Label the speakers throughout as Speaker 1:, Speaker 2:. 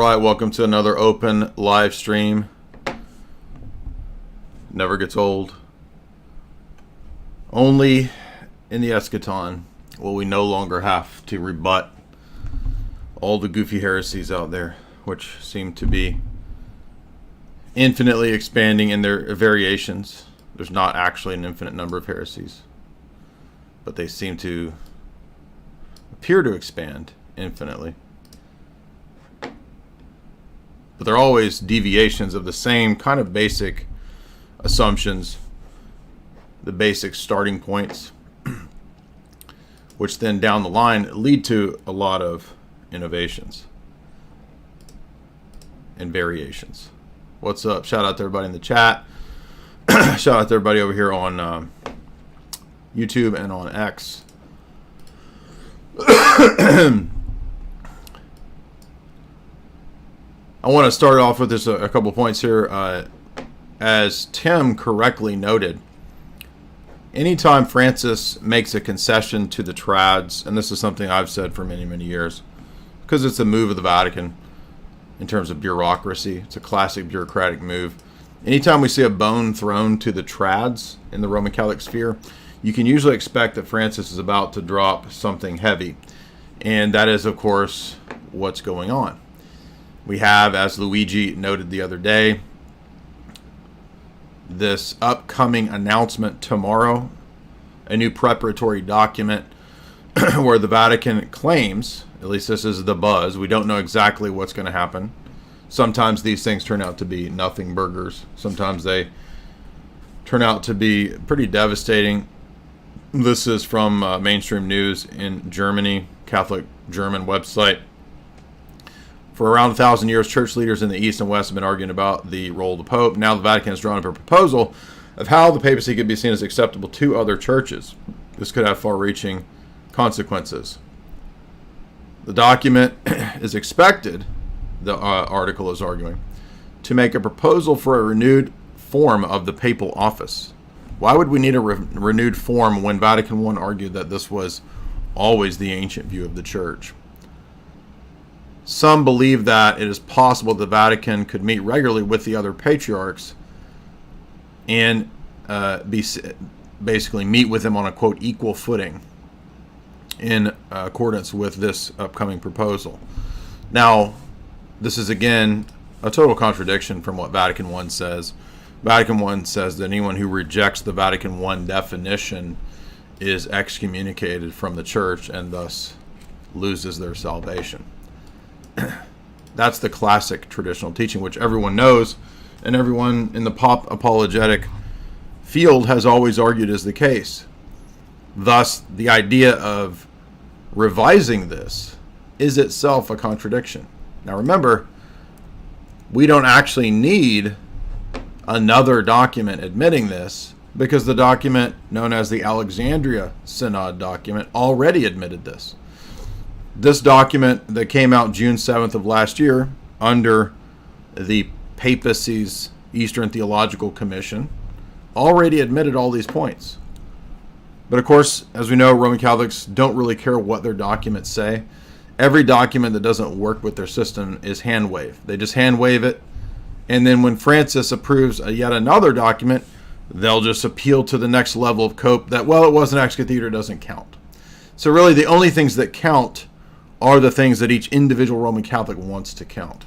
Speaker 1: Alright, welcome to another open live stream. Never gets old. Only in the eschaton will we no longer have to rebut all the goofy heresies out there, which seem to be infinitely expanding in their variations. There's not actually an infinite number of heresies, but they seem to appear to expand infinitely. But they're always deviations of the same kind of basic assumptions, the basic starting points, which then down the line lead to a lot of innovations and variations. What's up? Shout out to everybody in the chat. Shout out to everybody over here on YouTube and on X. I want to start off with just a couple points here. As Tim correctly noted, anytime Francis makes a concession to the trads, and this is something I've said for many, many years, because it's a move of the Vatican in terms of bureaucracy. It's a classic bureaucratic move. Anytime we see a bone thrown to the trads in the Roman Catholic sphere, you can usually expect that Francis is about to drop something heavy. And that is, of course, what's going on. We have, as Luigi noted the other day, this upcoming announcement tomorrow, a new preparatory document where the Vatican claims, at least this is the buzz, we don't know exactly what's going to happen. Sometimes these things turn out to be nothing burgers. Sometimes they turn out to be pretty devastating. This is from mainstream news in Germany, Catholic German website. For around 1,000 years, church leaders in the East and West have been arguing about the role of the Pope. Now the Vatican has drawn up a proposal of how the papacy could be seen as acceptable to other churches. This could have far-reaching consequences. The document is expected, the article is arguing, to make a proposal for a renewed form of the papal office. Why would we need a renewed form when Vatican I argued that this was always the ancient view of the church? Some believe that it is possible the Vatican could meet regularly with the other patriarchs and basically meet with them on a, quote, equal footing in accordance with this upcoming proposal. Now, this is, again, a total contradiction from what Vatican I says. Vatican I says that anyone who rejects the Vatican I definition is excommunicated from the church and thus loses their salvation. That's the classic traditional teaching, which everyone knows, and everyone in the pop apologetic field has always argued is the case. Thus, the idea of revising this is itself a contradiction. Now remember, we don't actually need another document admitting this, because the document known as the Alexandria Synod document already admitted this. This document that came out June 7th of last year under the papacy's Eastern Theological Commission already admitted all these points. But of course, as we know, Roman Catholics don't really care what their documents say. Every document that doesn't work with their system is hand wave. They just hand wave it. And then when Francis approves yet another document, they'll just appeal to the next level of cope that, well, it wasn't ex cathedra, doesn't count. So really the only things that count are the things that each individual Roman Catholic wants to count.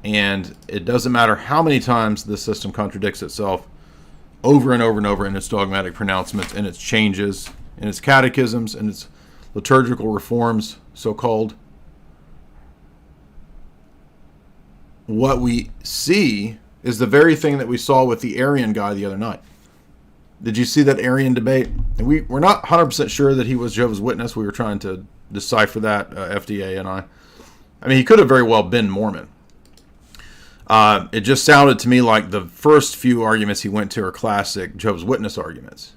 Speaker 1: And it doesn't matter how many times the system contradicts itself over and over and over in its dogmatic pronouncements, in its changes, in its catechisms, in its liturgical reforms, so-called. What we see is the very thing that we saw with the Arian guy the other night. Did you see that Arian debate? And we're not 100% sure that he was Jehovah's Witness. We were trying to decipher that, FDA and I. I mean, he could have very well been Mormon. It just sounded to me like the first few arguments he went to are classic Jehovah's Witness arguments.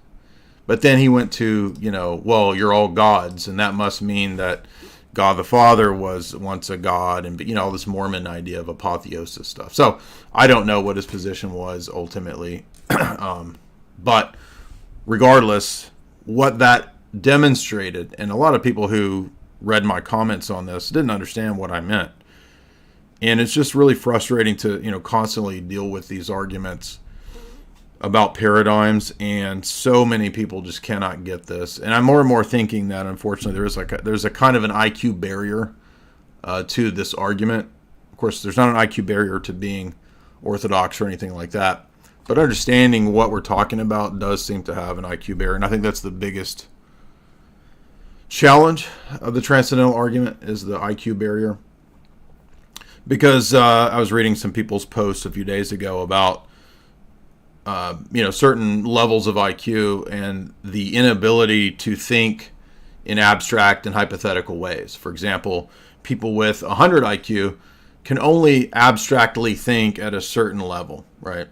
Speaker 1: But then he went to, well, you're all gods, and that must mean that God the Father was once a god, and all this Mormon idea of apotheosis stuff. So I don't know what his position was ultimately. But regardless, what that demonstrated, and a lot of people who read my comments on this didn't understand what I meant. And it's just really frustrating to, constantly deal with these arguments about paradigms, and so many people just cannot get this. And I'm more and more thinking that, unfortunately, there's a kind of an IQ barrier to this argument. Of course, there's not an IQ barrier to being orthodox or anything like that, but understanding what we're talking about does seem to have an IQ barrier, and I think that's the biggest challenge of the transcendental argument, is the IQ barrier. Because I was reading some people's posts a few days ago about certain levels of IQ and the inability to think in abstract and hypothetical ways. For example, people with 100 IQ can only abstractly think at a certain level, right?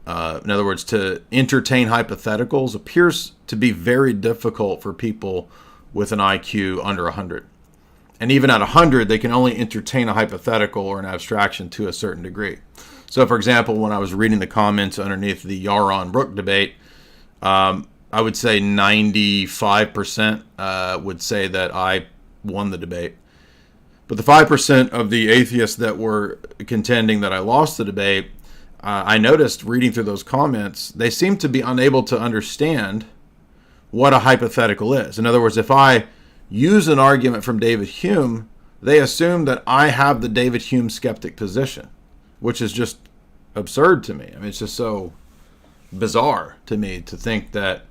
Speaker 1: In other words, to entertain hypotheticals appears to be very difficult for people with an IQ under 100. And even at 100, they can only entertain a hypothetical or an abstraction to a certain degree. So, for example, when I was reading the comments underneath the Yaron-Brook debate, I would say 95% would say that I won the debate. But the 5% of the atheists that were contending that I lost the debate, I noticed reading through those comments, they seem to be unable to understand what a hypothetical is. In other words, if I use an argument from David Hume, they assume that I have the David Hume skeptic position, which is just absurd to me. I mean, it's just so bizarre to me to think that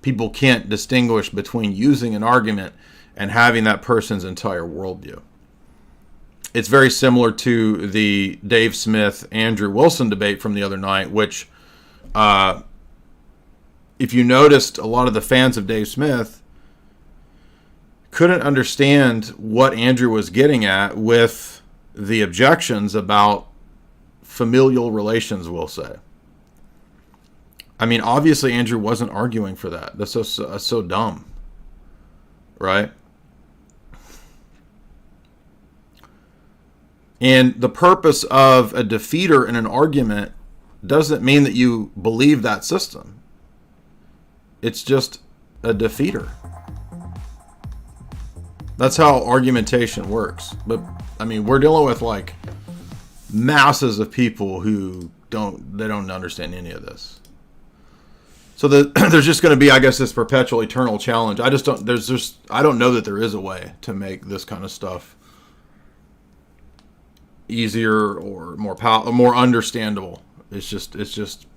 Speaker 1: people can't distinguish between using an argument and having that person's entire worldview. It's very similar to the Dave Smith, Andrew Wilson debate from the other night, which, if you noticed, a lot of the fans of Dave Smith couldn't understand what Andrew was getting at with the objections about familial relations, we'll say. I mean, obviously Andrew wasn't arguing for that. That's so dumb, right? And the purpose of a defeater in an argument doesn't mean that you believe that system. It's just a defeater. That's how argumentation works. But, I mean, we're dealing with, like, masses of people who don't understand any of this. So there's just going to be, I guess, this perpetual eternal challenge. I don't know that there is a way to make this kind of stuff easier or more understandable. It's just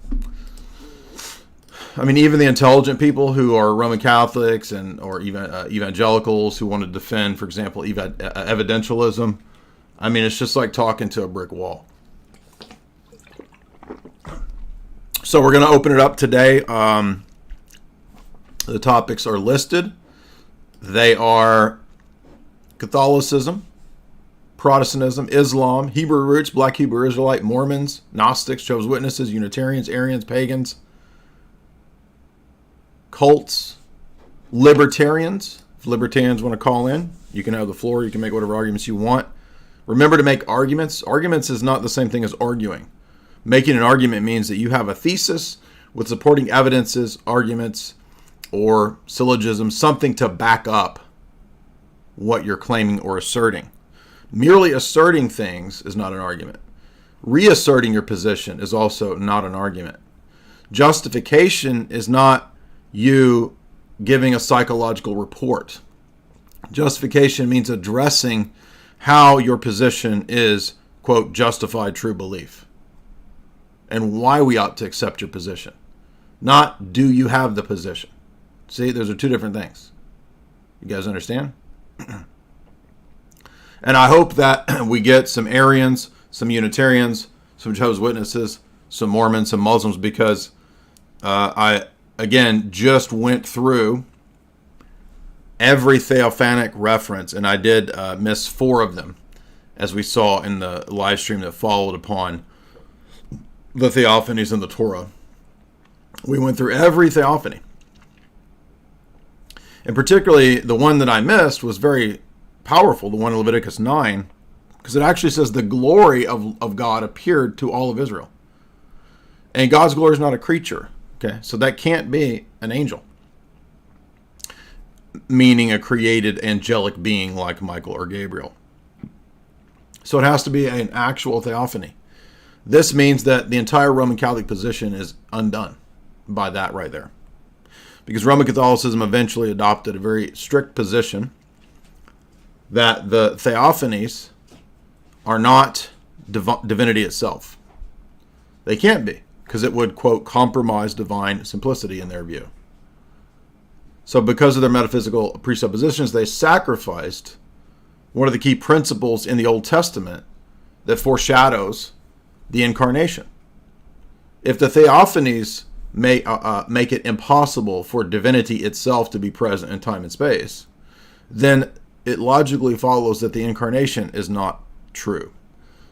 Speaker 1: I mean, even the intelligent people who are Roman Catholics or even evangelicals who want to defend, for example, evidentialism, I mean, it's just like talking to a brick wall. So we're going to open it up today. The topics are listed. They are Catholicism, Protestantism, Islam, Hebrew roots, Black Hebrew Israelite, Mormons, Gnostics, Jehovah's Witnesses, Unitarians, Arians, pagans, cults, Libertarians. If Libertarians want to call in, you can have the floor. You can make whatever arguments you want. Remember to make arguments. Arguments is not the same thing as arguing. Making an argument means that you have a thesis with supporting evidences, arguments, or syllogisms, something to back up what you're claiming or asserting. Merely asserting things is not an argument. Reasserting your position is also not an argument. Justification is not you giving a psychological report. Justification means addressing how your position is, quote, justified true belief, and why we ought to accept your position. Not do you have the position. See, those are two different things. You guys understand? And I hope that we get some Arians, some Unitarians, some Jehovah's Witnesses, some Mormons, some Muslims, because I, again, just went through every Theophanic reference, and I did miss 4 of them, as we saw in the live stream that followed upon the Theophanies in the Torah. We went through every Theophany. And particularly the one that I missed was very powerful, the one in Leviticus 9, because it actually says the glory of God appeared to all of Israel. And God's glory is not a creature. Okay, so that can't be an angel, meaning a created angelic being like Michael or Gabriel. So it has to be an actual theophany. This means that the entire Roman Catholic position is undone by that right there. Because Roman Catholicism eventually adopted a very strict position that the Theophanies are not divinity itself. They can't be, because it would, quote, compromise divine simplicity in their view. So because of their metaphysical presuppositions, they sacrificed one of the key principles in the Old Testament that foreshadows the incarnation. If the Theophanies make it impossible for divinity itself to be present in time and space, then it logically follows that the incarnation is not true.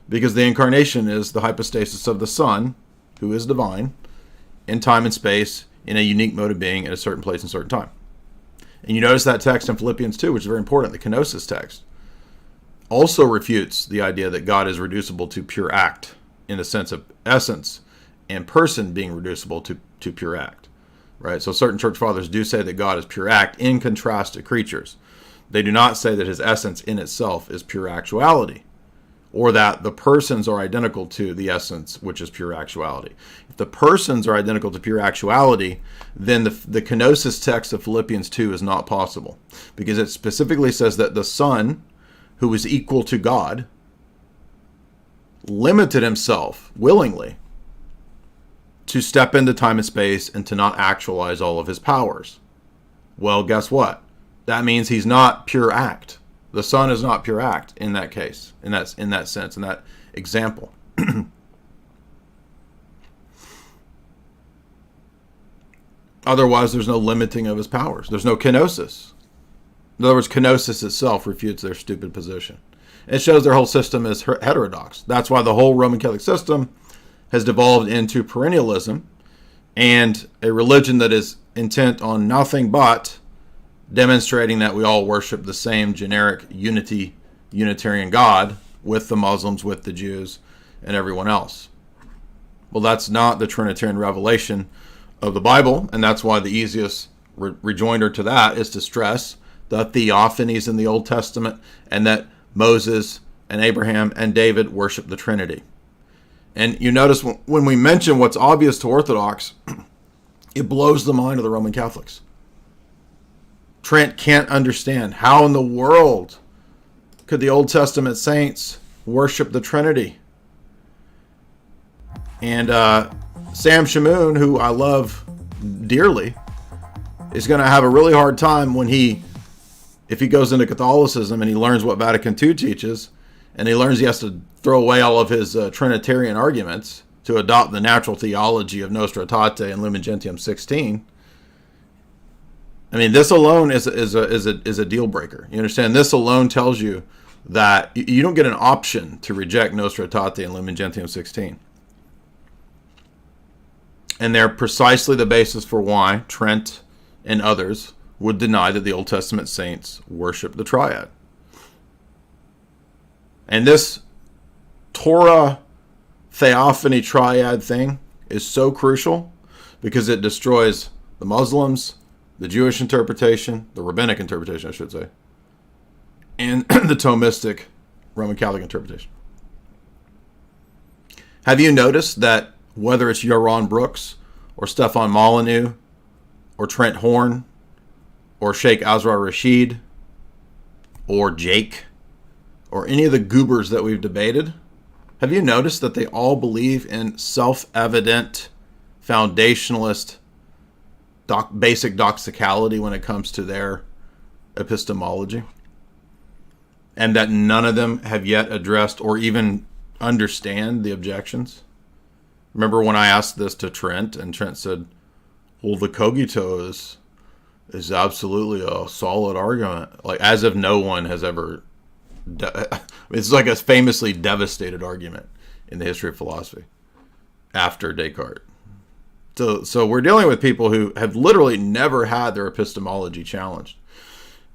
Speaker 1: Because the incarnation is the hypostasis of the Son, who is divine, in time and space, in a unique mode of being at a certain place and certain time. And you notice that text in Philippians 2, which is very important, the kenosis text, also refutes the idea that God is reducible to pure act, in the sense of essence and person being reducible to pure act. Right? So certain church fathers do say that God is pure act in contrast to creatures. They do not say that his essence in itself is pure actuality, or that the persons are identical to the essence, which is pure actuality. If the persons are identical to pure actuality, then the kenosis text of Philippians 2 is not possible, because it specifically says that the Son, who is equal to God, limited himself willingly to step into time and space and to not actualize all of his powers. Well, guess what? That means he's not pure act. The Son is not pure act in that case, in that sense, in that example. Otherwise, there's no limiting of his powers. There's no kenosis. In other words, kenosis itself refutes their stupid position. It shows their whole system is heterodox. That's why the whole Roman Catholic system has devolved into perennialism and a religion that is intent on nothing but demonstrating that we all worship the same generic Unitarian God with the Muslims, with the Jews, and everyone else. Well, that's not the Trinitarian revelation of the Bible, and that's why the easiest rejoinder to that is to stress the Theophanies in the Old Testament, and that Moses and Abraham and David worship the Trinity. And you notice when we mention what's obvious to Orthodox, it blows the mind of the Roman Catholics. Trent can't understand how in the world could the Old Testament saints worship the Trinity. And Sam Shamoon, who I love dearly, is going to have a really hard time if he goes into Catholicism and he learns what Vatican II teaches, and he learns he has to throw away all of his Trinitarian arguments to adopt the natural theology of Nostra Aetate and Lumen Gentium 16. I mean, this alone is a deal breaker. You understand? This alone tells you that you don't get an option to reject Nostra Aetate and Lumen Gentium 16. And they're precisely the basis for why Trent and others would deny that the Old Testament saints worship the Triad. And this Torah Theophany Triad thing is so crucial because it destroys the Muslims, the Jewish interpretation, the rabbinic interpretation, I should say, and the Thomistic Roman Catholic interpretation. Have you noticed that whether it's Yaron Brooks or Stefan Molyneux or Trent Horn or Sheikh Azra Rashid or Jake or any of the goobers that we've debated, have you noticed that they all believe in self-evident, foundationalist, basic doxicality when it comes to their epistemology? And that none of them have yet addressed or even understand the objections? Remember when I asked this to Trent, and Trent said, well, the cogito is absolutely a solid argument. Like, as if no one has ever... it's like a famously devastated argument in the history of philosophy after Descartes. So we're dealing with people who have literally never had their epistemology challenged.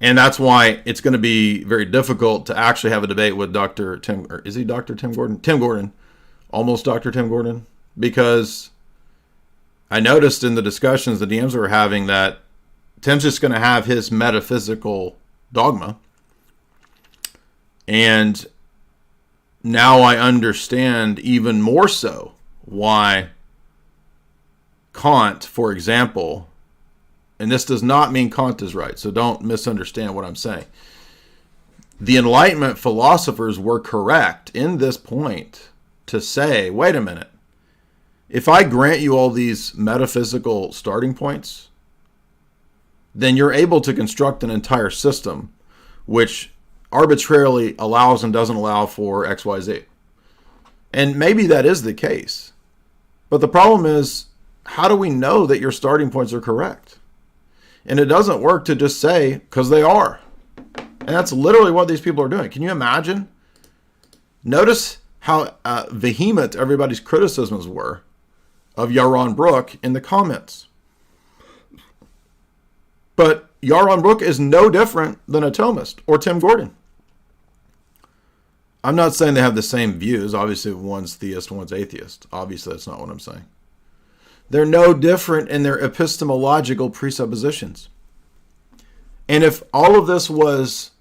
Speaker 1: And that's why it's going to be very difficult to actually have a debate with Dr. Tim, or is he Dr. Tim Gordon? Tim Gordon. Almost Dr. Tim Gordon. Because I noticed in the discussions the DMs were having that Tim's just going to have his metaphysical dogma. And now I understand even more so why Kant, for example, and this does not mean Kant is right, so don't misunderstand what I'm saying. The Enlightenment philosophers were correct in this point to say, wait a minute, if I grant you all these metaphysical starting points, then you're able to construct an entire system which arbitrarily allows and doesn't allow for XYZ. And maybe that is the case. But the problem is, how do we know that your starting points are correct? And it doesn't work to just say, because they are. And that's literally what these people are doing. Can you imagine? Notice how vehement everybody's criticisms were of Yaron Brook in the comments. But Yaron Brook is no different than a Thomist or Tim Gordon. I'm not saying they have the same views. Obviously, one's theist, one's atheist. Obviously, that's not what I'm saying. They're no different in their epistemological presuppositions. And if all of this was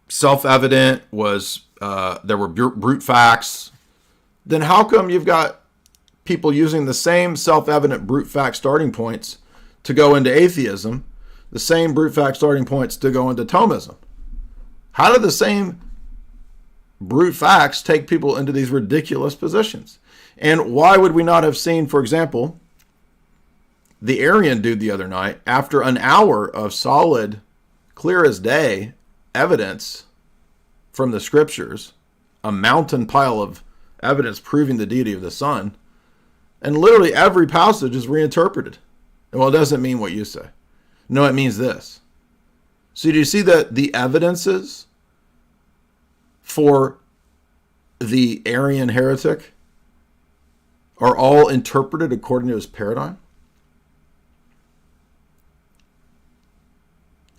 Speaker 1: self-evident, there were brute facts, then how come you've got people using the same self-evident brute fact starting points to go into atheism, the same brute fact starting points to go into Thomism? How do the same brute facts take people into these ridiculous positions? And why would we not have seen, for example, the Arian dude the other night, after an hour of solid, clear as day evidence from the scriptures, a mountain pile of evidence proving the deity of the Son, and literally every passage is reinterpreted. Well, it doesn't mean what you say. No, it means this. So do you see that the evidences for the Arian heretic are all interpreted according to his paradigm?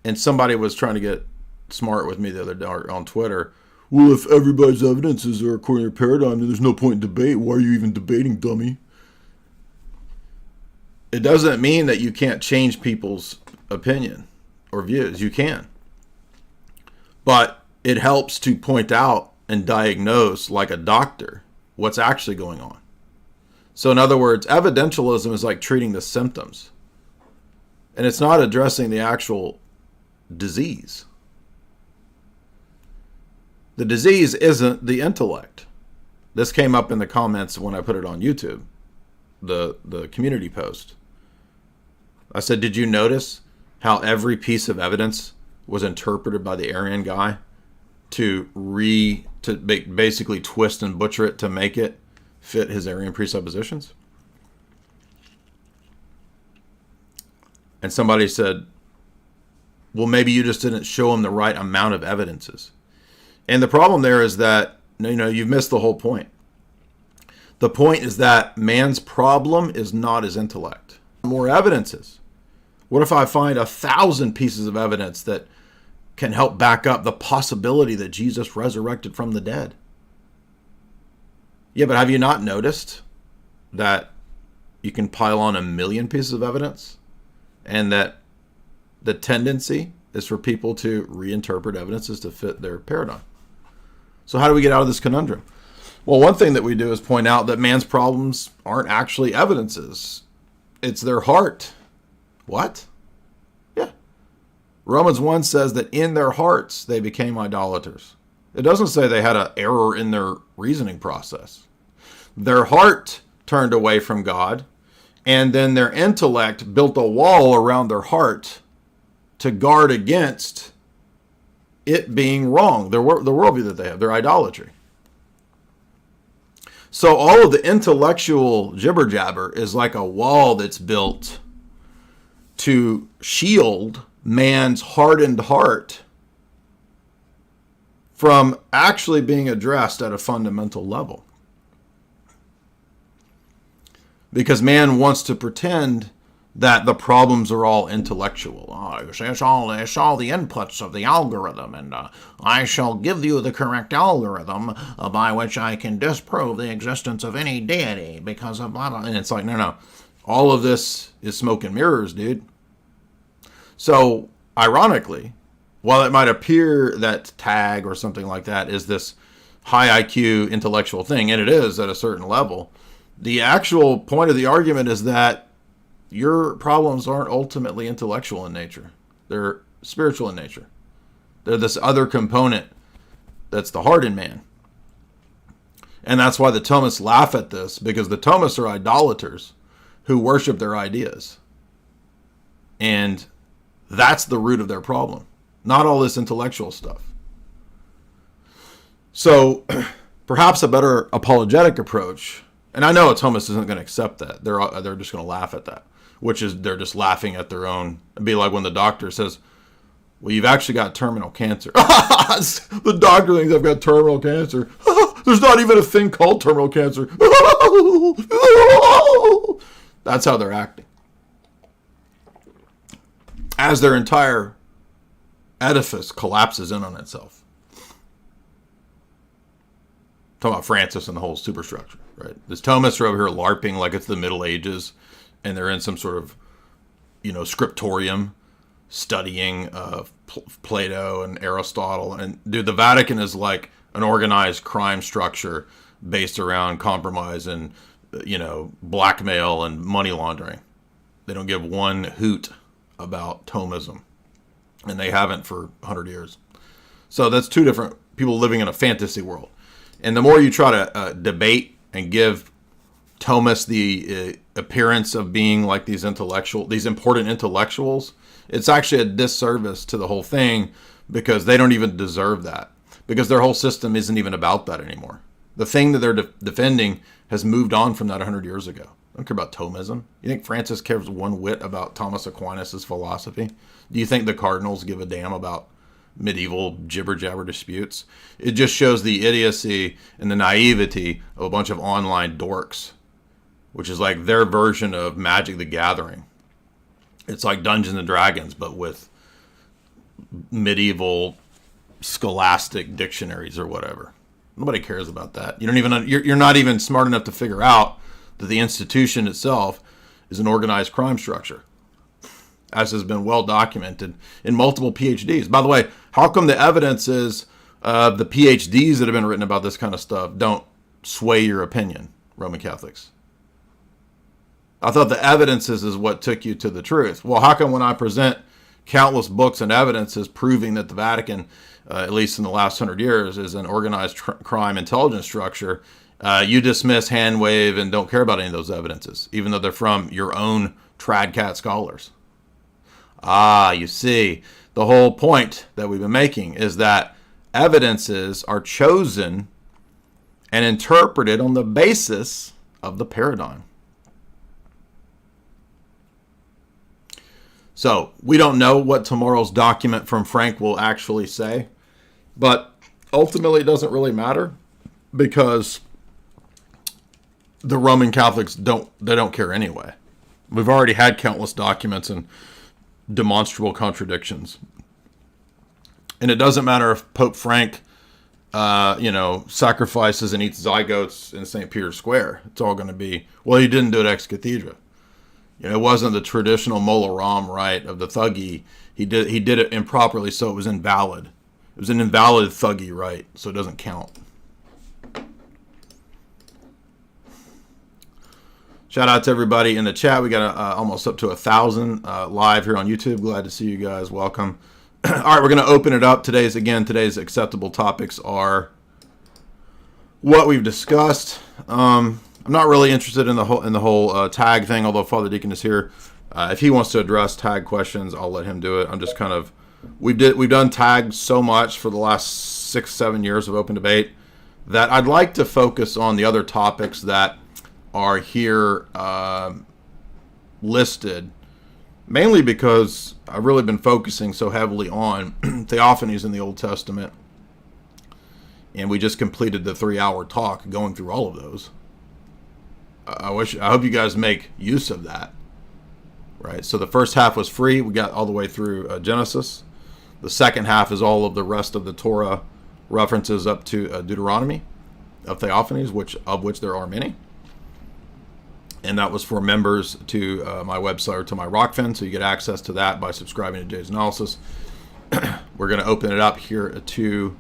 Speaker 1: And somebody was trying to get smart with me the other day on Twitter. Well, if everybody's evidences are according to their paradigm, then there's no point in debate. Why are you even debating, dummy? It doesn't mean that you can't change people's opinion or views. You can. But it helps to point out and diagnose, like a doctor, what's actually going on. So in other words, evidentialism is like treating the symptoms. And it's not addressing the actual disease. The disease isn't the intellect. This came up in the comments when I put it on YouTube, the community post. I said, did you notice how every piece of evidence was interpreted by the Arian guy to basically twist and butcher it to make it fit his Arian presuppositions? And somebody said, well, maybe you just didn't show him the right amount of evidences. And the problem there is that, you've missed the whole point. The point is that man's problem is not his intellect. More evidences. What if I find 1,000 pieces of evidence that can help back up the possibility that Jesus resurrected from the dead? Yeah, but have you not noticed that you can pile on 1,000,000 pieces of evidence, and that the tendency is for people to reinterpret evidences to fit their paradigm? So how do we get out of this conundrum? Well, one thing that we do is point out that man's problems aren't actually evidences. It's their heart. What? Yeah. Romans 1 says that in their hearts they became idolaters. It doesn't say they had an error in their reasoning process. Their heart turned away from God, and then their intellect built a wall around their heart to guard against it being wrong, the worldview that they have, their idolatry. So all of the intellectual jibber jabber is like a wall that's built to shield man's hardened heart from actually being addressed at a fundamental level. Because man wants to pretend that the problems are all intellectual. It's all the inputs of the algorithm, and I shall give you the correct algorithm by which I can disprove the existence of any deity because of blah, blah. And it's like, no. All of this is smoke and mirrors, dude. So, ironically, while it might appear that tag or something like that is this high IQ intellectual thing, and it is at a certain level. The actual point of the argument is that your problems aren't ultimately intellectual in nature. They're spiritual in nature. They're this other component that's the heart in man. And that's why the Thomists laugh at this, because the Thomists are idolaters who worship their ideas. And that's the root of their problem, not all this intellectual stuff. So perhaps a better apologetic approach, and I know a Thomist isn't going to accept that. They're just going to laugh at that, which is they're just laughing at their own. It'd be like when the doctor says, well, you've actually got terminal cancer. The doctor thinks I've got terminal cancer. There's not even a thing called terminal cancer. That's how they're acting. As their entire edifice collapses in on itself. Talking about Francis and the whole superstructure, right? This Thomists are over here LARPing like it's the Middle Ages, and they're in some sort of, scriptorium studying Plato and Aristotle. And dude, the Vatican is like an organized crime structure based around compromise and, blackmail and money laundering. They don't give one hoot about Thomism, and they haven't for 100 years. So that's two different people living in a fantasy world. And the more you try to debate and give Thomists the appearance of being like these important intellectuals, it's actually a disservice to the whole thing, because they don't even deserve that, because their whole system isn't even about that anymore. The thing that they're defending has moved on from that 100 years ago. I don't care about Thomism. You think Francis cares one whit about Thomas Aquinas' philosophy? Do you think the cardinals give a damn about medieval jibber-jabber disputes? It just shows the idiocy and the naivety of a bunch of online dorks, which is like their version of Magic the Gathering. It's like Dungeons and Dragons, but with medieval scholastic dictionaries or whatever. Nobody cares about that. You're not even smart enough to figure out that the institution itself is an organized crime structure, as has been well documented in multiple PhDs. By the way, how come the evidence is the PhDs that have been written about this kind of stuff don't sway your opinion, Roman Catholics? I thought the evidences is what took you to the truth. Well, how come when I present countless books and evidences proving that the Vatican, at least in the last 100 years, is an organized crime intelligence structure, you dismiss, hand wave, and don't care about any of those evidences, even though they're from your own tradcat scholars? You see, the whole point that we've been making is that evidences are chosen and interpreted on the basis of the paradigm. So we don't know what tomorrow's document from Frank will actually say, but ultimately it doesn't really matter, because the Roman Catholics don't care anyway. We've already had countless documents and demonstrable contradictions. And it doesn't matter if Pope Frank, sacrifices and eats zygotes in St. Peter's Square. It's all going to be, well, he didn't do it ex cathedra. It wasn't the traditional Molaram rite of the thuggee. He did it improperly, so it was invalid. It was an invalid thuggee rite, so it doesn't count. Shout out to everybody in the chat. We got almost up to 1,000 live here on YouTube. Glad to see you guys. Welcome. All right, we're going to open it up. Today's acceptable topics are what we've discussed. I'm not really interested in the whole tag thing, although Father Deacon is here. If he wants to address tag questions, I'll let him do it. I'm just kind of we've done tags so much for the last 6-7 years of open debate that I'd like to focus on the other topics that are here listed, mainly because I've really been focusing so heavily on Theophanies in the Old Testament, and we just completed the 3-hour talk going through all of those. I hope you guys make use of that. Right. So the first half was free. We got all the way through Genesis. The second half is all of the rest of the Torah references up to Deuteronomy of Theophanies, of which there are many. And that was for members to my website or to my Rockfin, so you get access to that by subscribing to Jay's Analysis. We're going to open it up here to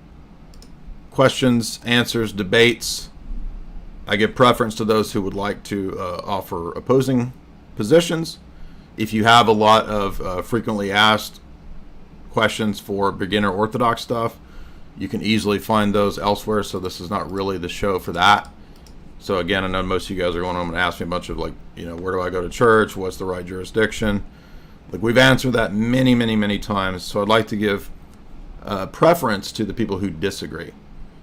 Speaker 1: questions, answers, debates. I give preference to those who would like to offer opposing positions. If you have a lot of frequently asked questions for beginner Orthodox stuff, you can easily find those elsewhere, so this is not really the show for that. So again, I know most of you guys are going home and ask me a bunch of like, where do I go to church? What's the right jurisdiction? Like, we've answered that many, many, many times, so I'd like to give preference to the people who disagree.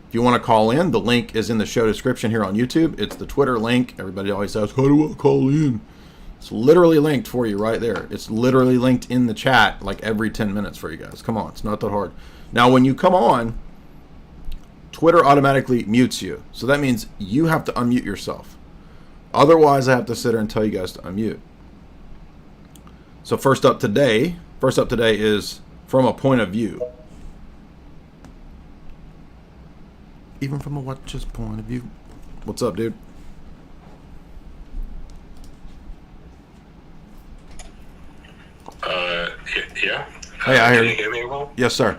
Speaker 1: If you want to call in, the link is in the show description here on YouTube. It's the Twitter link. Everybody always says, how do I call in? It's literally linked for you right there. It's literally linked in the chat like every 10 minutes for you guys. Come on, it's not that hard. Now, when you come on, Twitter automatically mutes you. So that means you have to unmute yourself. Otherwise, I have to sit there and tell you guys to unmute. So first up today is from a point of view. Even from a watcher's point of view. What's up, dude?
Speaker 2: Yeah.
Speaker 1: Hey, I hear you.
Speaker 2: Can you hear me well?
Speaker 1: Yes, sir.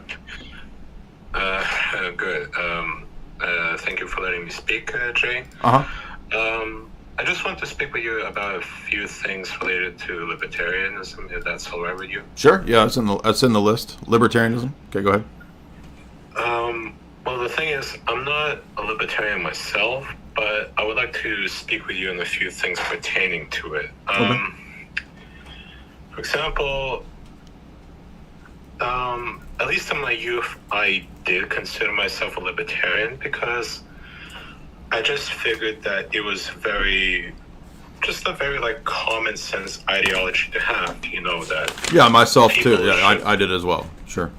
Speaker 2: Good. Thank you for letting me speak, Jay. I just want to speak with you about a few things related to libertarianism, if that's all right with you.
Speaker 1: Sure. Yeah, that's in the list. Libertarianism. Okay, go ahead.
Speaker 2: Well, the thing is, I'm not a libertarian myself, but I would like to speak with you on a few things pertaining to it.
Speaker 1: Okay.
Speaker 2: For example, at least in my youth, I did consider myself a libertarian because I just figured that it was a very like common sense ideology to have. That.
Speaker 1: Yeah, myself too. Yeah, I did as well. Sure.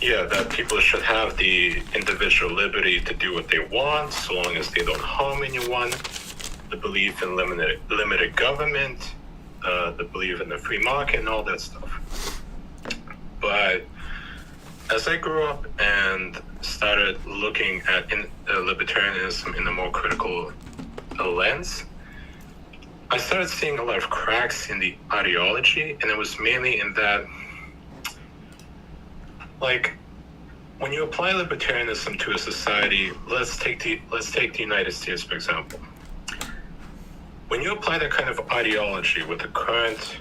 Speaker 2: Yeah, that people should have the individual liberty to do what they want, so long as they don't harm anyone. The belief in limited government, the belief in the free market, and all that stuff. But as I grew up and started looking at libertarianism in a more critical lens, I started seeing a lot of cracks in the ideology, and it was mainly in that, like, when you apply libertarianism to a society, let's take the United States, for example. When you apply that kind of ideology with the current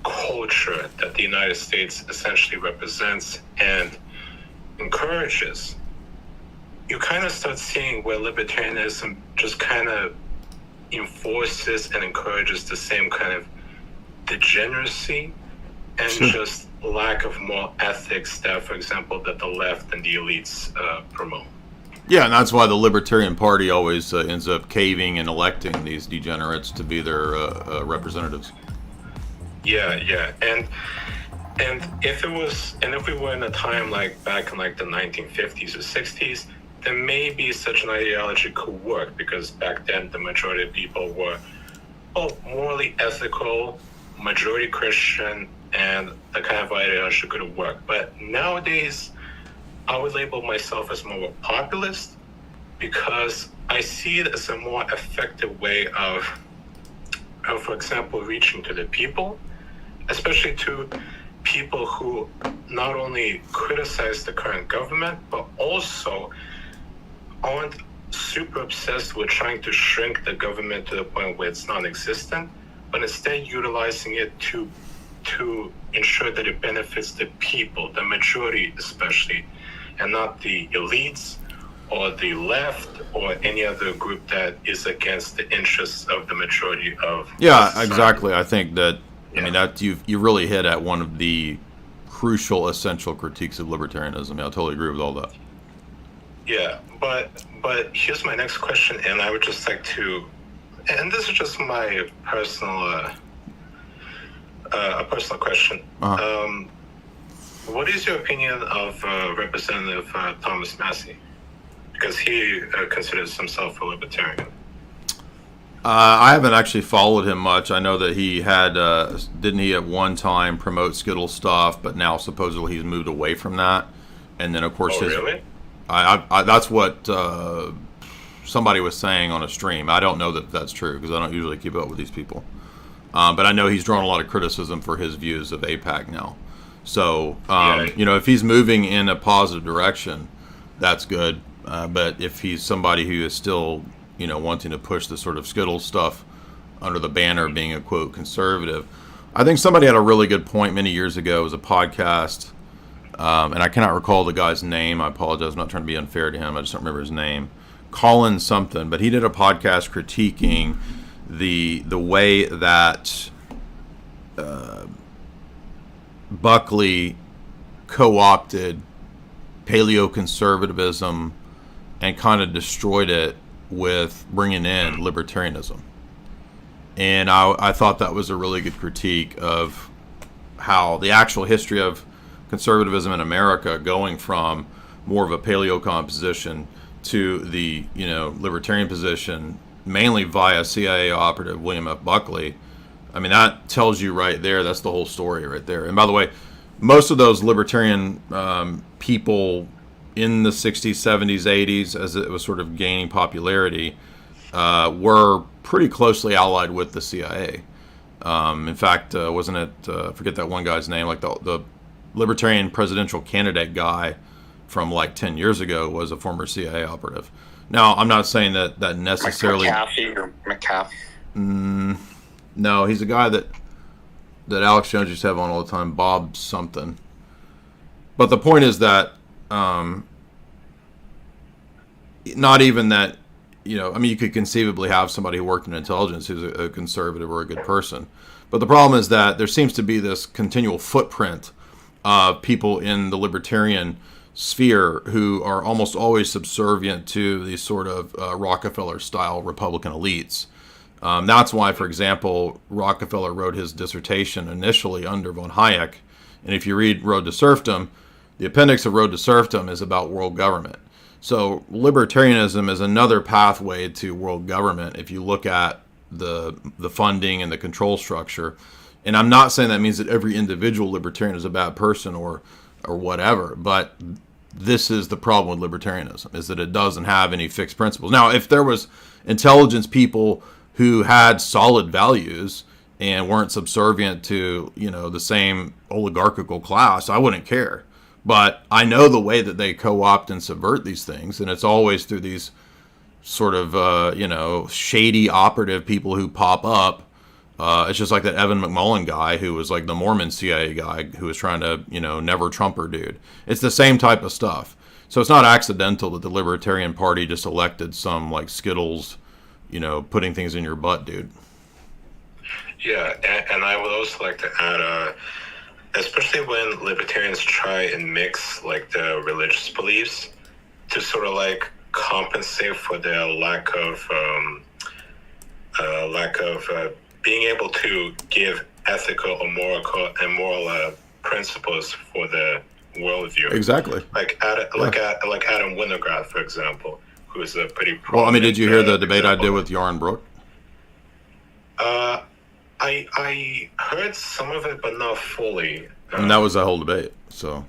Speaker 2: culture that the United States essentially represents and encourages, you kind of start seeing where libertarianism just kind of enforces and encourages the same kind of degeneracy and just lack of moral ethics that, for example, that the left and the elites promote.
Speaker 1: Yeah, and that's why the Libertarian Party always ends up caving and electing these degenerates to be their representatives.
Speaker 2: Yeah, and if we were in a time like back in like the 1950s or 60s, then maybe such an ideology could work, because back then the majority of people were morally ethical, majority Christian, and the kind of ideology could work. But nowadays, I would label myself as more of a populist, because I see it as a more effective way of, for example, reaching to the people, especially to people who not only criticize the current government, but also aren't super obsessed with trying to shrink the government to the point where it's non-existent, but instead utilizing it to ensure that it benefits the people, the majority especially, and not the elites or the left or any other group that is against the interests of the majority of society.
Speaker 1: Exactly. I think that, I mean, that you really hit at one of the crucial, essential critiques of libertarianism. I totally agree with all that.
Speaker 2: Yeah, but here's my next question, and I would just like to, and this is just my personal question. What is your opinion of Representative Thomas Massey? Because he considers himself a libertarian.
Speaker 1: I haven't actually followed him much. I know that he had, didn't he at one time promote Skittle stuff, but now supposedly he's moved away from that. And then, of course,
Speaker 2: really?
Speaker 1: That's what somebody was saying on a stream. I don't know that that's true, because I don't usually keep up with these people. But I know he's drawn a lot of criticism for his views of AIPAC now. So, if he's moving in a positive direction, that's good. But if he's somebody who is still, wanting to push the sort of Skittles stuff under the banner of being a, quote, conservative, I think somebody had a really good point many years ago. It was a podcast, and I cannot recall the guy's name. I apologize. I'm not trying to be unfair to him. I just don't remember his name. Colin something. But he did a podcast critiquing the way that Buckley co-opted paleoconservatism and kind of destroyed it with bringing in libertarianism. And I thought that was a really good critique of how the actual history of conservatism in America, going from more of a paleocon position to the libertarian position, mainly via CIA operative William F. Buckley. I mean, that tells you right there. That's the whole story right there. And by the way, most of those libertarian people in the 60s, 70s, 80s, as it was sort of gaining popularity, were pretty closely allied with the CIA. In fact, wasn't it, I forget that one guy's name, like the libertarian presidential candidate guy from like 10 years ago was a former CIA operative. Now, I'm not saying that necessarily...
Speaker 3: McAfee or McAfee?
Speaker 1: No, he's a guy that Alex Jones used to have on all the time, Bob something. But the point is that not even that, you could conceivably have somebody who worked in intelligence who's a conservative or a good person. But the problem is that there seems to be this continual footprint of people in the libertarian sphere who are almost always subservient to these sort of Rockefeller-style Republican elites. That's why, for example, Rockefeller wrote his dissertation initially under von Hayek. And if you read Road to Serfdom, the appendix of Road to Serfdom is about world government. So libertarianism is another pathway to world government if you look at the funding and the control structure. And I'm not saying that means that every individual libertarian is a bad person or whatever, but this is the problem with libertarianism, is that it doesn't have any fixed principles. Now, if there was intelligence people who had solid values and weren't subservient to, the same oligarchical class, I wouldn't care. But I know the way that they co-opt and subvert these things, and it's always through these sort of, shady operative people who pop up. It's just like that Evan McMullen guy who was like the Mormon CIA guy who was trying to, never Trumper dude. It's the same type of stuff. So it's not accidental that the Libertarian Party just elected some like Skittles, putting things in your butt dude.
Speaker 2: Yeah, and I would also like to add, especially when libertarians try and mix like the religious beliefs to sort of like compensate for their lack of being able to give ethical or moral principles for the worldview.
Speaker 1: Exactly.
Speaker 2: Like Adam Winograd, for example, who is a pretty
Speaker 1: well. I mean, did you hear the debate I did with Yarn Brook?
Speaker 2: I heard some of it, but not fully.
Speaker 1: And that was the whole debate. So.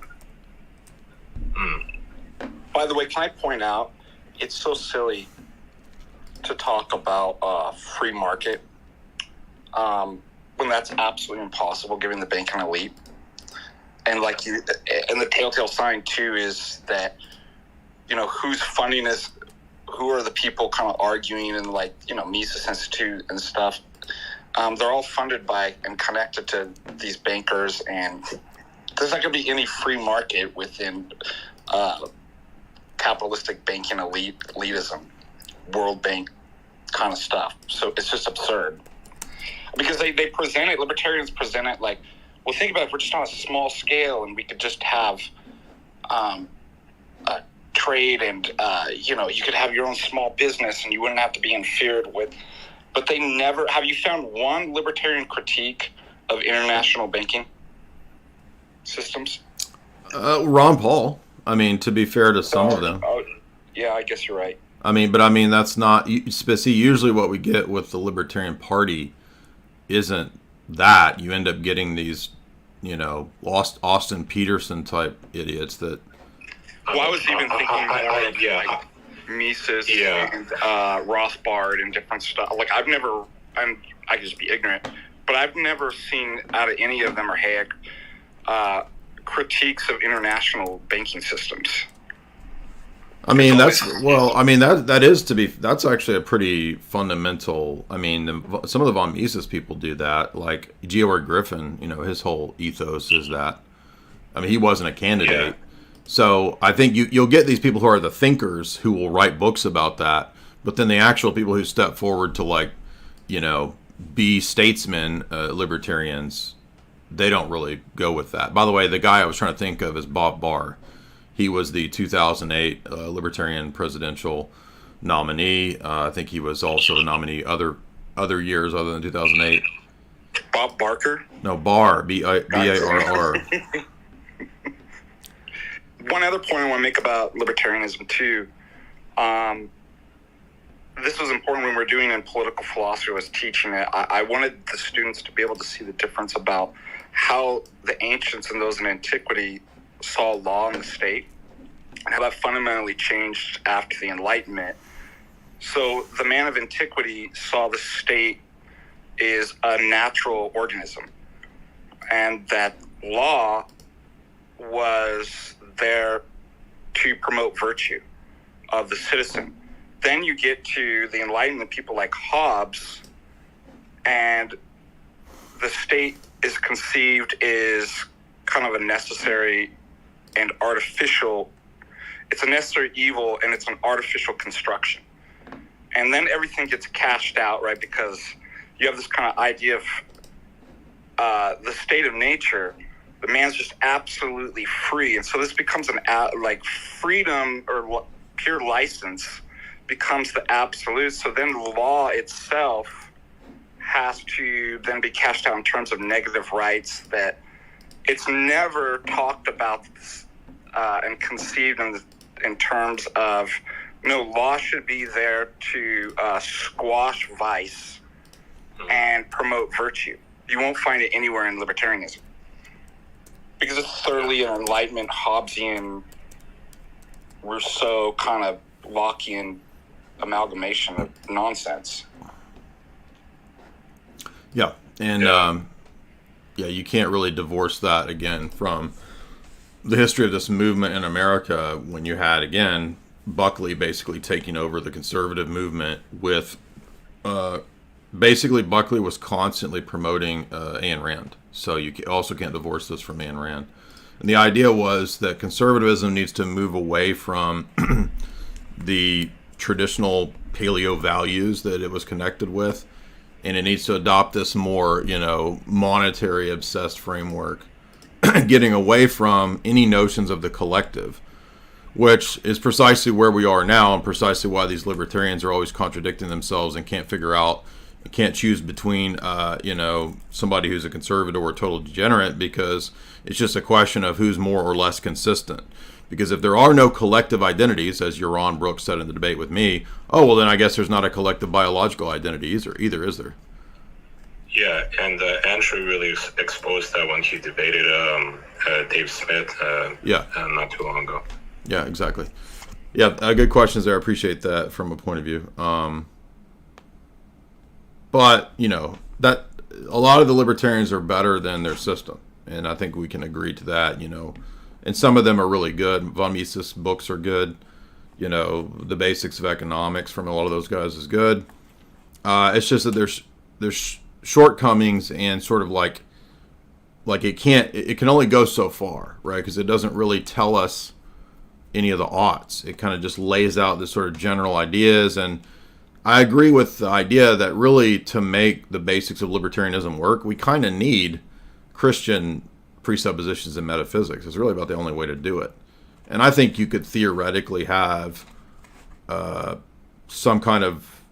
Speaker 3: By the way, can I point out, it's so silly to talk about free market when that's absolutely impossible given the banking elite. And and the telltale sign too is that, who's funding this, who are the people kind of arguing and Mises Institute and stuff. They're all funded by and connected to these bankers, and there's not going to be any free market within capitalistic banking elitism, World Bank kind of stuff. So it's just absurd. Because they present it, libertarians present it like, well, think about it, if we're just on a small scale and we could just have trade and, you could have your own small business and you wouldn't have to be interfered with. But they never, have you found one libertarian critique of international banking systems?
Speaker 1: Ron Paul. I mean, to be fair to some of them.
Speaker 3: Yeah, I guess you're right.
Speaker 1: I mean, that's not, see, usually what we get with the Libertarian Party isn't that. You end up getting these, Austin Peterson type idiots that.
Speaker 3: Well, I was even thinking more of like Mises and Rothbard and different stuff. Like I could just be ignorant, but I've never seen out of any of them or Hayek critiques of international banking systems.
Speaker 1: I mean, that's that is that's actually a pretty fundamental. I mean, some of the von Mises people do that. Like Georg Griffin, his whole ethos is that. I mean, he wasn't a candidate, so I think you'll get these people who are the thinkers who will write books about that. But then the actual people who step forward to be statesmen, libertarians, they don't really go with that. By the way, the guy I was trying to think of is Bob Barr. He was the 2008 Libertarian presidential nominee. I think he was also a nominee other years other than 2008.
Speaker 3: Bob Barker?
Speaker 1: No, Barr, B-A-R-R.
Speaker 3: One other point I want to make about libertarianism too. This was important when we were doing in political philosophy, was teaching it. I wanted the students to be able to see the difference about how the ancients and those in antiquity saw law in the state, and how that fundamentally changed after the Enlightenment. So the man of antiquity saw the state is a natural organism, and that law was there to promote virtue of the citizen. Then you get to the Enlightenment, people like Hobbes, and the state is conceived as kind of a necessary and artificial. It's a necessary evil, and it's an artificial construction. And then everything gets cashed out, right? Because you have this kind of idea of the state of nature. The man's just absolutely free. And so this becomes freedom or pure license becomes the absolute. So then law itself has to then be cashed out in terms of negative rights, that it's never talked about and conceived in terms of, law should be there to squash vice and promote virtue. You won't find it anywhere in libertarianism, because it's thoroughly an Enlightenment, Hobbesian, Rousseau kind of Lockean amalgamation of nonsense.
Speaker 1: Yeah, and you can't really divorce that again from the history of this movement in America, when you had, again, Buckley basically taking over the conservative movement with basically Buckley was constantly promoting Ayn Rand. So you also can't divorce this from Ayn Rand. And the idea was that conservatism needs to move away from the traditional paleo values that it was connected with, and it needs to adopt this more, monetary obsessed framework, getting away from any notions of the collective, which is precisely where we are now, and precisely why these libertarians are always contradicting themselves and can't choose between, somebody who's a conservative or a total degenerate, because it's just a question of who's more or less consistent. Because if there are no collective identities, as Yaron Brooks said in the debate with me, then I guess there's not a collective biological identity either, is there?
Speaker 2: Yeah, and Andrew really exposed that when he debated Dave Smith not too long ago.
Speaker 1: Yeah, exactly. Yeah, good questions there. I appreciate that from a point of view. But, that a lot of the libertarians are better than their system. And I think we can agree to that, And some of them are really good. Von Mises' books are good. The Basics of Economics from a lot of those guys is good. It's just that there's shortcomings, and sort of like it can only go so far, right? Because it doesn't really tell us any of the oughts. It kind of just lays out the sort of general ideas. And I agree with the idea that really, to make the basics of libertarianism work, we kind of need Christian presuppositions and metaphysics. It's really about the only way to do it. And I think you could theoretically have some kind of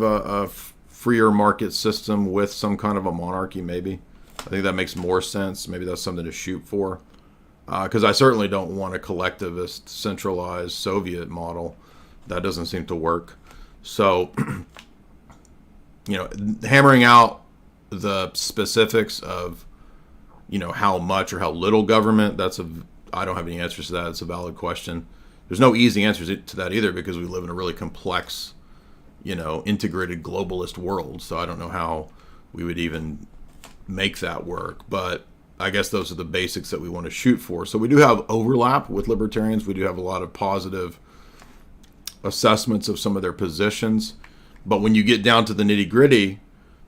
Speaker 1: a freer market system with some kind of a monarchy, maybe. I think that makes more sense. Maybe that's something to shoot for. Because I certainly don't want a collectivist, centralized Soviet model. That doesn't seem to work. So, hammering out the specifics of, how much or how little government, I don't have any answers to that. It's a valid question. There's no easy answers to that either, because we live in a really complex, integrated globalist world. So I don't know how we would even make that work. But I guess those are the basics that we want to shoot for. So we do have overlap with libertarians. We do have a lot of positive assessments of some of their positions. But when you get down to the nitty gritty,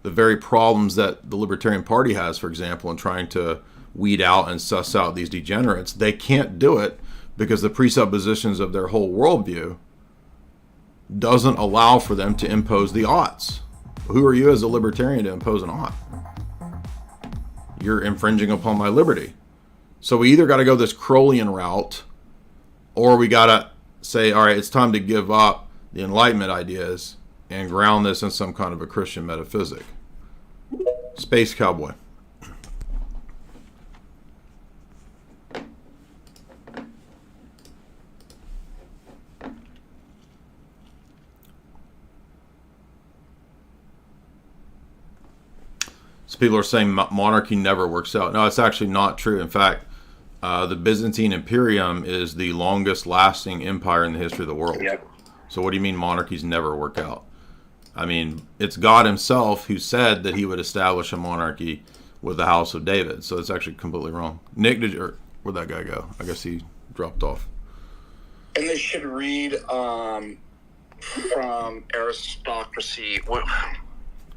Speaker 1: the very problems that the Libertarian Party has, for example, in trying to weed out and suss out these degenerates, they can't do it because the presuppositions of their whole worldview doesn't allow for them to impose the oughts. Who are you as a libertarian to impose an ought? You're infringing upon my liberty. So we either got to go this Crowleyan route, or we got to say, all right, it's time to give up the Enlightenment ideas and ground this in some kind of a Christian metaphysic. Space Cowboy. So people are saying monarchy never works out. No, it's actually not true. In fact, the Byzantine Imperium is the longest lasting empire in the history of the world. Yep. So what do you mean monarchies never work out? I mean, it's God himself who said that he would establish a monarchy with the house of David. So it's actually completely wrong. Nick, where'd that guy go? I guess he dropped off.
Speaker 3: And they should read from Aristocracy,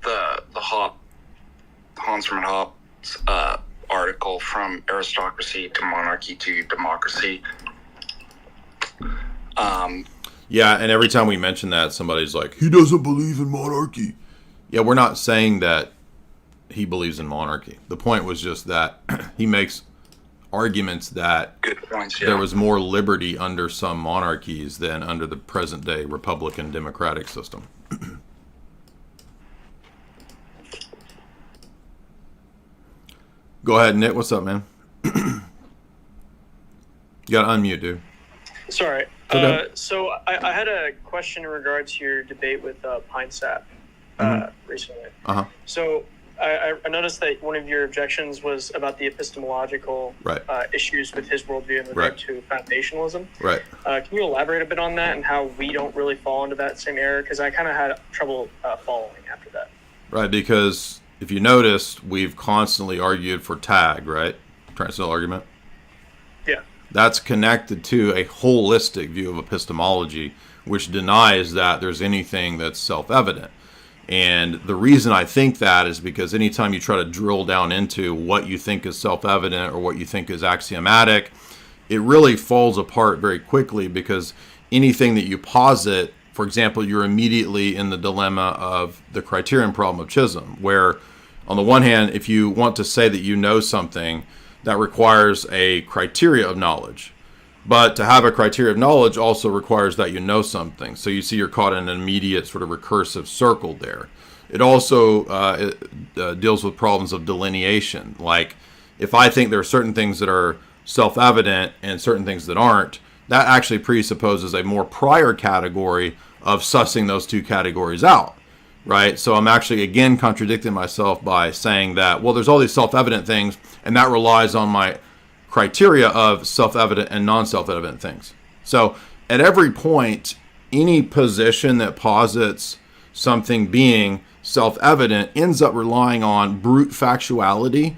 Speaker 3: the Hans Hermann Hopp's article From Aristocracy to Monarchy to Democracy.
Speaker 1: Yeah, and every time we mention that, somebody's like, he doesn't believe in monarchy. Yeah, we're not saying that he believes in monarchy. The point was just that he makes arguments that
Speaker 3: good points, yeah.
Speaker 1: There was more liberty under some monarchies than under the present-day Republican democratic system. Go ahead, Nick. What's up, man? You got to unmute, dude.
Speaker 4: Sorry.
Speaker 1: Okay.
Speaker 4: So I had a question in regard to your debate with Pine Sap recently.
Speaker 1: Uh-huh.
Speaker 4: So I noticed that one of your objections was about the epistemological issues with his worldview in regard to foundationalism.
Speaker 1: Right.
Speaker 4: Can you elaborate a bit on that and how we don't really fall into that same error? Because I kind of had trouble following after that.
Speaker 1: Right, because if you noticed, we've constantly argued for TAG, right? Transcendental argument.
Speaker 4: Yeah.
Speaker 1: That's connected to a holistic view of epistemology, which denies that there's anything that's self-evident. And the reason I think that is because anytime you try to drill down into what you think is self-evident or what you think is axiomatic, it really falls apart very quickly, because anything that you posit, for example, you're immediately in the dilemma of the criterion problem of Chisholm, where on the one hand, if you want to say that you know something, that requires a criteria of knowledge. But to have a criteria of knowledge also requires that you know something. So you see you're caught in an immediate sort of recursive circle there. It also deals with problems of delineation. Like, if I think there are certain things that are self-evident and certain things that aren't, that actually presupposes a more prior category of sussing those two categories out. Right? So I'm actually, again, contradicting myself by saying that, well, there's all these self-evident things, and that relies on my criteria of self-evident and non-self-evident things. So at every point, any position that posits something being self-evident ends up relying on brute factuality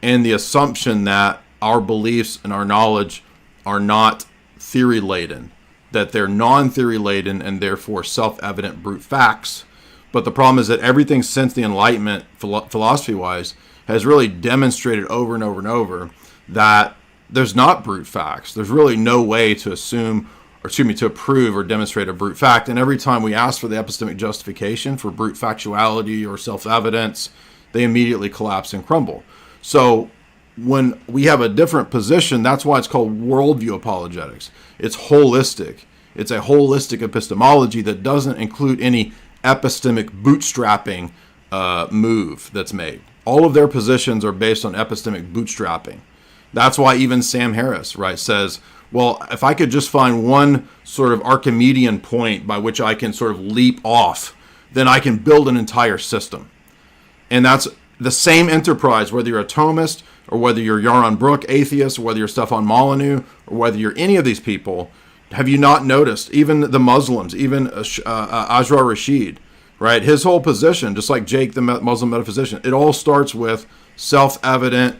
Speaker 1: and the assumption that our beliefs and our knowledge are not theory-laden, that they're non-theory-laden and therefore self-evident brute facts. But the problem is that everything since the Enlightenment, philosophy-wise, has really demonstrated over and over and over that there's not brute facts. There's really no way to to prove or demonstrate a brute fact. And every time we ask for the epistemic justification for brute factuality or self-evidence, they immediately collapse and crumble. So when we have a different position, that's why it's called worldview apologetics. It's holistic. It's a holistic epistemology that doesn't include any epistemic bootstrapping move that's made. All of their positions are based on epistemic bootstrapping. That's why even Sam Harris, right, says, well, if I could just find one sort of Archimedean point by which I can sort of leap off, then I can build an entire system. And that's the same enterprise, whether you're a Thomist or whether you're Yaron Brook atheist, or whether you're Stefan Molyneux, or whether you're any of these people. Have you not noticed, even the Muslims, even Azra Rashid, right? His whole position, just like Jake, the Muslim metaphysician, it all starts with self-evident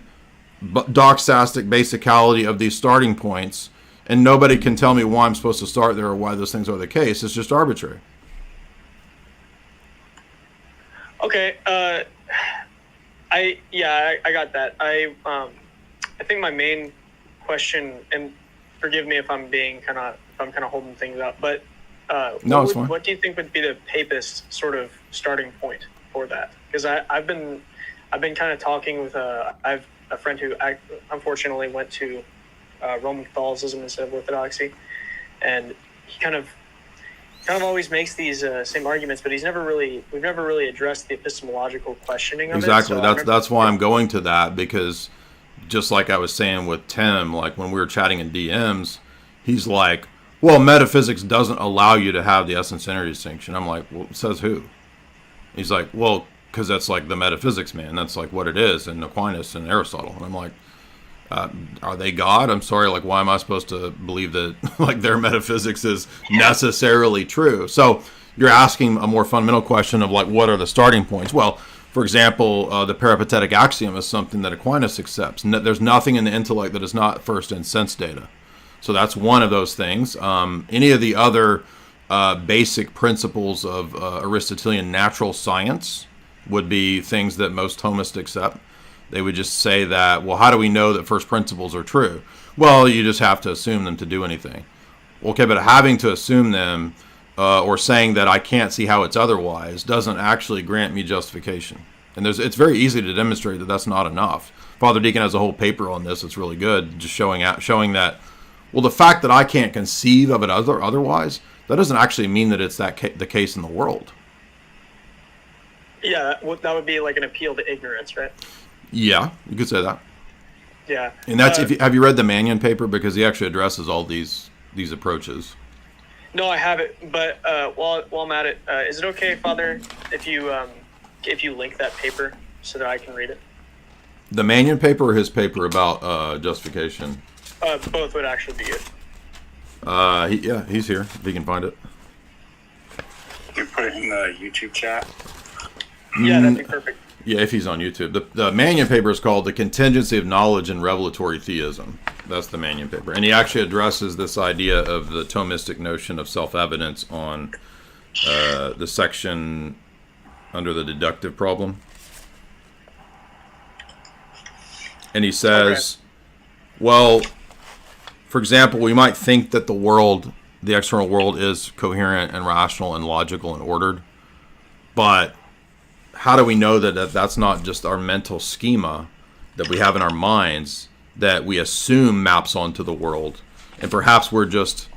Speaker 1: doxastic basicality of these starting points, and nobody can tell me why I'm supposed to start there or why those things are the case. It's just arbitrary.
Speaker 4: Okay. I got that. I think my main question, and forgive me if I'm kind of holding things up, but what do you think would be the papist sort of starting point for that? Because I've been kind of talking with I've a friend who unfortunately went to Roman Catholicism instead of Orthodoxy, and he kind of always makes these same arguments, but we've never really addressed the epistemological questioning of
Speaker 1: exactly.
Speaker 4: it. So
Speaker 1: that's why I'm going to that, because just like I was saying with Tim, like when we were chatting in DMs, he's like, well, metaphysics doesn't allow you to have the essence-energy distinction. I'm like, well, says who? He's like, well, because that's like the metaphysics, man. That's like what it is, and Aquinas and Aristotle. And I'm like, are they God? I'm sorry, like, why am I supposed to believe that like their metaphysics is necessarily true? So you're asking a more fundamental question of like, what are the starting points? Well, for example, the peripatetic axiom is something that Aquinas accepts. There's nothing in the intellect that is not first in sense data. So that's one of those things. Any of the other basic principles of Aristotelian natural science would be things that most Thomists accept. They would just say that, well, how do we know that first principles are true? Well, you just have to assume them to do anything. Okay, but having to assume them or saying that I can't see how it's otherwise doesn't actually grant me justification. And it's very easy to demonstrate that that's not enough. Father Deacon has a whole paper on this. It's really good, just showing that, well, the fact that I can't conceive of it otherwise, that doesn't actually mean that it's the case in the world.
Speaker 4: Yeah, that would be like an appeal to ignorance, right?
Speaker 1: Yeah, you could say that.
Speaker 4: Yeah.
Speaker 1: And that's have you read the Mannion paper? Because he actually addresses all these approaches.
Speaker 4: No, I haven't. But while I'm at it, is it okay, Father, if you link that paper so that I can read it?
Speaker 1: The Mannion paper or his paper about justification?
Speaker 4: Both would actually be good.
Speaker 1: He's here. If he can find it.
Speaker 3: You put it in the YouTube chat?
Speaker 4: Yeah, that'd be perfect.
Speaker 1: Yeah, if he's on YouTube. The Mannion paper is called The Contingency of Knowledge and Revelatory Theism. That's the Mannion paper. And he actually addresses this idea of the Thomistic notion of self-evidence on the section under the deductive problem. And he says, well, for example, we might think that the external world is coherent and rational and logical and ordered, but how do we know that that's not just our mental schema that we have in our minds that we assume maps onto the world, and perhaps we're just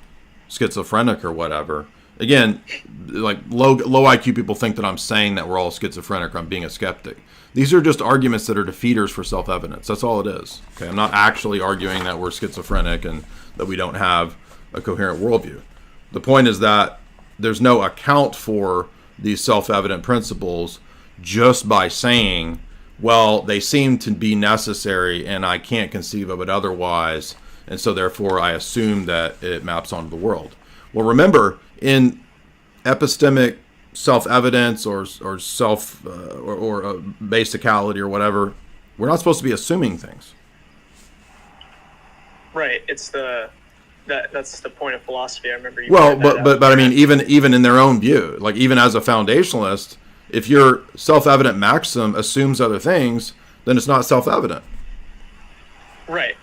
Speaker 1: schizophrenic or whatever? Again, like low IQ people think that I'm saying that we're all schizophrenic or I'm being a skeptic. These are just arguments that are defeaters for self-evidence. That's all it is. Okay, I'm not actually arguing that we're schizophrenic and that we don't have a coherent worldview. The point is that there's no account for these self-evident principles just by saying, well, they seem to be necessary and I can't conceive of it otherwise, and so therefore I assume that it maps onto the world. Well, remember, in epistemic self-evidence or self or basicality or whatever, we're not supposed to be assuming things.
Speaker 4: Right. It's that's the point of philosophy. I remember you.
Speaker 1: Well, but I mean, even in their own view, like even as a foundationalist, if your self-evident maxim assumes other things, then it's not self-evident.
Speaker 4: Right.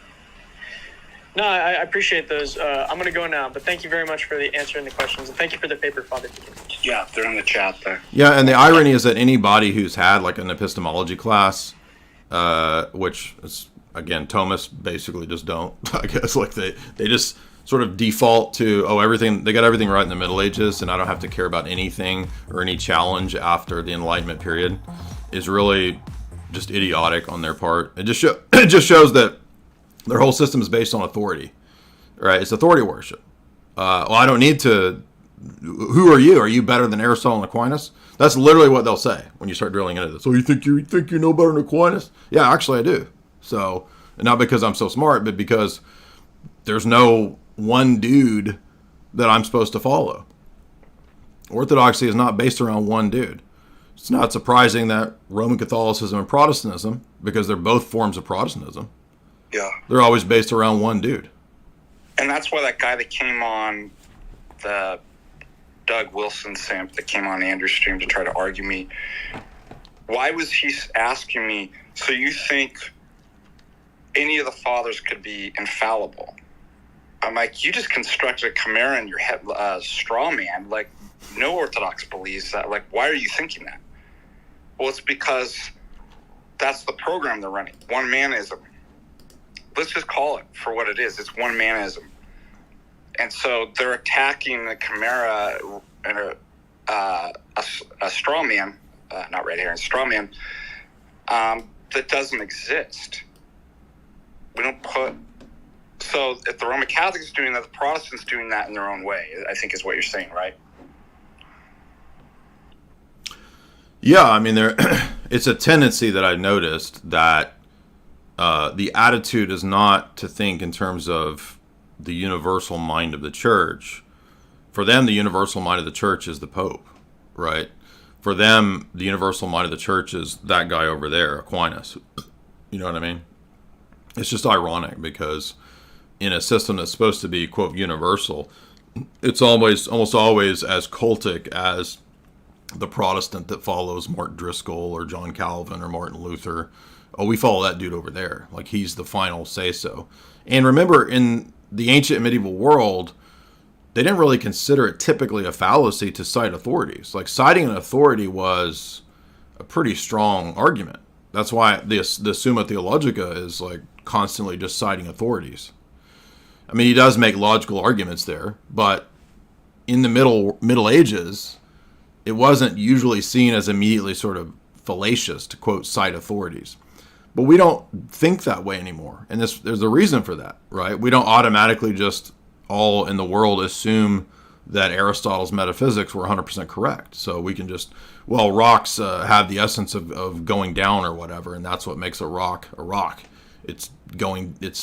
Speaker 4: No, I appreciate those. I'm going to go now, but thank you very much for answering the questions, and thank you for the paper, Father.
Speaker 3: Yeah, they're in the chat there.
Speaker 1: Yeah, and the irony is that anybody who's had like an epistemology class, which is, again, Thomists basically just don't, I guess, like they just sort of default to, they got everything right in the Middle Ages, and I don't have to care about anything or any challenge after the Enlightenment period, is really just idiotic on their part. It just shows that their whole system is based on authority, right? It's authority worship. Well, I don't need to. Who are you? Are you better than Aristotle and Aquinas? That's literally what they'll say when you start drilling into this. So you think you know better than Aquinas? Yeah, actually I do. So, not because I'm so smart, but because there's no one dude that I'm supposed to follow. Orthodoxy is not based around one dude. It's not surprising that Roman Catholicism and Protestantism, because they're both forms of Protestantism,
Speaker 3: Yeah.
Speaker 1: They're always based around one dude.
Speaker 3: And that's why that guy that came on the Doug Wilson simp that came on Andrew's stream to try to argue me, why was he asking me, so you think any of the fathers could be infallible? I'm like, you just constructed a chimera in your head, straw man. Like, no Orthodox believes that. Like, why are you thinking that? Well, it's because that's the program they're running. One-manism. Let's just call it for what it is. It's one-manism. And so they're attacking the chimera and a straw man, not red herring, straw man, that doesn't exist. We don't put... So if the Roman Catholics doing that, the Protestants doing that in their own way, I think is what you're saying, right?
Speaker 1: Yeah, I mean, it's a tendency that I've noticed that the attitude is not to think in terms of the universal mind of the church. For them, the universal mind of the church is the Pope, right? For them, the universal mind of the church is that guy over there, Aquinas. You know what I mean? It's just ironic because in a system that's supposed to be, quote, universal, it's almost always as cultic as the Protestant that follows Mark Driscoll or John Calvin or Martin Luther. Oh, we follow that dude over there. Like, he's the final say-so. And remember, in the ancient medieval world, they didn't really consider it typically a fallacy to cite authorities. Like, citing an authority was a pretty strong argument. That's why the Summa Theologica is, like, constantly just citing authorities. I mean, he does make logical arguments there, but in the Middle Ages, it wasn't usually seen as immediately sort of fallacious to, quote, cite authorities. But we don't think that way anymore. And there's a reason for that, right? We don't automatically just all in the world assume that Aristotle's metaphysics were 100% correct. So we can just, well, rocks have the essence of going down or whatever, and that's what makes a rock a rock. It's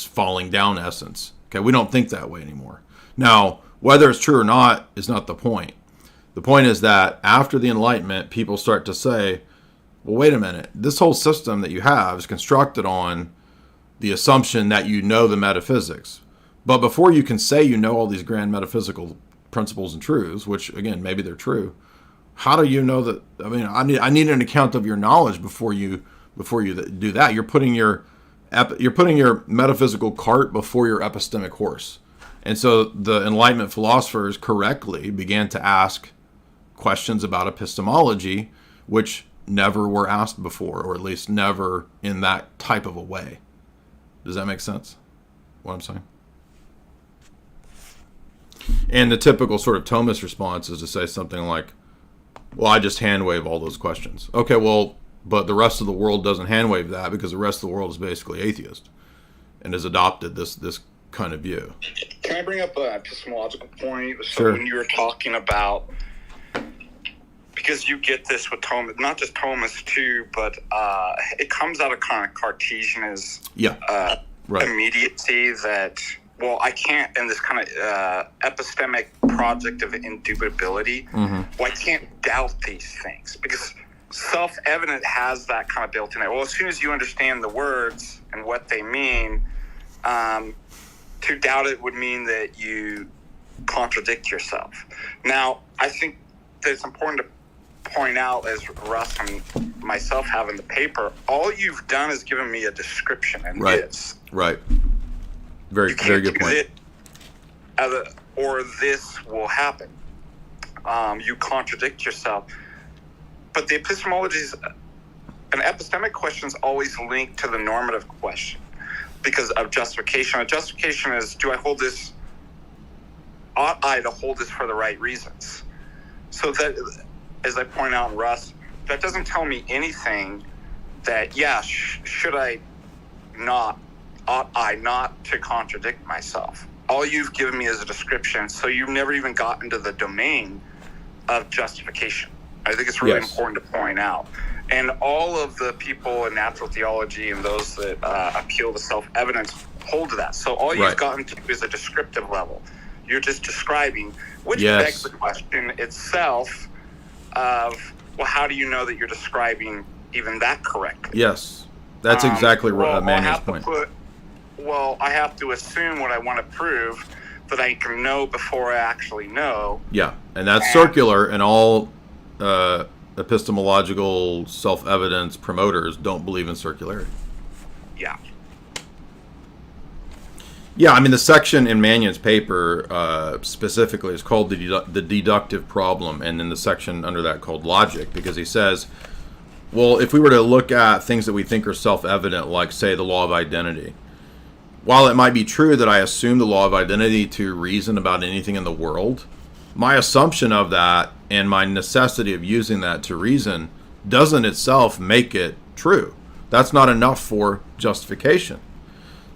Speaker 1: falling down essence. Okay, we don't think that way anymore. Now, whether it's true or not is not the point. The point is that after the Enlightenment, people start to say, well, wait a minute, this whole system that you have is constructed on the assumption that you know the metaphysics. But before you can say you know all these grand metaphysical principles and truths, which, again, maybe they're true, how do you know that? I mean, I need an account of your knowledge before you do that. You're putting your metaphysical cart before your epistemic horse. And so the Enlightenment philosophers correctly began to ask questions about epistemology, which never were asked before, or at least never in that type of a way. Does that make sense, what I'm saying? And the typical sort of Thomist response is to say something like, well, I just hand wave all those questions. Okay, well, but the rest of the world doesn't hand wave that because the rest of the world is basically atheist and has adopted this kind of view.
Speaker 3: Can I bring up an epistemological point? So
Speaker 1: Sure.
Speaker 3: When you were talking about, because you get this with Thomas, not just Thomas too, but it comes out of kind of Cartesianism,
Speaker 1: Right.
Speaker 3: immediacy that, well, I can't, in this kind of epistemic project of indubitability, well, I can't doubt these things because self-evident has that kind of built in it. Well, as soon as you understand the words and what they mean, to doubt it would mean that you contradict yourself. Now, I think that it's important to point out, as Russ and myself have in the paper, all you've done is given me a description, and this.
Speaker 1: Right. Very good point.
Speaker 3: Or this will happen. You contradict yourself. But the epistemologies, an epistemic question is always linked to the normative question because of justification. A justification is, ought I to hold this for the right reasons? So that, as I point out in Russ, that doesn't tell me anything that, ought I not to contradict myself? All you've given me is a description, so you've never even gotten to the domain of justification. I think it's really important to point out. And all of the people in natural theology and those that appeal to self-evidence hold to that. So all you've gotten to is a descriptive level. You're just describing, which begs the question itself of, well, how do you know that you're describing even that correctly?
Speaker 1: Yes, that's exactly Manuel's point.
Speaker 3: well, I have to assume what I want to prove that I can know before I actually know.
Speaker 1: Yeah, and that's circular, and all epistemological self-evidence promoters don't believe in circularity.
Speaker 3: Yeah.
Speaker 1: Yeah, I mean, the section in Mannion's paper specifically is called the deductive problem, and then the section under that called logic, because he says, well, if we were to look at things that we think are self-evident, like, say, the law of identity, while it might be true that I assume the law of identity to reason about anything in the world, my assumption of that and my necessity of using that to reason doesn't itself make it true. That's not enough for justification.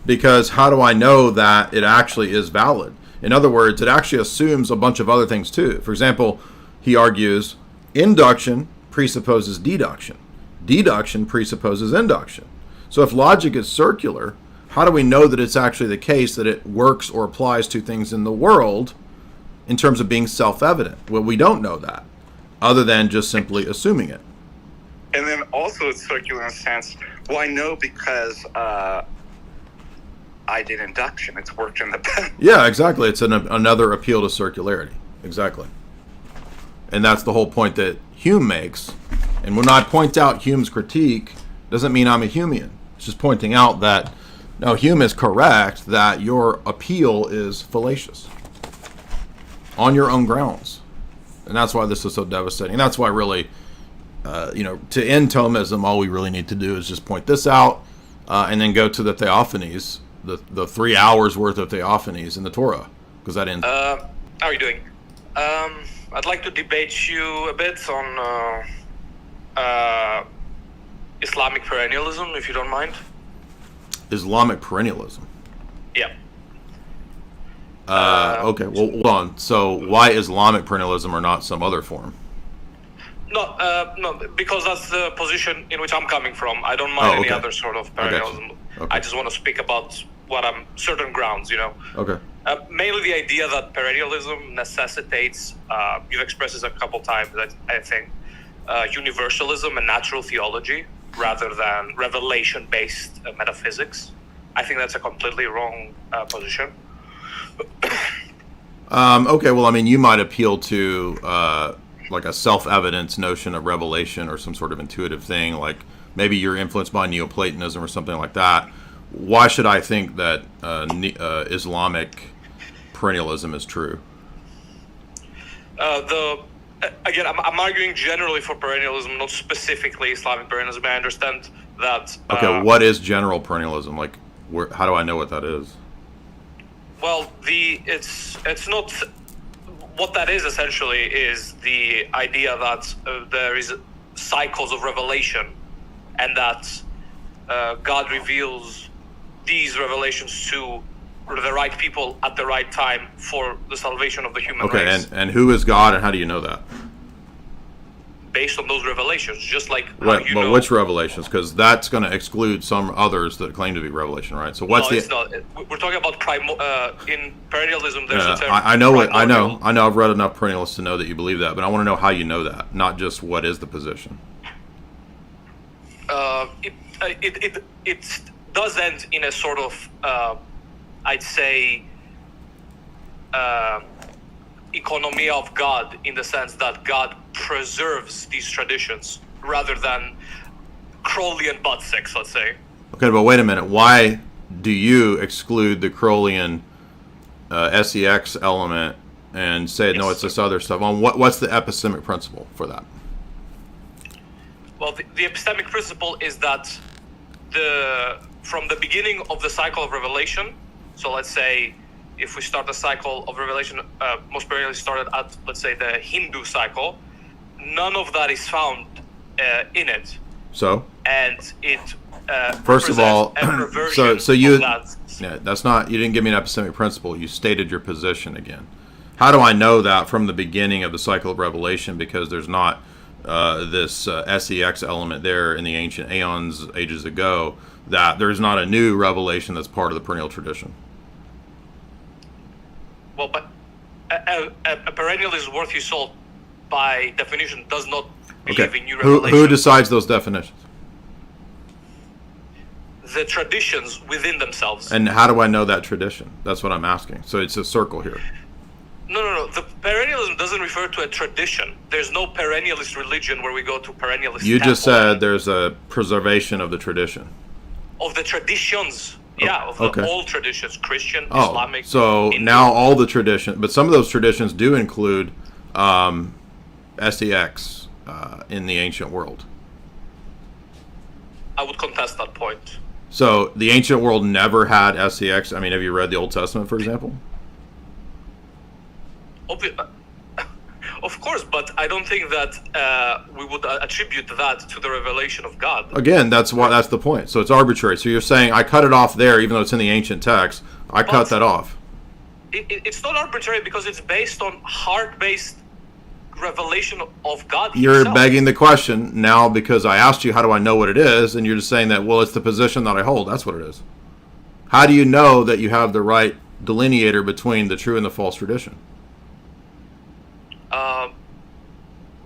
Speaker 1: Because how do I know that it actually is valid? In other words, it actually assumes a bunch of other things too. For example, he argues induction presupposes deduction. Deduction presupposes induction. So if logic is circular, how do we know that it's actually the case that it works or applies to things in the world in terms of being self-evident? Well, we don't know that, other than just simply assuming it.
Speaker 3: And then also it's circular in a sense. Well, I know because I did induction. It's worked in the past.
Speaker 1: Yeah, exactly. It's another appeal to circularity. Exactly. And that's the whole point that Hume makes. And when I point out Hume's critique, doesn't mean I'm a Humean. It's just pointing out that, no, Hume is correct that your appeal is fallacious on your own grounds. And that's why this is so devastating. And that's why really, to end Thomism, all we really need to do is just point this out and then go to the Theophanies, the 3 hours worth of Theophanies in the Torah, because that ends.
Speaker 5: How are you doing? I'd like to debate you a bit on Islamic perennialism, if you don't mind.
Speaker 1: Islamic perennialism.
Speaker 5: Yeah.
Speaker 1: Okay, well, hold on. So why Islamic perennialism or not some other form?
Speaker 5: No, because that's the position in which I'm coming from. I don't mind any other sort of perennialism.
Speaker 1: Okay.
Speaker 5: I just want to speak about certain grounds,
Speaker 1: Okay.
Speaker 5: Mainly the idea that perennialism necessitates, you've expressed this a couple times, I think, universalism and natural theology rather than revelation-based metaphysics. I think that's a completely wrong position.
Speaker 1: Okay, well, I mean, you might appeal to like a self-evidence notion of revelation or some sort of intuitive thing, like maybe you're influenced by Neoplatonism or something like that. Why should I think that Islamic perennialism is true?
Speaker 5: Again, I'm arguing generally for perennialism, not specifically Islamic perennialism. I understand that.
Speaker 1: Okay, what is general perennialism? Like, how do I know what that is?
Speaker 5: Well, it's not. What that is essentially is the idea that there is cycles of revelation, and that God reveals these revelations to the right people at the right time for the salvation of the human race.
Speaker 1: Okay, and who is God, and how do you know that?
Speaker 5: Based on those revelations, just like how
Speaker 1: right, but which revelations? Because that's going to exclude some others that claim to be revelation, right? So what's
Speaker 5: it's not. We're talking about in perennialism. There's a term.
Speaker 1: I know. I've read enough perennialists to know that you believe that, but I want to know how you know that, not just what is the position.
Speaker 5: It does end in a sort of, I'd say, economy of God, in the sense that God preserves these traditions rather than Crowleyan butt sex, let's say.
Speaker 1: Okay, but wait a minute. Why do you exclude the Crowleyan sex element and say, no, it's this other stuff? What's the epistemic principle for that?
Speaker 5: Well, the epistemic principle is that from the beginning of the cycle of revelation, so let's say if we start the cycle of revelation, most perennially started at, let's say, the Hindu cycle, none of that is found in it.
Speaker 1: So?
Speaker 5: And it
Speaker 1: first of all, so you,
Speaker 5: that.
Speaker 1: That's not, you didn't give me an epistemic principle. You stated your position again. How do I know that from the beginning of the cycle of revelation? Because there's not this sex element there in the ancient aeons, ages ago, that there's not a new revelation that's part of the perennial tradition.
Speaker 5: Well, but a perennialist worth his salt, by definition, does not believe in new revelation.
Speaker 1: Who decides those definitions?
Speaker 5: the traditions within themselves.
Speaker 1: And how do I know that tradition? That's what I'm asking. So it's a circle here.
Speaker 5: No. The perennialism doesn't refer to a tradition. There's no perennialist religion where we go to perennialist.
Speaker 1: You just
Speaker 5: temple.
Speaker 1: said there's a preservation of the tradition.
Speaker 5: Of the traditions. Yeah, of the old traditions, Christian, Islamic.
Speaker 1: So
Speaker 5: Hindu.
Speaker 1: now all the traditions, but some of those traditions do include SEX in the ancient world.
Speaker 5: I would contest that point.
Speaker 1: So the ancient world never had SEX. I mean, have you read the Old Testament, for example?
Speaker 5: Of course, but I don't think that we would attribute that to the revelation of God.
Speaker 1: Again, that's the point. So it's arbitrary. So you're saying I cut it off there, even though it's in the ancient text. I cut that off.
Speaker 5: It's not arbitrary because it's based on heart-based revelation of God
Speaker 1: You're
Speaker 5: himself.
Speaker 1: begging the question now because I asked you how do I know what it is, and you're just saying that, well, it's the position that I hold. That's what it is. How do you know that you have the right delineator between the true and the false tradition?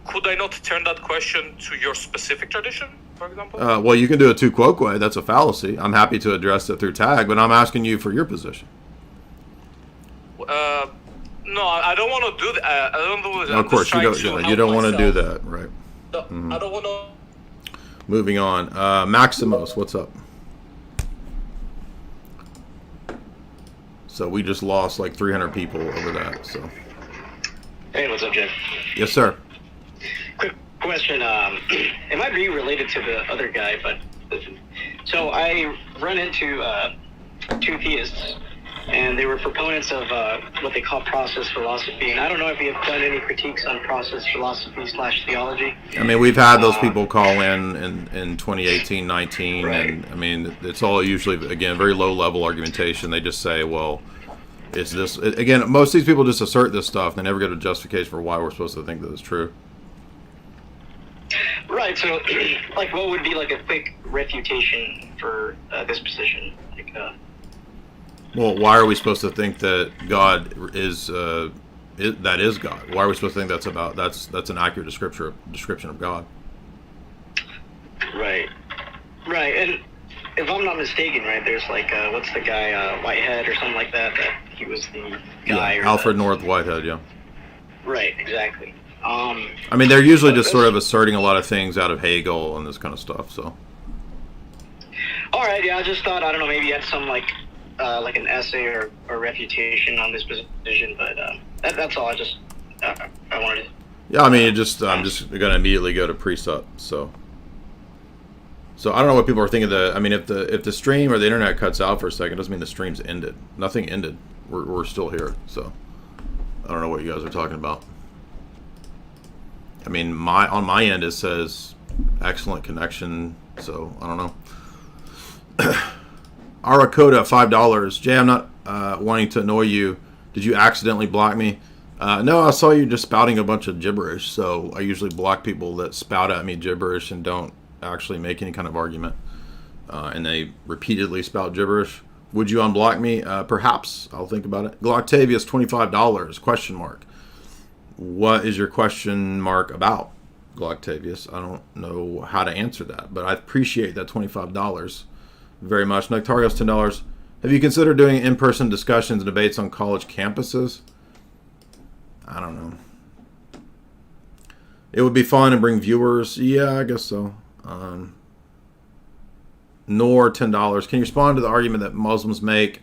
Speaker 5: Could I not turn that question to your specific tradition, for example?
Speaker 1: Well, you can do it tu quoque. That's a fallacy. I'm happy to address it through tag, but I'm asking you for your position.
Speaker 5: No, I don't want to do that. I don't do that.
Speaker 1: Of course, you don't want to do that, right?
Speaker 5: No, I don't want to.
Speaker 1: Moving on. Maximos, what's up? So we just lost like 300 people over that. So.
Speaker 6: Hey, what's up, Jim?
Speaker 1: Yes, sir.
Speaker 6: Quick question. It might be related to the other guy, but so I run into two theists, and they were proponents of what they call process philosophy. And I don't know if you have done any critiques on process philosophy / theology.
Speaker 1: I mean, we've had those people call in 2018, 19,
Speaker 6: Right.
Speaker 1: and I mean, it's all usually, again, very low-level argumentation. They just say, well, is this... Again, most of these people just assert this stuff. They never get a justification for why we're supposed to think that it's true.
Speaker 6: Right, so, like, what would be, like, a quick refutation for this position? Like,
Speaker 1: Well, why are we supposed to think that God is that is God? Why are we supposed to think that's an accurate description of God?
Speaker 6: Right, and if I'm not mistaken, right, there's like what's the guy Whitehead or something like that he was the guy.
Speaker 1: Yeah,
Speaker 6: or
Speaker 1: Alfred North Whitehead, yeah.
Speaker 6: Right, exactly.
Speaker 1: I mean, they're usually just sort of asserting a lot of things out of Hegel and this kind of stuff. So.
Speaker 6: All right, yeah, I just thought, I don't know, maybe you had some like an essay or refutation on this position, but that's all. I wanted to.
Speaker 1: Yeah, I mean, I'm just gonna immediately go to precept. So I don't know what people are thinking. I mean, if the stream or the internet cuts out for a second, it doesn't mean the stream's ended. Nothing ended. We're still here. So I don't know what you guys are talking about. I mean, on my end it says excellent connection. So I don't know. Arakoda, $5. Jay, I'm not wanting to annoy you. Did you accidentally block me? No, I saw you just spouting a bunch of gibberish. So I usually block people that spout at me gibberish and don't actually make any kind of argument. And they repeatedly spout gibberish. Would you unblock me? Perhaps. I'll think about it. Gloctavius, $25. Question mark. What is your question mark about, Gloctavius? I don't know how to answer that, but I appreciate that $25 very much. Nectarios, $10. Have you considered doing in-person discussions and debates on college campuses? I don't know. It would be fun and bring viewers. Yeah, I guess so. Nor $10. Can you respond to the argument that Muslims make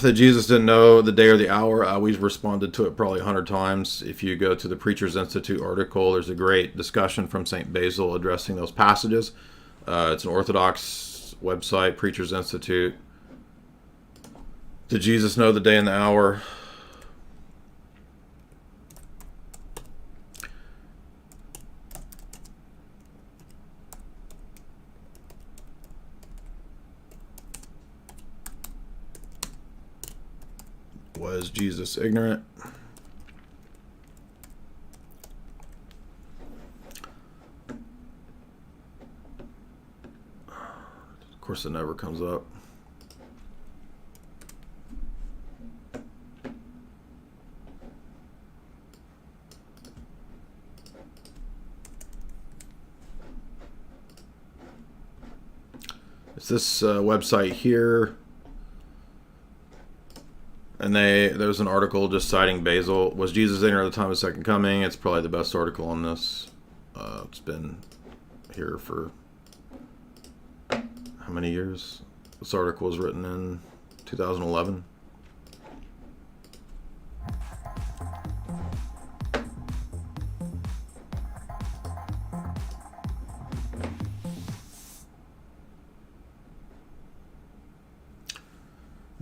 Speaker 1: that Jesus didn't know the day or the hour? We've responded to it probably 100 times. If you go to the Preachers Institute article, there's a great discussion from St. Basil addressing those passages. It's an Orthodox website, Preachers Institute. Did Jesus know the day and the hour? Was Jesus ignorant? Of course, it never comes up. It's this website here. And there's an article just citing Basil. Was Jesus ignorant at the time of the second coming? It's probably the best article on this. It's been here for how many years? This article was written in 2011.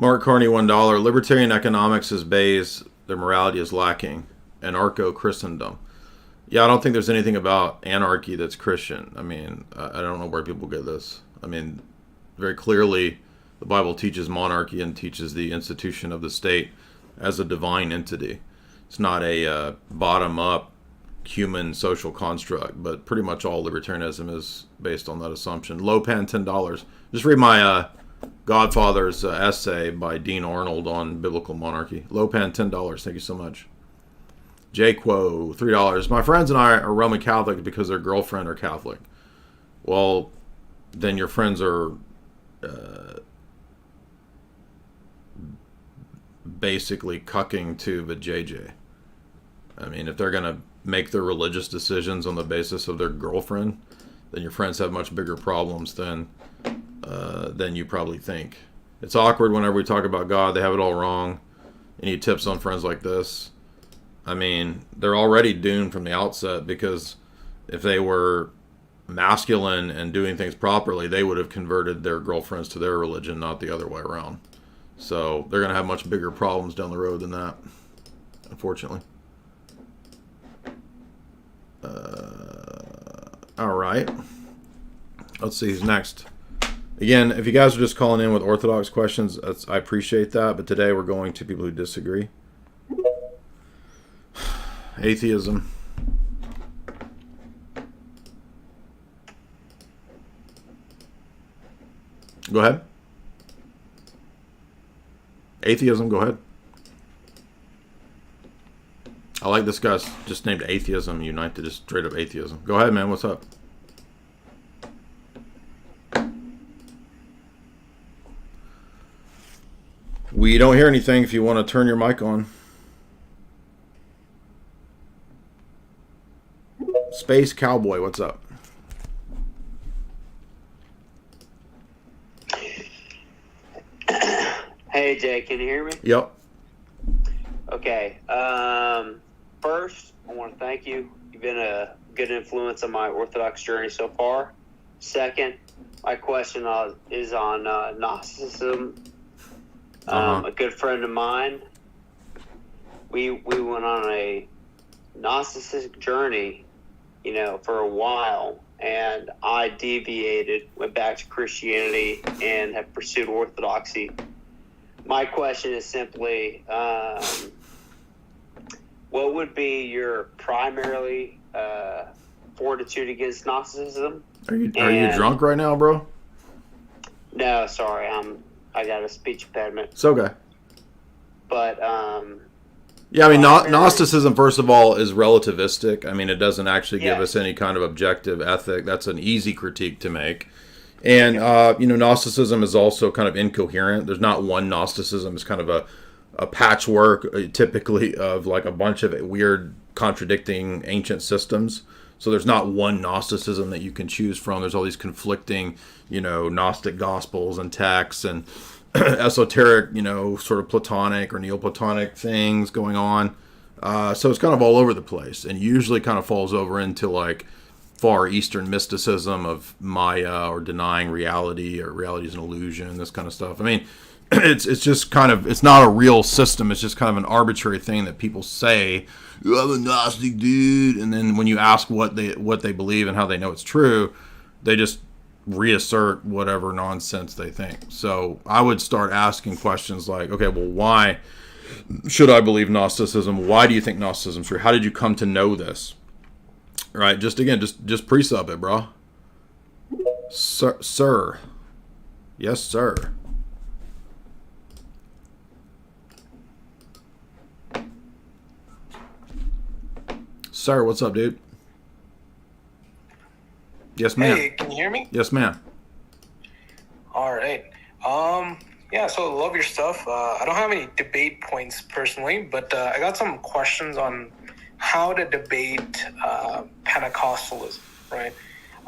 Speaker 1: Mark Carney, $1. Libertarian economics is base. Their morality is lacking. Anarcho-Christendom. Yeah, I don't think there's anything about anarchy that's Christian. I mean, I don't know where people get this. I mean, very clearly, the Bible teaches monarchy and teaches the institution of the state as a divine entity. It's not a bottom-up human social construct, but pretty much all libertarianism is based on that assumption. Lopan, $10. Just read my Godfather's essay by Dean Arnold on biblical monarchy. Lopan, $10. Thank you so much. Jquo, $3. My friends and I are Roman Catholic because their girlfriend are Catholic. Well, then your friends are basically cucking to the JJ. I mean, if they're going to make their religious decisions on the basis of their girlfriend, then your friends have much bigger problems than you probably think. It's awkward whenever we talk about God. They have it all wrong. Any tips on friends like this? I mean, they're already doomed from the outset, because if they were masculine and doing things properly, they would have converted their girlfriends to their religion, not the other way around. So they're going to have much bigger problems down the road than that, unfortunately. All right. Let's see who's next. Again, if you guys are just calling in with Orthodox questions, I appreciate that. But today we're going to people who disagree. Atheism. Go ahead. Atheism, go ahead. I like this guy's just named Atheism. Unite to just straight up atheism. Go ahead, man. What's up? We don't hear anything. If you want to turn your mic on. Space Cowboy, what's up?
Speaker 7: Hey, Jay, can you hear me?
Speaker 1: Yep.
Speaker 7: Okay. First, I want to thank you. You've been a good influence on my Orthodox journey so far. Second, my question is on Gnosticism. A good friend of mine, we went on a Gnostic journey, for a while, and I deviated, went back to Christianity, and have pursued Orthodoxy. My question is simply, what would be your primarily fortitude against Gnosticism? Are you
Speaker 1: drunk right now, bro?
Speaker 7: No, sorry, I got a speech impediment.
Speaker 1: It's okay.
Speaker 7: But
Speaker 1: yeah, I mean, Gnosticism, first of all, is relativistic. I mean, it doesn't actually give us any kind of objective ethic. That's an easy critique to make. And, Gnosticism is also kind of incoherent. There's not one Gnosticism. It's kind of a patchwork, typically, of like a bunch of weird, contradicting ancient systems. So there's not one Gnosticism that you can choose from. There's all these conflicting, Gnostic gospels and texts and esoteric, sort of Platonic or Neoplatonic things going on. So it's kind of all over the place, and usually kind of falls over into like Far Eastern mysticism of Maya, or denying reality, or reality is an illusion, this kind of stuff. I mean, it's just kind of, it's not a real system. It's just kind of an arbitrary thing that people say, I'm a Gnostic dude, and then when you ask what they believe and how they know it's true, they just reassert whatever nonsense they think. So I would start asking questions like, okay, well, why should I believe Gnosticism? Why do you think Gnosticism is true? How did you come to know this? Right? Just pre-sub it, bro. Sir. Yes, sir. Sir, what's up, dude? Yes, ma'am.
Speaker 8: Hey, can you hear me?
Speaker 1: Yes, ma'am.
Speaker 8: All right. Yeah, so love your stuff. I don't have any debate points personally, but I got some questions on how to debate Pentecostalism, right?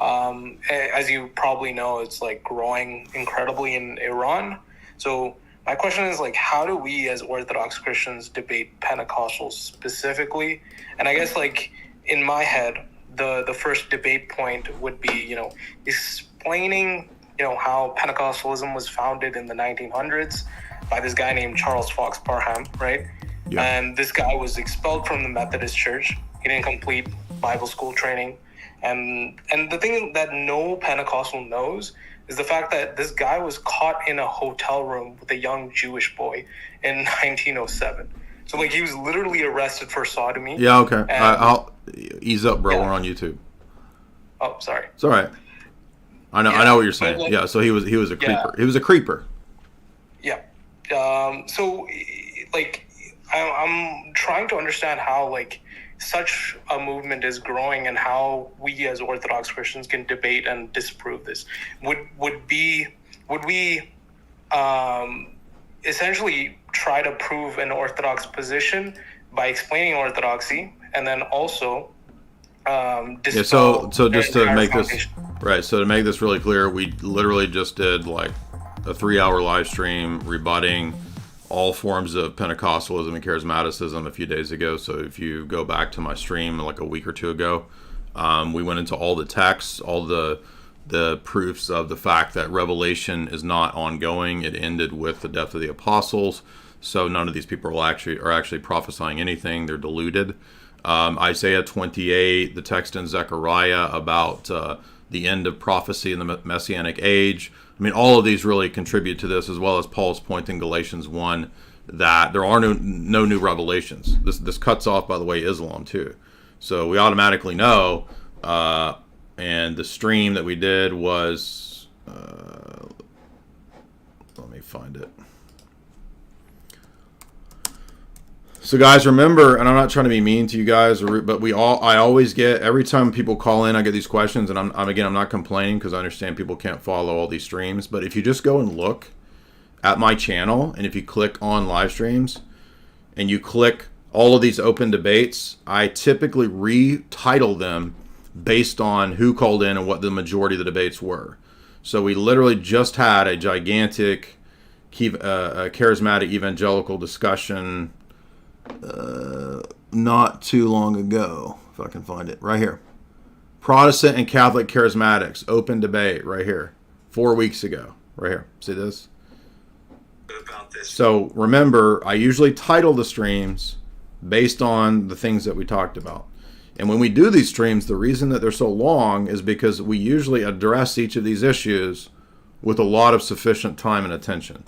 Speaker 8: As you probably know, it's like growing incredibly in Iran. So my question is like, how do we as Orthodox Christians debate Pentecostals specifically? And I guess like in my head, the first debate point would be, you know, explaining, you know, how Pentecostalism was founded in the 1900s by this guy named Charles Fox Parham, right?
Speaker 1: Yeah.
Speaker 8: And this guy was expelled from the Methodist Church. He didn't complete Bible school training. And the thing that no Pentecostal knows is the fact that this guy was caught in a hotel room with a young Jewish boy in 1907. So, like, he was literally arrested for sodomy.
Speaker 1: Yeah, okay. I'll ease up, bro. Yeah. We're on YouTube.
Speaker 8: Oh, sorry.
Speaker 1: It's all right. I know what you're saying. Like, yeah, so he was a creeper. Yeah. He was a creeper.
Speaker 8: Yeah. So, like, I'm trying to understand how, like, such a movement is growing and how we as Orthodox Christians can debate and disprove this. Would we essentially try to prove an Orthodox position by explaining Orthodoxy, and then also
Speaker 1: so just to make this right, so to make this really clear, we literally just did like a 3-hour live stream rebutting all forms of Pentecostalism and charismaticism a few days ago. So if you go back to my stream like a week or two ago, we went into all the texts, all the proofs of the fact that Revelation is not ongoing. It ended with the death of the apostles. So none of these people are actually prophesying anything. They're deluded. Isaiah 28, the text in Zechariah about the end of prophecy in the Messianic age. I mean, all of these really contribute to this, as well as Paul's point in Galatians 1 that there are no new revelations. This cuts off, by the way, Islam too. So we automatically know, and the stream that we did was, let me find it. So guys, remember, and I'm not trying to be mean to you guys, but I always get, every time people call in, I get these questions, and I'm not complaining because I understand people can't follow all these streams, but if you just go and look at my channel, and if you click on live streams, and you click all of these open debates, I typically retitle them based on who called in and what the majority of the debates were. So we literally just had a gigantic charismatic evangelical discussion not too long ago, if I can find it, right here. Protestant and Catholic charismatics, open debate, right here, 4 weeks ago, right here. See this? So remember, I usually title the streams based on the things that we talked about. And when we do these streams, the reason that they're so long is because we usually address each of these issues with a lot of sufficient time and attention.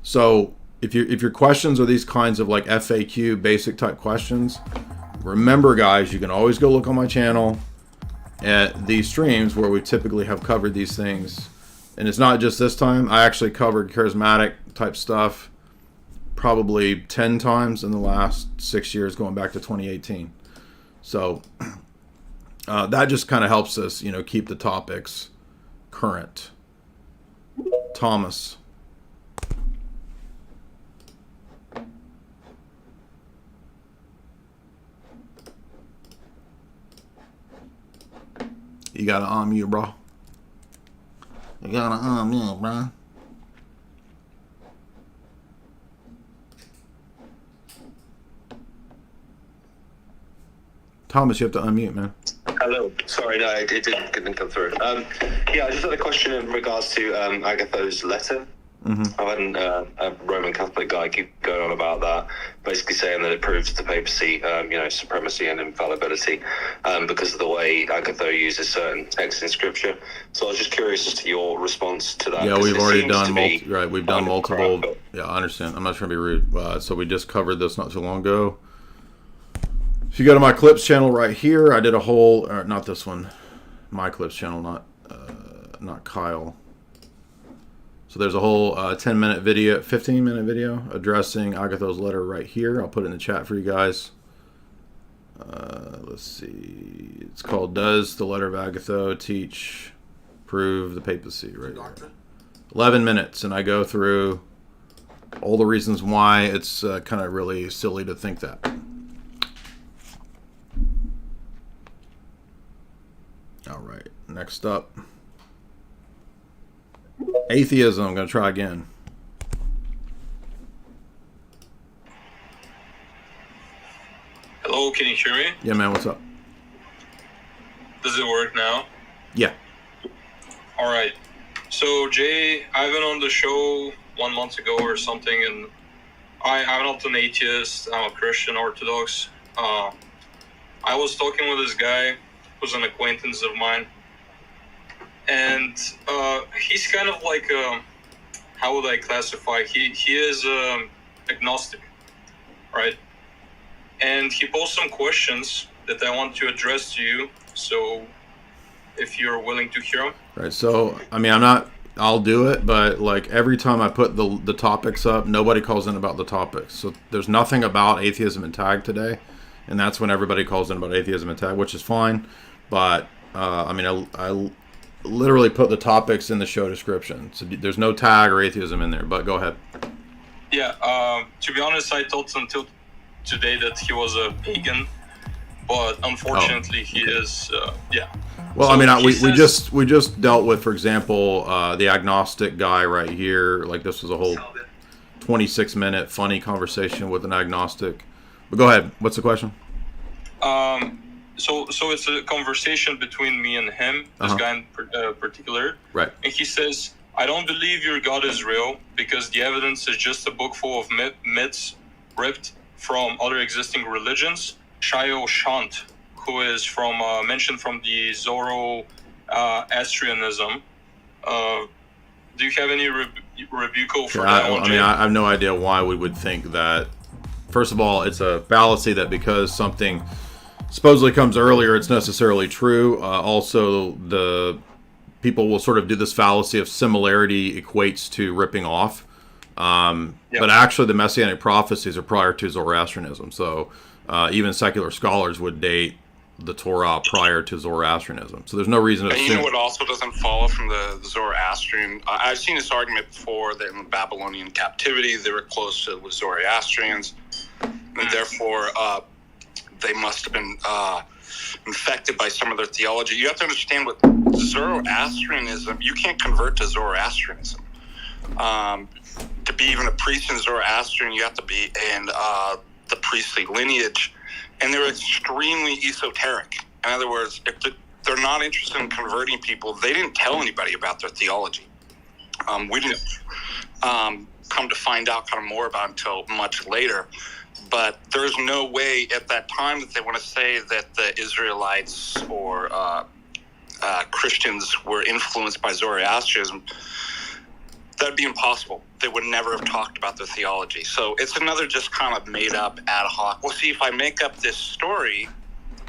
Speaker 1: So if your questions are these kinds of like FAQ basic type questions, remember guys, you can always go look on my channel at these streams where we typically have covered these things. And it's not just this time. I actually covered charismatic type stuff probably 10 times in the last 6 years, going back to 2018. So that just kind of helps us, keep the topics current. Thomas. You gotta unmute, bro. You gotta unmute, bro. Thomas, you have to unmute, man.
Speaker 9: Hello. Sorry, no, it didn't come through. I just had a question in regards to Agatho's letter.
Speaker 1: Mm-hmm.
Speaker 9: I've had a Roman Catholic guy keep going on about that, basically saying that it proves the papacy, supremacy and infallibility because of the way Agatho uses certain texts in Scripture. So I was just curious as to your response to that.
Speaker 1: Yeah, we've already done We've done multiple. Yeah, I understand. I'm not trying to be rude. So we just covered this not too long ago. If you go to my clips channel right here, I did a whole, not this one, my clips channel, not Kyle. So there's a whole 10-minute video, 15-minute video addressing Agatho's letter right here. I'll put it in the chat for you guys. Let's see. It's called "Does the Letter of Agatho Prove the Papacy?" Right. 11 minutes, and I go through all the reasons why it's kind of really silly to think that. All right, next up. Atheism. I'm going to try again.
Speaker 10: Hello, can you hear me?
Speaker 1: Yeah, man, what's up?
Speaker 10: Does it work now?
Speaker 1: Yeah.
Speaker 10: All right. So, Jay, I've been on the show 1 month ago or something, and I'm not an atheist. I'm a Christian Orthodox. I was talking with this guy who's an acquaintance of mine, and he's kind of like, how would I classify? He is agnostic, right? And he posed some questions that I want to address to you. So, if you're willing to hear them.
Speaker 1: Right. So, I mean, I'll do it, but like every time I put the topics up, nobody calls in about the topics. So there's nothing about atheism and tag today, and that's when everybody calls in about atheism and tag, which is fine. But I mean, I literally put the topics in the show description, so there's no tag or atheism in there. But go ahead.
Speaker 10: Yeah. To be honest, I thought until today that he was a pagan, but unfortunately he is. Yeah.
Speaker 1: Well,
Speaker 10: So
Speaker 1: I mean,
Speaker 10: he says-
Speaker 1: we just dealt with, for example, the agnostic guy right here. Like this was a whole 26-minute funny conversation with an agnostic. But go ahead. What's the question?
Speaker 10: So it's a conversation between me and him, this guy in particular.
Speaker 1: Right.
Speaker 10: And he says, I don't believe your God is real because the evidence is just a book full of myths ripped from other existing religions. Shayo Shant, who is from mentioned from the Zoroastrianism. Do you have any rebuttal for that one?
Speaker 1: I mean, I have no idea why we would think that. First of all, it's a fallacy that because something supposedly comes earlier, it's necessarily true. Also, the people will sort of do this fallacy of similarity equates to ripping off. But actually, the messianic prophecies are prior to Zoroastrianism. So even secular scholars would date the Torah prior to Zoroastrianism. So there's no reason to
Speaker 3: And
Speaker 1: assume.
Speaker 3: you know what also doesn't follow from the Zoroastrian? I've seen this argument before that in the Babylonian captivity, they were close to the Zoroastrians, and therefore they must have been infected by some of their theology. You have to understand with Zoroastrianism, you can't convert to Zoroastrianism. To be even a priest in Zoroastrian, you have to be in the priestly lineage. And they're extremely esoteric. In other words, if they're not interested in converting people, they didn't tell anybody about their theology. We didn't come to find out kind of more about it until much later. But there's no way at that time that they want to say that the Israelites or Christians were influenced by Zoroastrianism. That'd be impossible. They would never have talked about their theology. So it's another just kind of made up ad hoc. We'll see if I make up this story,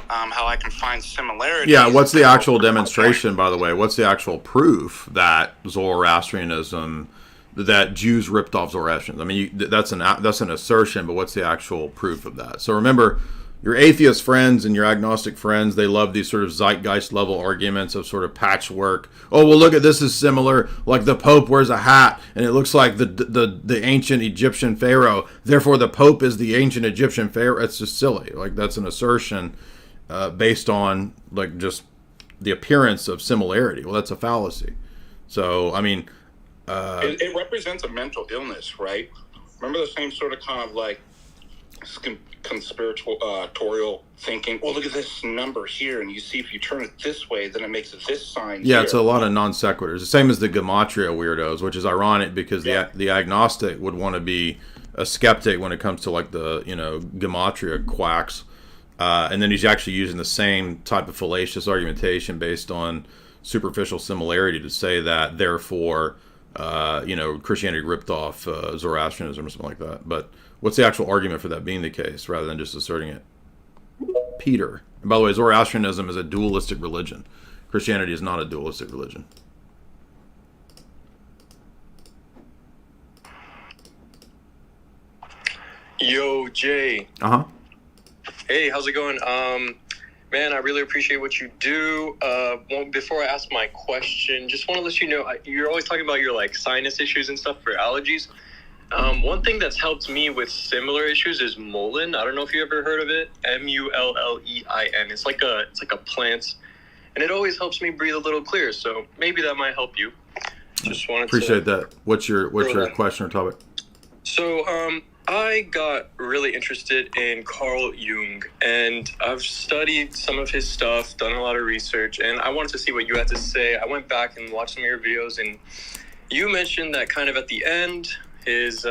Speaker 3: how I can find similarities.
Speaker 1: Yeah, what's the actual demonstration, by the way? What's the actual proof that Zoroastrianism, that Jews ripped off Zoroastrianism? I mean, that's an assertion, but what's the actual proof of that? So remember, your atheist friends and your agnostic friends, they love these sort of zeitgeist level arguments of sort of patchwork. Oh, well, look at this is similar. Like the Pope wears a hat and it looks like the ancient Egyptian pharaoh. Therefore, the Pope is the ancient Egyptian pharaoh. It's just silly. Like that's an assertion based on like just the appearance of similarity. Well, that's a fallacy. So, I mean,
Speaker 3: it represents a mental illness, right? Remember the same sort of kind of like conspiratorial thinking. Well, look at this number here, and you see if you turn it this way, then it makes this sign.
Speaker 1: Yeah,
Speaker 3: here.
Speaker 1: it's a lot of non sequiturs. The same as the gematria weirdos, which is ironic because the agnostic would want to be a skeptic when it comes to like the gematria quacks, and then he's actually using the same type of fallacious argumentation based on superficial similarity to say that therefore Christianity ripped off Zoroastrianism or something like that. But what's the actual argument for that being the case rather than just asserting it? Peter. And by the way, Zoroastrianism is a dualistic religion. Christianity is not a dualistic religion.
Speaker 11: Yo, Jay.
Speaker 1: Uh-huh.
Speaker 11: Hey, how's it going? Man, I really appreciate what you do. Before I ask my question, just want to let you know, you're always talking about your like sinus issues and stuff for allergies. One thing that's helped me with similar issues is mullein. I don't know if you ever heard of it. Mullein. It's like a plant, and it always helps me breathe a little clearer. So maybe that might help you. Just wanted
Speaker 1: appreciate that. What's your question or topic?
Speaker 11: So I got really interested in Carl Jung, and I've studied some of his stuff, done a lot of research, and I wanted to see what you had to say. I went back and watched some of your videos, and you mentioned that kind of at the end, his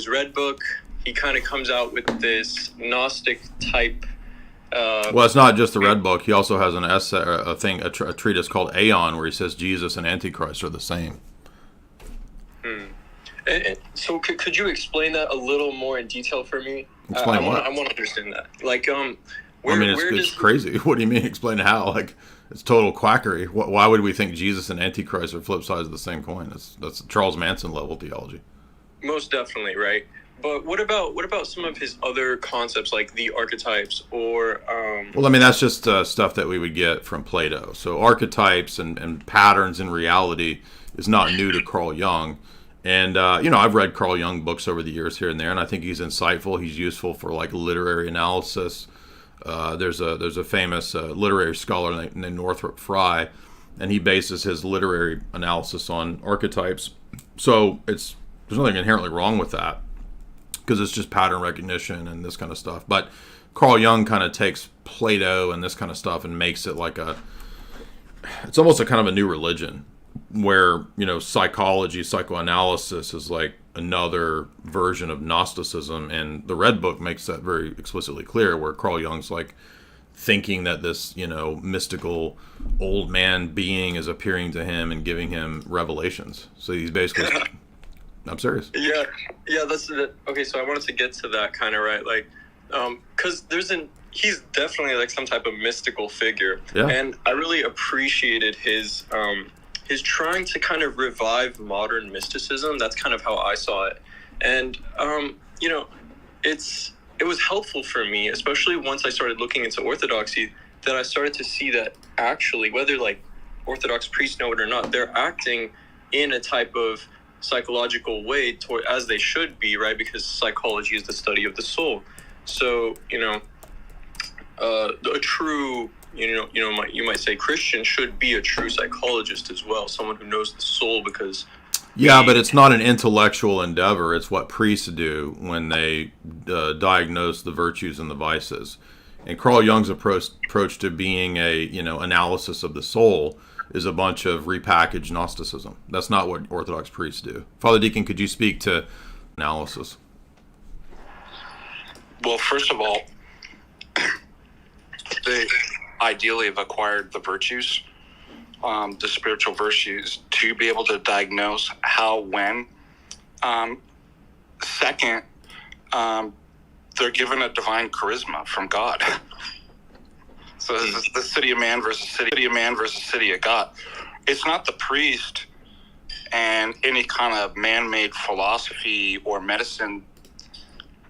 Speaker 11: red book, he kind of comes out with this Gnostic type.
Speaker 1: Well, it's not just the red book. He also has an essay, a treatise called Aeon, where he says Jesus and Antichrist are the same.
Speaker 11: And so could you explain that a little more in detail for me?
Speaker 1: Explain what?
Speaker 11: I want to understand that. Like,
Speaker 1: it's crazy. What do you mean? Explain how? Like, it's total quackery. Why would we think Jesus and Antichrist are flip sides of the same coin? That's Charles Manson level theology.
Speaker 11: Most definitely, right? But what about some of his other concepts, like the archetypes, or?
Speaker 1: Well, I mean, that's just stuff that we would get from Plato. So archetypes and patterns in reality is not new to Carl Jung. And I've read Carl Jung books over the years here and there, and I think he's insightful. He's useful for like literary analysis. There's a famous literary scholar named Northrop Frye, and he bases his literary analysis on archetypes. So there's nothing inherently wrong with that, because it's just pattern recognition and this kind of stuff. But Carl Jung kind of takes Plato and this kind of stuff and makes it like it's almost a kind of a new religion, where, psychology, psychoanalysis is like another version of Gnosticism. And the Red Book makes that very explicitly clear, where Carl Jung's like thinking that this, mystical old man being is appearing to him and giving him revelations. So he's basically... I'm serious.
Speaker 11: Yeah, that's it. Okay, so I wanted to get to that kind of, right, like, because he's definitely like some type of mystical figure, and I really appreciated his trying to kind of revive modern mysticism. That's kind of how I saw it, and it was helpful for me, especially once I started looking into orthodoxy, that I started to see that actually, whether like Orthodox priests know it or not, they're acting in a type of psychological way as they should be, right? Because psychology is the study of the soul. So a true you might say Christian should be a true psychologist as well, someone who knows the soul, because
Speaker 1: but it's not an intellectual endeavor. It's what priests do when they diagnose the virtues and the vices. And Carl Jung's approach to being a analysis of the soul is a bunch of repackaged Gnosticism. That's not what Orthodox priests do. Father Deacon, could you speak to analysis?
Speaker 3: Well, first of all, they ideally have acquired the virtues, the spiritual virtues, to be able to diagnose how, when. Second, they're given a divine charisma from God. So this is the city of man versus city of God. It's not the priest and any kind of man-made philosophy or medicine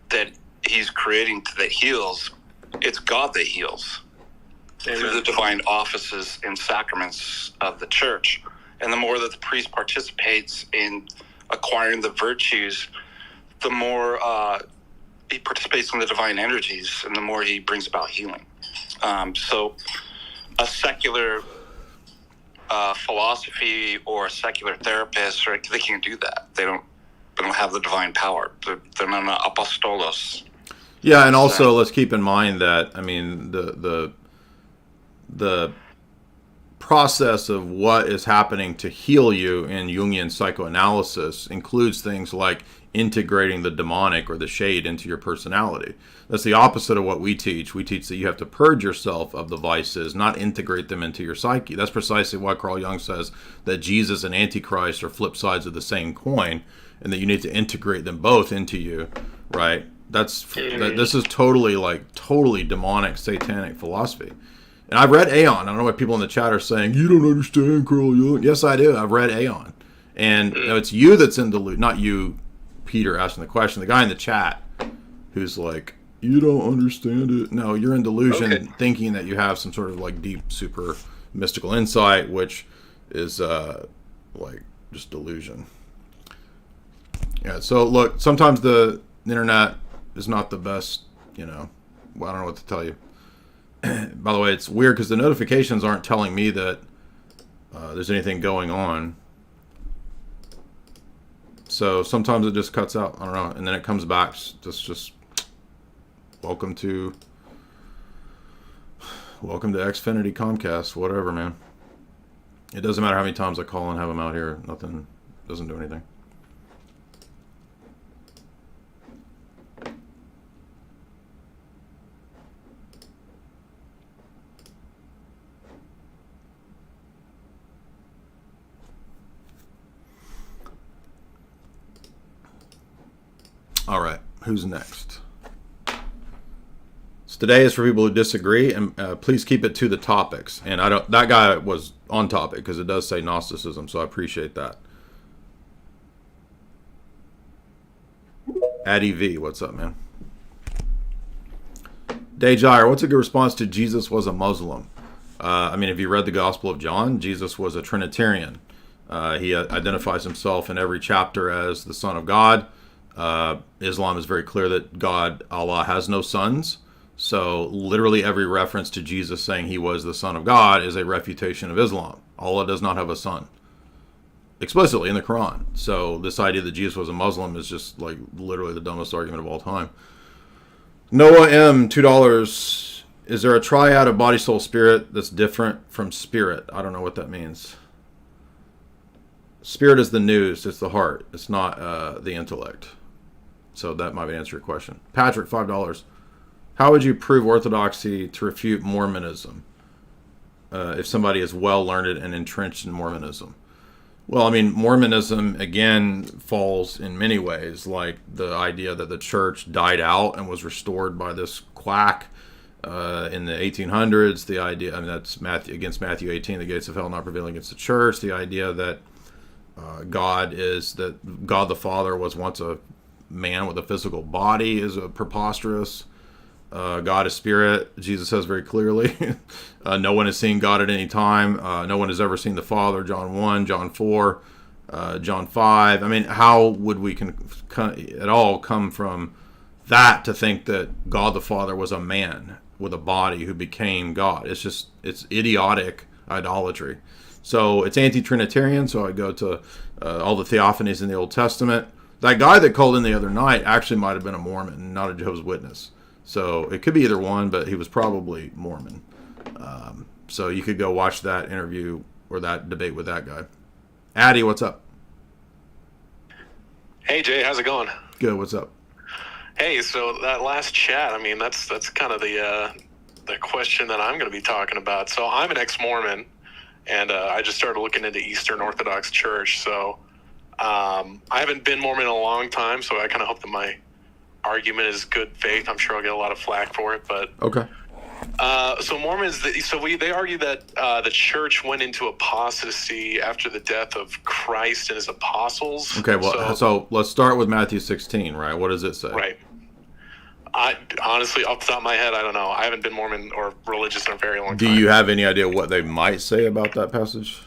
Speaker 3: that he's creating that heals. It's God that heals. Amen. Through the divine offices and sacraments of the church. And the more that the priest participates in acquiring the virtues, the more he participates in the divine energies, and the more he brings about healing. So a secular philosophy or a secular therapist, or they can't do that. They don't have the divine power. They're not apostolos.
Speaker 1: Yeah, and also let's keep in mind that, I mean, the process of what is happening to heal you in Jungian psychoanalysis includes things like integrating the demonic or the shade into your personality. That's the opposite of what we teach. We teach that you have to purge yourself of the vices, not integrate them into your psyche. That's precisely why Carl Jung says that Jesus and Antichrist are flip sides of the same coin, and that you need to integrate them both into you, right? This is totally demonic, satanic philosophy. And I've read Aeon. I don't know why people in the chat are saying, you don't understand Carl Jung. Yes, I do. I've read Aeon. And it's you that's in the loop, not you, Peter, asking the question. The guy in the chat who's like, you don't understand it. No, you're in delusion,
Speaker 11: Okay.
Speaker 1: thinking that you have some sort of like deep, super mystical insight, which is like just delusion. Yeah. So look, sometimes the internet is not the best. You know, well, I don't know what to tell you. By the way, it's weird because the notifications aren't telling me that there's anything going on. So sometimes it just cuts out. I don't know, and then it comes back. Just welcome to Xfinity, Comcast, whatever, man. It doesn't matter how many times I call and have them out here. Nothing, doesn't do anything. All right, who's next? So today is for people who disagree, and please keep it to the topics. And I don't. That guy was on topic because it does say Gnosticism, so I appreciate that. Addy V, what's up, man? Dyer, what's a good response to Jesus was a Muslim? I mean, if you read the Gospel of John, Jesus was a Trinitarian. He identifies himself in every chapter as the Son of God. Islam is very clear that God, Allah, has no sons. So literally every reference to Jesus saying he was the Son of God is a refutation of Islam. Allah does not have a son. Explicitly in the Quran. So this idea that Jesus was a Muslim is just like literally the dumbest argument of all time. Noah M, $2. Is there a triad of body, soul, spirit that's different from spirit? I don't know what that means. Spirit is the nous, it's the heart. It's not the intellect. So that might answer your question. Patrick, $5. How would you prove orthodoxy to refute Mormonism if somebody is well learned and entrenched in Mormonism? Well, I mean, Mormonism, again, falls in many ways, like the idea that the church died out and was restored by this quack in the 1800s. The idea, I mean, that's against Matthew 18, the gates of hell not prevailing against the church. The idea that God the Father was once a man with a physical body is a preposterous. God is spirit. Jesus says very clearly, no one has seen God at any time. No one has ever seen the Father. John 1, John 4, John 5. I mean, how would we at all come from that to think that God the Father was a man with a body who became God? It's idiotic idolatry. So it's anti-Trinitarian, so I go to all the Theophanies in the Old Testament. That guy that called in the other night actually might have been a Mormon, not a Jehovah's Witness. So it could be either one, but he was probably Mormon. So you could go watch that interview or that debate with that guy. Addy, what's up?
Speaker 12: Hey, Jay, how's it going?
Speaker 1: Good, what's up?
Speaker 12: Hey, so that last chat, I mean, that's kind of the question that I'm going to be talking about. So I'm an ex-Mormon, and I just started looking into Eastern Orthodox Church. So I haven't been Mormon in a long time, so I kind of hope that my argument is good faith. I'm sure I'll get a lot of flack for it, but
Speaker 1: okay.
Speaker 12: So Mormons, they argue that the church went into apostasy after the death of Christ and his apostles.
Speaker 1: Okay, well, so let's start with Matthew 16, right? What does it say?
Speaker 12: Right. I honestly, off the top of my head, I don't know. I haven't been Mormon or religious in a very long time.
Speaker 1: Do you have any idea what they might say about that passage?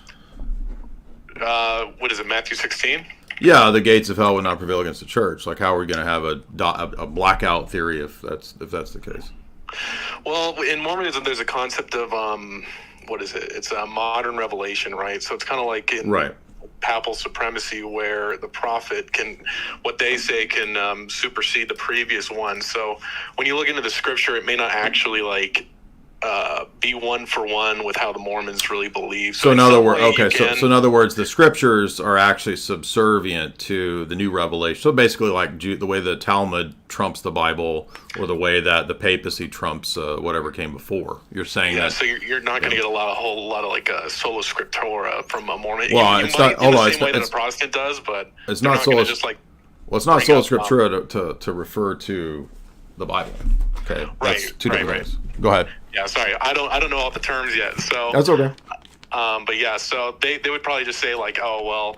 Speaker 12: What is it, Matthew 16?
Speaker 1: Yeah, the gates of hell would not prevail against the church. Like, how are we going to have a blackout theory if that's the case?
Speaker 12: Well, in Mormonism, there's a concept of what is it? It's a modern revelation, right? So it's kind of like in papal supremacy, where the prophet can, what they say, can supersede the previous one. So when you look into the scripture, it may not actually be one for one with how the Mormons really believe.
Speaker 1: So in other words, so in other words, the scriptures are actually subservient to the new revelation. So basically, like the way the Talmud trumps the Bible, or the way that the papacy trumps whatever came before. You're saying that.
Speaker 12: So you're not going to get a whole lot of sola scriptura from a Mormon.
Speaker 1: Well,
Speaker 12: it's not the same way that a Protestant does, but
Speaker 1: it's not sola. Well, it's not sola scriptura to refer to the Bible. Okay, that's two different things. Go ahead.
Speaker 12: Yeah, sorry, I don't know all the terms yet. So
Speaker 1: that's okay.
Speaker 12: But yeah, so they would probably just say like, oh, well,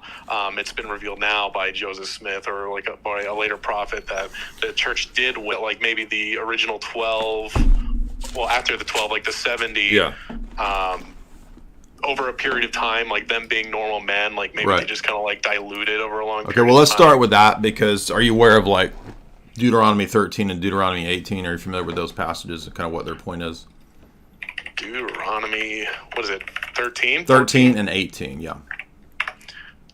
Speaker 12: it's been revealed now by Joseph Smith or like by a later prophet that the church did with like maybe the original 12, well, after the 12, like the 70,
Speaker 1: Yeah.
Speaker 12: Over a period of time, like them being normal men, like maybe they just kind of like diluted over a long period.
Speaker 1: Okay, well, let's start with that, because are you aware of like Deuteronomy 13 and Deuteronomy 18? Are you familiar with those passages and kind of what their point is?
Speaker 12: Deuteronomy, what is it, 13?
Speaker 1: 13 and 18, yeah.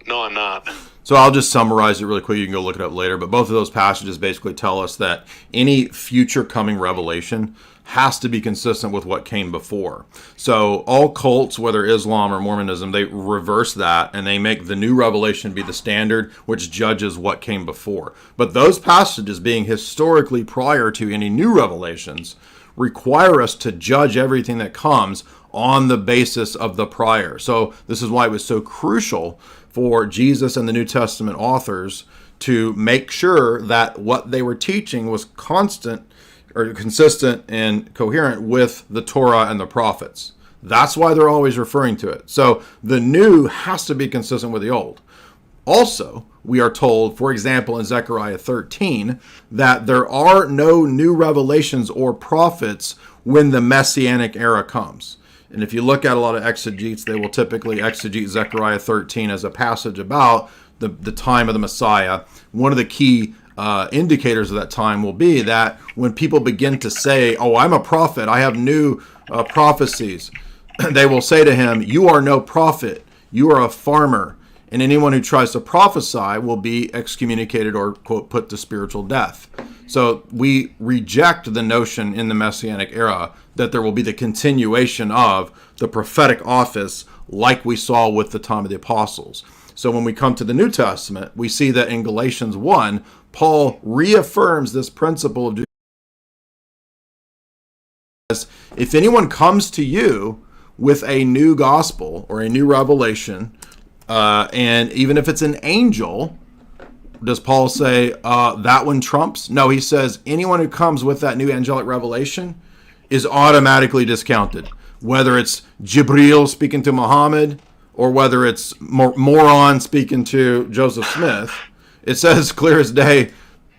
Speaker 12: No, I'm not.
Speaker 1: So I'll just summarize it really quick. You can go look it up later. But both of those passages basically tell us that any future coming revelation has to be consistent with what came before. So all cults, whether Islam or Mormonism, they reverse that and they make the new revelation be the standard which judges what came before. But those passages being historically prior to any new revelations require us to judge everything that comes on the basis of the prior. So this is why it was so crucial for Jesus and the New Testament authors to make sure that what they were teaching was constant or consistent and coherent with the Torah and the prophets. That's why they're always referring to it. So the new has to be consistent with the old. Also, we are told, for example, in Zechariah 13, that there are no new revelations or prophets when the Messianic era comes. And if you look at a lot of exegetes, they will typically exegete Zechariah 13 as a passage about the time of the Messiah. One of the key indicators of that time will be that when people begin to say, oh, I'm a prophet, I have new prophecies, they will say to him, you are no prophet, you are a farmer. And anyone who tries to prophesy will be excommunicated or, quote, put to spiritual death. So we reject the notion in the Messianic era that there will be the continuation of the prophetic office like we saw with the time of the apostles. So when we come to the New Testament, we see that in Galatians 1, Paul reaffirms this principle of if anyone comes to you with a new gospel or a new revelation, and even if it's an angel, does Paul say that one trumps? No, he says anyone who comes with that new angelic revelation is automatically discounted. Whether it's Jibril speaking to Muhammad or whether it's moron speaking to Joseph Smith, it says clear as day,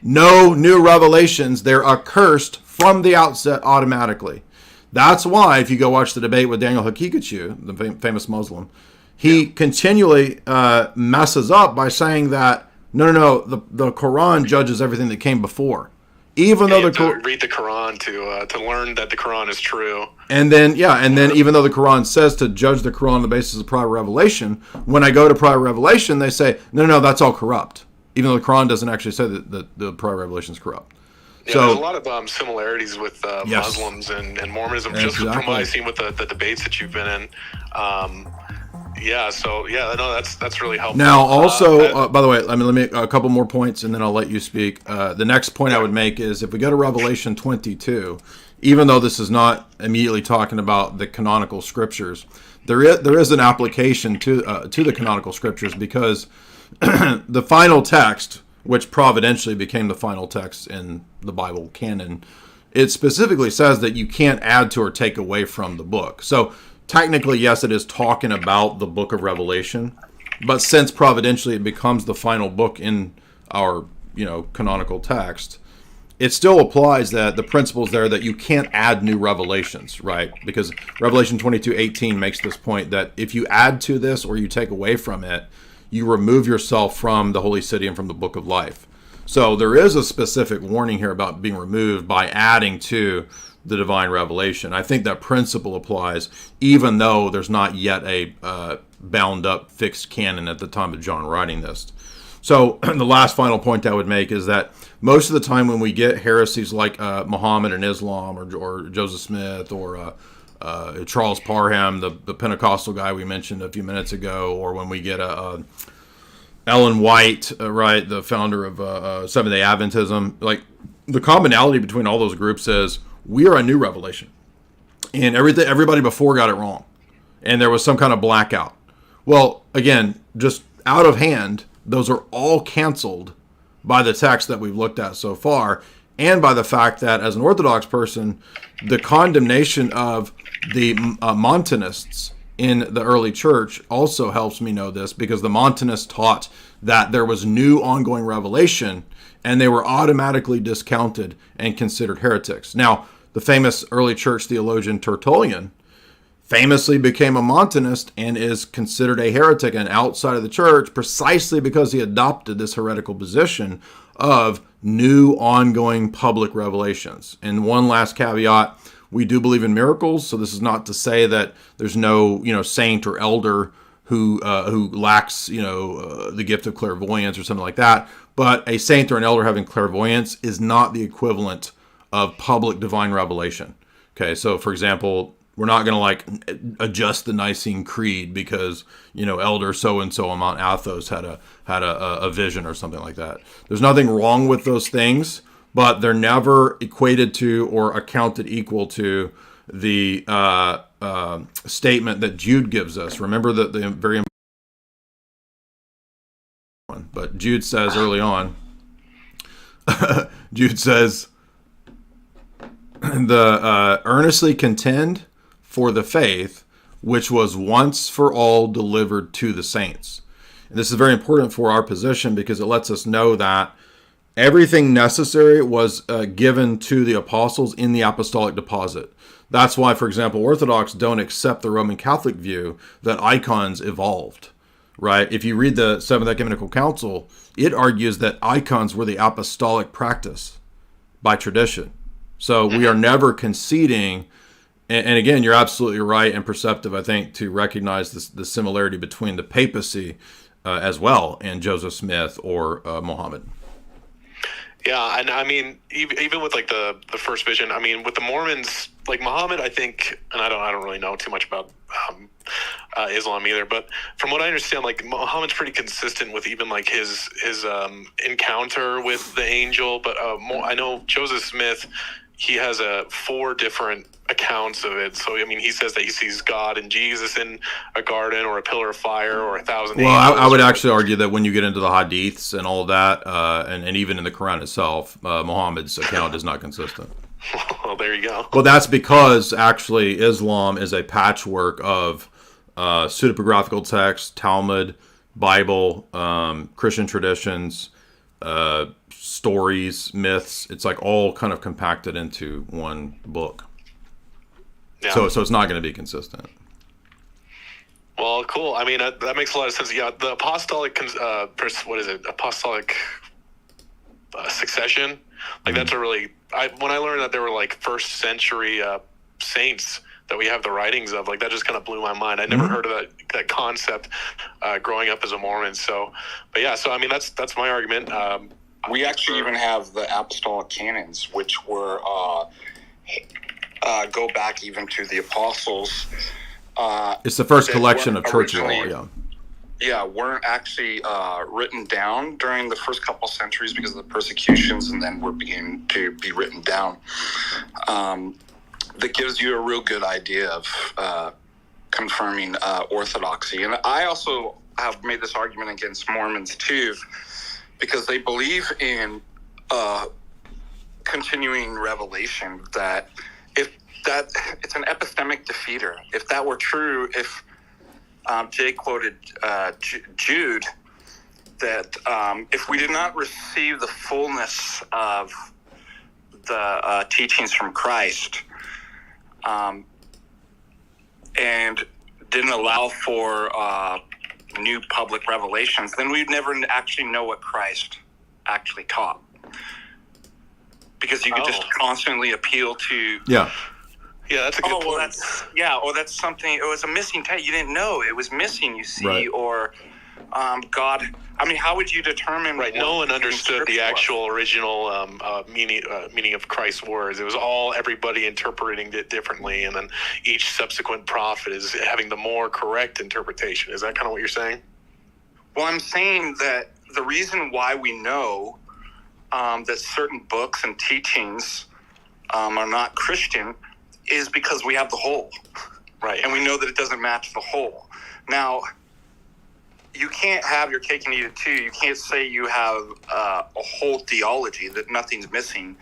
Speaker 1: no new revelations. They're accursed from the outset automatically. That's why if you go watch the debate with Daniel Hakikachu, the famous Muslim, he continually messes up by saying that, no, the Quran judges everything that came before. Even though
Speaker 12: read the Quran to learn that the Quran is true.
Speaker 1: And then even though the Quran says to judge the Quran on the basis of prior revelation, when I go to prior revelation, they say, no, that's all corrupt. Even though the Quran doesn't actually say that the prior revelation is corrupt.
Speaker 12: Yeah, there's a lot of similarities with Muslims and Mormonism, just from what I've seen with the debates that you've been in. That's really helpful.
Speaker 1: Now, also, by the way, let me a couple more points, and then I'll let you speak. The next point I would make is if we go to Revelation 22, even though this is not immediately talking about the canonical scriptures, there is an application to the canonical scriptures, because the final text, which providentially became the final text in the Bible canon, it specifically says that you can't add to or take away from the book. So technically, yes, it is talking about the book of Revelation, but since providentially it becomes the final book in our, canonical text, it still applies that the principles there that you can't add new revelations, right? Because Revelation 22:18 makes this point that if you add to this or you take away from it, you remove yourself from the holy city and from the book of life. So there is a specific warning here about being removed by adding to the divine revelation. I think that principle applies even though there's not yet a bound up fixed canon at the time of John writing this. So the last final point I would make is that most of the time when we get heresies like Muhammad and Islam or Joseph Smith or Charles Parham, the Pentecostal guy we mentioned a few minutes ago, or when we get Ellen White, right, the founder of Seventh-day Adventism, like the commonality between all those groups is we are a new revelation, and everybody before got it wrong, and there was some kind of blackout. Well, again, just out of hand, those are all canceled by the text that we've looked at so far, and by the fact that as an Orthodox person, the condemnation of the Montanists in the early church also helps me know this, because the Montanists taught that there was new ongoing revelation, and they were automatically discounted and considered heretics. Now, the famous early church theologian Tertullian famously became a Montanist and is considered a heretic and outside of the church precisely because he adopted this heretical position of new ongoing public revelations. And one last caveat, we do believe in miracles, so this is not to say that there's no, saint or elder who lacks, the gift of clairvoyance or something like that. But a saint or an elder having clairvoyance is not the equivalent of public divine revelation. Okay, so for example, we're not going to adjust the Nicene Creed because elder so and so on Mount Athos had a vision or something like that. There's nothing wrong with those things, but they're never equated to or accounted equal to the statement that Jude gives us. Remember that the very important one, but Jude says early on. Jude says, "The earnestly contend for the faith which was once for all delivered to the saints." And this is very important for our position because it lets us know that everything necessary was given to the apostles in the apostolic deposit. That's why, for example, Orthodox don't accept the Roman Catholic view that icons evolved, right? If you read the Seventh Ecumenical Council, it argues that icons were the apostolic practice by tradition. So we are never conceding. And again, you're absolutely right and perceptive, I think, to recognize the similarity between the papacy as well and Joseph Smith or Muhammad.
Speaker 12: Yeah, and I mean, even with the first vision, I mean, with the Mormons, Muhammad, I think, and I don't really know too much about Islam either, but from what I understand, Muhammad's pretty consistent with even his encounter with the angel. But I know Joseph Smith, he has 4 different accounts of it. So, I mean, he says that he sees God and Jesus in a garden or a pillar of fire or 1,000 angels.
Speaker 1: Well, I would actually argue that when you get into the hadiths and all that, and even in the Quran itself, Muhammad's account is not consistent.
Speaker 12: Well, there you go.
Speaker 1: Well, that's because actually Islam is a patchwork of pseudepigraphical texts, Talmud, Bible, Christian traditions, stories, myths. It's all kind of compacted into one book. Yeah. So it's not going to be consistent.
Speaker 12: Well, cool. I mean, that makes a lot of sense. Yeah, the apostolic, apostolic succession. That's a really. When I learned that there were first century saints that we have the writings of, that just kind of blew my mind. I never heard of that concept growing up as a Mormon. So, but yeah. So I mean, that's my argument.
Speaker 3: We actually even have the apostolic canons, which were go back even to the apostles.
Speaker 1: It's the first collection of church law,
Speaker 3: weren't actually written down during the first couple centuries because of the persecutions, and then were beginning to be written down. That gives you a real good idea of confirming orthodoxy. And I also have made this argument against Mormons too, because they believe in continuing revelation, that it's an epistemic defeater. If that were true, if Jay quoted Jude, that if we did not receive the fullness of the teachings from Christ, and didn't allow for new public revelations, then we'd never actually know what Christ actually taught. Because you could just constantly appeal to...
Speaker 12: Yeah, that's a good point.
Speaker 3: That's something. It was a missing text. You didn't know it was missing. You see, right. Or God. I mean, how would you determine?
Speaker 12: Right. No one understood the actual original meaning of Christ's words. It was all everybody interpreting it differently, and then each subsequent prophet is having the more correct interpretation. Is that kind of what you're saying?
Speaker 3: Well, I'm saying that the reason why we know that certain books and teachings are not Christian is because we have the whole,
Speaker 12: right?
Speaker 3: And we know that it doesn't match the whole. Now, you can't have your cake and eat it too. You can't say you have a whole theology that nothing's missing,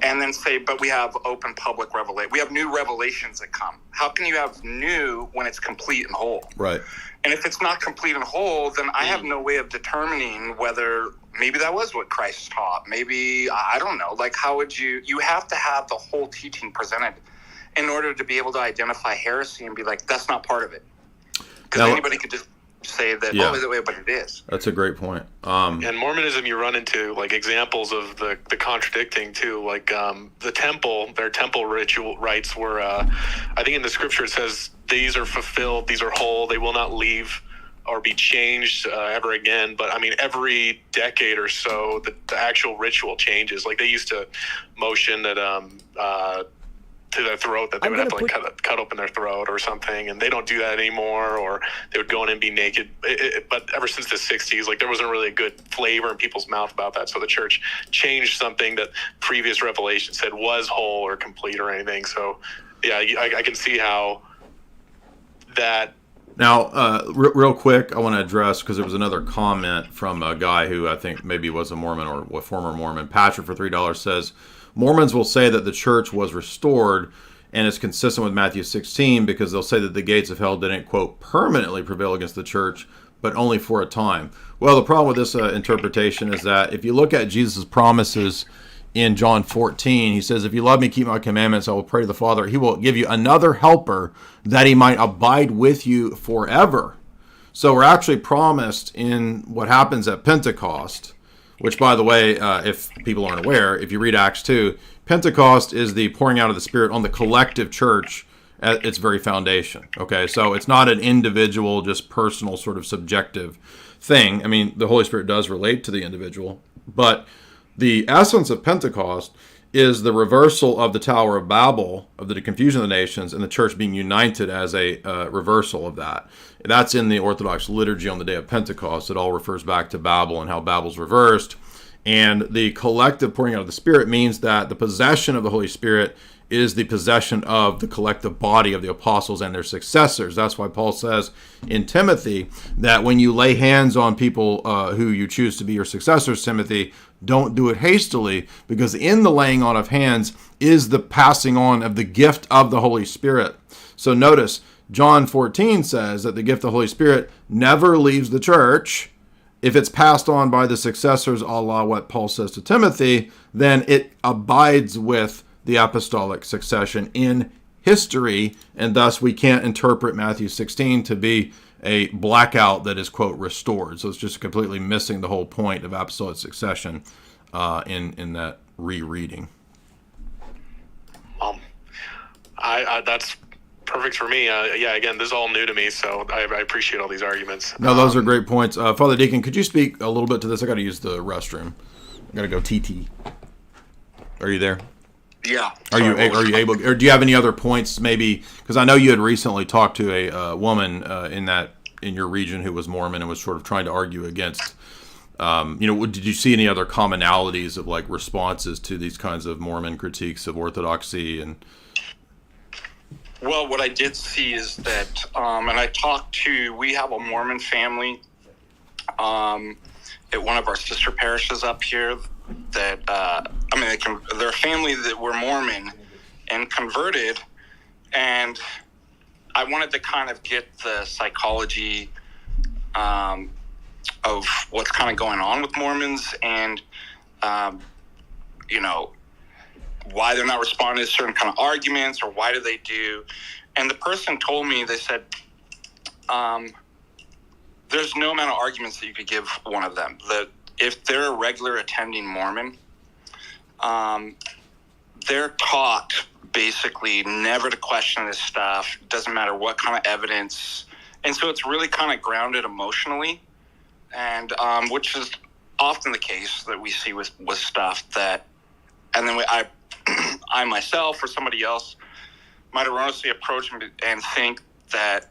Speaker 3: and then say, but we have open public revelation. We have new revelations that come. How can you have new when it's complete and whole?
Speaker 1: Right.
Speaker 3: And if it's not complete and whole, then I have no way of determining whether maybe that was what Christ taught. Maybe, I don't know. Like, how would you have to have the whole teaching presented in order to be able to identify heresy and be like, that's not part of it. Because anybody could just say that, but it is.
Speaker 1: That's a great point.
Speaker 12: And Mormonism, you run into like examples of the contradicting too. Like the temple, their temple ritual rites were, I think in the scripture it says, these are fulfilled, these are whole, they will not leave or be changed ever again. But I mean, every decade or so, the actual ritual changes. Like they used to motion that to their throat, that they would have to like cut open their throat or something, and they don't do that anymore. Or they would go in and be naked. But ever since the 60s, like there wasn't really a good flavor in people's mouth about that. So the church changed something that previous revelation said was whole or complete or anything. So yeah, I can see how that.
Speaker 1: Now, real quick, I want to address, because there was another comment from a guy who I think maybe was a Mormon or a former Mormon. Patrick for $3 says, Mormons will say that the church was restored and is consistent with Matthew 16 because they'll say that the gates of hell didn't, quote, permanently prevail against the church, but only for a time. Well, the problem with this interpretation is that if you look at Jesus' promises in John 14, he says, if you love me, keep my commandments, I will pray to the Father. He will give you another helper that he might abide with you forever. So we're actually promised in what happens at Pentecost, which, by the way, if people aren't aware, if you read Acts 2, Pentecost is the pouring out of the Spirit on the collective church at its very foundation. Okay, so it's not an individual, just personal, sort of subjective thing. I mean, the Holy Spirit does relate to the individual, but the essence of Pentecost is the reversal of the Tower of Babel, of the confusion of the nations, and the church being united as a reversal of that. That's in the Orthodox liturgy on the day of Pentecost. It all refers back to Babel and how Babel's reversed. And the collective pouring out of the Spirit means that the possession of the Holy Spirit is the possession of the collective body of the apostles and their successors. That's why Paul says in Timothy that when you lay hands on people who you choose to be your successors, Timothy, don't do it hastily, because in the laying on of hands is the passing on of the gift of the Holy Spirit. So notice, John 14 says that the gift of the Holy Spirit never leaves the church. If it's passed on by the successors, a la what Paul says to Timothy, then it abides with the apostolic succession in history, and thus we can't interpret Matthew 16 to be a blackout that is, quote, restored. So it's just completely missing the whole point of apostolic succession in that rereading.
Speaker 12: That's perfect for me. Yeah, again, this is all new to me, so I appreciate all these arguments.
Speaker 1: No, those are great points. Father Deacon, could you speak a little bit to this? I got to use the restroom. I got to go TT. Are you there?
Speaker 3: Yeah.
Speaker 1: Are you able, or do you have any other points maybe? Because I know you had recently talked to a woman in your region who was Mormon and was sort of trying to argue against. Did you see any other commonalities of like responses to these kinds of Mormon critiques of orthodoxy and?
Speaker 3: Well, what I did see is that, we have a Mormon family at one of our sister parishes up here that, they're a family that were Mormon and converted, and I wanted to kind of get the psychology of what's kind of going on with Mormons and, why they're not responding to certain kind of arguments, or why do they do. And the person told me, they said, there's no amount of arguments that you could give one of them. That if they're a regular attending Mormon, they're taught basically never to question this stuff. Doesn't matter what kind of evidence. And so it's really kind of grounded emotionally, and which is often the case that we see with stuff that, and then I myself or somebody else might erroneously approach me and think that,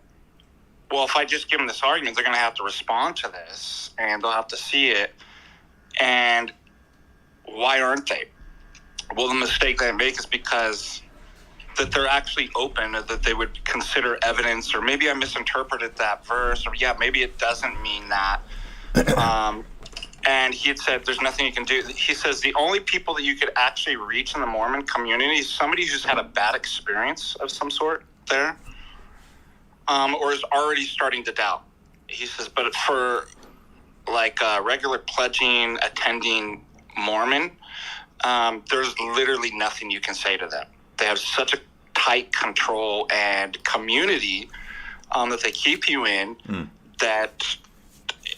Speaker 3: well, if I just give them this argument, they're going to have to respond to this and they'll have to see it. And why aren't they? Well, the mistake they make is because that they're actually open, or that they would consider evidence, or maybe I misinterpreted that verse, or maybe it doesn't mean that. And he had said, there's nothing you can do. He says the only people that you could actually reach in the Mormon community is somebody who's had a bad experience of some sort there, or is already starting to doubt. He says, but for like regular pledging, attending Mormon, there's literally nothing you can say to them. They have such a tight control and community that they keep you in that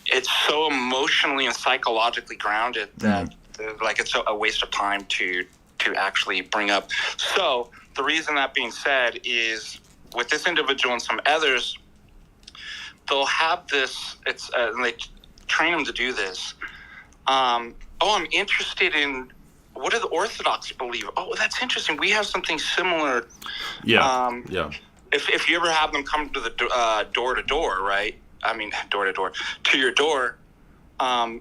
Speaker 3: it's so emotionally and psychologically grounded that like it's a waste of time to actually bring up. So the reason that being said is with this individual and some others, they'll have this, and they train them to do this. I'm interested in, what do the Orthodox believe? Oh, that's interesting. We have something similar.
Speaker 1: Yeah.
Speaker 3: If you ever have them come to the door to door, right? I mean, door to door, to your door. I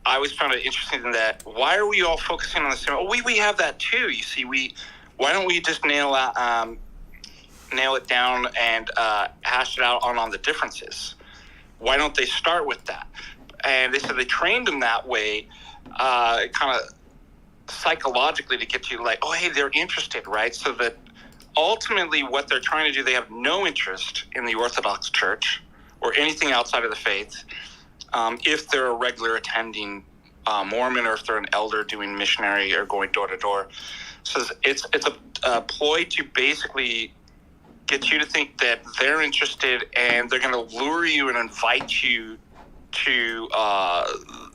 Speaker 3: always found it interesting in that. Why are we all focusing on the same? Oh, we have that too. You see, why don't we just nail it down and hash it out on the differences? Why don't they start with that? And they said they trained them that way, kind of psychologically, to get you like, oh, hey, they're interested, right? So that ultimately what they're trying to do, they have no interest in the Orthodox Church or anything outside of the faith. If they're a regular attending Mormon, or if they're an elder doing missionary or going door to door. So it's a ploy to basically get you to think that they're interested, and they're going to lure you and invite you to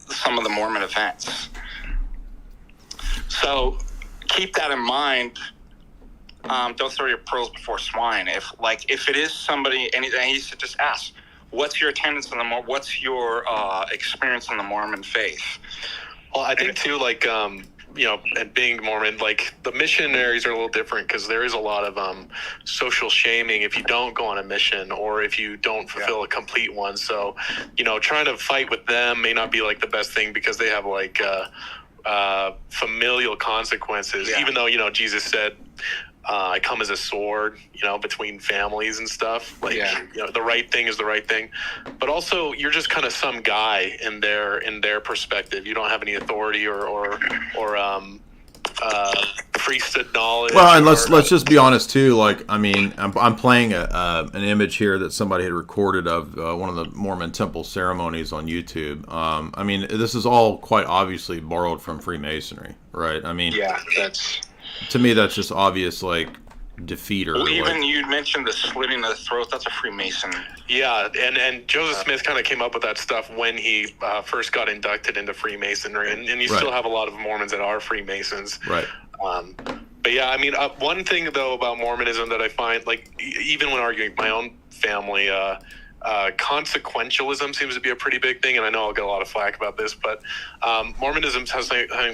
Speaker 3: some of the Mormon events. So keep that in mind. Don't throw your pearls before swine. If it is somebody, and he should just ask, what's your attendance in the Mormon? What's your experience in the Mormon faith?
Speaker 12: Well, I think too, like and being Mormon, like the missionaries are a little different because there is a lot of social shaming if you don't go on a mission or if you don't fulfill a complete one. So, trying to fight with them may not be like the best thing because they have like familial consequences. Even though Jesus said, I come as a sword, between families and stuff. The right thing is the right thing. But also, you're just kind of some guy in their perspective. You don't have any authority or priesthood knowledge.
Speaker 1: Well, and let's just be honest too. Like, I mean, I'm playing an image here that somebody had recorded of one of the Mormon temple ceremonies on YouTube. I mean, this is all quite obviously borrowed from Freemasonry, right? I mean, to me, that's just obvious, like, defeat or
Speaker 3: even you mentioned the slitting of the throat. That's a Freemason.
Speaker 12: Yeah, and Joseph Smith kind of came up with that stuff when he first got inducted into Freemasonry, and you still have a lot of Mormons that are Freemasons.
Speaker 1: Right.
Speaker 12: But yeah, I mean, one thing though about Mormonism that I find, like, even when arguing with my own family, consequentialism seems to be a pretty big thing, and I know I'll get a lot of flack about this, but Mormonism has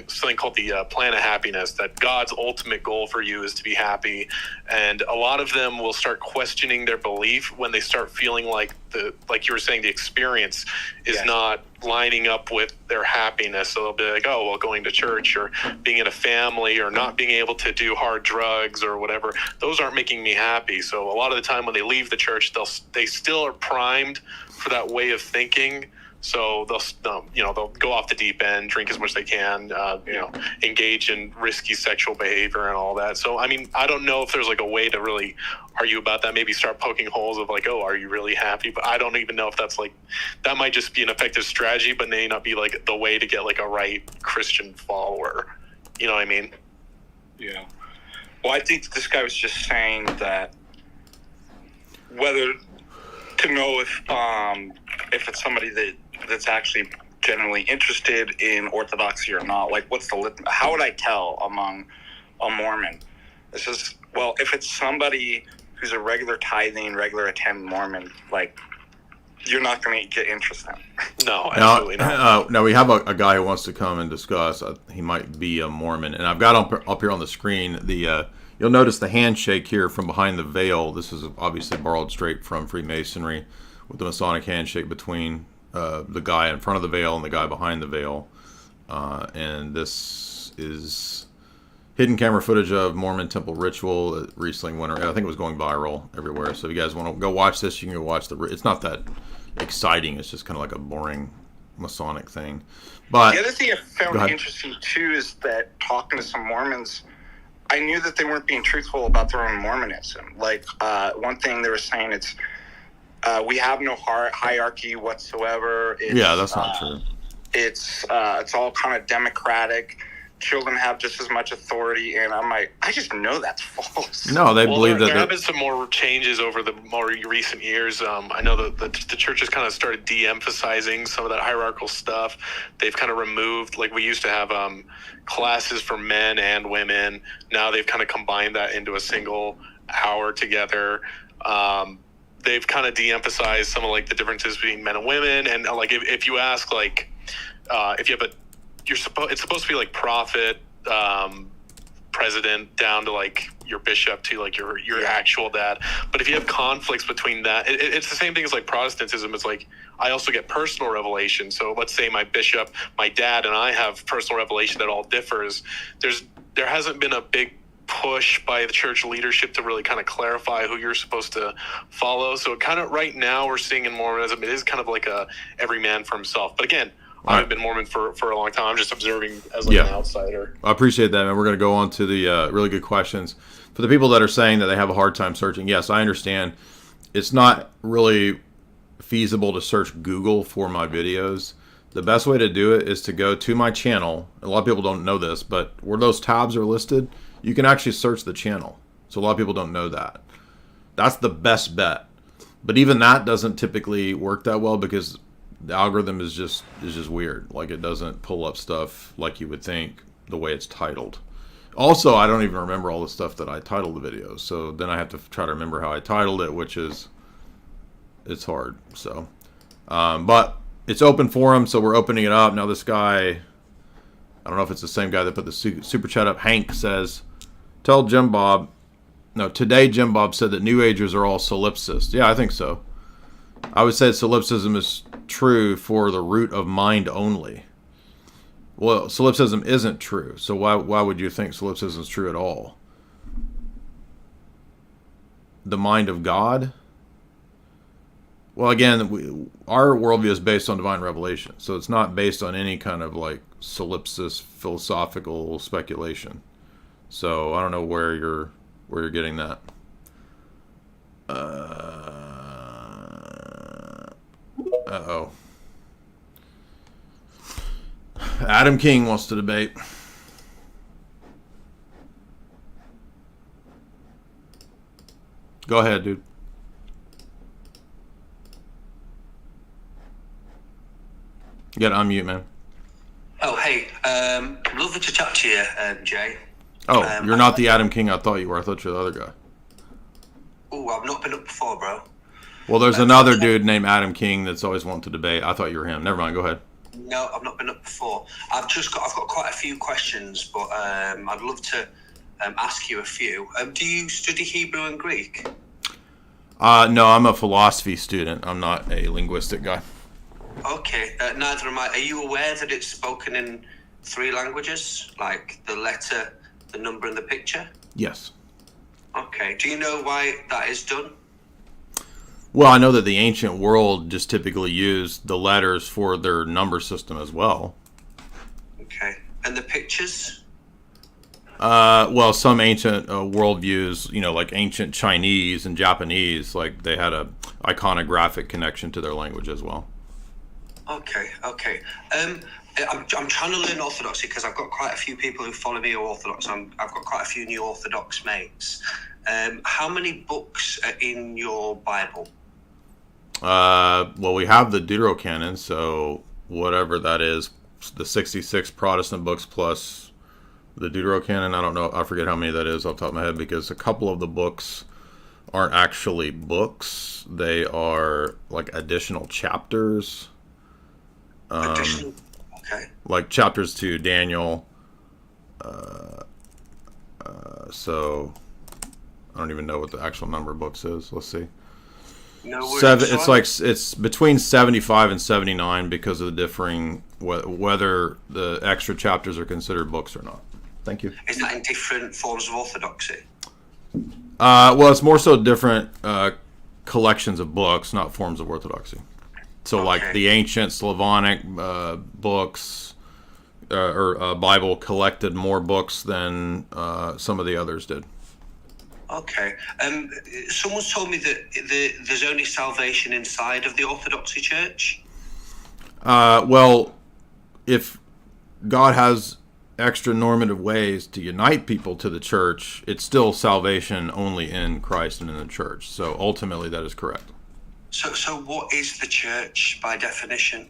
Speaker 12: something called the plan of happiness, that God's ultimate goal for you is to be happy, and a lot of them will start questioning their belief when they start feeling like you were saying, the experience is not lining up with their happiness. So they'll be like, oh, well, going to church or being in a family or not being able to do hard drugs or whatever, those aren't making me happy. So a lot of the time when they leave the church, they still are primed for that way of thinking. So they'll go off the deep end, drink as much as they can, engage in risky sexual behavior and all that. So, I mean, I don't know if there's like a way to really argue about that. Maybe start poking holes of like, oh, are you really happy? But I don't even know if that's like, that might just be an effective strategy, but may not be like the way to get like a right Christian follower. You know what I mean?
Speaker 3: Yeah. Well, I think this guy was just saying that whether to know if it's somebody that's actually generally interested in Orthodoxy or not, like how would I tell among a Mormon? This is, well, if it's somebody who's a regular tithing, regular attending Mormon, like, you're not going to get interest in.
Speaker 12: No, absolutely not.
Speaker 1: Now we have a guy who wants to come and discuss. He might be a Mormon, and I've got up here on the screen you'll notice the handshake here from behind the veil. This is obviously borrowed straight from Freemasonry, with the Masonic handshake between the guy in front of the veil and the guy behind the veil. And this is hidden camera footage of Mormon temple ritual that recently went around. I think it was going viral everywhere. So if you guys want to go watch this, you can go watch it's not that exciting. It's just kind of like a boring Masonic thing. But
Speaker 3: the other thing I found interesting too is that talking to some Mormons, I knew that they weren't being truthful about their own Mormonism. Like one thing they were saying, it's we have no hierarchy whatsoever.
Speaker 1: That's not true.
Speaker 3: It's all kind of democratic. Children have just as much authority, and I'm like, I just know that's false.
Speaker 1: No, they believe that
Speaker 12: there have been some more changes over the more recent years. I know that the church has kind of started de-emphasizing some of that hierarchical stuff. They've kind of removed, like we used to have classes for men and women. Now they've kind of combined that into a single hour together. They've kind of de-emphasized some of like the differences between men and women, and like if you ask like if you have it's supposed to be like prophet, president, down to like your bishop to like your actual dad. But if you have conflicts between that, it's the same thing as like Protestantism. It's like I also get personal revelation. So let's say my bishop, my dad, and I have personal revelation that all differs. There hasn't been a big push by the church leadership to really kind of clarify who you're supposed to follow. So kind of right now we're seeing in Mormonism, it is kind of like a every man for himself. But again, I haven't been Mormon for a long time. I'm just observing as like an outsider.
Speaker 1: I appreciate that, man. We're going to go on to the really good questions. For the people that are saying that they have a hard time searching, yes, I understand. It's not really feasible to search Google for my videos. The best way to do it is to go to my channel. A lot of people don't know this, but where those tabs are listed, you can actually search the channel. So a lot of people don't know that. That's the best bet. But even that doesn't typically work that well because the algorithm is just weird. Like it doesn't pull up stuff like you would think the way it's titled. Also, I don't even remember all the stuff that I titled the videos. So then I have to try to remember how I titled it, it's hard. So, but it's open forum, so we're opening it up. Now this guy, I don't know if it's the same guy that put the super chat up. Hank says, today Jim Bob said that New Agers are all solipsists. Yeah, I think so. I would say solipsism is true for the root of mind only. Well, solipsism isn't true, so why would you think solipsism is true at all? The mind of God? Well, again, our worldview is based on divine revelation, so it's not based on any kind of like solipsist philosophical speculation. So I don't know where you're getting that. Uh-oh. Adam King wants to debate. Go ahead, dude. You gotta unmute, man.
Speaker 13: Oh, hey. Lovely to chat to you, Jay.
Speaker 1: Oh, you're not the Adam King I thought you were. I thought you were the other guy.
Speaker 13: Oh, I've not been up before, bro.
Speaker 1: Well, there's another dude named Adam King that's always wanted to debate. I thought you were him. Never mind. Go ahead.
Speaker 13: No, I've not been up before. I've got quite a few questions, but I'd love to ask you a few. Do you study Hebrew and Greek?
Speaker 1: No, I'm a philosophy student. I'm not a linguistic guy.
Speaker 13: Okay, neither am I. Are you aware that it's spoken in 3 languages, like the letter, the number, and the picture?
Speaker 1: Yes.
Speaker 13: Okay. Do you know why that is done?
Speaker 1: Well, I know that the ancient world just typically used the letters for their number system as well.
Speaker 13: Okay. And the pictures?
Speaker 1: Well, some ancient worldviews, like ancient Chinese and Japanese, like they had a iconographic connection to their language as well.
Speaker 13: Okay. I'm trying to learn Orthodoxy because I've got quite a few people who follow me who are Orthodox. I've got quite a few new Orthodox mates. How many books are in your Bible?
Speaker 1: Well, we have the Deuterocanon, so whatever that is, the 66 Protestant books plus the Deuterocanon. I don't know. I forget how many that is off the top of my head because a couple of the books aren't actually books. They are like additional chapters.
Speaker 13: Okay.
Speaker 1: Like chapters to Daniel. So I don't even know what the actual number of books is. Let's see.
Speaker 13: No worries.
Speaker 1: It's between 75 and 79 because of the differing whether the extra chapters are considered books or not. Thank you.
Speaker 13: Is that in different forms of Orthodoxy?
Speaker 1: Well, it's more so different collections of books, not forms of Orthodoxy. So like the ancient Slavonic books or Bible collected more books than some of the others did.
Speaker 13: Okay. Someone's told me that there's only salvation inside of the Orthodoxy Church.
Speaker 1: Well, if God has extra normative ways to unite people to the church, it's still salvation only in Christ and in the church. So ultimately, that is correct.
Speaker 13: So what is the church by definition?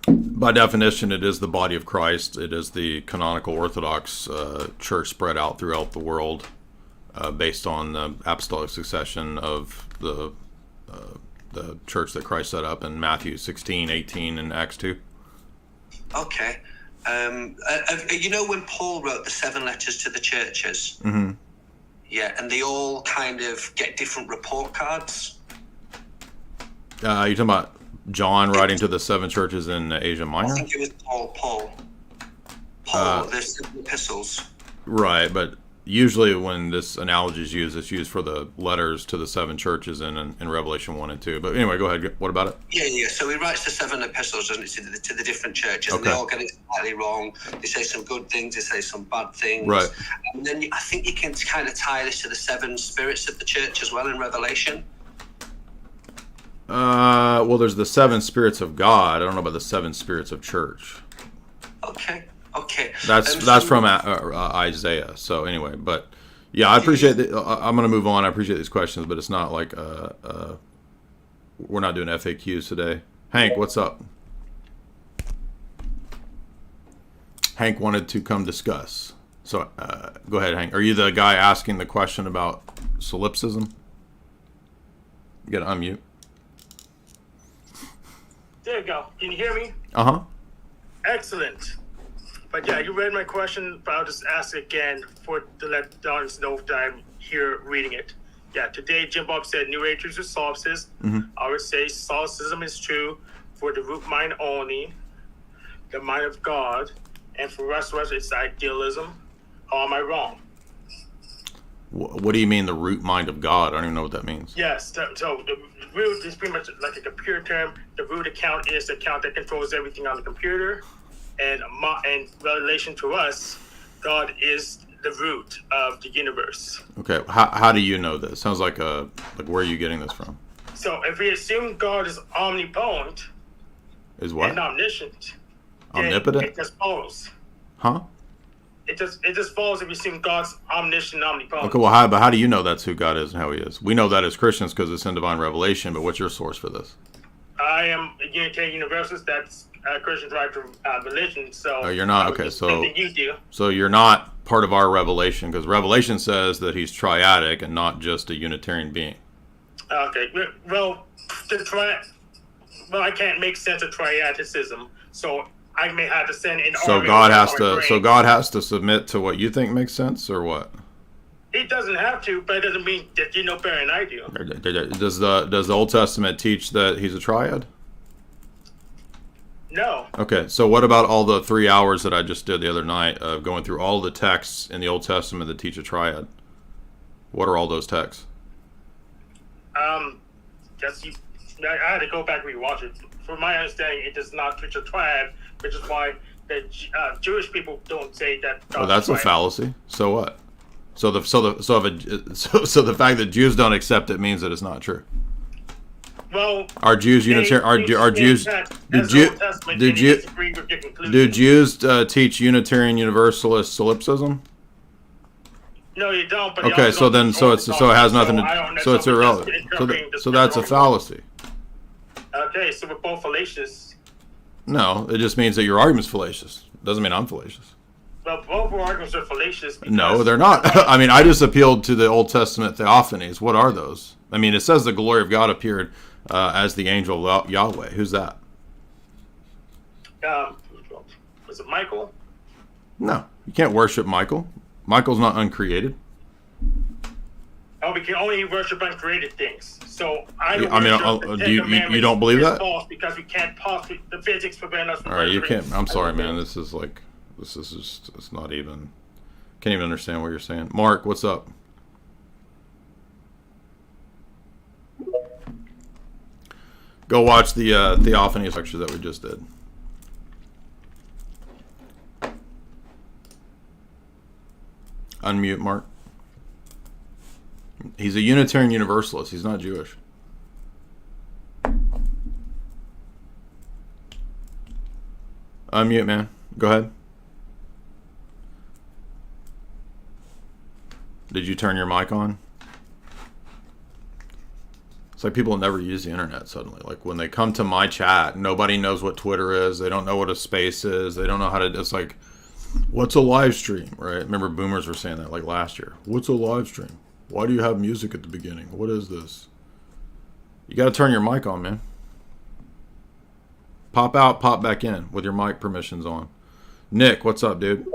Speaker 1: By definition, it is the body of Christ. It is the canonical Orthodox church spread out throughout the world based on the apostolic succession of the church that Christ set up in Matthew 16, 18, and Acts 2.
Speaker 13: Okay. You know when Paul wrote the 7 letters to the churches?
Speaker 1: Mm-hmm.
Speaker 13: Yeah, and they all kind of get different report cards.
Speaker 1: You're talking about John writing to the 7 churches in Asia Minor?
Speaker 13: I think it was Paul, there's 7 epistles.
Speaker 1: Right, but usually when this analogy is used, it's used for the letters to the 7 churches in Revelation 1 and 2. But anyway, go ahead. What about it?
Speaker 13: Yeah. So he writes the 7 epistles, doesn't he, to the different churches, and they all get it slightly wrong. They say some good things, they say some bad things.
Speaker 1: Right.
Speaker 13: And then I think you can kind of tie this to the 7 spirits of the church as well in Revelation.
Speaker 1: Well, there's the 7 spirits of God. I don't know about the 7 spirits of church.
Speaker 13: Okay.
Speaker 1: That's from Isaiah. So anyway, but yeah, I appreciate I'm going to move on. I appreciate these questions, but it's not like we're not doing FAQs today. Hank, what's up? Hank wanted to come discuss. So go ahead, Hank. Are you the guy asking the question about solipsism? You got to unmute.
Speaker 14: There you go. Can you hear me?
Speaker 1: Uh-huh.
Speaker 14: Excellent. But yeah, you read my question, but I'll just ask it again to let the audience know that I'm here reading it. Yeah, today Jim Bob said New Agers are solipsists.
Speaker 1: Mm-hmm.
Speaker 14: I would say solipsism is true for the root mind only, the mind of God, and for the rest of us, it's idealism. How am I wrong?
Speaker 1: What do you mean the root mind of God? I don't even know what that means.
Speaker 14: Yes, so the root is pretty much like a computer term. The root account is the account that controls everything on the computer. And in relation to us, God is the root of the universe.
Speaker 1: Okay, how do you know this? Sounds like where are you getting this from?
Speaker 14: So if we assume God is omnipotent,
Speaker 1: is what?
Speaker 14: And omniscient,
Speaker 1: omnipotent?
Speaker 14: It just follows.
Speaker 1: Huh?
Speaker 14: It just follows if we assume God's omniscient, omnipotent.
Speaker 1: Okay, well, how do you know that's who God is and how He is? We know that as Christians because it's in divine revelation. But what's your source for this?
Speaker 14: I am a Unitarian Universalist. That's Christian right to religion. So
Speaker 1: you're not okay. So
Speaker 14: you do.
Speaker 1: So you're not part of our revelation because Revelation says that He's triadic and not just a Unitarian being. Okay.
Speaker 14: Well, I can't make sense of triadicism. So I may have to send in.
Speaker 1: So God has to submit to what you think makes sense, or what?
Speaker 14: He doesn't have to, but it doesn't mean that you know better than I do.
Speaker 1: Does the Old Testament teach that He's a triad?
Speaker 14: No.
Speaker 1: Okay, so what about all the 3 hours that I just did the other night of going through all the texts in the Old Testament that teach a triad? What are all those texts?
Speaker 14: I had to go back and rewatch it. From my understanding, it does not teach a triad, which is why the Jewish people don't say that.
Speaker 1: Oh, that's a fallacy. So what? So the fact that Jews don't accept it means that it's not true.
Speaker 14: Well,
Speaker 1: are Jews Unitarian? Do Jews teach Unitarian Universalist solipsism?
Speaker 14: No, you don't. But
Speaker 1: okay, so then it has nothing to. So it's irrelevant. So that's a fallacy.
Speaker 14: Okay, so we're both fallacious.
Speaker 1: No, it just means that your argument's fallacious. Doesn't mean I'm fallacious.
Speaker 14: Well, both arguments are fallacious.
Speaker 1: No, they're not. I mean, I just appealed to the Old Testament Theophanies. What are those? I mean, it says the glory of God appeared as the angel of Yahweh. Who's that?
Speaker 14: Was it Michael?
Speaker 1: No, you can't worship Michael. Michael's not uncreated.
Speaker 14: Oh, we can only worship uncreated things. So
Speaker 1: do you don't believe that?
Speaker 14: False because we can't possibly the physics prevent us from.
Speaker 1: All right, you can't. I'm sorry, man. This is just it's not even. Can't even understand what you're saying. Mark, what's up? Go watch the Theophanies lecture that we just did. Unmute, Mark. He's a Unitarian Universalist. He's not Jewish. Unmute, man. Go ahead. Did you turn your mic on? It's like people never use the internet suddenly. Like when they come to my chat, nobody knows what Twitter is. They don't know what a space is. They don't know how to. It's like, what's a live stream, right? Remember boomers were saying that like last year. What's a live stream? Why do you have music at the beginning? What is this? You got to turn your mic on, man. Pop out, pop back in with your mic permissions on. Nick, what's up, dude?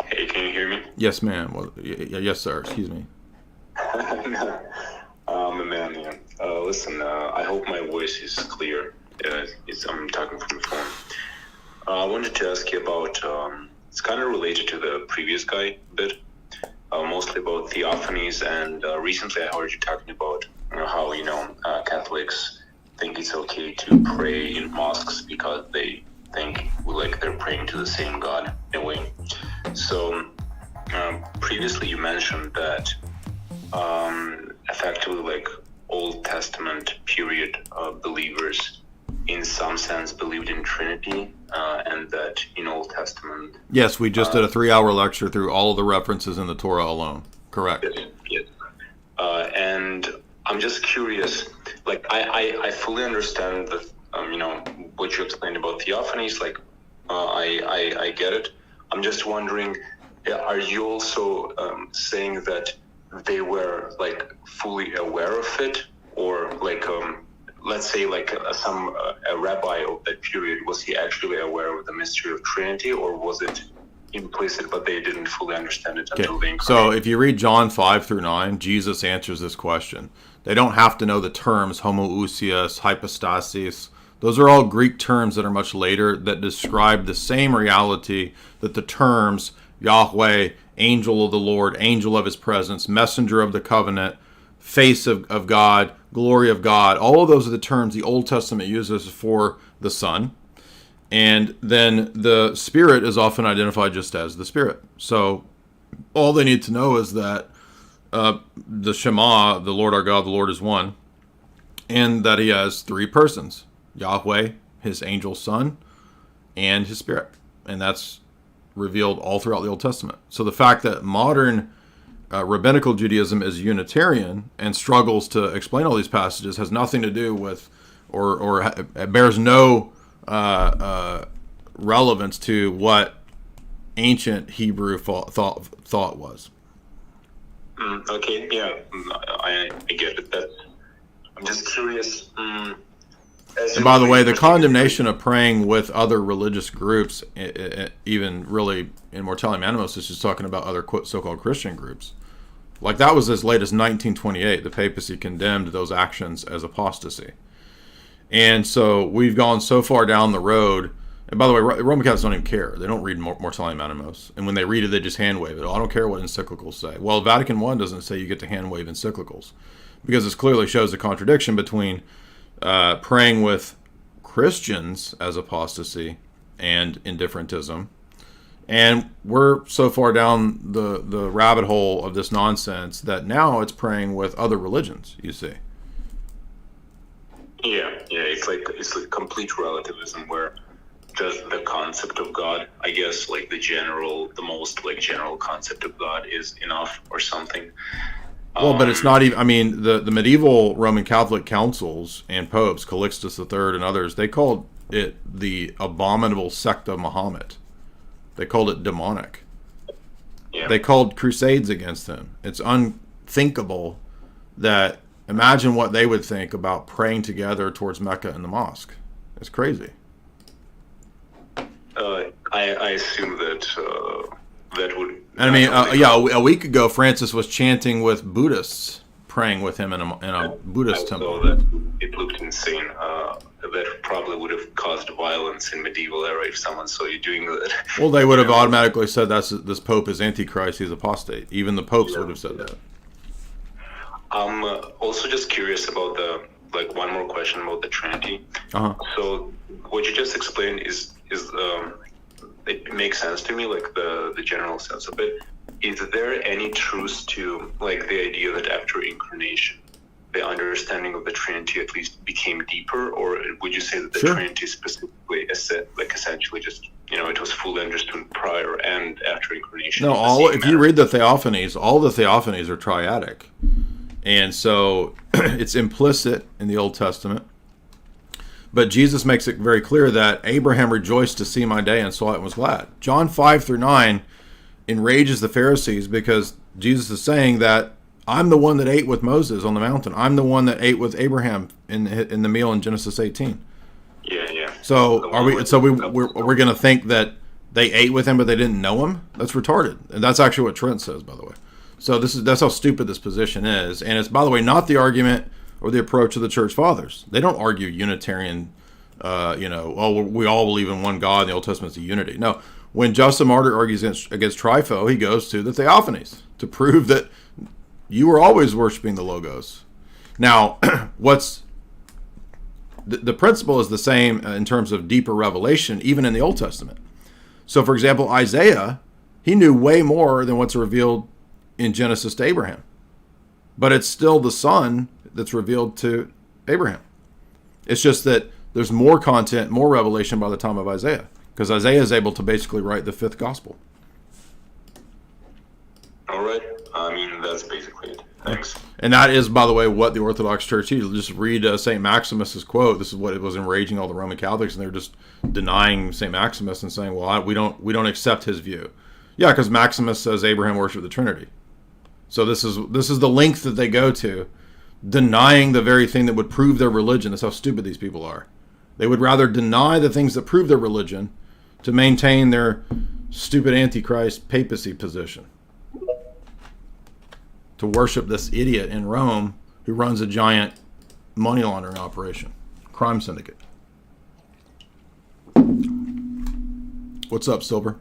Speaker 15: Hey, can you hear me?
Speaker 1: Yes, ma'am. Well, yes, sir. Excuse me.
Speaker 15: Man, yeah. Listen, I hope my voice is clear. I'm talking from the phone. I wanted to ask you about, it's kind of related to the previous guy a bit, mostly about Theophanies, and recently I heard you talking about how, Catholics think it's okay to pray in mosques because they think like they're praying to the same God in a way. So previously you mentioned that effectively like Old Testament period believers in some sense believed in Trinity, and that in Old Testament...
Speaker 1: Yes, we just did a 3-hour lecture through all of the references in the Torah alone. Correct.
Speaker 15: Yes. And I'm just curious, like I fully understand that, what you explained about Theophanies, like I get it. I'm just wondering, are you also saying that they were like fully aware of it, or like let's say like a rabbi of that period, was he actually aware of the mystery of Trinity, or was it implicit but they didn't fully understand it until the incarnation?
Speaker 1: So if you read John 5-9, Jesus answers this question. They don't have to know the terms homoousios, hypostasis. Those are all Greek terms that are much later that describe the same reality that the terms Yahweh, angel of the Lord, angel of his presence, messenger of the covenant, face of God, glory of God. All of those are the terms the Old Testament uses for the Son. And then the Spirit is often identified just as the Spirit. So all they need to know is that the Shema, the Lord our God, the Lord is one, and that he has 3 persons, Yahweh, his angel Son, and his Spirit. And that's revealed all throughout the Old Testament. So the fact that modern rabbinical Judaism is Unitarian and struggles to explain all these passages has nothing to do with, or bears no relevance to what ancient Hebrew thought was.
Speaker 15: Okay, yeah, I get it. I'm just curious.
Speaker 1: And by the way, the condemnation of praying with other religious groups, even really in Mortality Animos, is just talking about other so-called Christian groups. Like that was as late as 1928. The papacy condemned those actions as apostasy. And so we've gone so far down the road. And by the way, Roman Catholics don't even care. They don't read Mortality Animos. And when they read it, they just hand wave it. Oh, I don't care what encyclicals say. Well, Vatican I doesn't say you get to hand wave encyclicals, because this clearly shows a contradiction between praying with Christians as apostasy and indifferentism. And we're so far down the rabbit hole of this nonsense that now it's praying with other religions, you see.
Speaker 15: Yeah, it's like complete relativism, where just the concept of God, I guess, like the most like general concept of God is enough or something.
Speaker 1: Well, but it's not even, I mean, the medieval Roman Catholic councils and popes, Calixtus III and others, they called it the abominable sect of Muhammad. They called it demonic. Yeah. They called crusades against him. It's unthinkable that, imagine what they would think about praying together towards Mecca and the mosque. It's crazy.
Speaker 15: I assume that that would...
Speaker 1: I mean, a week ago, Francis was chanting with Buddhists, praying with him in a Buddhist temple.
Speaker 15: That it looked insane. that probably would have caused violence in medieval era if someone saw you doing that.
Speaker 1: Well, they would have automatically said this Pope is Antichrist, he's apostate. Even the popes would have said that.
Speaker 15: I'm also just curious about one more question about the Trinity. So what you just explained is it makes sense to me, like the general sense of it. Is there any truth to like the idea that after incarnation, the understanding of the Trinity at least became deeper, or would you say that the Trinity specifically essentially just it was fully understood prior and after incarnation?
Speaker 1: No, if you read the Theophanies, all the Theophanies are triadic, and so it's implicit in the Old Testament. But Jesus makes it very clear that Abraham rejoiced to see my day and saw it and was glad. John 5-9 enrages the Pharisees because Jesus is saying that I'm the one that ate with Moses on the mountain. I'm the one that ate with Abraham in the meal in Genesis 18.
Speaker 15: Yeah.
Speaker 1: So we're going to think that they ate with him, but they didn't know him? That's retarded. And that's actually what Trent says, by the way. So that's how stupid this position is. And it's, by the way, not the argument or the approach of the church fathers. They don't argue Unitarian, we all believe in one God, and the Old Testament's a unity. No. When Justin Martyr argues against Trypho, he goes to the Theophanies to prove that you were always worshiping the Logos. Now, the principle is the same in terms of deeper revelation, even in the Old Testament. So, for example, Isaiah, he knew way more than what's revealed in Genesis to Abraham. But it's still the Son that's revealed to Abraham. It's just that there's more content, more revelation by the time of Isaiah, because Isaiah is able to basically write the fifth gospel.
Speaker 15: All right. I mean, that's basically it. Thanks.
Speaker 1: And that is, by the way, what the Orthodox Church is. Just read St. Maximus's quote. This is what it was enraging all the Roman Catholics, and they were just denying St. Maximus and saying, well, we don't accept his view. Yeah, because Maximus says Abraham worshiped the Trinity. So this is the length that they go to, denying the very thing that would prove their religion. That's how stupid these people are. They would rather deny the things that prove their religion to maintain their stupid Antichrist papacy position. To worship this idiot in Rome who runs a giant money laundering operation, crime syndicate. What's up, Silver?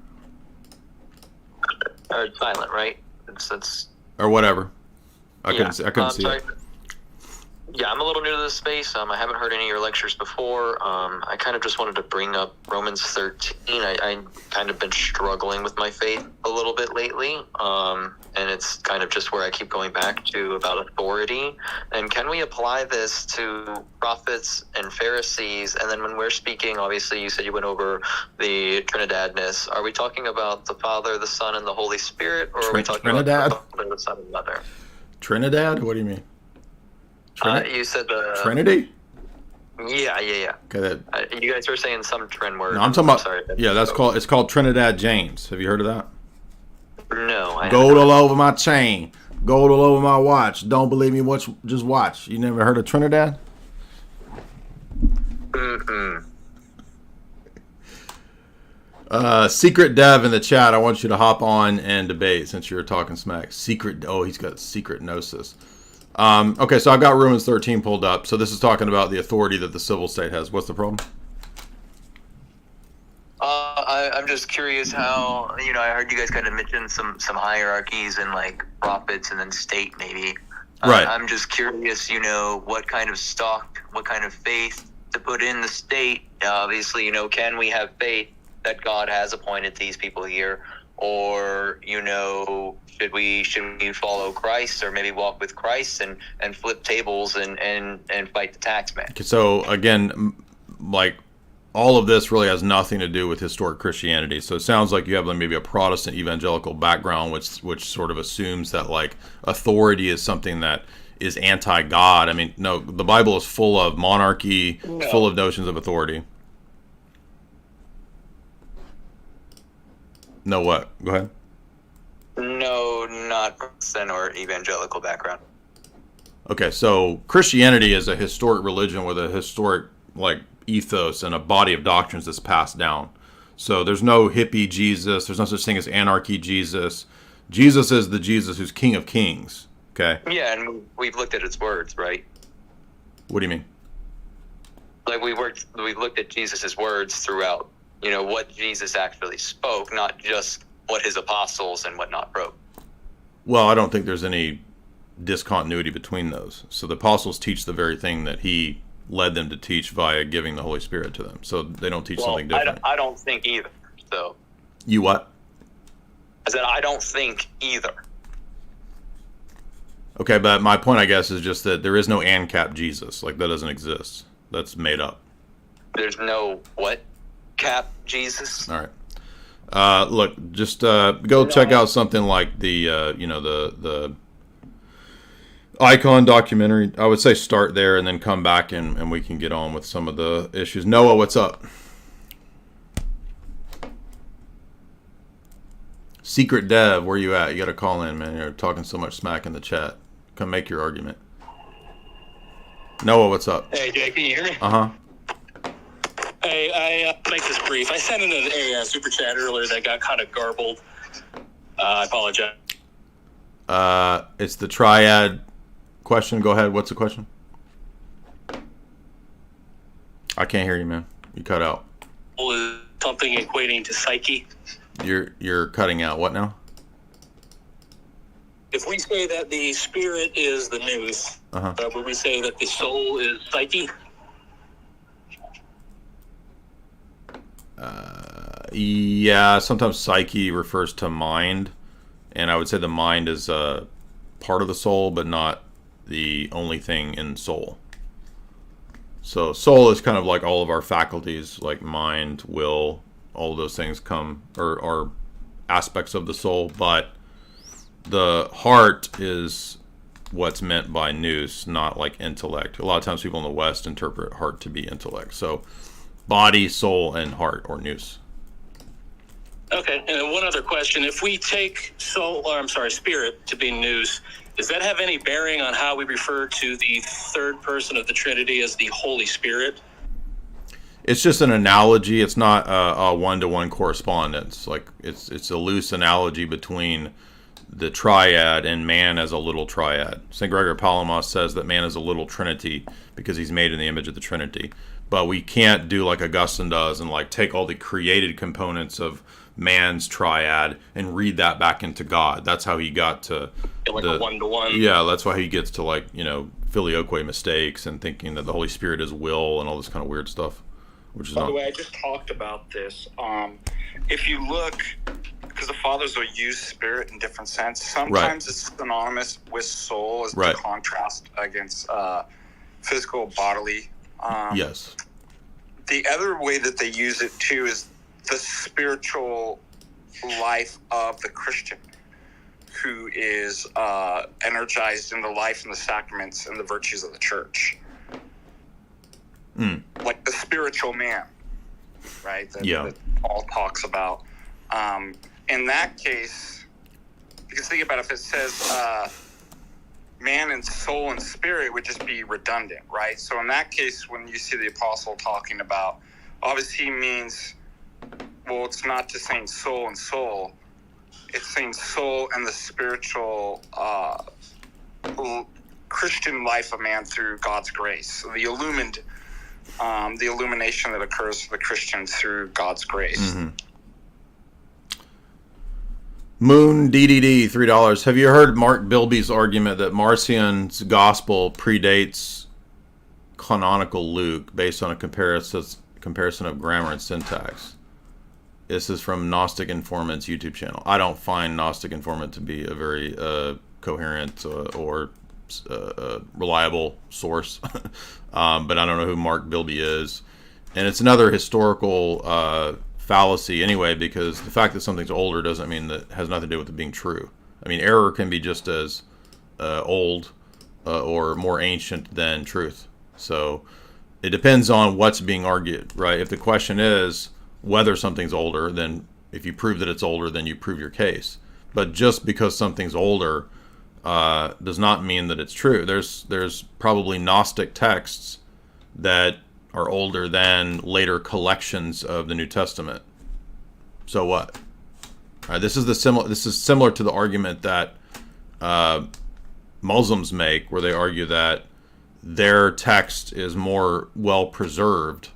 Speaker 16: It's silent, right? It's
Speaker 1: or whatever. I couldn't see it.
Speaker 16: Yeah, I'm a little new to this space. I haven't heard any of your lectures before. I kind of just wanted to bring up Romans 13. I kind of been struggling with my faith a little bit lately. And it's kind of just where I keep going back to about authority. And can we apply this to prophets and Pharisees? And then when we're speaking, obviously you said you went over the Trinidadness. Are we talking about the Father, the Son, and the Holy Spirit? Or are we talking about the Father, the Son, and the Mother?
Speaker 1: Trinidad? What do you mean?
Speaker 16: You said the
Speaker 1: Trinity?
Speaker 16: Yeah.
Speaker 1: Okay,
Speaker 16: you guys were saying some Trin word.
Speaker 1: No, I'm talking about. It's called Trinidad James. Have you heard of that?
Speaker 16: No.
Speaker 1: Gold all over my chain. Gold all over my watch. Don't believe me? Just watch. You never heard of Trinidad? Secret Dev in the chat. I want you to hop on and debate since you're talking smack. He's got secret gnosis. Okay, so I've got Romans 13 pulled up. So this is talking about the authority that the civil state has. What's the problem?
Speaker 16: I'm just curious how, I heard you guys kind of mention some hierarchies and like prophets and then state maybe.
Speaker 1: Right.
Speaker 16: I'm just curious, what kind of stock, what kind of faith to put in the state. Obviously, can we have faith that God has appointed these people here? Or, should we follow Christ or maybe walk with Christ and flip tables and fight the tax man?
Speaker 1: So again, like all of this really has nothing to do with historic Christianity. So it sounds like you have maybe a Protestant evangelical background, which sort of assumes that like authority is something that is anti-God. I mean, no, the Bible is full of monarchy, full of notions of authority. No, what? Go ahead.
Speaker 16: No, not Protestant or evangelical background.
Speaker 1: Okay, so Christianity is a historic religion with a historic ethos and a body of doctrines that's passed down. So there's no hippie Jesus. There's no such thing as anarchy Jesus. Jesus is the Jesus who's King of Kings. Okay.
Speaker 16: Yeah, and we've looked at its words, right?
Speaker 1: What do you mean?
Speaker 16: like we looked at Jesus's words throughout, what Jesus actually spoke, not just what his apostles and whatnot wrote.
Speaker 1: Well, I don't think there's any discontinuity between those. So the apostles teach the very thing that he led them to teach via giving the Holy Spirit to them. So they don't teach something different.
Speaker 16: I don't think either. So
Speaker 1: you what?
Speaker 16: I said I don't think either.
Speaker 1: Okay, but my point, I guess, is just that there is no ANCAP Jesus. Like, that doesn't exist. That's made up.
Speaker 16: There's no what? Cap Jesus?
Speaker 1: All right. Look, just go check out something like the Icon documentary. I would say start there and then come back and we can get on with some of the issues. Noah, what's up? Secret Dev, where you at? You got to call in, man. You're talking so much smack in the chat. Come make your argument. Noah, what's up?
Speaker 17: Hey, Jay, can you hear me?
Speaker 1: Uh-huh.
Speaker 17: Hey, I make this brief. I sent in a super chat earlier that got kind of garbled. I apologize.
Speaker 1: It's the triad question. Go ahead. What's the question? I can't hear you, man. You cut out.
Speaker 17: Is something equating to psyche?
Speaker 1: You're cutting out. What now?
Speaker 17: If we say that the spirit is the nous, would we say that the soul is psyche?
Speaker 1: Yeah, sometimes psyche refers to mind, and I would say the mind is part of the soul, but not the only thing in soul. So soul is kind of like all of our faculties, like mind, will, all of those things come or are aspects of the soul, but the heart is what's meant by nous, not like intellect. A lot of times people in the West interpret heart to be intellect. So body, soul, and heart, or nous.
Speaker 17: Okay, and then one other question. If we take spirit to be nous, does that have any bearing on how we refer to the third person of the Trinity as the Holy Spirit?
Speaker 1: It's just an analogy. It's not a one-to-one correspondence. Like it's a loose analogy between the triad and man as a little triad. St. Gregory of Palamas says that man is a little trinity because he's made in the image of the Trinity. But we can't do like Augustine does and like take all the created components of man's triad and read that back into God. That's how he got to
Speaker 17: a one-to-one.
Speaker 1: Yeah, that's why he gets to filioque mistakes and thinking that the Holy Spirit is will and all this kind of weird stuff. Which is
Speaker 3: By the way, I just talked about this. If you look, because the fathers will use spirit in different sense. Sometimes it's synonymous with soul as the contrast against physical, bodily.
Speaker 1: Yes.
Speaker 3: The other way that they use it too is the spiritual life of the Christian, who is energized in the life and the sacraments and the virtues of the church. Like the spiritual man, right? That Paul talks about. In that case, because think about it, if it says man and soul and spirit, would just be redundant, right? So in that case, when you see the apostle talking about, obviously he means, well, it's not just saying soul and soul. It's saying soul and the spiritual Christian life of man through God's grace. So the illumination that occurs for the Christian through God's grace.
Speaker 1: Mm-hmm. Moon DDD, $3. Have you heard Mark Bilby's argument that Marcion's gospel predates canonical Luke based on a comparison of grammar and syntax? This is from Gnostic Informant's YouTube channel. I don't find Gnostic Informant to be a very coherent or reliable source, but I don't know who Mark Bilby is. And it's another historical fallacy anyway, because the fact that something's older doesn't mean that it has nothing to do with it being true. I mean, error can be just as old or more ancient than truth. So it depends on what's being argued, right? If the question is whether something's older, then if you prove that it's older, then you prove your case. But just because something's older does not mean that it's true. There's probably Gnostic texts that are older than later collections of the New Testament. So what? This is similar to the argument that Muslims make, where they argue that their text is more well preserved,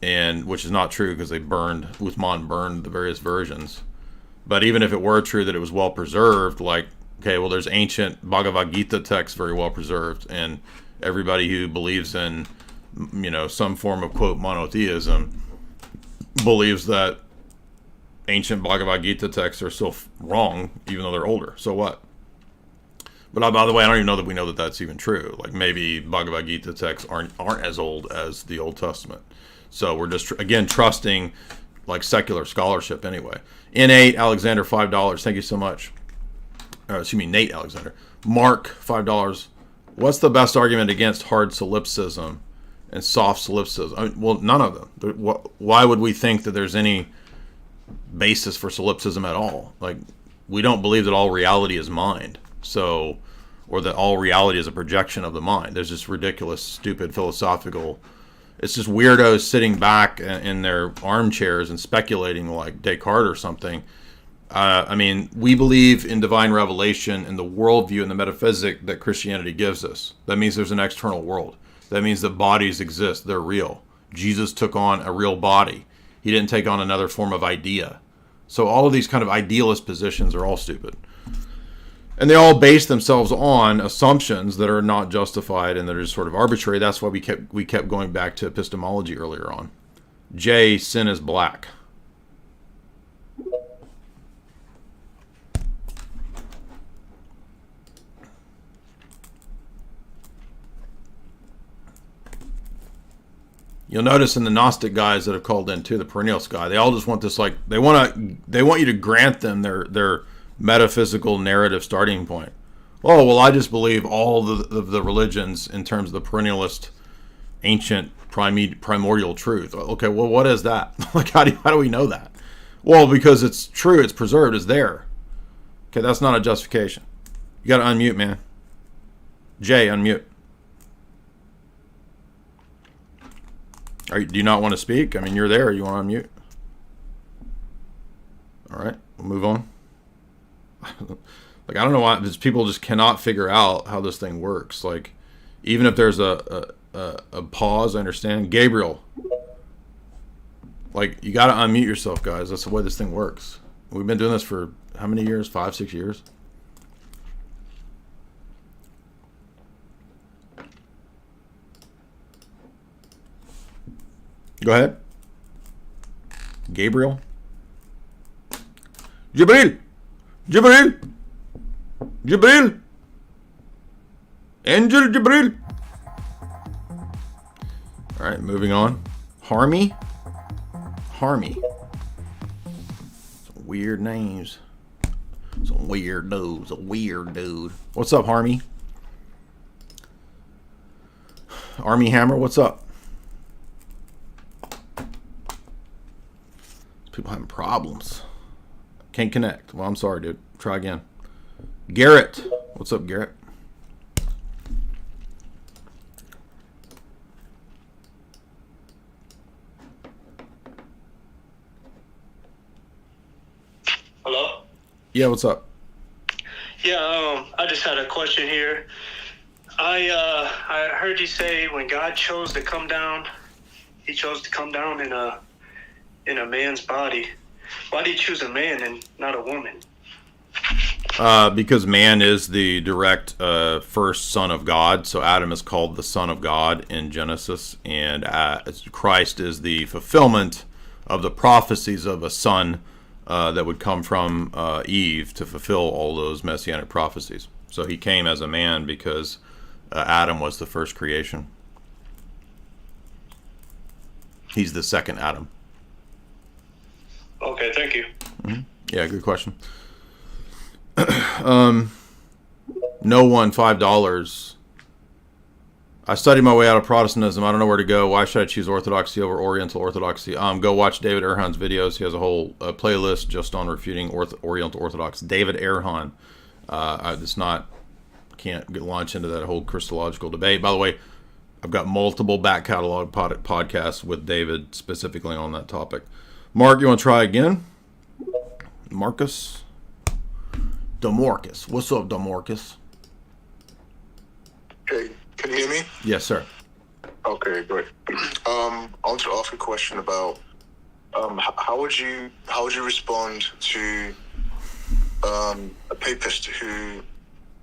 Speaker 1: and which is not true because Uthman burned the various versions. But even if it were true that it was well preserved, like, okay, well, there's ancient Bhagavad Gita text very well preserved, and everybody who believes in, some form of, quote, monotheism believes that ancient Bhagavad Gita texts are still wrong, even though they're older. So what? But by the way, I don't even know that we know that that's even true. Like, maybe Bhagavad Gita texts aren't as old as the Old Testament. So we're just, again, trusting, like, secular scholarship anyway. N8, Alexander, $5. Thank you so much. Nate Alexander. Mark, $5. What's the best argument against hard solipsism and soft solipsism? Well, none of them. Why would we think that there's any basis for solipsism at all? Like, we don't believe that all reality is mind. So, or that all reality is a projection of the mind. There's this ridiculous, stupid philosophical... It's just weirdos sitting back in their armchairs and speculating like Descartes or something. We believe in divine revelation and the worldview and the metaphysic that Christianity gives us. That means there's an external world. That means that bodies exist. They're real. Jesus took on a real body. He didn't take on another form of idea. So all of these kind of idealist positions are all stupid. And they all base themselves on assumptions that are not justified and that are just sort of arbitrary. That's why we kept going back to epistemology earlier on. J, sin is black. You'll notice in the Gnostic guys that have called in too, the Perennialist guy, they all just want this, like, they want you to grant them their metaphysical narrative starting point. Oh, well, I just believe all the religions in terms of the perennialist, ancient, primordial truth. Okay, well, what is that? Like, how do we know that? Well, because it's true, it's preserved, it's there. Okay, that's not a justification. You got to unmute, man. Jay, unmute. Do you not want to speak? I mean, you're there. You want to unmute? All right, we'll move on. Like, I don't know why people just cannot figure out how this thing works. Like, even if there's a pause, I understand. Gabriel, like, you got to unmute yourself, guys. That's the way this thing works. We've been doing this for how many years? 5, 6 years? Go ahead. Gabriel. Jibril. Angel Jibril. All right, moving on. Harmy. Some weird names. Some weird dudes. A weird dude. What's up, Harmy? Army Hammer, what's up? People having problems. Can't connect. Well, I'm sorry, dude. Try again. Garrett. What's up, Garrett?
Speaker 18: Hello?
Speaker 1: Yeah, what's up?
Speaker 18: Yeah, I just had a question here. I heard you say when God chose to come down, he chose to come down in a man's body. Why did he choose a man and not a woman?
Speaker 1: Because man is the direct first son of God. So Adam is called the son of God in Genesis, and Christ is the fulfillment of the prophecies of a son that would come from Eve to fulfill all those messianic prophecies. So he came as a man because Adam was the first creation. He's the second Adam.
Speaker 18: Okay, thank you.
Speaker 1: Mm-hmm. Yeah, good question. No one, $5. I studied my way out of Protestantism. I don't know where to go. Why should I choose Orthodoxy over Oriental Orthodoxy? Go watch David Erhan's videos. He has a whole playlist just on refuting Oriental Orthodox. David Erhan. Can't launch into that whole Christological debate. By the way, I've got multiple back catalog podcasts with David specifically on that topic. Mark, you want to try again? Marcus? DeMarcus. What's up, DeMarcus?
Speaker 12: Hey, can
Speaker 19: you hear me?
Speaker 1: Yes, sir.
Speaker 19: Okay, great. I want to ask a question about how would you respond to a papist who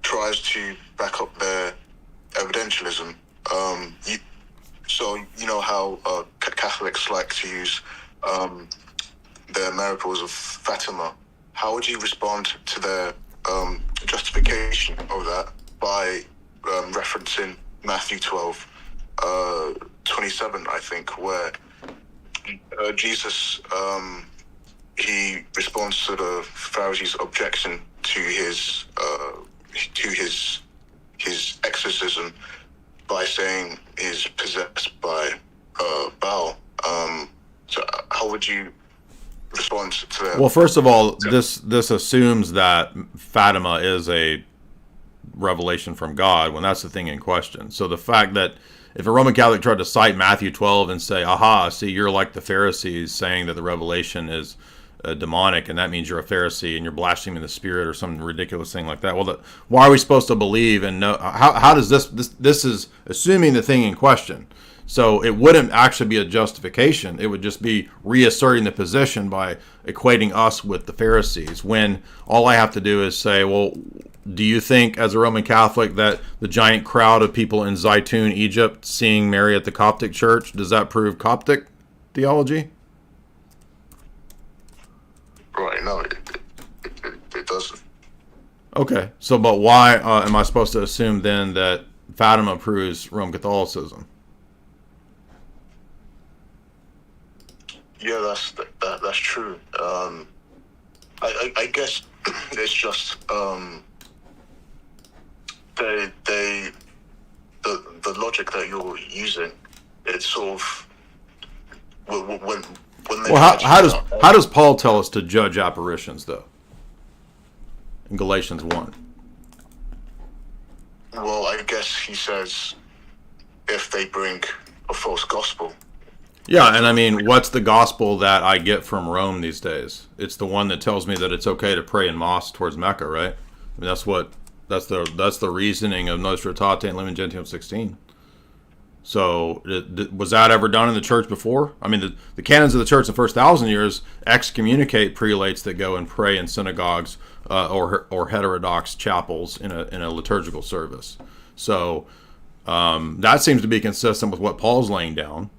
Speaker 19: tries to back up their evidentialism? So you know how Catholics like to use the miracles of Fatima. How would you respond to their justification of that by referencing Matthew 12, 27, I think, where Jesus he responds to the Pharisees' objection to his exorcism by saying he's possessed by Baal. So how would you respond to that?
Speaker 1: Well, first of all, this assumes that Fatima is a revelation from God when that's the thing in question. So the fact that if a Roman Catholic tried to cite Matthew 12 and say, aha, see, you're like the Pharisees saying that the revelation is demonic, and that means you're a Pharisee and you're blaspheming the Spirit or some ridiculous thing like that. Well, why are we supposed to believe and know? How does this is assuming the thing in question. So it wouldn't actually be a justification. It would just be reasserting the position by equating us with the Pharisees, when all I have to do is say, well, do you think as a Roman Catholic that the giant crowd of people in Zaytun, Egypt, seeing Mary at the Coptic church, does that prove Coptic theology?
Speaker 19: Right, no, it doesn't.
Speaker 1: Okay, so but why am I supposed to assume then that Fatima proves Roman Catholicism?
Speaker 19: Yeah, that's true. I guess it's just the logic that you're using. It's sort of when they.
Speaker 1: Well, how does Paul tell us to judge apparitions though? In Galatians 1.
Speaker 19: Well, I guess he says if they bring a false gospel.
Speaker 1: Yeah, and I mean, what's the gospel that I get from Rome these days? It's the one that tells me that it's okay to pray in mosques towards Mecca, right? I mean, that's the reasoning of Nostra Aetate and Lumen Gentium 16. So, was that ever done in the church before? I mean, the canons of the church in the first 1,000 years excommunicate prelates that go and pray in synagogues or heterodox chapels in a liturgical service. So, that seems to be consistent with what Paul's laying down.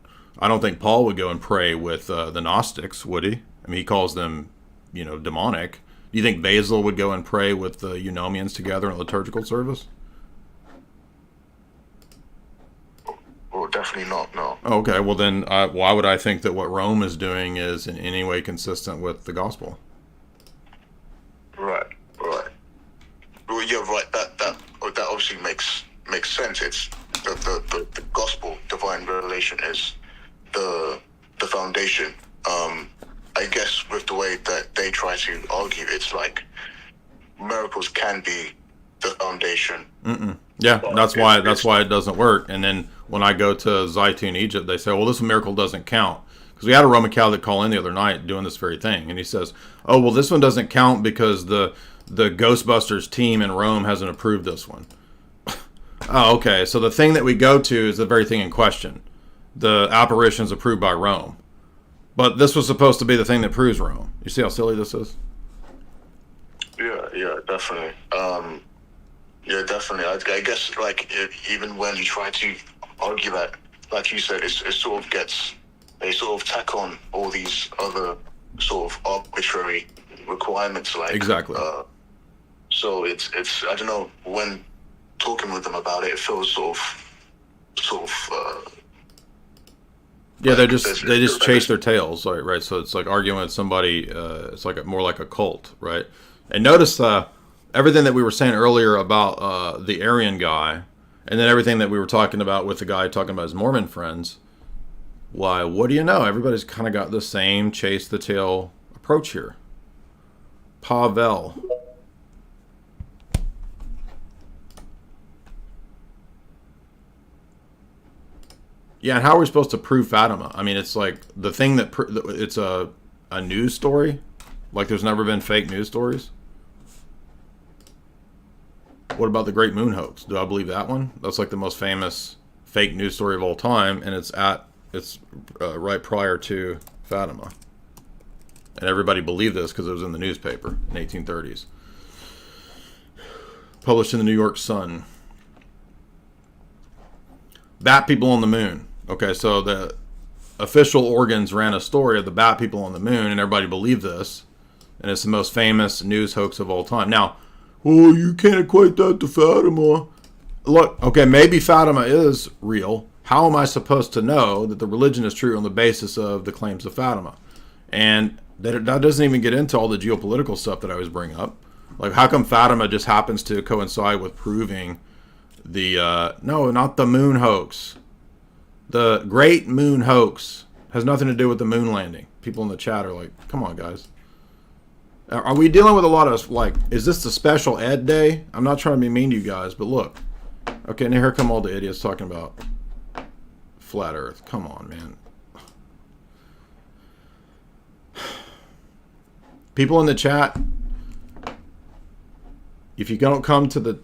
Speaker 1: I don't think Paul would go and pray with the Gnostics, would he? I mean, he calls them, demonic. Do you think Basil would go and pray with the Eunomians together in a liturgical service?
Speaker 19: Well, definitely not, no.
Speaker 1: Okay, well then, why would I think that what Rome is doing is in any way consistent with the gospel?
Speaker 19: Right. Well, yeah, right. That obviously makes sense. It's the gospel, divine revelation is the foundation. I guess with the way that they try to argue, it's like miracles can be the foundation.
Speaker 1: Yeah, that's why it doesn't work. And then when I go to Zaytun, Egypt, they say, well, this miracle doesn't count. Because we had a Roman Catholic call in the other night doing this very thing. And he says, oh, well, this one doesn't count because the Ghostbusters team in Rome hasn't approved this one. Oh, okay. So the thing that we go to is the very thing in question. The apparitions approved by Rome. But this was supposed to be the thing that proves Rome. You see how silly this is?
Speaker 19: Yeah, definitely. Yeah, definitely. I guess, even when you try to argue that, like you said, it sort of gets, they sort of tack on all these other sort of arbitrary requirements,
Speaker 1: exactly.
Speaker 19: So it's I don't know, when talking with them about it, it feels sort of.
Speaker 1: Yeah, they just chase their tails, right? So it's like arguing with somebody. It's more like a cult, right? And notice everything that we were saying earlier about the Arian guy, and then everything that we were talking about with the guy talking about his Mormon friends. Why, what do you know? Everybody's kind of got the same chase the tail approach here. Pavel. Yeah, and how are we supposed to prove Fatima? I mean, it's like the thing that it's a news story. Like there's never been fake news stories. What about the Great Moon Hoax? Do I believe that one? That's like the most famous fake news story of all time, and it's right prior to Fatima. And everybody believed this because it was in the newspaper in 1830s. Published in the New York Sun. Bat people on the moon. Okay, so the official organs ran a story of the bat people on the moon, and everybody believed this. And it's the most famous news hoax of all time. Now, oh, you can't equate that to Fatima. Look, okay, maybe Fatima is real. How am I supposed to know that the religion is true on the basis of the claims of Fatima? And that doesn't even get into all the geopolitical stuff that I always bring up. Like, how come Fatima just happens to coincide with proving the, no, not the moon hoax. The Great Moon Hoax has nothing to do with the moon landing. People in the chat are like, come on, guys. Are we dealing with a lot of, like, is this the special ed day? I'm not trying to be mean to you guys, but look. Okay, and here come all the idiots talking about flat earth. Come on, man. People in the chat, if you don't come to the,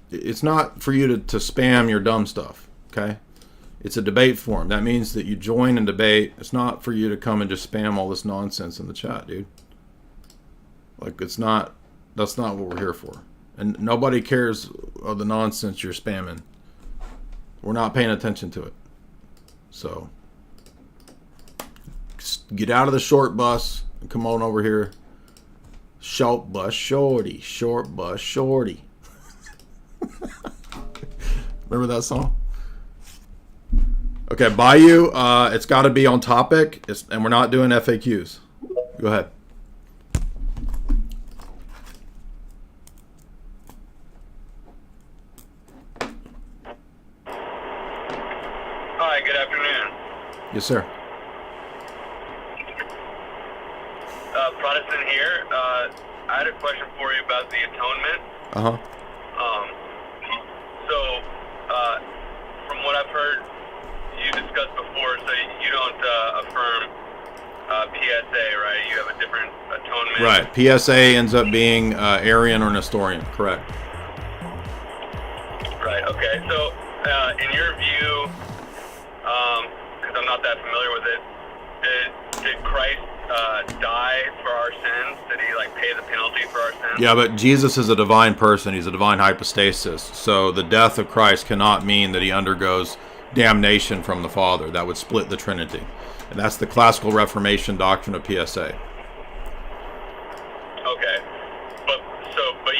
Speaker 1: it's not for you to spam your dumb stuff, okay? It's a debate forum. That means that you join and debate. It's not for you to come and just spam all this nonsense in the chat, dude. Like, that's not what we're here for. And nobody cares of the nonsense you're spamming. We're not paying attention to it. So, get out of the short bus and come on over here. Short bus shorty. Short bus shorty. Remember that song? Okay, Bayou, it's got to be on topic, and we're not doing FAQs. Go ahead.
Speaker 20: Hi, good afternoon.
Speaker 1: Yes, sir.
Speaker 20: Protestant here. I had a question for you about the atonement.
Speaker 1: Uh-huh.
Speaker 20: From what I've heard you discussed before, so you don't affirm PSA, right? You have a different atonement.
Speaker 1: Right. PSA ends up being Arian or Nestorian. Correct.
Speaker 20: Right. Okay. So, in your view, because I'm not that familiar with it, did Christ die for our sins? Did he pay the penalty for our sins?
Speaker 1: Yeah, but Jesus is a divine person. He's a divine hypostasis. So the death of Christ cannot mean that he undergoes damnation from the Father. That would split the Trinity. And that's the classical Reformation doctrine of PSA.
Speaker 20: Okay. But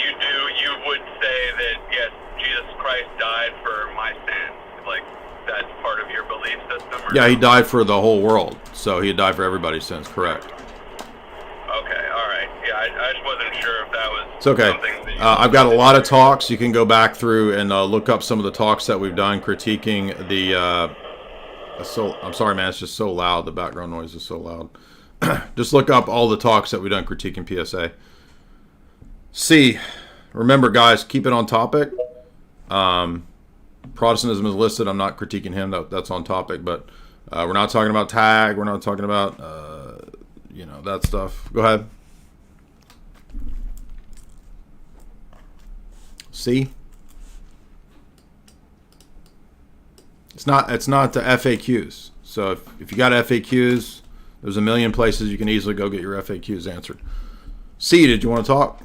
Speaker 20: you would say that, yes, Jesus Christ died for my sins. That's part of your belief system?
Speaker 1: Yeah, he died for the whole world. So he died for everybody's sins. Correct.
Speaker 20: Okay, all right. Yeah, I just wasn't sure if that was
Speaker 1: It's okay.
Speaker 20: something that you
Speaker 1: I've got a lot of talks. You can go back through and look up some of the talks that we've done critiquing the... I'm sorry, man. It's just so loud. The background noise is so loud. Just look up all the talks that we've done critiquing PSA. C. Remember, guys, keep it on topic. Protestantism is listed. I'm not critiquing him. That's on topic. But we're not talking about tag. We're not talking about, that stuff. Go ahead. C. It's not the FAQs. So if you got FAQs, there's a million places you can easily go get your FAQs answered. C, did you want to talk?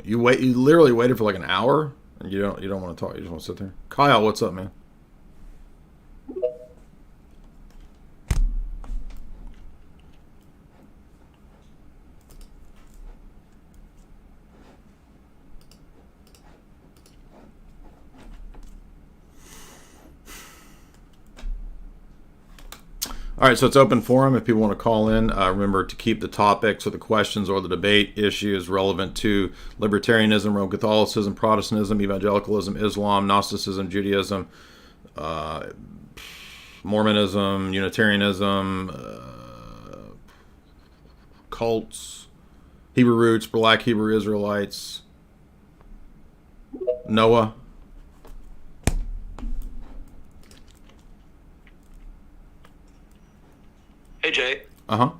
Speaker 1: You literally waited for an hour and you don't want to talk, you just want to sit there. Kyle, what's up, man? All right, so it's open forum if people want to call in. Remember to keep the topics or the questions or the debate issues relevant to Libertarianism, Roman Catholicism, Protestantism, Evangelicalism, Islam, Gnosticism, Judaism, Mormonism, Unitarianism, cults, Hebrew roots, Black Hebrew Israelites, Noah.
Speaker 21: Hey, Jay.
Speaker 1: Uh-huh.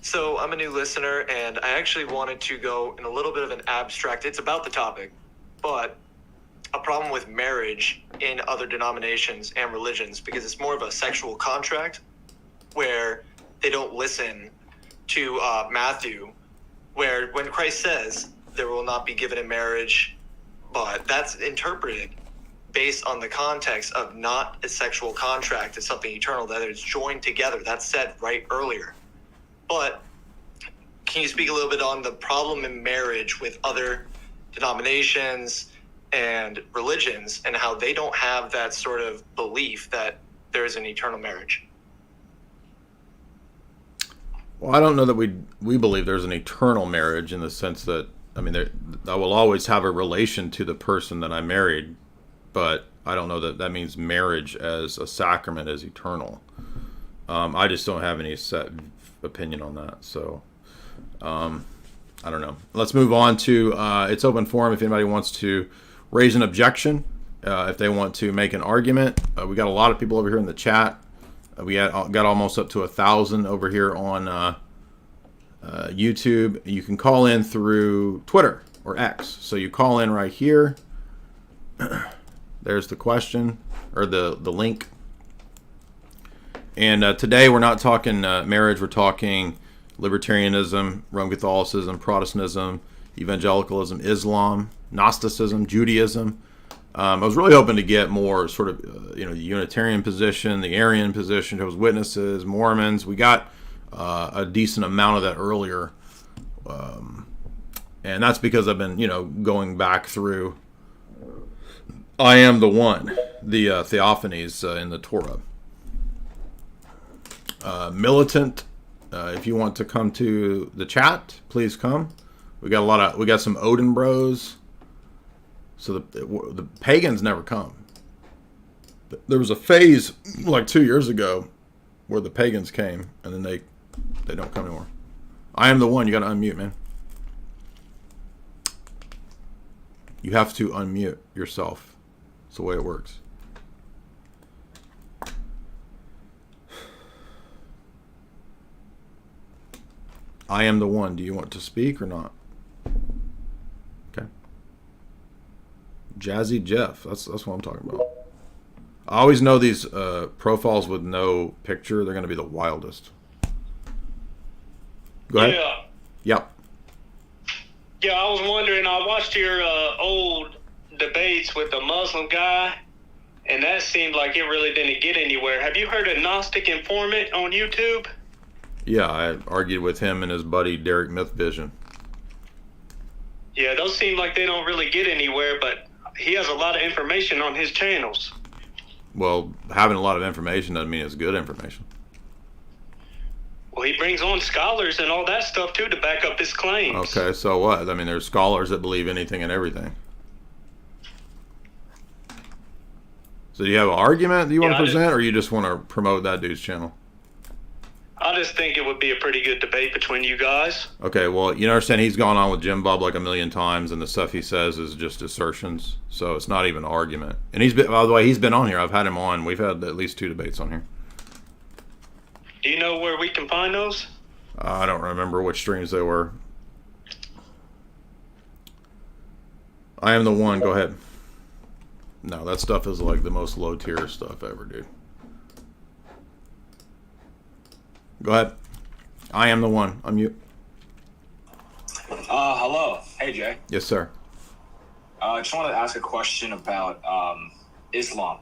Speaker 21: So I'm a new listener, and I actually wanted to go in a little bit of an abstract, it's about the topic, but a problem with marriage in other denominations and religions, because it's more of a sexual contract where they don't listen to Matthew, where when Christ says there will not be given in marriage, but that's interpreted based on the context of not a sexual contract, it's something eternal, that it's joined together. That's said right earlier. But can you speak a little bit on the problem in marriage with other denominations and religions and how they don't have that sort of belief that there is an eternal marriage?
Speaker 1: Well, I don't know that we believe there's an eternal marriage in the sense that, I mean, I will always have a relation to the person that I married, but I don't know that that means marriage as a sacrament is eternal. I just don't have any set opinion on that. So, I don't know. Let's move on to, it's open forum if anybody wants to raise an objection, if they want to make an argument. We got a lot of people over here in the chat. We got almost up to 1,000 over here on YouTube. You can call in through Twitter or X. So you call in right here. There's the question or the link. And today we're not talking marriage. We're talking libertarianism, Roman Catholicism, Protestantism, evangelicalism, Islam, Gnosticism, Judaism. I was really hoping to get more sort of, the Unitarian position, the Arian position, Jehovah's Witnesses, Mormons. We got a decent amount of that earlier. And that's because I've been, going back through I Am the One, the Theophanies in the Torah. Militant, if you want to come to the chat, please come. We got some Odin bros. So the pagans never come. There was a phase like 2 years ago where the pagans came, and then they don't come anymore. I Am the One. You got to unmute, man. You have to unmute yourself. That's the way it works. I Am the One. Do you want to speak or not? Okay. Jazzy Jeff. That's what I'm talking about. I always know these profiles with no picture. They're going to be the wildest. Go ahead.
Speaker 18: Yeah.
Speaker 1: Yep.
Speaker 18: Yeah, I was wondering, I watched your old debates with the Muslim guy, and that seemed like it really didn't get anywhere. Have you heard of Gnostic Informant on YouTube?
Speaker 1: Yeah, I argued with him and his buddy Derek Mythvision.
Speaker 18: Yeah, those seem like they don't really get anywhere, but he has a lot of information on his channels.
Speaker 1: Well, having a lot of information doesn't mean it's good information.
Speaker 18: Well, he brings on scholars and all that stuff, too, to back up his claims.
Speaker 1: Okay, so what? I mean, there's scholars that believe anything and everything. So do you have an argument that you want to present, or you just want to promote that dude's channel?
Speaker 18: I just think it would be a pretty good debate between you guys.
Speaker 1: Okay, well, you understand he's gone on with Jim Bob like a million times, and the stuff he says is just assertions, so it's not even an argument. And he's been, by the way, he's been on here. I've had him on. We've had at least 2 debates on here.
Speaker 18: Do you know where we can find those?
Speaker 1: I don't remember which streams they were. I Am the One. Go ahead. No, that stuff is like the most low tier stuff ever, dude. Go ahead. I Am the One. Unmute.
Speaker 22: Hello. Hey, Jay.
Speaker 1: Yes, sir.
Speaker 22: I just wanted to ask a question about Islam.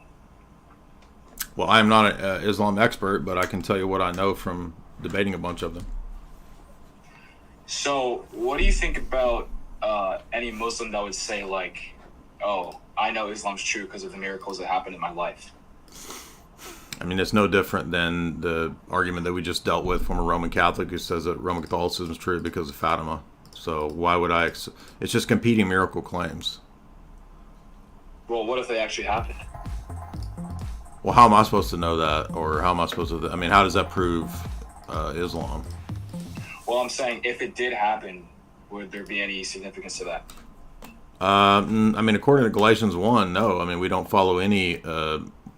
Speaker 1: Well, I am not an Islam expert, but I can tell you what I know from debating a bunch of them.
Speaker 22: So, what do you think about any Muslim that would say, like, oh, I know Islam's true because of the miracles that happened in my life?
Speaker 1: I mean, it's no different than the argument that we just dealt with from a Roman Catholic who says that Roman Catholicism is true because of Fatima. So why would I... It's just competing miracle claims.
Speaker 22: Well, what if they actually happen?
Speaker 1: Well, how am I supposed to know that? Or how am I supposed to... I mean, how does that prove Islam?
Speaker 22: Well, I'm saying if it did happen, would there be any significance to that?
Speaker 1: I mean, according to Galatians 1, no. I mean, we don't follow any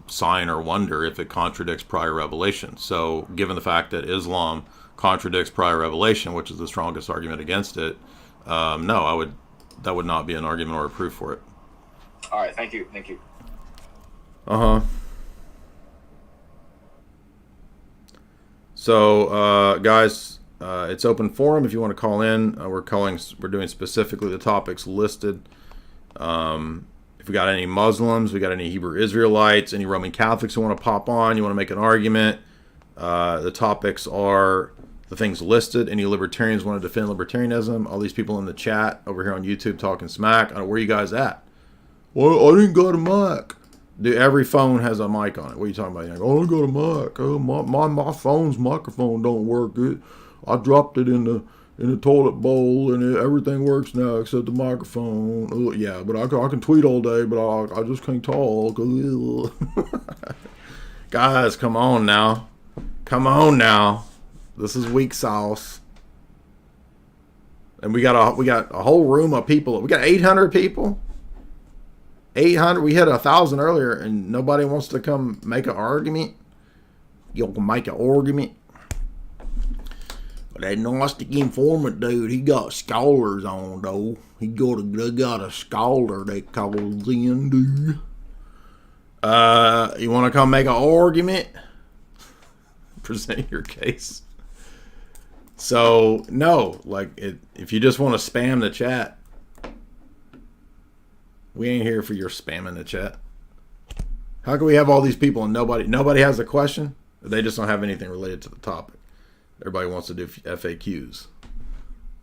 Speaker 1: sign or wonder if it contradicts prior revelation. So given the fact that Islam contradicts prior revelation, which is the strongest argument against it, no, that would not be an argument or a proof for it.
Speaker 22: All right, thank you.
Speaker 1: So, guys, it's open forum if you want to call in. We're doing specifically the topics listed. If we got any Muslims, we got any Hebrew Israelites, any Roman Catholics who want to pop on, you want to make an argument, the topics are the things listed. Any libertarians want to defend libertarianism? All these people in the chat over here on YouTube talking smack. Where are you guys at? Well, I didn't got a mic. Dude, every phone has a mic on it. What are you talking about? You're like, oh, I got a mic. Oh, my phone's microphone don't work. I dropped it in the toilet bowl, and everything works now except the microphone. Oh, yeah, but I can tweet all day, but I just can't talk. Guys, come on now. This is weak sauce. And we got a whole room of people. We got 800 people. 800. We hit 1,000 earlier, and nobody wants to come make an argument. You can make an argument. That Gnostic informant dude, he got scholars on though. They got a scholar that calls in, dude. You want to come make an argument? Present your case. So no, if you just want to spam the chat, we ain't here for your spamming the chat. How can we have all these people and nobody has a question? They just don't have anything related to the topic. Everybody wants to do FAQs.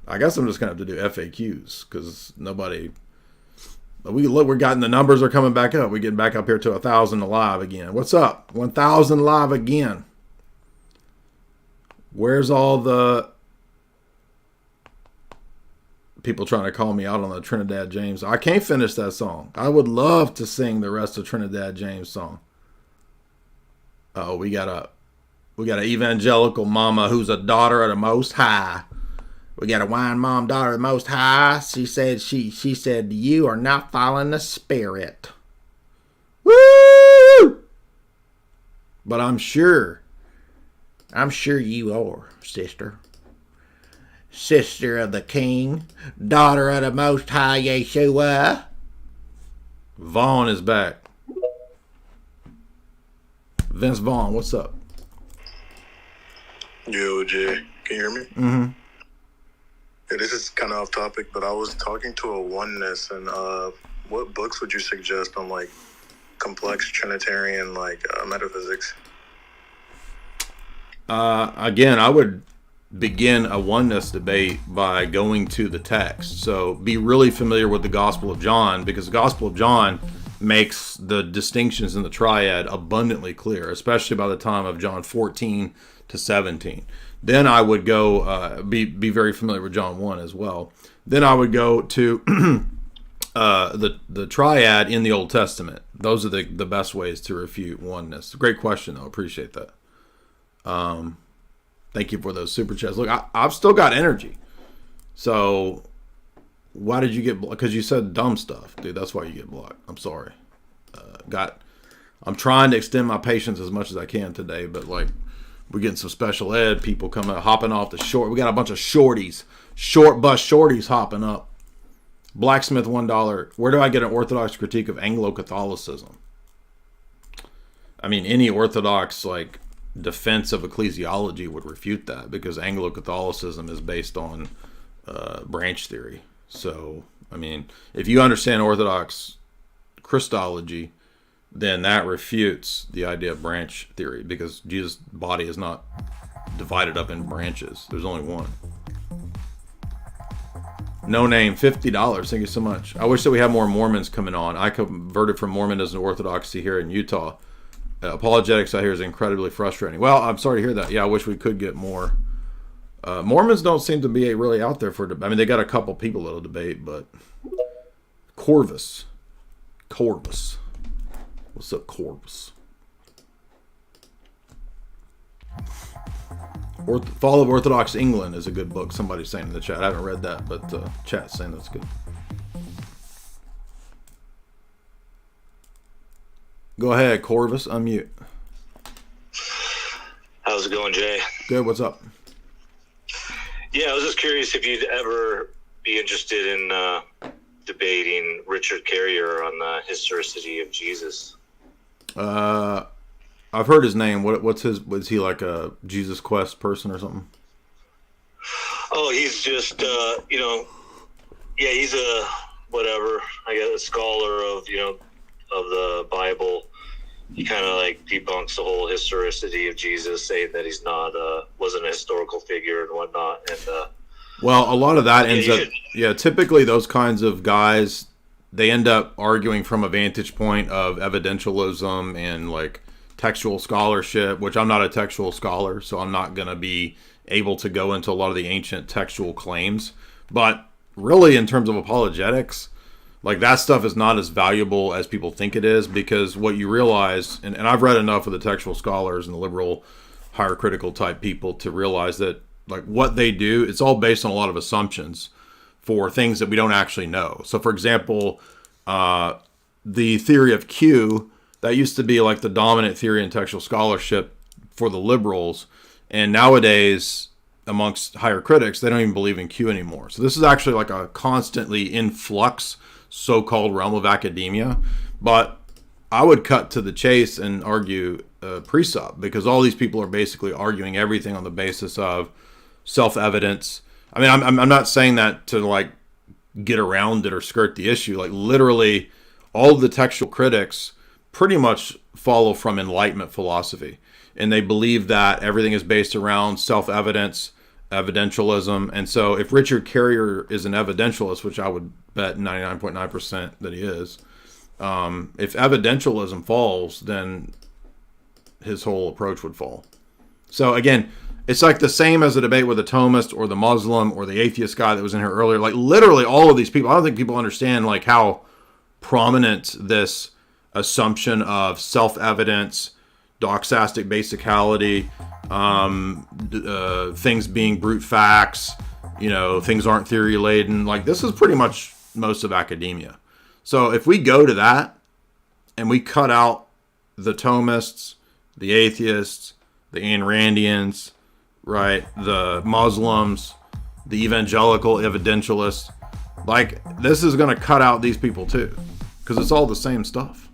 Speaker 1: I guess I'm just gonna have to do FAQs because nobody. We're getting the numbers are coming back up. We're getting back up here to 1,000 live again. What's up? 1,000 live again. Where's all the people trying to call me out on the Trinidad James? I can't finish that song. I would love to sing the rest of Trinidad James' song. Oh, we got an evangelical mama who's a daughter of the Most High. We got a wine mom, daughter of the Most High. She said you are not following the Spirit. Woo! But I'm sure you are, sister. Sister of the King, daughter of the Most High Yeshua. Vaughn is back. Vince Vaughn, what's up?
Speaker 19: Yo, Jay, can you hear me?
Speaker 1: Mm-hmm.
Speaker 19: Yeah, this is kind of off topic, but I was talking to a oneness, and what books would you suggest on complex Trinitarian metaphysics?
Speaker 1: Again, I would begin a oneness debate by going to the text. So be really familiar with the Gospel of John, because the Gospel of John makes the distinctions in the triad abundantly clear, especially by the time of John 14 to 17. Then I would go be very familiar with John 1 as well. Then I would go to the triad in the Old Testament. Those are the best ways to refute oneness. Great question, though. Appreciate that. Thank you for those super chats. Look, I've still got energy. So why did you get blocked? Because you said dumb stuff, dude. That's why you get blocked. I'm sorry. I'm trying to extend my patience as much as I can today, but we're getting some special ed people hopping off the short. We got a bunch of shorties, short bus shorties hopping up. Blacksmith $1. Where do I get an orthodox critique of Anglo-Catholicism? I mean, any orthodox defense of ecclesiology would refute that, because Anglo-Catholicism is based on branch theory. So, I mean, if you understand Orthodox Christology, then that refutes the idea of branch theory, because Jesus' body is not divided up in branches. There's only one. No name, $50. Thank you so much. I wish that we had more Mormons coming on. I converted from Mormonism to Orthodoxy here in Utah. Apologetics, I hear, is incredibly frustrating. Well, I'm sorry to hear that. Yeah, I wish we could get more. Mormons don't seem to be really out there for debate. I mean, they got a couple people that'll debate, but Corvus. What's up, Corvus? Fall of Orthodox England is a good book. Somebody's saying in the chat. I haven't read that, but chat's saying that's good. Go ahead, Corvus, unmute.
Speaker 2: How's it going, Jay?
Speaker 1: Good, what's up?
Speaker 2: Yeah, I was just curious if you'd ever be interested in debating Richard Carrier on the historicity of Jesus.
Speaker 1: I've heard his name. What's his? Was he like a Jesus Quest person or something?
Speaker 2: Oh, he's just he's a whatever. I guess a scholar of of the Bible. He kind of like debunks the whole historicity of Jesus, saying that he's not wasn't a historical figure and whatnot. And
Speaker 1: well, a lot of that ends up typically those kinds of guys, they end up arguing from a vantage point of evidentialism and like textual scholarship, which I'm not a textual scholar, so I'm not going to be able to go into a lot of the ancient textual claims. But really, in terms of apologetics, like that stuff is not as valuable as people think it is, because what you realize, and I've read enough of the textual scholars and the liberal higher critical type people to realize that like what they do, it's all based on a lot of assumptions for things that we don't actually know. So for example, the theory of Q, that used to be like the dominant theory in textual scholarship for the liberals, and nowadays amongst higher critics, they don't even believe in Q anymore. So this is actually like a constantly in flux so-called realm of academia. But I would cut to the chase and argue presup, because all these people are basically arguing everything on the basis of self-evidence. I mean, I'm not saying that to like get around it or skirt the issue. Like literally all of the textual critics pretty much follow from Enlightenment philosophy, and they believe that everything is based around self-evidence, evidentialism. And so if Richard Carrier is an evidentialist, which I would bet 99.9% that he is, if evidentialism falls, then his whole approach would fall. So again, it's like the same as a debate with a Thomist or the Muslim or the atheist guy that was in here earlier. Like literally all of these people, I don't think people understand like how prominent this assumption of self-evidence, doxastic basicality, things being brute facts, things aren't theory laden. Like this is pretty much most of academia. So if we go to that and we cut out the Thomists, the atheists, the Ayn Randians, right, the Muslims, the evangelical evidentialists, like this is going to cut out these people too, because it's all the same stuff.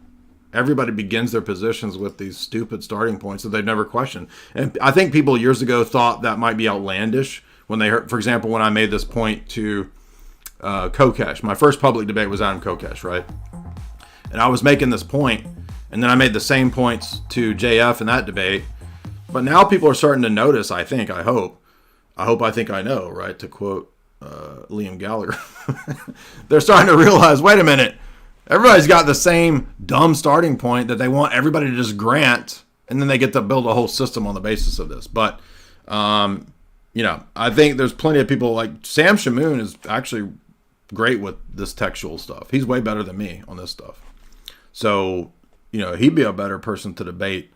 Speaker 1: Everybody begins their positions with these stupid starting points that they've never questioned. And I think people years ago thought that might be outlandish when they heard, for example, when I made this point to Kokesh. My first public debate was Adam Kokesh, right? And I was making this point, and then I made the same points to JF in that debate. But now people are starting to notice, I think, I hope, I think I know, right? To quote Liam Gallagher. They're starting to realize, wait a minute, everybody's got the same dumb starting point that they want everybody to just grant, and then they get to build a whole system on the basis of this. But, I think there's plenty of people like Sam Shamoon is actually great with this textual stuff. He's way better than me on this stuff. So, he'd be a better person to debate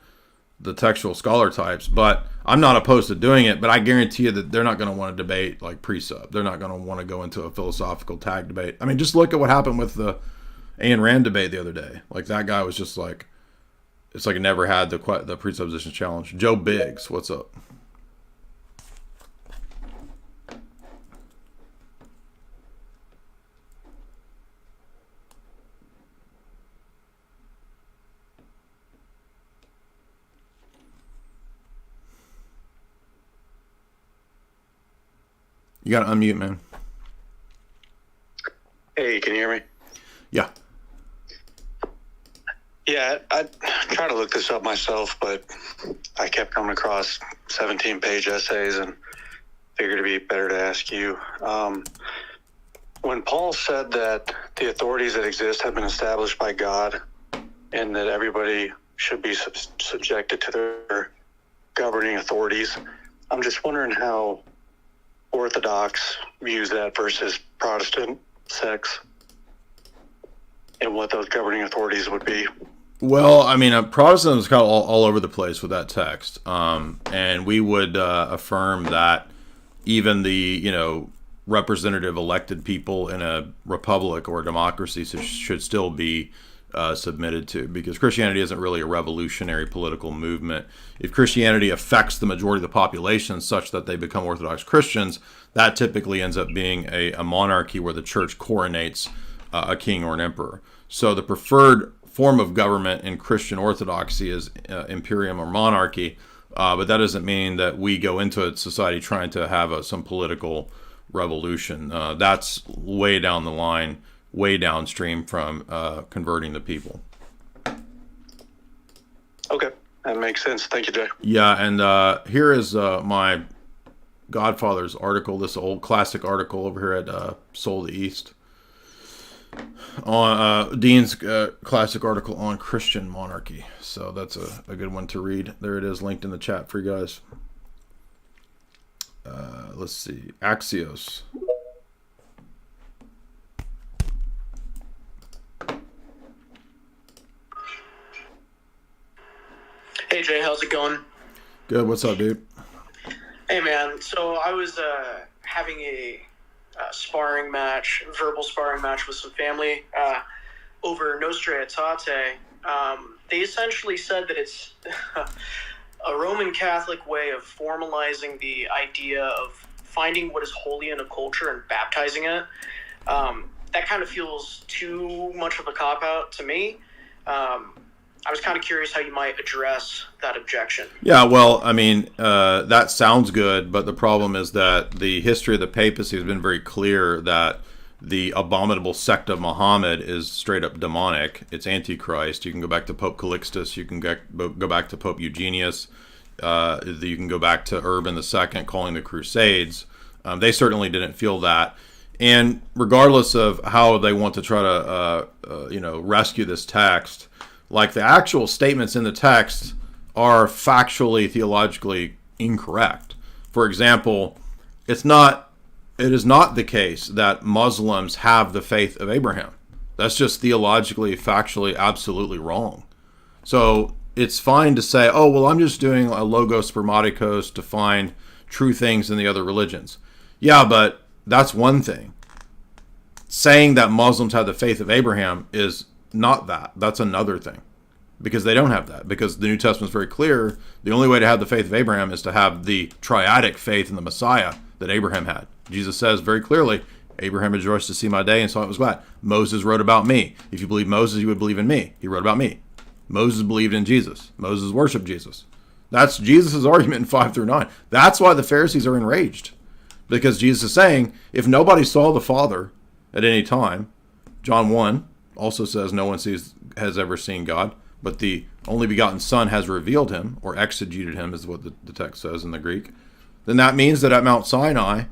Speaker 1: the textual scholar types, but I'm not opposed to doing it. But I guarantee you that they're not going to want to debate like precept. They're not going to want to go into a philosophical tag debate. I mean, just look at what happened with the Ayn Rand debate the other day. Like that guy was just like, it's like it never had the presupposition challenge. Joe Biggs, what's up? You got to unmute, man.
Speaker 4: Hey, can you hear me?
Speaker 1: Yeah.
Speaker 4: Yeah, I tried to look this up myself, but I kept coming across 17-page essays and figured it'd be better to ask you. When Paul said that the authorities that exist have been established by God and that everybody should be subjected to their governing authorities, I'm just wondering how Orthodox views that versus Protestant sects and what those governing authorities would be.
Speaker 1: Well, I mean, Protestantism is kind of all over the place with that text. And we would affirm that even the, representative elected people in a republic or a democracy should still be submitted to, because Christianity isn't really a revolutionary political movement. If Christianity affects the majority of the population such that they become Orthodox Christians, that typically ends up being a monarchy where the church coronates a king or an emperor. So the preferred form of government in Christian Orthodoxy is imperium or monarchy, but that doesn't mean that we go into a society trying to have some political revolution. That's way down the line, way downstream from converting the people.
Speaker 4: Okay, that makes sense. Thank you, Jay.
Speaker 1: Yeah, and here is my Godfather's article, this old classic article over here at Soul of the East. On Dean's classic article on Christian monarchy. So that's a good one to read. There it is, linked in the chat for you guys. Let's see. Axios.
Speaker 5: Hey Jay, how's it going?
Speaker 1: Good. What's up, dude?
Speaker 5: Hey man, so I was having a verbal sparring match with some family over Nostra Aetate. They essentially said that it's a Roman Catholic way of formalizing the idea of finding what is holy in a culture and baptizing it. That kind of feels too much of a cop-out to me. I was kind of curious how you might address that objection.
Speaker 1: Yeah, well, I mean, that sounds good, but the problem is that the history of the papacy has been very clear that the abominable sect of Muhammad is straight up demonic. It's Antichrist. You can go back to Pope Calixtus. You can go back to Pope Eugenius. You can go back to Urban II calling the Crusades. They certainly didn't feel that. And regardless of how they want to try to, rescue this text, like the actual statements in the text are factually, theologically incorrect. For example, it is not the case that Muslims have the faith of Abraham. That's just theologically, factually, absolutely wrong. So it's fine to say, oh, well, I'm just doing a logos spermaticos to find true things in the other religions. Yeah, but that's one thing. Saying that Muslims have the faith of Abraham is not that. That's another thing. Because they don't have that. Because the New Testament is very clear. The only way to have the faith of Abraham is to have the triadic faith in the Messiah that Abraham had. Jesus says very clearly, Abraham rejoiced to see my day and saw it was glad. Moses wrote about me. If you believe Moses, you would believe in me. He wrote about me. Moses believed in Jesus. Moses worshiped Jesus. That's Jesus' argument in 5 through 9. That's why the Pharisees are enraged. Because Jesus is saying, if nobody saw the Father at any time, John 1 also says no one has ever seen God, but the only begotten Son has revealed him, or exegeted him is what the text says in the Greek, then that means that at Mount Sinai,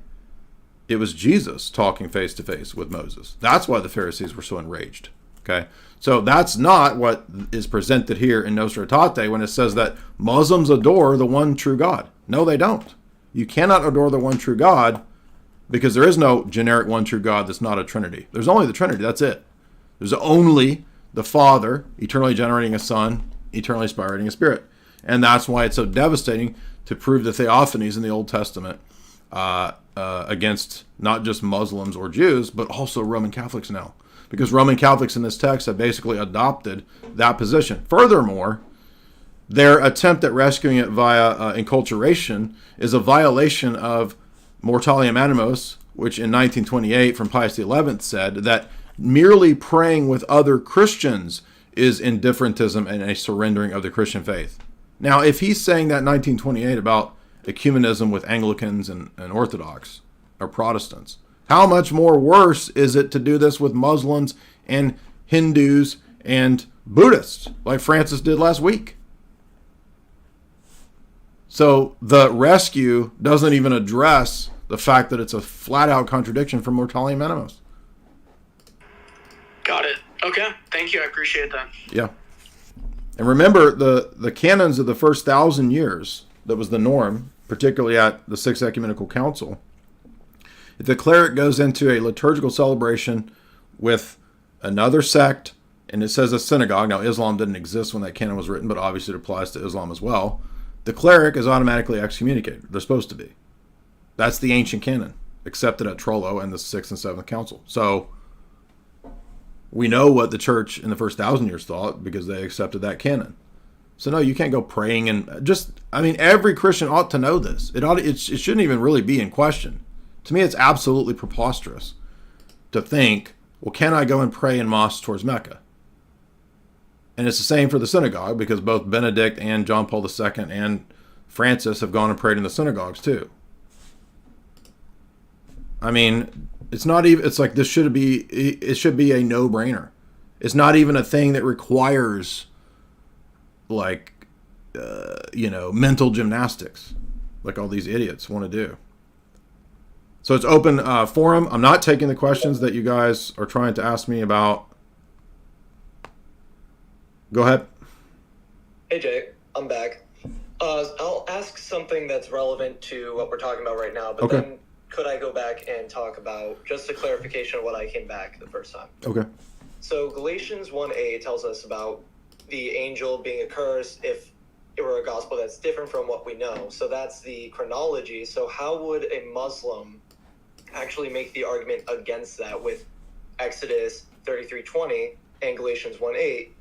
Speaker 1: it was Jesus talking face to face with Moses. That's why the Pharisees were so enraged. Okay, so that's not what is presented here in Nostra Aetate when it says that Muslims adore the one true God. No, they don't. You cannot adore the one true God because there is no generic one true God that's not a Trinity. There's only the Trinity. That's it. There's only the Father, eternally generating a Son, eternally spirating a Spirit. And that's why it's so devastating to prove the Theophanies in the Old Testament against not just Muslims or Jews, but also Roman Catholics now. Because Roman Catholics in this text have basically adopted that position. Furthermore, their attempt at rescuing it via enculturation is a violation of Mortalium Animos, which in 1928 from Pius XI said that merely praying with other Christians is indifferentism and a surrendering of the Christian faith. Now, if he's saying that in 1928 about ecumenism with Anglicans and Orthodox or Protestants, how much more worse is it to do this with Muslims and Hindus and Buddhists, like Francis did last week? So the rescue doesn't even address the fact that it's a flat-out contradiction from Mortalium Animos.
Speaker 5: Got it. Okay. Thank you. I appreciate that.
Speaker 1: Yeah. And remember, the canons of the first 1,000 years, that was the norm, particularly at the Sixth Ecumenical Council. If the cleric goes into a liturgical celebration with another sect, and it says a synagogue, now Islam didn't exist when that canon was written, but obviously it applies to Islam as well, the cleric is automatically excommunicated. They're supposed to be. That's the ancient canon, accepted at Trullo and the 6th and 7th Council. So We know what the church in the first 1,000 years thought because they accepted that canon. So no, you can't go praying and just, I mean, every Christian ought to know this. It shouldn't even really be in question. To me, it's absolutely preposterous to think, well, can I go and pray in mosque towards Mecca? And it's the same for the synagogue, because both Benedict and John Paul II and Francis have gone and prayed in the synagogues too. I mean, it's not even, it's like it should be a no-brainer. It's not even a thing that requires like, mental gymnastics like all these idiots want to do. So it's open forum. I'm not taking the questions that you guys are trying to ask me about. Go ahead.
Speaker 21: Hey, Jay. I'm back. I'll ask something that's relevant to what we're talking about right now, but
Speaker 1: Okay.
Speaker 21: then could I go back and talk about just a clarification of what I came back the first time?
Speaker 1: Okay.
Speaker 21: So Galatians 1:8 tells us about the angel being accursed if it were a gospel that's different from what we know. So that's the chronology. So how would a Muslim actually make the argument against that with Exodus 33:20 and Galatians 1:8?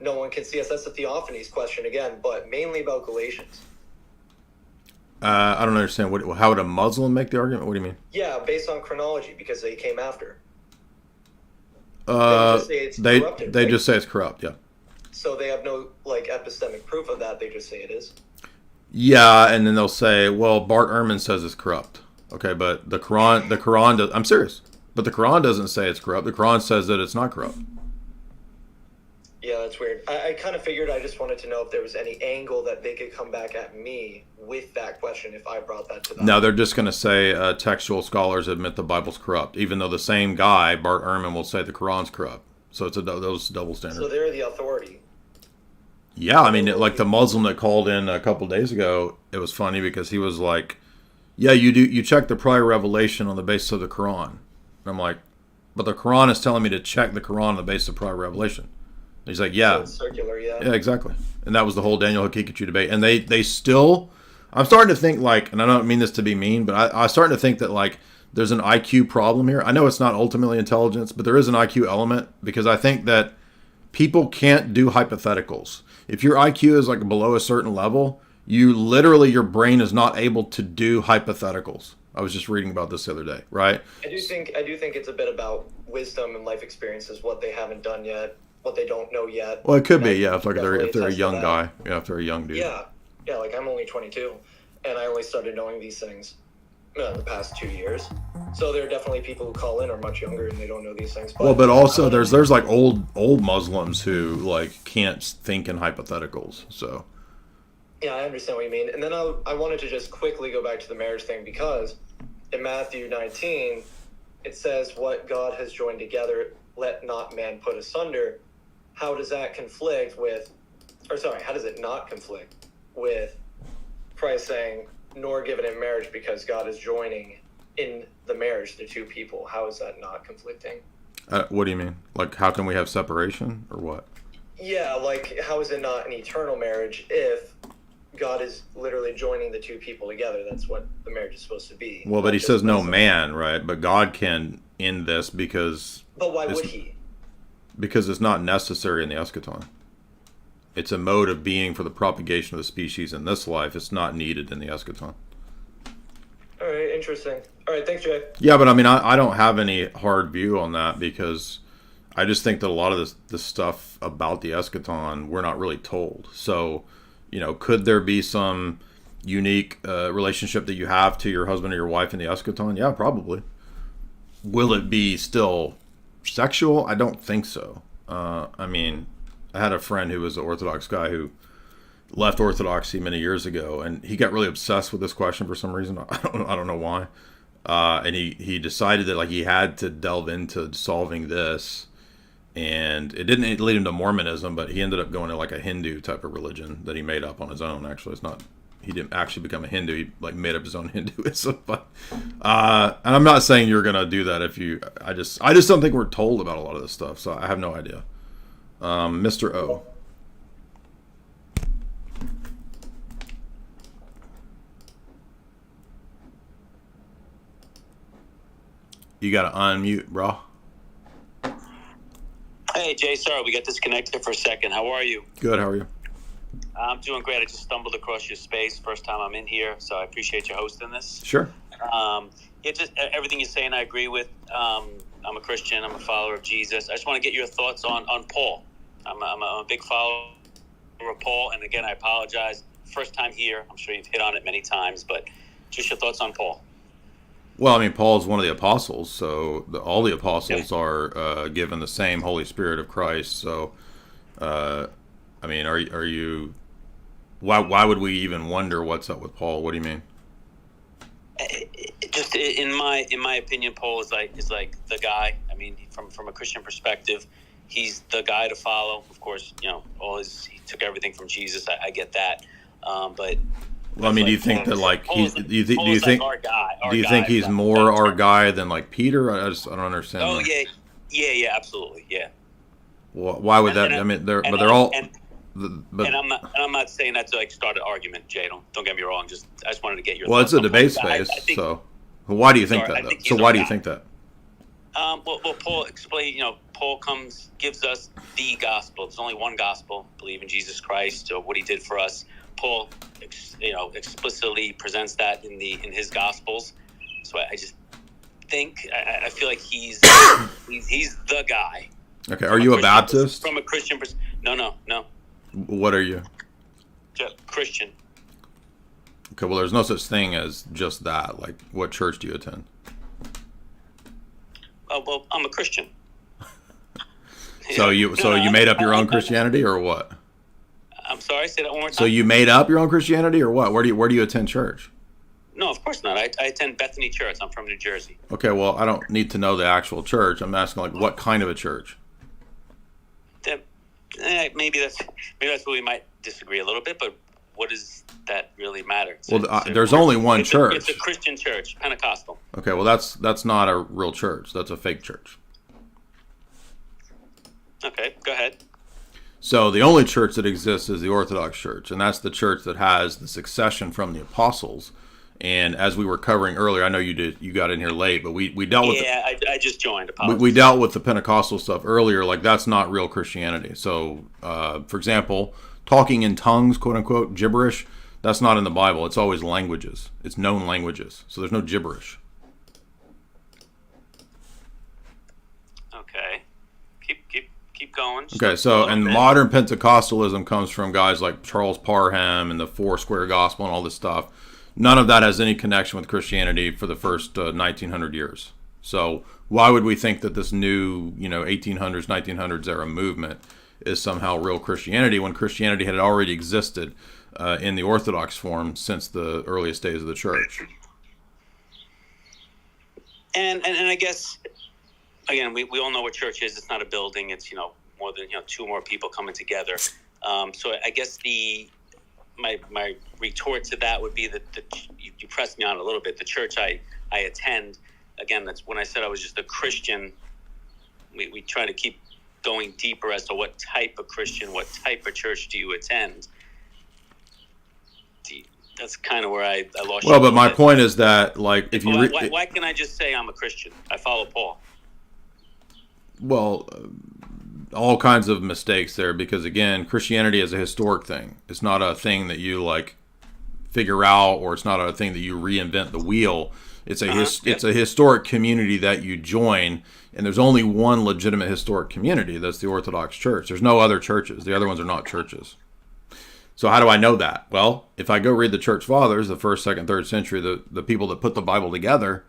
Speaker 21: No one can see us. That's the Theophanies question again, but mainly about Galatians.
Speaker 1: I don't understand. How would a Muslim make the argument? What do you mean?
Speaker 21: Yeah, based on chronology, because they came after.
Speaker 1: They just say it's corrupt. Yeah.
Speaker 21: So they have no epistemic proof of that. They just say it is.
Speaker 1: Yeah, and then they'll say, "Well, Bart Ehrman says it's corrupt." Okay, but the Quran does. I'm serious, but the Quran doesn't say it's corrupt. The Quran says that it's not corrupt.
Speaker 21: Yeah, that's weird. I kind of figured, I just wanted to know if there was any angle that they could come back at me with that question if I brought that to them.
Speaker 1: No, they're just going to say textual scholars admit the Bible's corrupt, even though the same guy, Bart Ehrman, will say the Quran's corrupt. So it's those double standards.
Speaker 21: So they're the authority.
Speaker 1: Yeah, I mean, like the Muslim that called in a couple days ago, it was funny because he was like, "Yeah, you check the prior revelation on the basis of the Quran." And I'm like, "But the Quran is telling me to check the Quran on the basis of prior revelation." And he's like, "Yeah,
Speaker 21: So it's circular, yeah.
Speaker 1: Yeah, exactly." And that was the whole Daniel Hakikuchi debate. And they still, I'm starting to think and I don't mean this to be mean, but I'm starting to think that there's an IQ problem here. I know it's not ultimately intelligence, but there is an IQ element, because I think that people can't do hypotheticals. If your IQ is below a certain level, your brain is not able to do hypotheticals. I was just reading about this the other day, right?
Speaker 21: I do think it's a bit about wisdom and life experiences, what they haven't done yet, what they don't know yet.
Speaker 1: Well, it could be, yeah, if they're a young guy. Yeah, if they're a young dude.
Speaker 21: Yeah, I'm only 22, and I only started knowing these things in the past 2 years. So there are definitely people who call in are much younger and they don't know these things.
Speaker 1: But also there's old Muslims who can't think in hypotheticals. So
Speaker 21: yeah, I understand what you mean. And then I wanted to just quickly go back to the marriage thing, because in Matthew 19 it says, "What God has joined together, let not man put asunder." How does that conflict with, how does it not conflict with Christ saying, "Nor given in marriage," because God is joining in the marriage the two people? How is that not conflicting?
Speaker 1: What do you mean? How can we have separation, or what?
Speaker 21: Yeah, how is it not an eternal marriage if God is literally joining the two people together? That's what the marriage is supposed to be.
Speaker 1: Well, but he says no man, right? But God can end this because...
Speaker 21: But why would he?
Speaker 1: Because it's not necessary in the eschaton. It's a mode of being for the propagation of the species in this life. It's not needed in the eschaton.
Speaker 21: All right, interesting. All right, thanks, Jay.
Speaker 1: Yeah, but I mean, I don't have any hard view on that, because I just think that a lot of this stuff about the eschaton, we're not really told. So, could there be some unique relationship that you have to your husband or your wife in the eschaton? Yeah, probably. Will it be still sexual? I don't think so. I mean, I had a friend who was an Orthodox guy who left Orthodoxy many years ago, and he got really obsessed with this question for some reason. I don't know why. And he decided that he had to delve into solving this, and it didn't lead him to Mormonism, but he ended up going to a Hindu type of religion that he made up on his own. Actually, he didn't actually become a Hindu. He made up his own Hinduism. But and I'm not saying you're gonna do that if you. I just don't think we're told about a lot of this stuff, so I have no idea. Mr. O. You gotta unmute, bro.
Speaker 6: Hey, Jay, sorry, we got disconnected for a second. How are you?
Speaker 1: Good, how are you?
Speaker 6: I'm doing great. I just stumbled across your space. First time I'm in here, so I appreciate you hosting this.
Speaker 1: Sure.
Speaker 6: Yeah, just everything you're saying I agree with. I'm a Christian. I'm a follower of Jesus. I just want to get your thoughts on Paul. I'm a big follower of Paul, and again, I apologize. First time here. I'm sure you've hit on it many times, but just your thoughts on Paul.
Speaker 1: Well, I mean, Paul is one of the apostles, so all the apostles are given the same Holy Spirit of Christ. So, I mean, are you? Why would we even wonder what's up with Paul? What do you mean?
Speaker 6: Just in my opinion, Paul is like the guy. I mean, from a Christian perspective, he's the guy to follow. Of course, he took everything from Jesus. I get that, but.
Speaker 1: Well, I mean, do you think that like he's? Do you think he's more our guy than like Peter? I don't understand.
Speaker 6: Oh yeah, absolutely, yeah.
Speaker 1: Well, why would that? I mean, they're all. But
Speaker 6: and I'm not saying that to like start an argument, Jay. Don't get me wrong. I just wanted to get your.
Speaker 1: Well, it's a debate space, so why do you think that? So why do you think that?
Speaker 6: Well, Paul explained. Paul gives us the gospel. There's only one gospel. Believe in Jesus Christ or what He did for us. Paul, explicitly presents that in his Gospels. So I just think I feel like he's the guy.
Speaker 1: Okay, are you a Baptist?
Speaker 6: From a Christian No.
Speaker 1: What are you?
Speaker 6: Just Christian.
Speaker 1: Okay, well, there's no such thing as just that. Like, what church do you attend?
Speaker 6: Oh, well, I'm a Christian.
Speaker 1: So you made up your own Christianity, or what?
Speaker 6: I'm sorry, say that one more time.
Speaker 1: So you made up your own Christianity, or what? Where do you attend church?
Speaker 6: No, of course not. I attend Bethany Church. I'm from New Jersey.
Speaker 1: Okay, well, I don't need to know the actual church. I'm asking, like, what kind of a church?
Speaker 6: Maybe that's where we might disagree a little bit, but what does that really matter?
Speaker 1: There's only one church.
Speaker 6: It's a Christian church, Pentecostal.
Speaker 1: Okay, well, that's not a real church. That's a fake church.
Speaker 6: Okay, go ahead.
Speaker 1: So the only church that exists is the Orthodox Church, and that's the church that has the succession from the apostles. And as we were covering earlier, I know you got in here late, but we dealt with.
Speaker 6: Yeah, I just joined.
Speaker 1: We dealt with the Pentecostal stuff earlier. Like, that's not real Christianity. So, for example, talking in tongues, quote unquote, gibberish, that's not in the Bible. It's always languages. It's known languages. So there's no gibberish.
Speaker 6: Okay, keep going.
Speaker 1: Okay, so and modern Pentecostalism comes from guys like Charles Parham and the Four Square Gospel and all this stuff. None of that has any connection with Christianity for the first 1900 years. So why would we think that this new, 1800s, 1900s era movement is somehow real Christianity when Christianity had already existed in the Orthodox form since the earliest days of the church?
Speaker 6: And I guess, again, we all know what church is. It's not a building. It's, more than, two more people coming together. So I guess my retort to that would be that you pressed me on a little bit. The church I attend, again, that's when I said I was just a Christian. We try to keep going deeper as to what type of Christian, what type of church do you attend. That's kind of where I lost.
Speaker 1: Well, but my point is that, like, if you
Speaker 6: why can I just say I'm a Christian? I follow Paul.
Speaker 1: Well, all kinds of mistakes there, because again, Christianity is a historic thing. It's not a thing that you like figure out, or it's not a thing that you reinvent the wheel. It's a historic community that you join, and there's only one legitimate historic community. That's the Orthodox Church. There's no other churches. The other ones are not churches. So how do I know that? Well, if I go read the Church Fathers, the 1st, 2nd, 3rd century, the people that put the Bible together,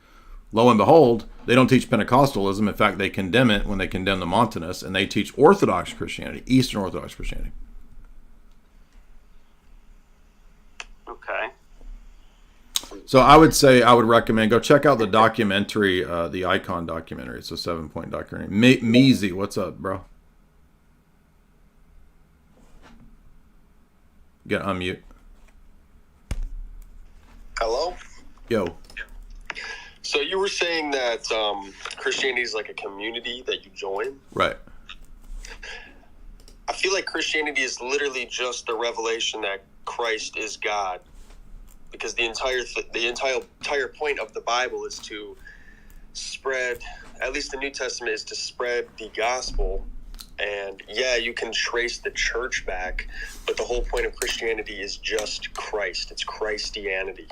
Speaker 1: lo and behold, they don't teach Pentecostalism. In fact, they condemn it when they condemn the Montanists, and they teach Orthodox Christianity, Eastern Orthodox Christianity.
Speaker 6: Okay.
Speaker 1: So I would recommend, go check out the documentary, the Icon documentary. It's a 7-point documentary. Measy, what's up, bro? Get unmute.
Speaker 7: Hello?
Speaker 1: Yo.
Speaker 7: So you were saying that Christianity is like a community that you join?
Speaker 1: Right.
Speaker 7: I feel like Christianity is literally just the revelation that Christ is God, because the entire point of the Bible is to spread, at least the New Testament is to spread the gospel And yeah, you can trace the church back, but the whole point of Christianity is just Christ. It's Christianity.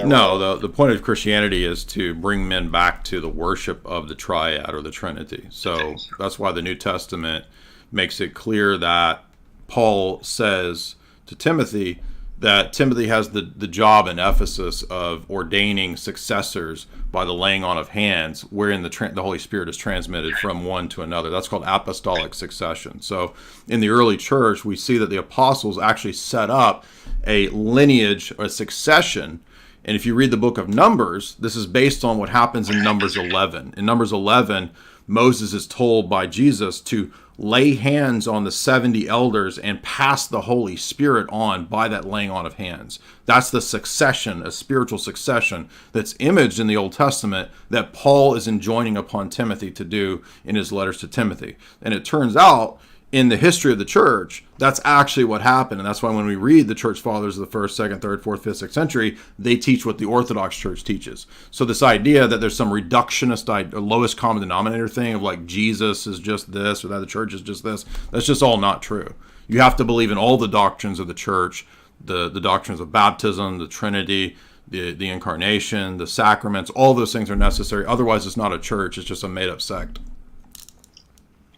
Speaker 1: No, the point of Christianity is to bring men back to the worship of the triad or the Trinity. So that's why the New Testament makes it clear that Paul says to Timothy that Timothy has the job in Ephesus of ordaining successors by the laying on of hands, wherein the Holy Spirit is transmitted from one to another. That's called apostolic succession. So in the early church, we see that the apostles actually set up a lineage, a succession. And if you read the book of Numbers, this is based on what happens in Numbers 11. In Numbers 11, Moses is told by Jesus to lay hands on the 70 elders and pass the Holy Spirit on by that laying on of hands. That's the succession, a spiritual succession that's imaged in the Old Testament that Paul is enjoining upon Timothy to do in his letters to Timothy. And it turns out in the history of the church, that's actually what happened. And that's why when we read the church fathers of the 1st, 2nd, 3rd, 4th, 5th, 6th century, they teach what the Orthodox Church teaches. So this idea that there's some reductionist, lowest common denominator thing of like Jesus is just this or that the church is just this, that's just all not true. You have to believe in all the doctrines of the church, the doctrines of baptism, the Trinity, the incarnation, the sacraments, all those things are necessary. Otherwise, it's not a church, it's just a made-up sect.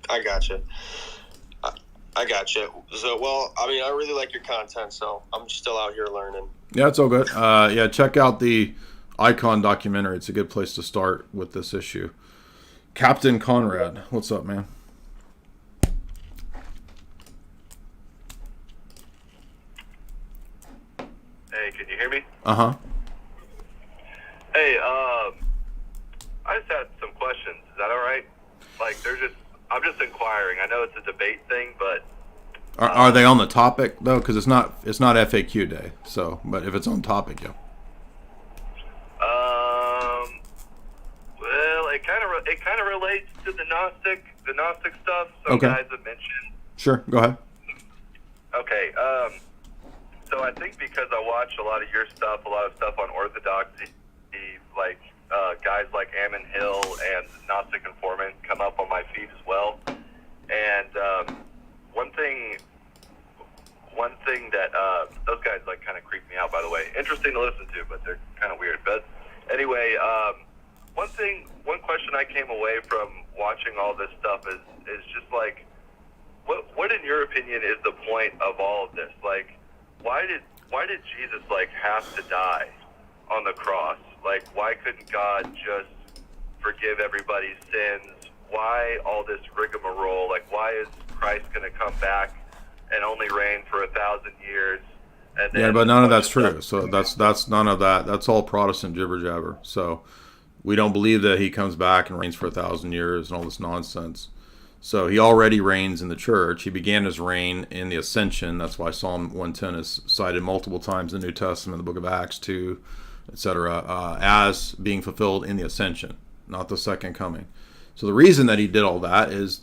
Speaker 7: I gotcha. I gotcha. So, well, I mean, I really like your content, so I'm still out here learning.
Speaker 1: Yeah, it's all good. Yeah, check out the Icon documentary. It's a good place to start with this issue. Captain Conrad, what's up, man?
Speaker 8: Hey, can you hear me?
Speaker 1: Uh-huh.
Speaker 8: Hey, I just had some questions. Is that all right? Like, I'm just inquiring. I know it's a debate thing, but
Speaker 1: Are they on the topic though? Because it's not FAQ day. So, but if it's on topic, yeah.
Speaker 8: Well, it kind of relates to the Gnostic stuff. Some
Speaker 1: Okay.
Speaker 8: guys have mentioned.
Speaker 1: Sure, go ahead.
Speaker 8: Okay. So I think because I watch a lot of your stuff, a lot of stuff on Orthodoxy, like guys like Ammon Hill and Gnostic Informant come up on my feed as well. And one thing that those guys like kind of creep me out, by the way. Interesting to listen to, but they're kind of weird. But anyway, one question I came away from watching all this stuff is just like, what in your opinion is the point of all of this? Like, why did Jesus like have to die on the cross? Like, why couldn't God just forgive everybody's sins? Why all this rigmarole? Like, why is Christ going to come back and only reign for 1,000 years? And then
Speaker 1: Yeah, but none of that's true. So that's none of that. That's all Protestant jibber jabber. So we don't believe that he comes back and reigns for 1,000 years and all this nonsense. So he already reigns in the church. He began his reign in the Ascension. That's why Psalm 110 is cited multiple times in the New Testament, the book of Acts 2, etc., as being fulfilled in the Ascension, not the second coming. So the reason that he did all that is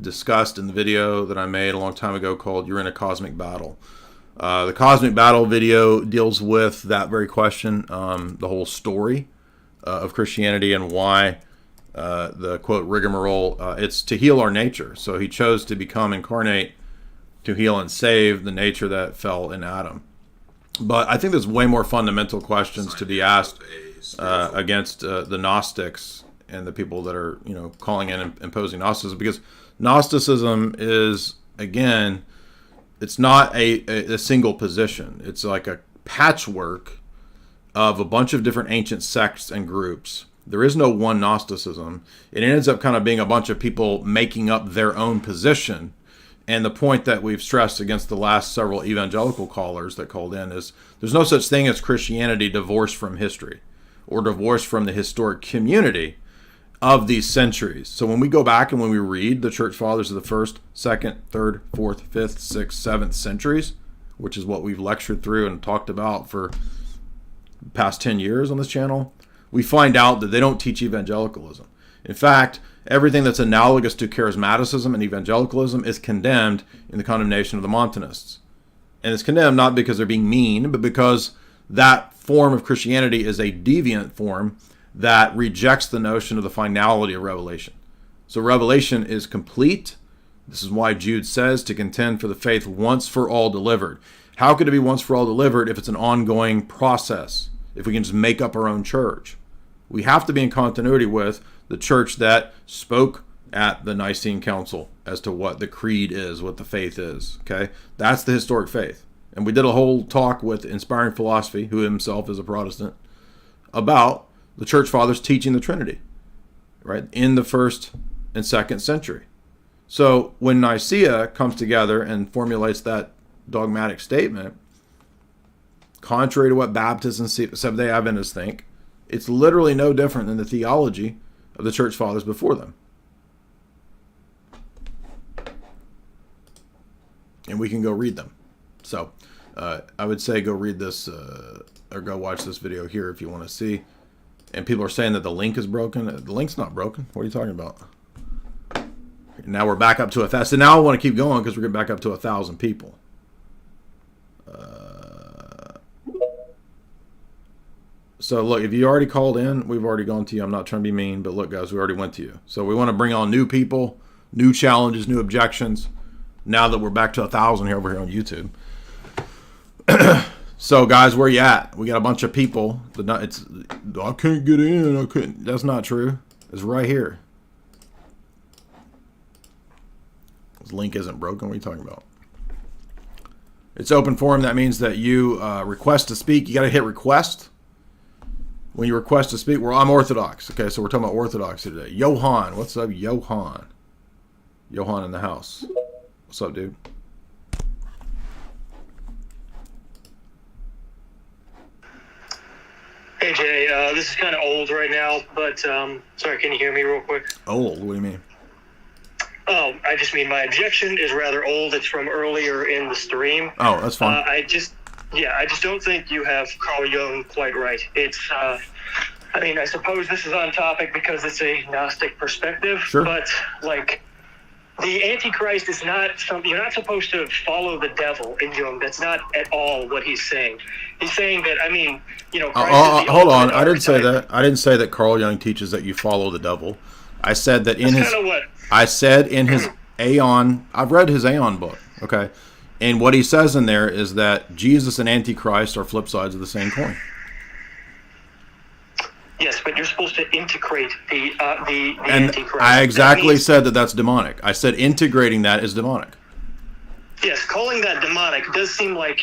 Speaker 1: discussed in the video that I made a long time ago called You're in a Cosmic Battle. The Cosmic Battle video deals with that very question, the whole story of Christianity and why the quote rigmarole, it's to heal our nature. So he chose to become incarnate to heal and save the nature that fell in Adam. But I think there's way more fundamental questions to be asked against the Gnostics and the people that are, calling in and imposing Gnosticism, because Gnosticism is, again, it's not a single position. It's like a patchwork of a bunch of different ancient sects and groups. There is no one Gnosticism. It ends up kind of being a bunch of people making up their own position. And the point that we've stressed against the last several evangelical callers that called in is there's no such thing as Christianity divorced from history or divorced from the historic community of these centuries. So when we go back and when we read the church fathers of the 1st, 2nd, 3rd, 4th, 5th, 6th, 7th centuries, which is what we've lectured through and talked about for the past 10 years on this channel, we find out that they don't teach evangelicalism. In fact, everything that's analogous to charismaticism and evangelicalism is condemned in the condemnation of the Montanists. And it's condemned not because they're being mean, but because that form of Christianity is a deviant form that rejects the notion of the finality of revelation. So revelation is complete, This is why Jude says to contend for the faith once for all delivered. How could it be once for all delivered if it's an ongoing process? If we can just make up our own church? We have to be in continuity with the church that spoke at the Nicene Council as to what the creed is, what the faith is. Okay, that's the historic faith. And we did a whole talk with Inspiring Philosophy, who himself is a Protestant, about the church fathers teaching the Trinity, right, in the 1st and 2nd century. So when Nicaea comes together and formulates that dogmatic statement, contrary to what Baptists and Seventh-day Adventists think, it's literally no different than the theology of the church fathers before them. And we can go read them. So I would say go read this or go watch this video here if you want to see. And people are saying that the link is broken. The link's not broken. What are you talking about? Now we're back up to 1,000. So now I want to keep going because we're getting back up to 1,000 people. So look, if you already called in, we've already gone to you. I'm not trying to be mean, but look, guys, we already went to you. So we want to bring on new people, new challenges, new objections. Now that we're back to 1,000 here over here on YouTube. So guys, where you at? We got a bunch of people. I can't get in. That's not true. It's right here. This link isn't broken. What are you talking about? It's open forum. That means that you request to speak. You got to hit request. When you request to speak, I'm Orthodox. Okay, so we're talking about Orthodoxy today. Johan, what's up, Johan? Johan in the house. What's up, dude?
Speaker 18: Hey, Jay. This is kind of old right now, but sorry, can you hear me real quick?
Speaker 1: Old? What do you mean?
Speaker 18: Oh, I just mean my objection is rather old. It's from earlier in the stream.
Speaker 1: Oh, that's fine.
Speaker 18: I just don't think you have Carl Jung quite right. It's, I mean, I suppose this is on topic because it's a Gnostic perspective.
Speaker 1: Sure.
Speaker 18: But, like, the Antichrist is not something, you're not supposed to follow the devil in Jung. That's not at all what he's saying. He's saying that, I mean, you know, Christ is the
Speaker 1: hold on.
Speaker 18: ultimate
Speaker 1: I didn't say
Speaker 18: archetype.
Speaker 1: that. I didn't say that Carl Jung teaches that you follow the devil. I said that in
Speaker 18: That's
Speaker 1: his...
Speaker 18: kinda what...
Speaker 1: I said in his Aeon... I've read his Aeon book, okay? And what he says in there is that Jesus and Antichrist are flip sides of the same coin.
Speaker 18: Yes, but you're supposed to integrate the
Speaker 1: And
Speaker 18: Antichrist.
Speaker 1: I exactly
Speaker 18: That means-
Speaker 1: said that that's demonic. I said integrating that is demonic.
Speaker 18: Yes, calling that demonic does seem like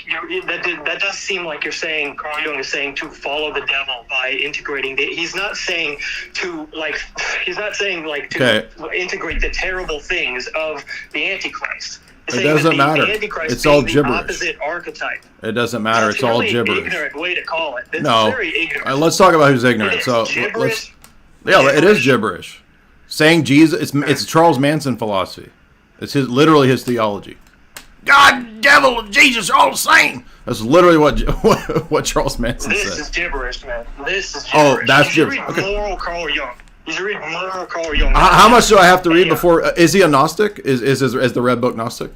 Speaker 18: that does seem like you're saying Carl Jung is saying to follow the devil by integrating the. He's not saying to
Speaker 1: Okay.
Speaker 18: integrate the terrible things of the Antichrist. He's
Speaker 1: It
Speaker 18: saying that
Speaker 1: doesn't matter.
Speaker 18: The Antichrist
Speaker 1: It's all
Speaker 18: being the
Speaker 1: gibberish.
Speaker 18: opposite archetype.
Speaker 1: It doesn't matter.
Speaker 18: That's
Speaker 1: It's all
Speaker 18: really
Speaker 1: gibberish.
Speaker 18: ignorant way to call it. It's
Speaker 1: No.
Speaker 18: very ignorant.
Speaker 1: Let's talk about who's ignorant.
Speaker 18: It is
Speaker 1: So
Speaker 18: gibberish.
Speaker 1: it is gibberish. Saying Jesus, it's Charles Manson philosophy. It's literally his theology. God, devil, and Jesus are all the same. That's literally what Charles Manson
Speaker 18: This
Speaker 1: said.
Speaker 18: is gibberish, man. This is gibberish.
Speaker 1: Oh, that's
Speaker 18: you should
Speaker 1: gibberish.
Speaker 18: read
Speaker 1: Okay.
Speaker 18: Moral Carl Jung. You should read Moral Carl Jung.
Speaker 1: How much do I have to read before? Is he a Gnostic? Is the Red Book Gnostic?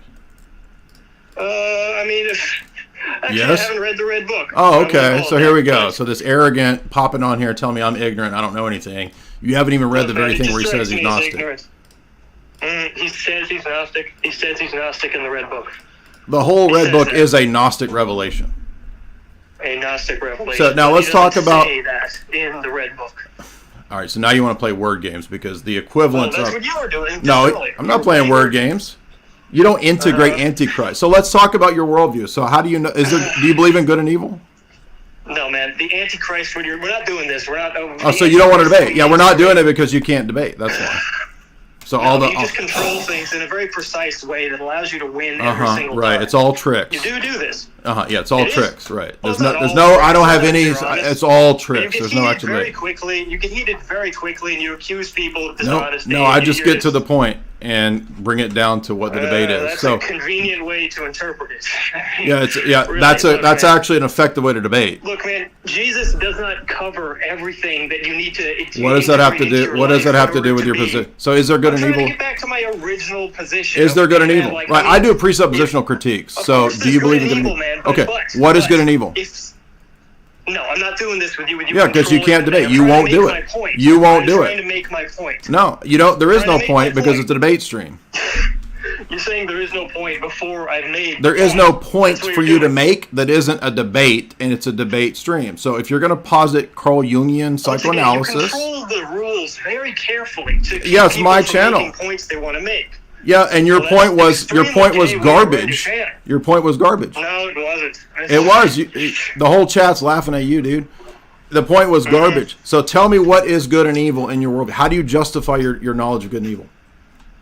Speaker 18: I mean, actually,
Speaker 1: Yes?
Speaker 18: I haven't read the Red Book.
Speaker 1: Oh, okay. So here we go. So this arrogant popping on here telling me I'm ignorant, I don't know anything. You haven't even read the very thing where he says he's Gnostic.
Speaker 18: He says he's Gnostic. He says he's Gnostic in the Red Book.
Speaker 1: The whole
Speaker 18: He
Speaker 1: Red
Speaker 18: says
Speaker 1: Book
Speaker 18: that.
Speaker 1: is a Gnostic revelation.
Speaker 18: A Gnostic revelation.
Speaker 1: So now
Speaker 18: But
Speaker 1: let's
Speaker 18: he
Speaker 1: talk
Speaker 18: doesn't
Speaker 1: about-
Speaker 18: say that in the Red Book.
Speaker 1: All right, so now you want to play word games because the equivalent
Speaker 18: Well, that's
Speaker 1: of...
Speaker 18: what you were doing.
Speaker 1: No,
Speaker 18: earlier.
Speaker 1: I'm not playing word games. You don't integrate Antichrist. So let's talk about your worldview. So how do you know? Do you believe in good and evil?
Speaker 18: No, man. The Antichrist. We're not doing this. We're not.
Speaker 1: Oh, so you don't want to debate? Yeah, we're not doing it because you can't debate. That's why. So all the
Speaker 18: you just control things in a very precise way that allows you to win every single
Speaker 1: right.
Speaker 18: time.
Speaker 1: It's all tricks.
Speaker 18: You do this.
Speaker 1: Yeah, it's all
Speaker 18: It is.
Speaker 1: tricks. Right.
Speaker 18: Well,
Speaker 1: There's
Speaker 18: it's not
Speaker 1: no. There's
Speaker 18: all
Speaker 1: no. I don't
Speaker 18: tricks,
Speaker 1: have any.
Speaker 18: you're honest.
Speaker 1: It's all
Speaker 18: You
Speaker 1: tricks.
Speaker 18: get
Speaker 1: There's no
Speaker 18: heated
Speaker 1: actual
Speaker 18: very
Speaker 1: debate.
Speaker 18: quickly. You get heated very quickly, and you accuse people of
Speaker 1: No,
Speaker 18: dishonesty.
Speaker 1: no. I just
Speaker 18: You're
Speaker 1: get to the point and bring it down to what the debate is.
Speaker 18: That's
Speaker 1: So
Speaker 18: a convenient way to interpret it.
Speaker 1: yeah,
Speaker 18: Really,
Speaker 1: that's
Speaker 18: look,
Speaker 1: that's
Speaker 18: man.
Speaker 1: actually an effective way to debate.
Speaker 18: Look, man, Jesus does not cover everything that you need to.
Speaker 1: What does that have to
Speaker 18: integrate into
Speaker 1: do?
Speaker 18: your
Speaker 1: What does
Speaker 18: life
Speaker 1: that have
Speaker 18: in
Speaker 1: to do
Speaker 18: order
Speaker 1: with your
Speaker 18: be-
Speaker 1: position? So is there good
Speaker 18: I'm
Speaker 1: and
Speaker 18: trying to
Speaker 1: evil?
Speaker 18: get back to my original position.
Speaker 1: Is there good and
Speaker 18: man,
Speaker 1: evil?
Speaker 18: like,
Speaker 1: Right. I do presuppositional critiques. So do you believe in good and evil?
Speaker 18: man,
Speaker 1: Okay.
Speaker 18: but-
Speaker 1: What is good and evil?
Speaker 18: No, I'm not doing this with you.
Speaker 1: Yeah, because you can't debate.
Speaker 18: I'm
Speaker 1: You
Speaker 18: trying to
Speaker 1: won't
Speaker 18: make
Speaker 1: do
Speaker 18: my
Speaker 1: it.
Speaker 18: point.
Speaker 1: You won't
Speaker 18: I'm
Speaker 1: do
Speaker 18: trying
Speaker 1: it.
Speaker 18: to make my point.
Speaker 1: No, you don't. There is
Speaker 18: Trying
Speaker 1: no
Speaker 18: to make my
Speaker 1: point because
Speaker 18: point.
Speaker 1: it's a debate stream.
Speaker 18: You're saying there is no point before I've made.
Speaker 1: There is no point for you to make that isn't a debate, and it's a debate stream. So if you're going to posit Carl Jungian psychoanalysis,
Speaker 18: you control the rules very carefully. To keep
Speaker 1: yeah, it's my
Speaker 18: people from
Speaker 1: channel.
Speaker 18: making points they want to make.
Speaker 1: Yeah, and your point was garbage. Your point was garbage.
Speaker 18: No, it wasn't.
Speaker 1: It was. The whole chat's laughing at you, dude. The point was garbage. So tell me, what is good and evil in your world? How do you justify your knowledge of good and evil?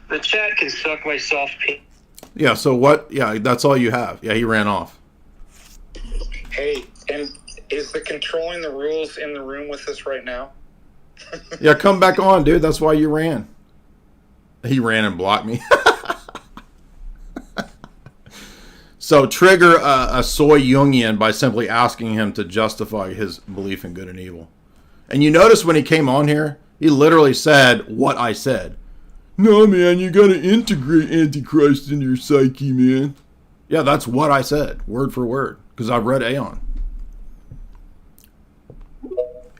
Speaker 18: The chat can suck my soft pink.
Speaker 1: Yeah, so what? Yeah, that's all you have. Yeah, he ran off.
Speaker 3: Hey, and is the controlling the rules in the room with us right now?
Speaker 1: Yeah, come back on, dude. That's why you ran. He ran and blocked me. So trigger a soy Jungian by simply asking him to justify his belief in good and evil. And you notice when he came on here, he literally said what I said. No, man, you got to integrate Antichrist into your psyche, man. Yeah, that's what I said, word for word, because I've read Aeon.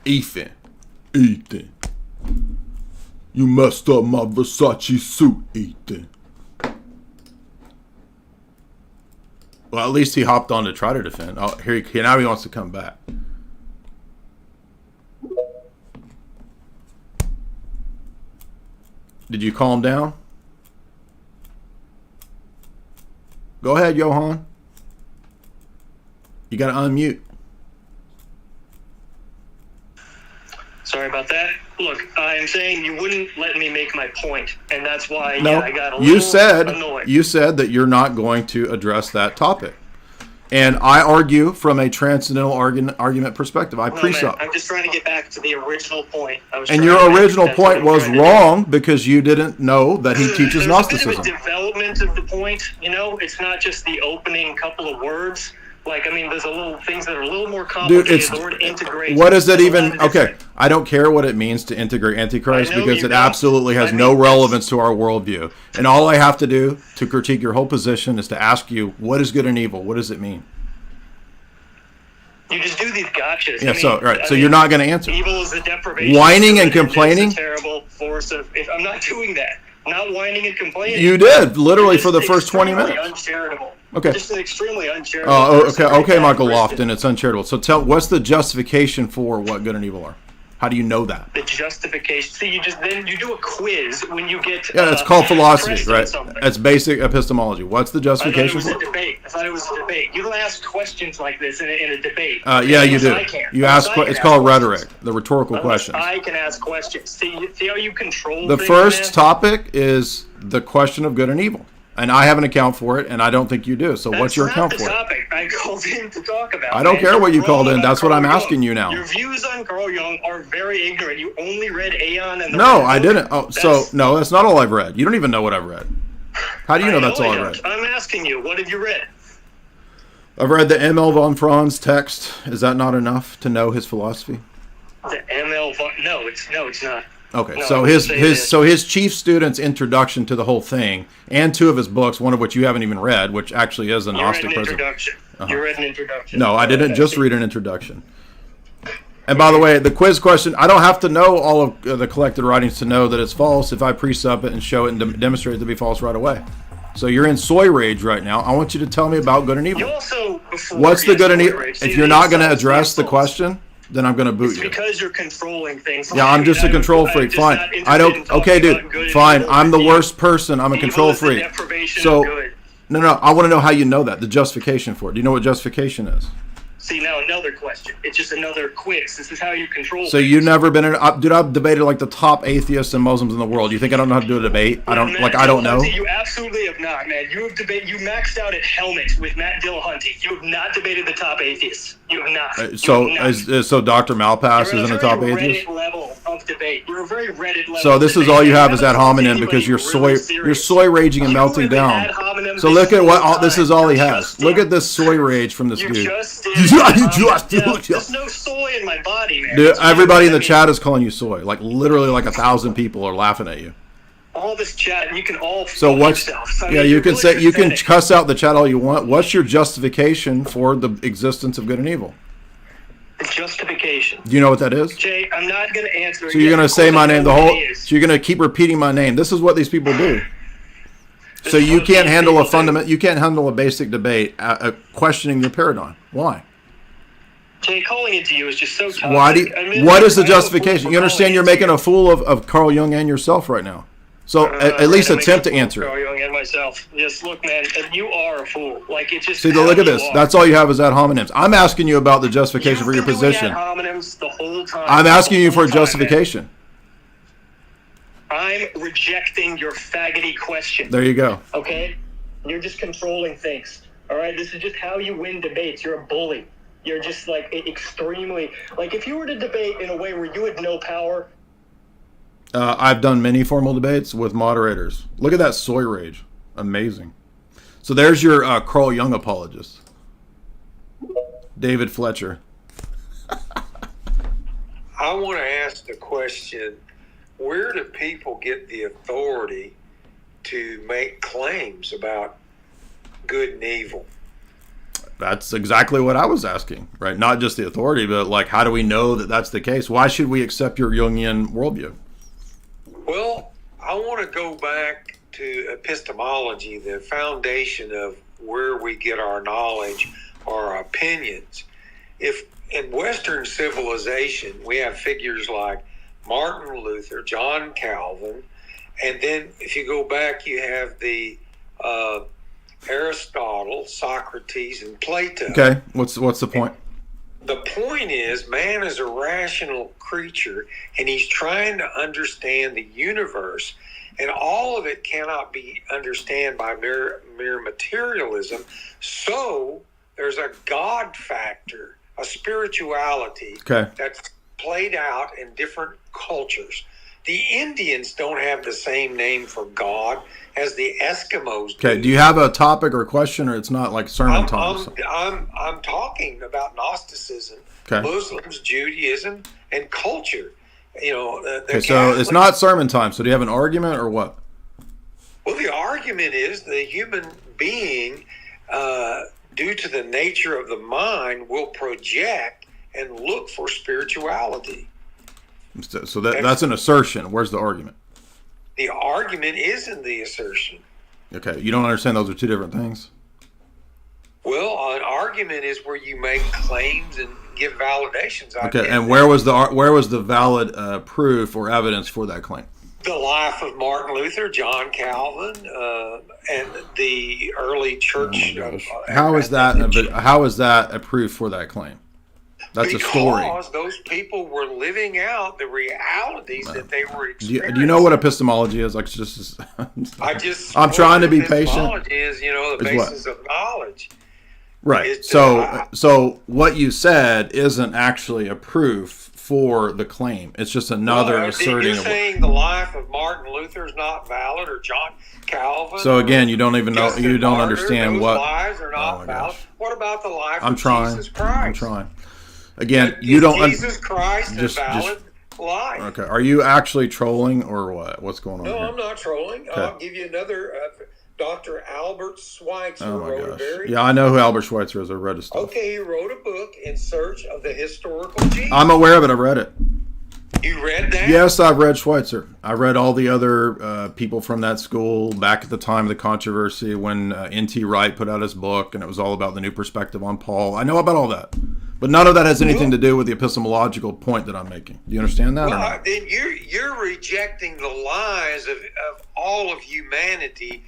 Speaker 1: Ethan, you messed up my Versace suit, Ethan. Well, at least he hopped on to try to defend. Oh, now he wants to come back. Did you calm down? Go ahead, Johan. You got to unmute.
Speaker 18: Sorry about that. Look, I'm saying you wouldn't let me make my point, and that's why
Speaker 1: No,
Speaker 18: I got a little annoyed.
Speaker 1: You said that you're not going to address that topic. And I argue from a transcendental argument perspective. I presupp.
Speaker 18: I'm just trying to get back to the original point.
Speaker 1: And your original point was wrong because you didn't know that he teaches Gnosticism.
Speaker 18: There's a bit of a development of the point, you know? It's not just the opening couple of words. Like, I mean, there's a little things that are a little more complicated.
Speaker 1: Dude,
Speaker 18: the word integrate.
Speaker 1: what does it even... Okay, I don't care what it means to integrate Antichrist because it absolutely has no relevance to our worldview. And all I have to do to critique your whole position is to ask you, what is good and evil? What does it mean?
Speaker 18: You just do these gotchas.
Speaker 1: Yeah, so you're not going to answer.
Speaker 18: Evil is the deprivation.
Speaker 1: Whining and complaining?
Speaker 18: It's a terrible force of... I'm not doing that. I'm not whining and complaining.
Speaker 1: You did, literally for the first 20 minutes.
Speaker 18: Uncharitable.
Speaker 1: Okay.
Speaker 18: Just an extremely uncharitable.
Speaker 1: Oh, okay, Michael Lofton, it's uncharitable. So what's the justification for what good and evil are? How do you know that?
Speaker 18: The justification. See, you do a quiz when you get.
Speaker 1: Yeah, it's called philosophy, right?
Speaker 18: Something.
Speaker 1: That's basic epistemology. What's the justification for?
Speaker 18: I thought it was a debate. You don't ask questions like this in a debate.
Speaker 1: Yeah, you do. You ask. It's called rhetoric, the rhetorical questions.
Speaker 18: I can ask questions. See how you control.
Speaker 1: The first topic is the question of good and evil. And I have an account for it, and I don't think you do. So what's your account for it?
Speaker 18: That's not the topic I called in to talk about.
Speaker 1: I don't care what you called in. That's what I'm asking you now.
Speaker 18: Your views on Carl Jung are very ignorant. You only read Aeon and the
Speaker 1: No, I didn't. Oh, no, that's not all I've read. You don't even know what I've read. How do you know that's all I read?
Speaker 18: I'm asking you, what have you read?
Speaker 1: I've read the M.L. von Franz text. Is that not enough to know his philosophy?
Speaker 18: The M.L. von... No, it's not.
Speaker 1: Okay,
Speaker 18: No,
Speaker 1: so his chief student's introduction to the whole thing, and two of his books, one of which you haven't even read, which actually is a Gnostic
Speaker 18: introduction. You read an introduction.
Speaker 1: No, I didn't just read an introduction. And by the way, the quiz question, I don't have to know all of the collected writings to know that it's false if I presupp it and show it and demonstrate it to be false right away. So you're in soy rage right now. I want you to tell me about good and evil.
Speaker 18: You also,
Speaker 1: what's the good and evil? If you're not going to address the question, then I'm going to boot you.
Speaker 18: Because you're controlling things.
Speaker 1: Yeah, I'm just a control freak. Fine. I don't. Okay, dude. Fine. I'm the worst person. I'm a control freak. So, no. I want to know how you know that. The justification for it. Do you know what justification is?
Speaker 18: See, now another question. It's just another quiz. This is how you control.
Speaker 1: So you've never been in? Dude, I've debated like the top atheists and Muslims in the world. You think I don't know how to do a debate? I don't. I don't know.
Speaker 18: You absolutely have not, man. You have debated. You maxed out at Helmet with Matt Dillahunty. You have not debated the top atheists. You have not.
Speaker 1: So Dr. Malpass isn't a top atheist.
Speaker 18: Reddit level of debate. You're a very Reddit level.
Speaker 1: So this is all you have is ad hominem because you're soy raging and melting down. So look at what this is all he has. Look at this soy rage from this dude.
Speaker 18: There's no soy in my body, man.
Speaker 1: Dude, everybody in the chat is calling you soy. Like literally, like 1,000 people are laughing at you.
Speaker 18: All this chat, and you can all.
Speaker 1: So what's? Yeah, you can say you can cuss out the chat all you want. What's your justification for the existence of good and evil?
Speaker 18: The justification.
Speaker 1: Do you know what that is?
Speaker 18: Jay, I'm not going to answer.
Speaker 1: So you're going to say my name the whole. So you're going to keep repeating my name. This is what these people do. So you can't handle you can't handle a basic debate questioning your paradigm. Why?
Speaker 18: Calling it to you is just so tough.
Speaker 1: What is the justification? You understand you're making a fool of Carl Jung and yourself right now. So at least attempt to answer it.
Speaker 18: Carl Jung and myself. Yes, look, man, you are a fool. Like, it just.
Speaker 1: See, look at this. That's all you have is ad hominems. I'm asking you about the justification for your position.
Speaker 18: Ad hominems the whole time.
Speaker 1: I'm asking you for a justification.
Speaker 18: I'm rejecting your faggoty question.
Speaker 1: There you go.
Speaker 18: Okay? You're just controlling things. All right? This is just how you win debates. You're a bully. You're just, like, extremely... Like, if you were to debate in a way where you had no power...
Speaker 1: I've done many formal debates with moderators. Look at that soy rage. Amazing. So there's your Carl Jung apologist. David Fletcher.
Speaker 9: I want to ask the question, where do people get the authority to make claims about good and evil?
Speaker 1: That's exactly what I was asking, right? Not just the authority, but like, how do we know that that's the case? Why should we accept your Jungian worldview?
Speaker 9: Well, I want to go back to epistemology, the foundation of where we get our knowledge, our opinions. If in Western civilization, we have figures like Martin Luther, John Calvin, and then if you go back, you have the Aristotle, Socrates, and Plato.
Speaker 1: Okay, what's the point?
Speaker 9: The point is, man is a rational creature, and he's trying to understand the universe, and all of it cannot be understood by mere materialism. So there's a God factor, a spirituality that's played out in different cultures. The Indians don't have the same name for God as the Eskimos do.
Speaker 1: Okay, do you have a topic or question, or it's not like sermon time?
Speaker 9: I'm talking about Gnosticism, Muslims, Judaism, and culture. You know,
Speaker 1: okay, so it's not sermon time. So do you have an argument or what?
Speaker 9: Well, the argument is the human being, due to the nature of the mind, will project and look for spirituality.
Speaker 1: So that's an assertion. Where's the argument?
Speaker 9: The argument isn't the assertion.
Speaker 1: Okay, you don't understand those are two different things?
Speaker 9: Well, an argument is where you make claims and give validations.
Speaker 1: Okay, and where was the valid proof or evidence for that claim?
Speaker 9: The life of Martin Luther, John Calvin, and the early church.
Speaker 1: How is that a proof for that claim? That's a story.
Speaker 9: Because those people were living out the realities that they were experiencing.
Speaker 1: Do you know what epistemology is? Like, I'm trying to be patient.
Speaker 9: Epistemology is, the basis of knowledge.
Speaker 1: Right. So what you said isn't actually a proof for the claim. It's just another asserting.
Speaker 9: You're saying the life of Martin Luther is not valid, or John Calvin.
Speaker 1: So again, you don't even know. You don't understand what.
Speaker 9: Lives are not valid. What about the life of Jesus Christ?
Speaker 1: I'm trying. Again, you don't.
Speaker 9: Jesus Christ is valid life.
Speaker 1: Okay. Are you actually trolling or what? What's going on?
Speaker 9: No,
Speaker 1: here?
Speaker 9: I'm not trolling. Okay. I'll give you another. Dr. Albert Schweitzer wrote a very...
Speaker 1: Yeah, I know who Albert Schweitzer is. I read his stuff.
Speaker 9: Okay, he wrote a book, In Search of the Historical Jesus.
Speaker 1: I'm aware of it. I've read it.
Speaker 9: You read that?
Speaker 1: Yes, I've read Schweitzer. I read all the other people from that school back at the time of the controversy when N.T. Wright put out his book, and it was all about the new perspective on Paul. I know about all that. But none of that has anything to do with the epistemological point that I'm making. Do you understand that?
Speaker 9: Well, then you're rejecting the lies of all of humanity.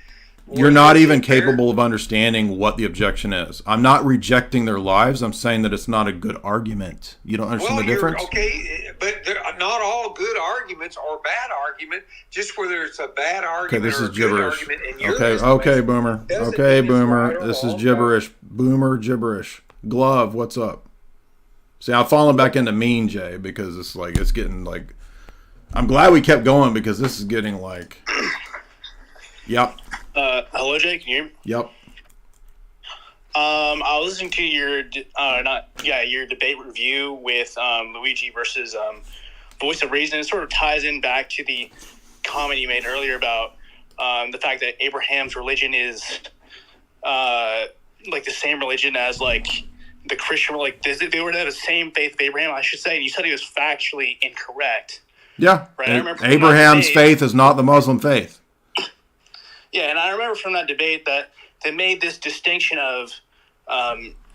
Speaker 1: You're not even capable of understanding what the objection is. I'm not rejecting their lives. I'm saying that it's not a good argument. You don't understand the difference?
Speaker 9: Okay, but not all good arguments are bad argument. Just whether it's a bad argument
Speaker 1: this
Speaker 9: or
Speaker 1: is
Speaker 9: a
Speaker 1: gibberish.
Speaker 9: good argument. In
Speaker 1: Okay, Boomer. Okay, Boomer. This is gibberish. Boomer gibberish. Glove, what's up? See, I've fallen back into mean, Jay, because it's getting like... I'm glad we kept going because this is getting like... Yep.
Speaker 10: Hello, Jay. Can you hear me?
Speaker 1: Yep.
Speaker 10: I was listening to your debate review with Luigi versus Voice of Reason. It sort of ties in back to the comment you made earlier about the fact that Abraham's religion is like the same religion as like the Christian. Like they were the same faith of Abraham, I should say. And you said he was factually incorrect.
Speaker 1: Yeah.
Speaker 10: Right.
Speaker 1: Abraham's faith is not the Muslim faith.
Speaker 10: Yeah, and I remember from that debate that they made this distinction of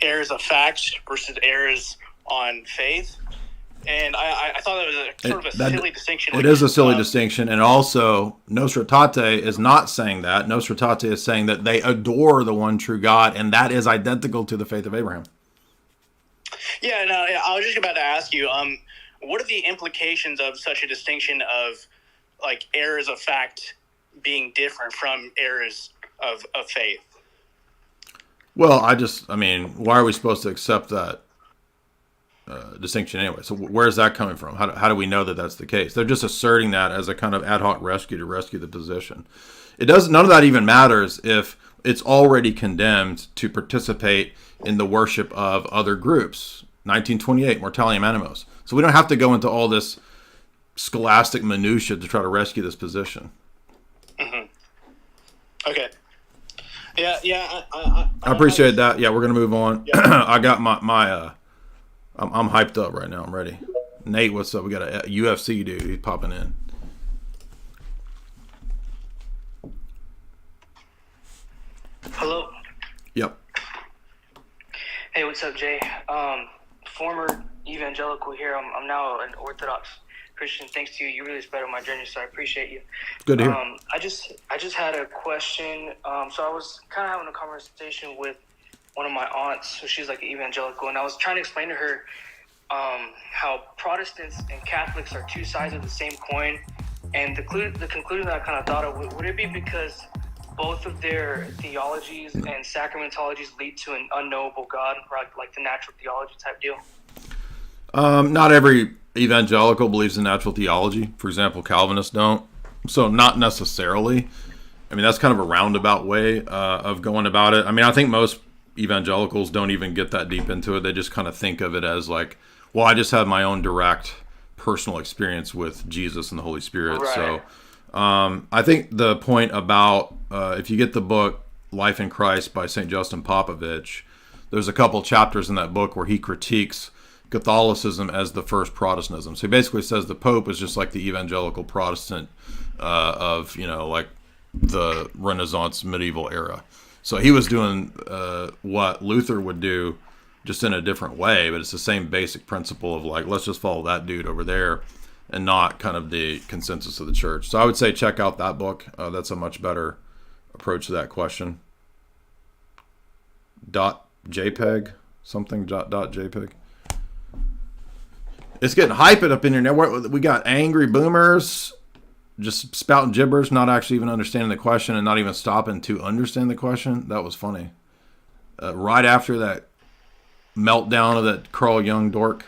Speaker 10: errors of facts versus errors on faith. And I thought that was sort of a silly distinction.
Speaker 1: It is a silly distinction. And also, Nostra Aetate is not saying that. Nostra Aetate is saying that they adore the one true God, and that is identical to the faith of Abraham.
Speaker 10: Yeah, no, I was just about to ask you, what are the implications of such a distinction of, like, errors of fact being different from errors of faith?
Speaker 1: Well, I mean, why are we supposed to accept that distinction anyway? So where's that coming from? How do we know that that's the case? They're just asserting that as a kind of ad hoc rescue to rescue the position. None of that even matters if it's already condemned to participate in the worship of other groups. 1928, Mortalium Animos. So we don't have to go into all this scholastic minutia to try to rescue this position.
Speaker 10: Mm-hmm. Okay. Yeah.
Speaker 1: I appreciate that. Yeah, we're gonna move on. Yeah. I got my I'm hyped up right now. I'm ready. Nate, what's up? We got a UFC dude. He's popping in.
Speaker 11: Hello.
Speaker 1: Yep.
Speaker 11: Hey, what's up, Jay? Former evangelical here. I'm now an Orthodox Christian. Thanks to you, you really sped up my journey, so I appreciate you.
Speaker 1: Good to hear.
Speaker 11: I just had a question. So I was kind of having a conversation with one of my aunts, so she's like an evangelical, and I was trying to explain to her how Protestants and Catholics are two sides of the same coin, and the conclusion that I kind of thought of, would it be because both of their theologies and sacramentologies lead to an unknowable God, like the natural theology type deal?
Speaker 1: Not every evangelical believes in natural theology. For example, Calvinists don't. So not necessarily. I mean, that's kind of a roundabout way of going about it. I mean, I think most evangelicals don't even get that deep into it. They just kind of think of it as like, well, I just have my own direct personal experience with Jesus and the Holy Spirit. Right. So I think the point about if you get the book Life in Christ by St. Justin Popovich, there's a couple chapters in that book where he critiques Catholicism as the first Protestantism. So he basically says the Pope is just like the evangelical Protestant of, like the Renaissance medieval era. So he was doing what Luther would do, just in a different way, but it's the same basic principle of like, let's just follow that dude over there and not kind of the consensus of the church. So I would say check out that book. That's a much better approach to that question. .jpeg, something .jpeg. It's getting hyped up in here now. We got angry boomers just spouting gibberish, not actually even understanding the question and not even stopping to understand the question. That was funny. Right after that meltdown of that Carl Jung dork.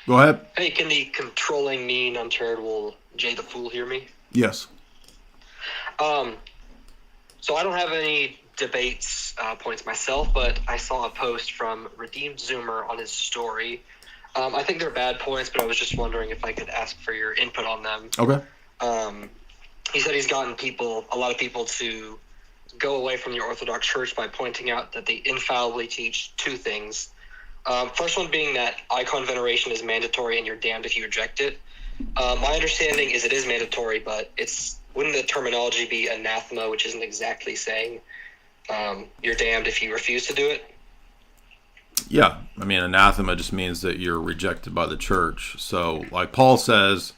Speaker 1: Go ahead.
Speaker 13: Hey, can the controlling, mean, uncharitable Jay the Fool hear me?
Speaker 1: Yes.
Speaker 13: So I don't have any debates points myself, but I saw a post from Redeemed Zoomer on his story. I think they're bad points, but I was just wondering if I could ask for your input on them.
Speaker 1: Okay.
Speaker 13: He said he's gotten a lot of people to go away from the Orthodox Church by pointing out that they infallibly teach two things. First one being that icon veneration is mandatory and you're damned if you reject it. My understanding is it is mandatory, but wouldn't the terminology be anathema, which isn't exactly saying you're damned if you refuse to do it?
Speaker 1: Yeah, I mean, anathema just means that you're rejected by the church. So, like Paul says,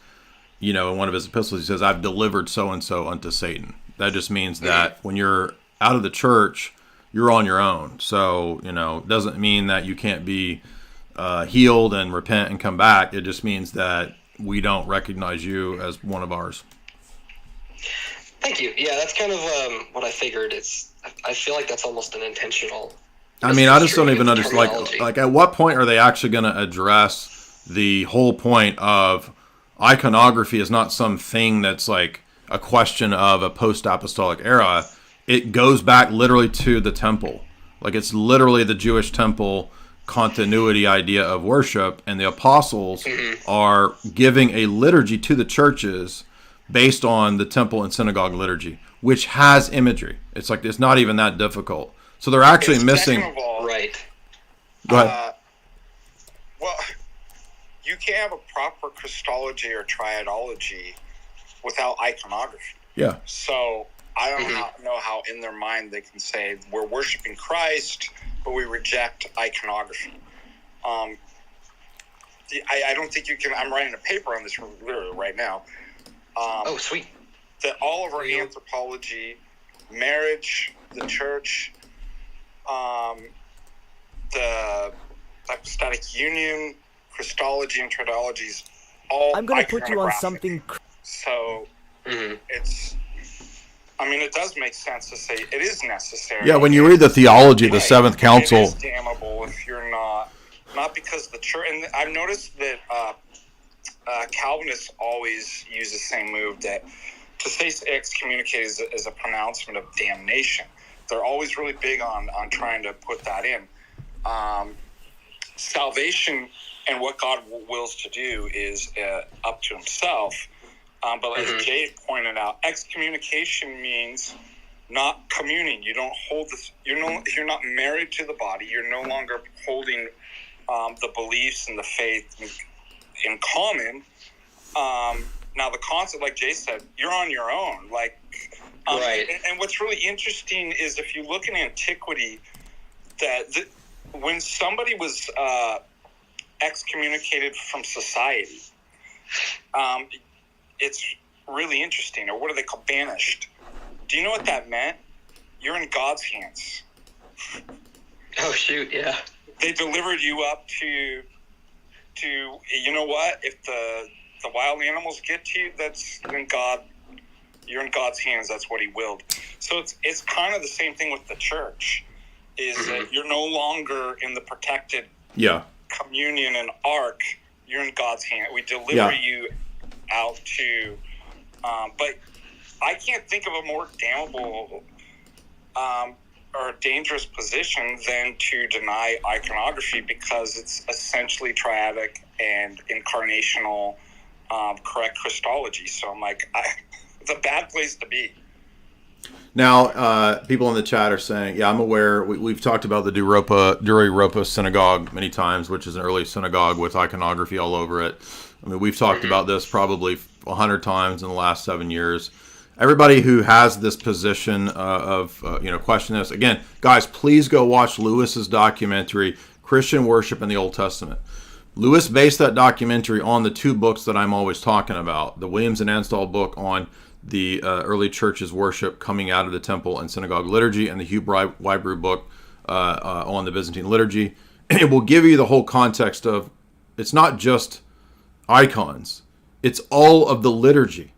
Speaker 1: in one of his epistles, he says, I've delivered so-and-so unto Satan. That just means that when you're out of the church, you're on your own. So, it doesn't mean that you can't be healed and repent and come back. It just means that we don't recognize you as one of ours.
Speaker 13: Thank you. Yeah, that's kind of what I figured. I feel like that's almost an intentional...
Speaker 1: I mean, I just don't even understand. Like, at what point are they actually going to address the whole point of iconography is not something that's like a question of a post-apostolic era. It goes back literally to the temple. Like, it's literally the Jewish temple continuity idea of worship, and the apostles are giving a liturgy to the churches based on the temple and synagogue liturgy, which has imagery. It's like, it's not even that difficult. So they're actually missing.
Speaker 13: Right.
Speaker 1: Go ahead.
Speaker 3: Well, you can't have a proper Christology or triadology without iconography.
Speaker 1: Yeah.
Speaker 3: So I don't know how in their mind they can say we're worshiping Christ, but we reject iconography. I don't think you can. I'm writing a paper on this literally right now.
Speaker 13: Oh, sweet.
Speaker 3: That all of our anthropology, marriage, the church, the apostolic union, Christology, and Tridology is all.
Speaker 14: I'm going to put you on something.
Speaker 3: So it's. I mean, it does make sense to say it is necessary.
Speaker 1: Yeah, when you read the theology of the Seventh Council,
Speaker 3: it is damnable if you're not because the church. And I've noticed that Calvinists always use the same move, that to say excommunicate is a pronouncement of damnation. They're always really big on trying to put that in. Salvation and what God wills to do is up to Himself. But as Jay pointed out, excommunication means not communing. You don't hold this. You're not married to the body. You're no longer holding the beliefs and the faith in common. Now the concept, like Jay said, you're on your own. Like, right. And what's really interesting is if you look in antiquity, that when somebody was excommunicated from society, it's really interesting. Or what do they call banished? Do you know what that meant? You're in God's hands.
Speaker 13: Oh shoot, yeah.
Speaker 3: They delivered you up to you know what? If the wild animals get to you, that's in God. You're in God's hands. That's what He willed. So it's kind of the same thing with the church. Is that you're no longer in the protected communion and ark. You're in God's hand. We deliver you out to, but I can't think of a more damnable or dangerous position than to deny iconography, because it's essentially triadic and incarnational, correct Christology. So I'm like, it's a bad place to be.
Speaker 1: Now, people in the chat are saying, I'm aware. We've talked about the Duri-Ropa synagogue many times, which is an early synagogue with iconography all over it. I mean, we've talked about this probably 100 times in the last 7 years. Everybody who has this position of question this. Again, guys, please go watch Lewis's documentary, Christian Worship in the Old Testament. Lewis based that documentary on the two books that I'm always talking about, the Williams and Ansdall book on the early church's worship coming out of the temple and synagogue liturgy, and the Hugh Wybrew book on the Byzantine liturgy. It will give you the whole context of, it's not just icons, it's all of the liturgy,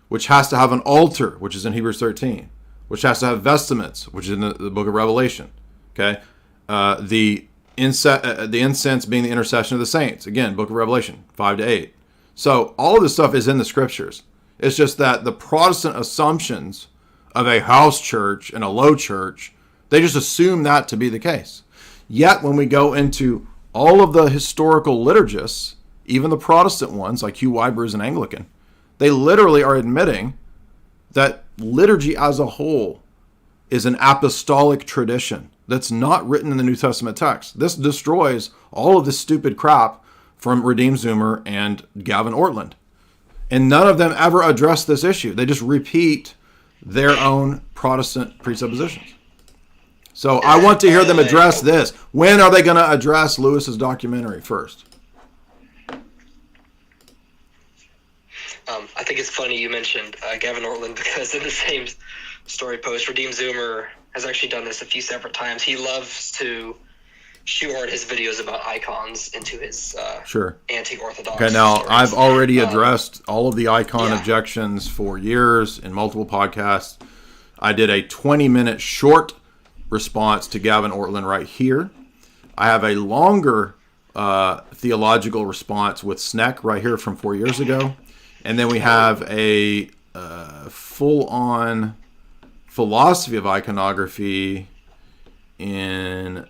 Speaker 1: which has to have an altar, which is in Hebrews 13, which has to have vestments, which is in the book of Revelation. Okay, the incense being the intercession of the saints, again, book of Revelation 5-8. So all of this stuff is in the scriptures. It's just that the Protestant assumptions of a house church and a low church, they just assume that to be the case. Yet when we go into all of the historical liturgists, even the Protestant ones like Hugh Wybrew's and Anglican, they literally are admitting that liturgy as a whole is an apostolic tradition that's not written in the New Testament text. This destroys all of this stupid crap from Redeem Zoomer and Gavin Ortland. And none of them ever address this issue. They just repeat their own Protestant presuppositions. So I want to hear them address this. When are they going to address Lewis's documentary first?
Speaker 13: I think it's funny you mentioned Gavin Ortland, because in the same story post, Redeem Zoomer has actually done this a few separate times. He loves to shoehorn his videos about icons into his anti-Orthodox
Speaker 1: Okay, now
Speaker 13: stories.
Speaker 1: I've already addressed all of the icon objections for years in multiple podcasts. I did a 20-minute short response to Gavin Ortland right here. I have a longer theological response with Sneck right here from 4 years ago. And then we have a full-on philosophy of iconography in,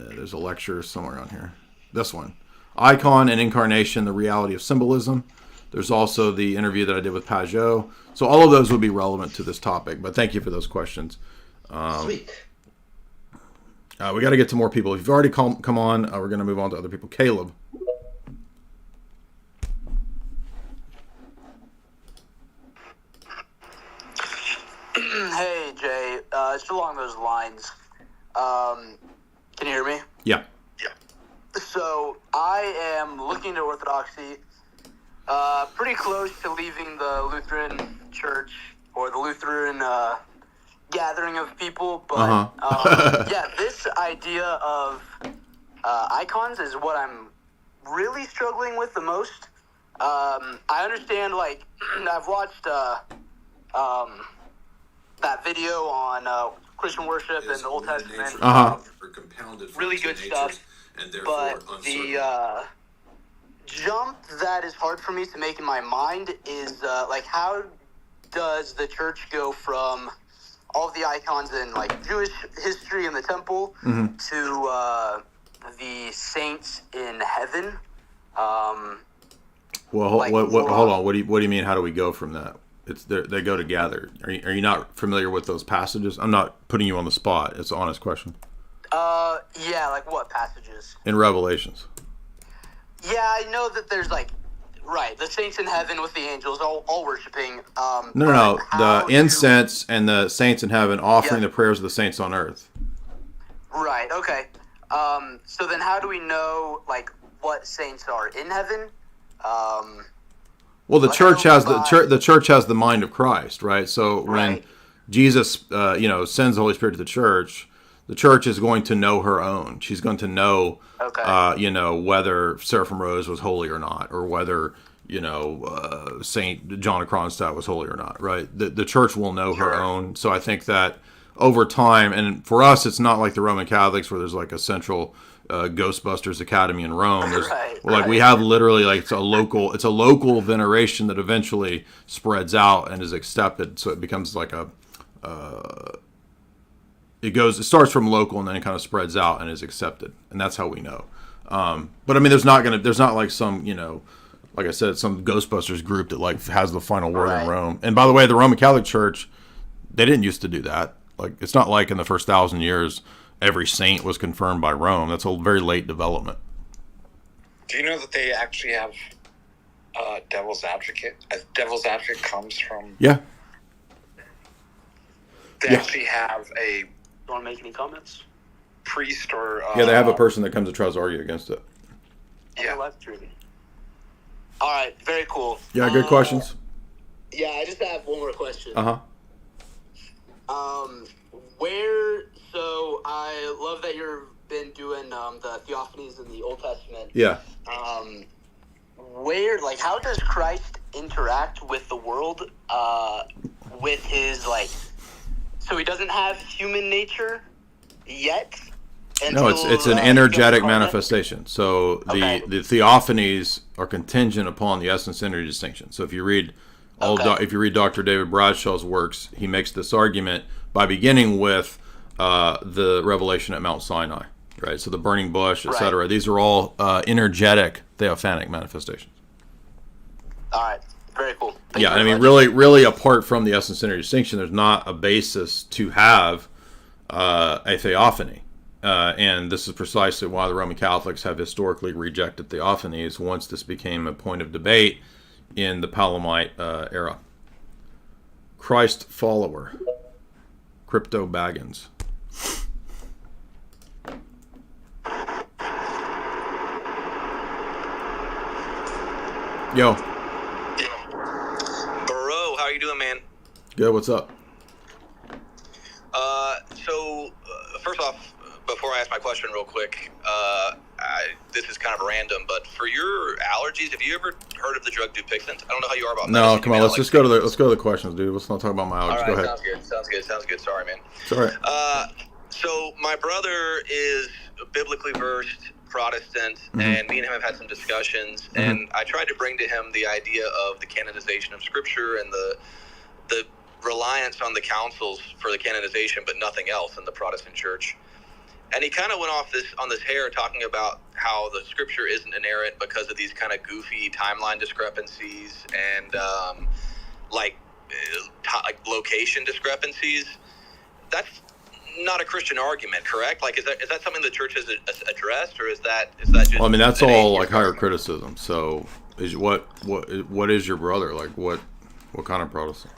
Speaker 1: there's a lecture somewhere on here. This one. Icon and Incarnation, the Reality of Symbolism. There's also the interview that I did with Pajot. So all of those would be relevant to this topic. But thank you for those questions.
Speaker 13: Sweet.
Speaker 1: We got to get to more people. If you've already come on, we're going to move on to other people. Caleb.
Speaker 14: just along those lines. Can you hear me?
Speaker 1: Yeah.
Speaker 14: So I am looking to Orthodoxy, pretty close to leaving the Lutheran Church or the Lutheran gathering of people. But yeah, this idea of icons is what I'm really struggling with the most. I understand, like, I've watched that video on Christian worship and the Old Testament. Really good stuff. But the jump that is hard for me to make in my mind is, like, how does the church go from all of the icons in, like, Jewish history in the temple to the saints in heaven?
Speaker 1: Well,
Speaker 14: like,
Speaker 1: hold on. What do you mean? How do we go from that? They go together. Are you not familiar with those passages? I'm not putting you on the spot. It's an honest question.
Speaker 14: Yeah, like what passages?
Speaker 1: In Revelations.
Speaker 14: Yeah, I know that there's, like, right, the saints in heaven with the angels all worshiping.
Speaker 1: No. The incense and the saints in heaven offering the prayers of the saints on earth.
Speaker 14: Right. Okay. So then, how do we know, like, what saints are in heaven?
Speaker 1: Well, the church has the church has the mind of Christ, right? So when Jesus, sends the Holy Spirit to the church is going to know her own. She's going to know, whether Seraphim Rose was holy or not, or whether Saint John of Kronstadt was holy or not, right? The church will know her own. So I think that over time, and for us, it's not like the Roman Catholics where there's like a central Ghostbusters Academy in Rome. We have literally, like, it's a local veneration that eventually spreads out and is accepted. So it becomes like it starts from local and then it kind of spreads out and is accepted, and that's how we know. But I mean, there's not like some, like I said, some Ghostbusters group that like has the final word in Rome. And by the way, the Roman Catholic Church, they didn't used to do that. Like, it's not like in the first 1,000 years every saint was confirmed by Rome. That's a very late development.
Speaker 3: Do you know that they actually have devil's advocate? Devil's advocate comes from...
Speaker 1: Yeah.
Speaker 3: They actually have a...
Speaker 14: You want to make any comments?
Speaker 3: Priest or...
Speaker 1: they have a person that comes and tries to argue against it.
Speaker 14: Yeah. All right, very cool.
Speaker 1: Yeah, good questions.
Speaker 14: Yeah, I just have one more question. So I love that you've been doing the Theophanies in the Old Testament.
Speaker 1: Yeah.
Speaker 14: How does Christ interact with the world with his, like, so he doesn't have human nature yet?
Speaker 1: No, it's an energetic manifestation. So the Theophanies are contingent upon the essence-energy distinction. So if you read Dr. David Bradshaw's works, he makes this argument by beginning with the revelation at Mount Sinai, right? So the burning bush, etc. These are all energetic theophanic manifestations.
Speaker 14: All right, very cool.
Speaker 1: Thank you very much. Really, apart from the essence-energy distinction, there's not a basis to have a theophany. And this is precisely why the Roman Catholics have historically rejected theophanies once this became a point of debate in the Palamite era. Christ follower. Crypto Baggins. Yo.
Speaker 15: Bro, how you doing, man?
Speaker 1: Good, what's up?
Speaker 15: First off, before I ask my question real quick, this is kind of random, but for your allergies, have you ever heard of the drug Dupixent? I don't know how you are about
Speaker 1: No, come on, let's go to the questions, dude. Let's not talk about my allergies.
Speaker 15: All right,
Speaker 1: go ahead.
Speaker 15: Sounds good. Sorry, man.
Speaker 1: It's all right.
Speaker 15: So my brother is biblically versed Protestant, and me and him have had some discussions, and I tried to bring to him the idea of the canonization of Scripture and the reliance on the councils for the canonization, but nothing else in the Protestant Church. And he kind of went off on this hair talking about how the Scripture isn't inerrant because of these kind of goofy timeline discrepancies and like location discrepancies. That's not a Christian argument, correct? Like, is that something the church has addressed, or is that just?
Speaker 1: Well, I mean, that's all like higher criticism. So, what is your brother like? What kind of Protestant?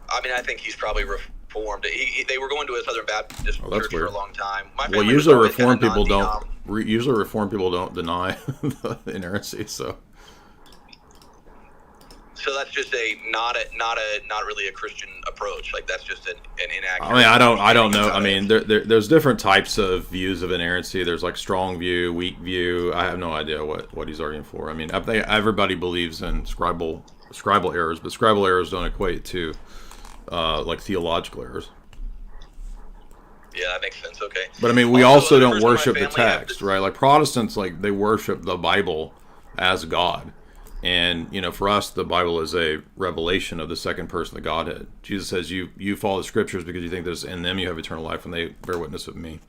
Speaker 15: I mean, I think he's probably Reformed. They were going to a Southern Baptist church for a long time.
Speaker 1: Well, usually Reformed people don't. Usually Reformed people don't deny the inerrancy. So
Speaker 15: that's just not really a Christian approach. Like that's just an inaccurate.
Speaker 1: I mean, I don't know. I mean, there's different types of views of inerrancy. There's like strong view, weak view. I have no idea what he's arguing for. I mean, I think everybody believes in scribal errors, but scribal errors don't equate to like theological errors.
Speaker 15: Yeah, that makes sense. Okay.
Speaker 1: But I mean, we also don't worship the text, right? Like Protestants, like they worship the Bible as God. And, you know, for us, the Bible is a revelation of the second person of the Godhead. Jesus says, you follow the scriptures because you think there's in them you have eternal life, and they bear witness of me.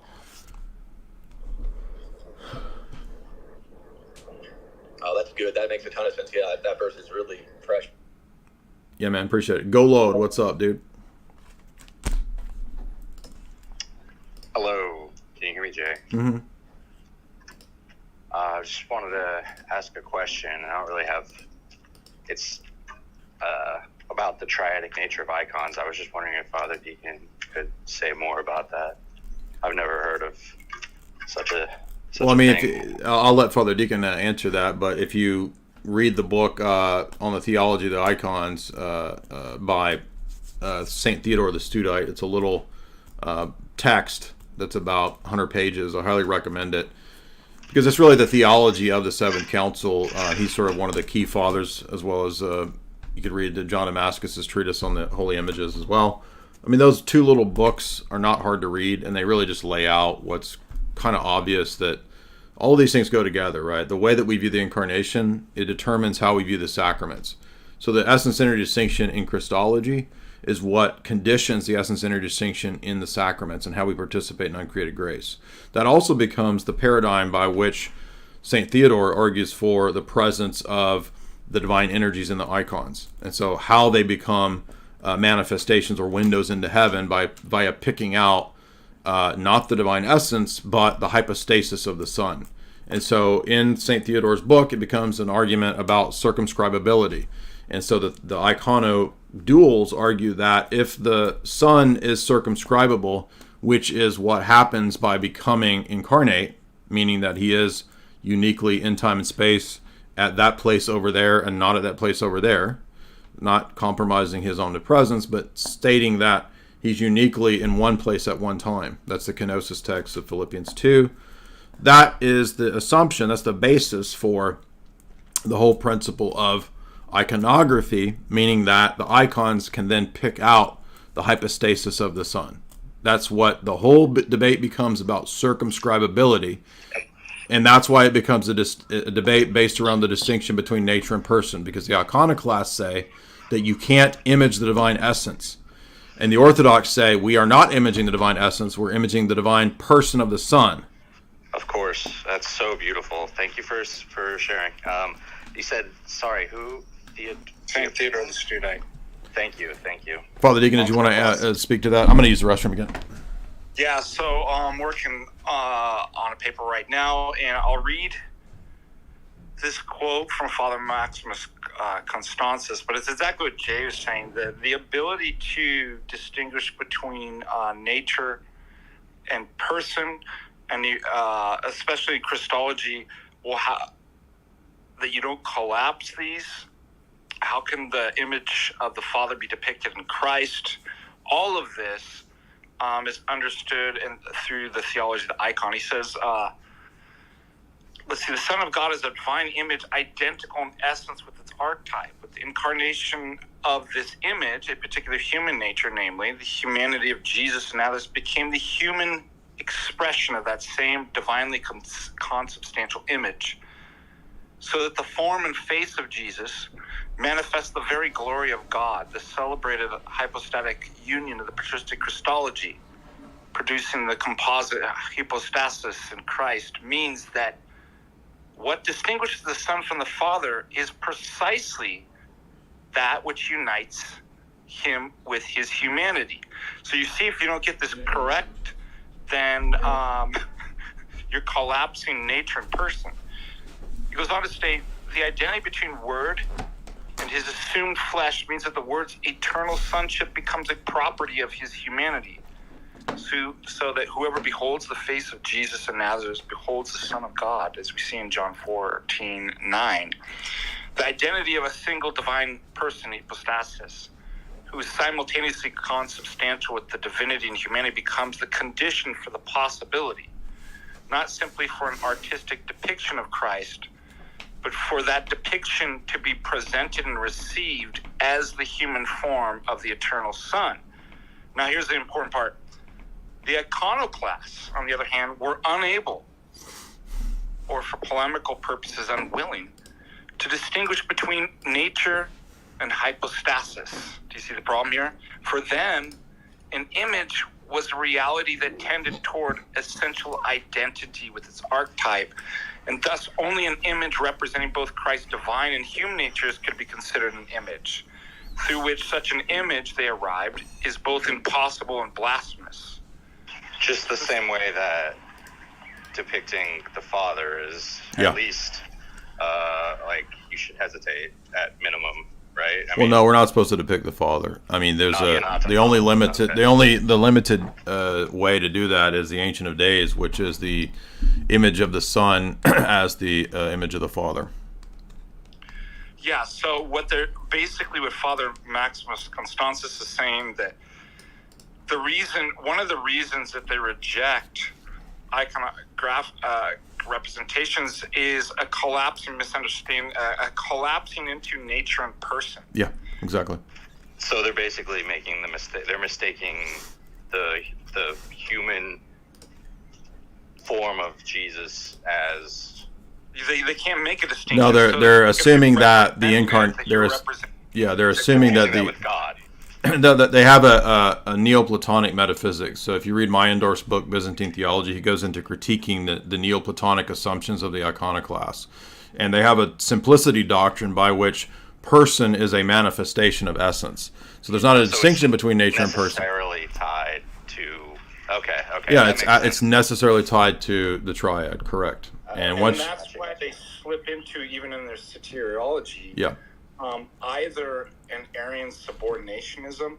Speaker 15: Oh, that's good. That makes a ton of sense. Yeah, that verse is really fresh.
Speaker 1: Yeah, man, appreciate it. Go Load, what's up, dude?
Speaker 16: Hello, can you hear me, Jay?
Speaker 1: Mm-hmm.
Speaker 16: I just wanted to ask a question. I don't really have. It's about the triadic nature of icons. I was just wondering if Father Deacon could say more about that. I've never heard of such a.
Speaker 1: Well, I mean, I'll let Father Deacon answer that, but if you read the book on the theology of the icons by St. Theodore the Studite, it's a little text that's about 100 pages. I highly recommend it because it's really the theology of the Seventh Council. He's sort of one of the key fathers, as well as you could read John Damascus's treatise on the holy images as well. I mean, those two little books are not hard to read, and they really just lay out what's kind of obvious, that all of these things go together, right? The way that we view the incarnation, it determines how we view the sacraments. So the essence-centered distinction in Christology is what conditions the essence-centered distinction in the sacraments and how we participate in uncreated grace. That also becomes the paradigm by which St. Theodore argues for the presence of the divine energies in the icons. And so how they become manifestations or windows into heaven via picking out not the divine essence, but the hypostasis of the Son. And so in St. Theodore's book, it becomes an argument about circumscribability. And so the icono-duals argue that if the Son is circumscribable, which is what happens by becoming incarnate, meaning that he is uniquely in time and space at that place over there and not at that place over there, not compromising his omnipresence, but stating that he's uniquely in one place at one time. That's the kenosis text of Philippians 2. That is the assumption, that's the basis for the whole principle of iconography, meaning that the icons can then pick out the hypostasis of the Son. That's what the whole debate becomes about, circumscribability. And that's why it becomes a debate based around the distinction between nature and person, because the iconoclasts say that you can't image the divine essence. And the Orthodox say we are not imaging the divine essence, we're imaging the divine person of the Son.
Speaker 16: Of course, that's so beautiful. Thank you for sharing. You said, sorry, who? St. Theodore the Studite. Thank you.
Speaker 1: Father Deacon, did you want to speak to that? I'm going to use the restroom again.
Speaker 3: Yeah, so I'm working on a paper right now, and I'll read this quote from Father Maximus Constantius, but it's exactly what Jay was saying, that the ability to distinguish between nature and person, and especially Christology, that you don't collapse these. How can the image of the Father be depicted in Christ? All of this is understood through the theology of the icon. He says, let's see, the Son of God is a divine image identical in essence with its archetype. With the incarnation of this image, a particular human nature, namely the humanity of Jesus and others, became the human expression of that same divinely consubstantial image. So that the form and face of Jesus manifest the very glory of God, the celebrated hypostatic union of the patristic Christology, producing the composite hypostasis in Christ, means that what distinguishes the Son from the Father is precisely that which unites him with his humanity. So you see, if you don't get this correct, then you're collapsing nature and person. He goes on to state, the identity between word and and his assumed flesh means that the word's eternal sonship becomes a property of his humanity. So that whoever beholds the face of Jesus of Nazareth beholds the Son of God, as we see in John 14:9. The identity of a single divine person, hypostasis, who is simultaneously consubstantial with the divinity and humanity, becomes the condition for the possibility, not simply for an artistic depiction of Christ, but for that depiction to be presented and received as the human form of the eternal Son. Now, here's the important part. The iconoclasts, on the other hand, were unable, or for polemical purposes unwilling, to distinguish between nature and hypostasis. Do you see the problem here? For them, an image was a reality that tended toward essential identity with its archetype, and thus only an image representing both Christ's divine and human natures could be considered an image, through which such an image, they arrived, is both impossible and blasphemous.
Speaker 16: Just the same way that depicting the Father is
Speaker 1: Yeah.
Speaker 16: at least like you should hesitate at minimum, right? I
Speaker 1: Well, no, we're not supposed to depict the Father. I mean, there's
Speaker 16: No, you're not.
Speaker 1: the only limited the limited way to do that is the Ancient of Days, which is the image of the Son as the image of the Father.
Speaker 3: Yeah, so what Father Maximus Constantius is saying, that one of the reasons that they reject iconograph representations is a collapsing misunderstanding, a collapsing into nature and person.
Speaker 1: Yeah, exactly.
Speaker 16: So they're basically making the mistake. They're mistaking the human form of Jesus as.
Speaker 3: They can't make a distinction.
Speaker 1: No, they're assuming that the incarnate. They're assuming that the
Speaker 16: with God.
Speaker 1: that they have a Neoplatonic metaphysics. So if you read Meyendorff's book Byzantine Theology, he goes into critiquing the Neoplatonic assumptions of the iconoclasts, and they have a simplicity doctrine by which person is a manifestation of essence. So there's not a distinction between nature and person.
Speaker 16: Necessarily tied to. Okay.
Speaker 1: Yeah, it's necessarily tied to the triad. Correct.
Speaker 3: And that's why they slip into, even in their soteriology, either an Arian subordinationism,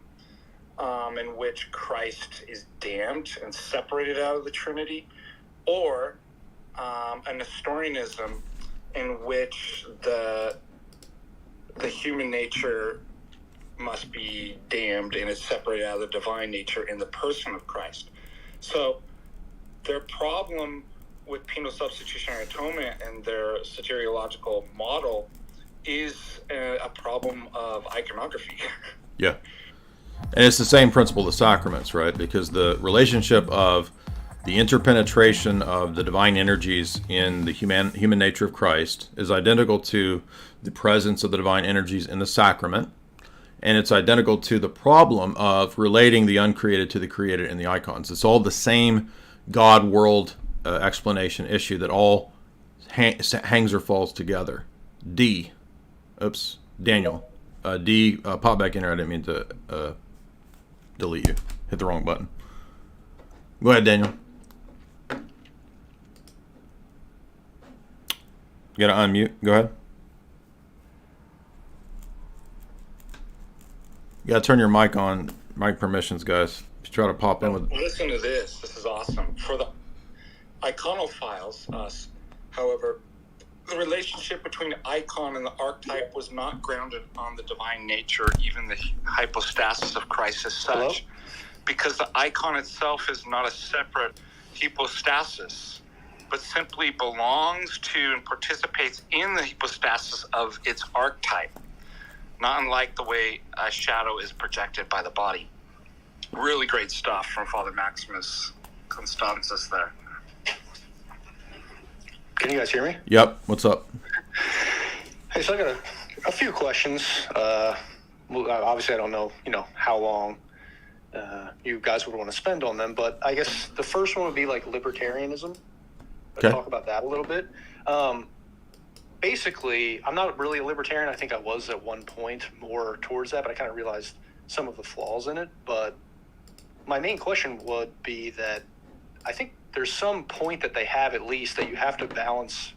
Speaker 3: in which Christ is damned and separated out of the Trinity, or a Nestorianism in which the human nature must be damned and is separated out of the divine nature in the person of Christ. So their problem with penal substitutionary atonement and their soteriological model is a problem of iconography.
Speaker 1: Yeah. And it's the same principle of the sacraments, right? Because the relationship of the interpenetration of the divine energies in the human nature of Christ is identical to the presence of the divine energies in the sacrament. And it's identical to the problem of relating the uncreated to the created in the icons. It's all the same God-world explanation issue that all hangs or falls together. Daniel. Pop back in there. I didn't mean to delete you. Hit the wrong button. Go ahead, Daniel. You gotta unmute. Go ahead. You gotta turn your mic on. Mic permissions, guys. If you try to pop in with.
Speaker 3: Listen to this. This is awesome. For the iconophiles, us, however, the relationship between the icon and the archetype was not grounded on the divine nature, even the hypostasis of Christ as such. Hello? Because the icon itself is not a separate hypostasis, but simply belongs to and participates in the hypostasis of its archetype, not unlike the way a shadow is projected by the body. Really great stuff from Father Maximus Constantius there.
Speaker 12: Can you guys hear me?
Speaker 1: Yep. What's up?
Speaker 12: Hey, so I got a few questions. Obviously, I don't know, how long you guys would want to spend on them, but I guess the first one would be like libertarianism.
Speaker 1: Okay.
Speaker 12: Talk about that a little bit. Basically, I'm not really a libertarian. I think I was at one point more towards that, but I kind of realized some of the flaws in it. But my main question would be that I think there's some point that they have, at least, that you have to balance,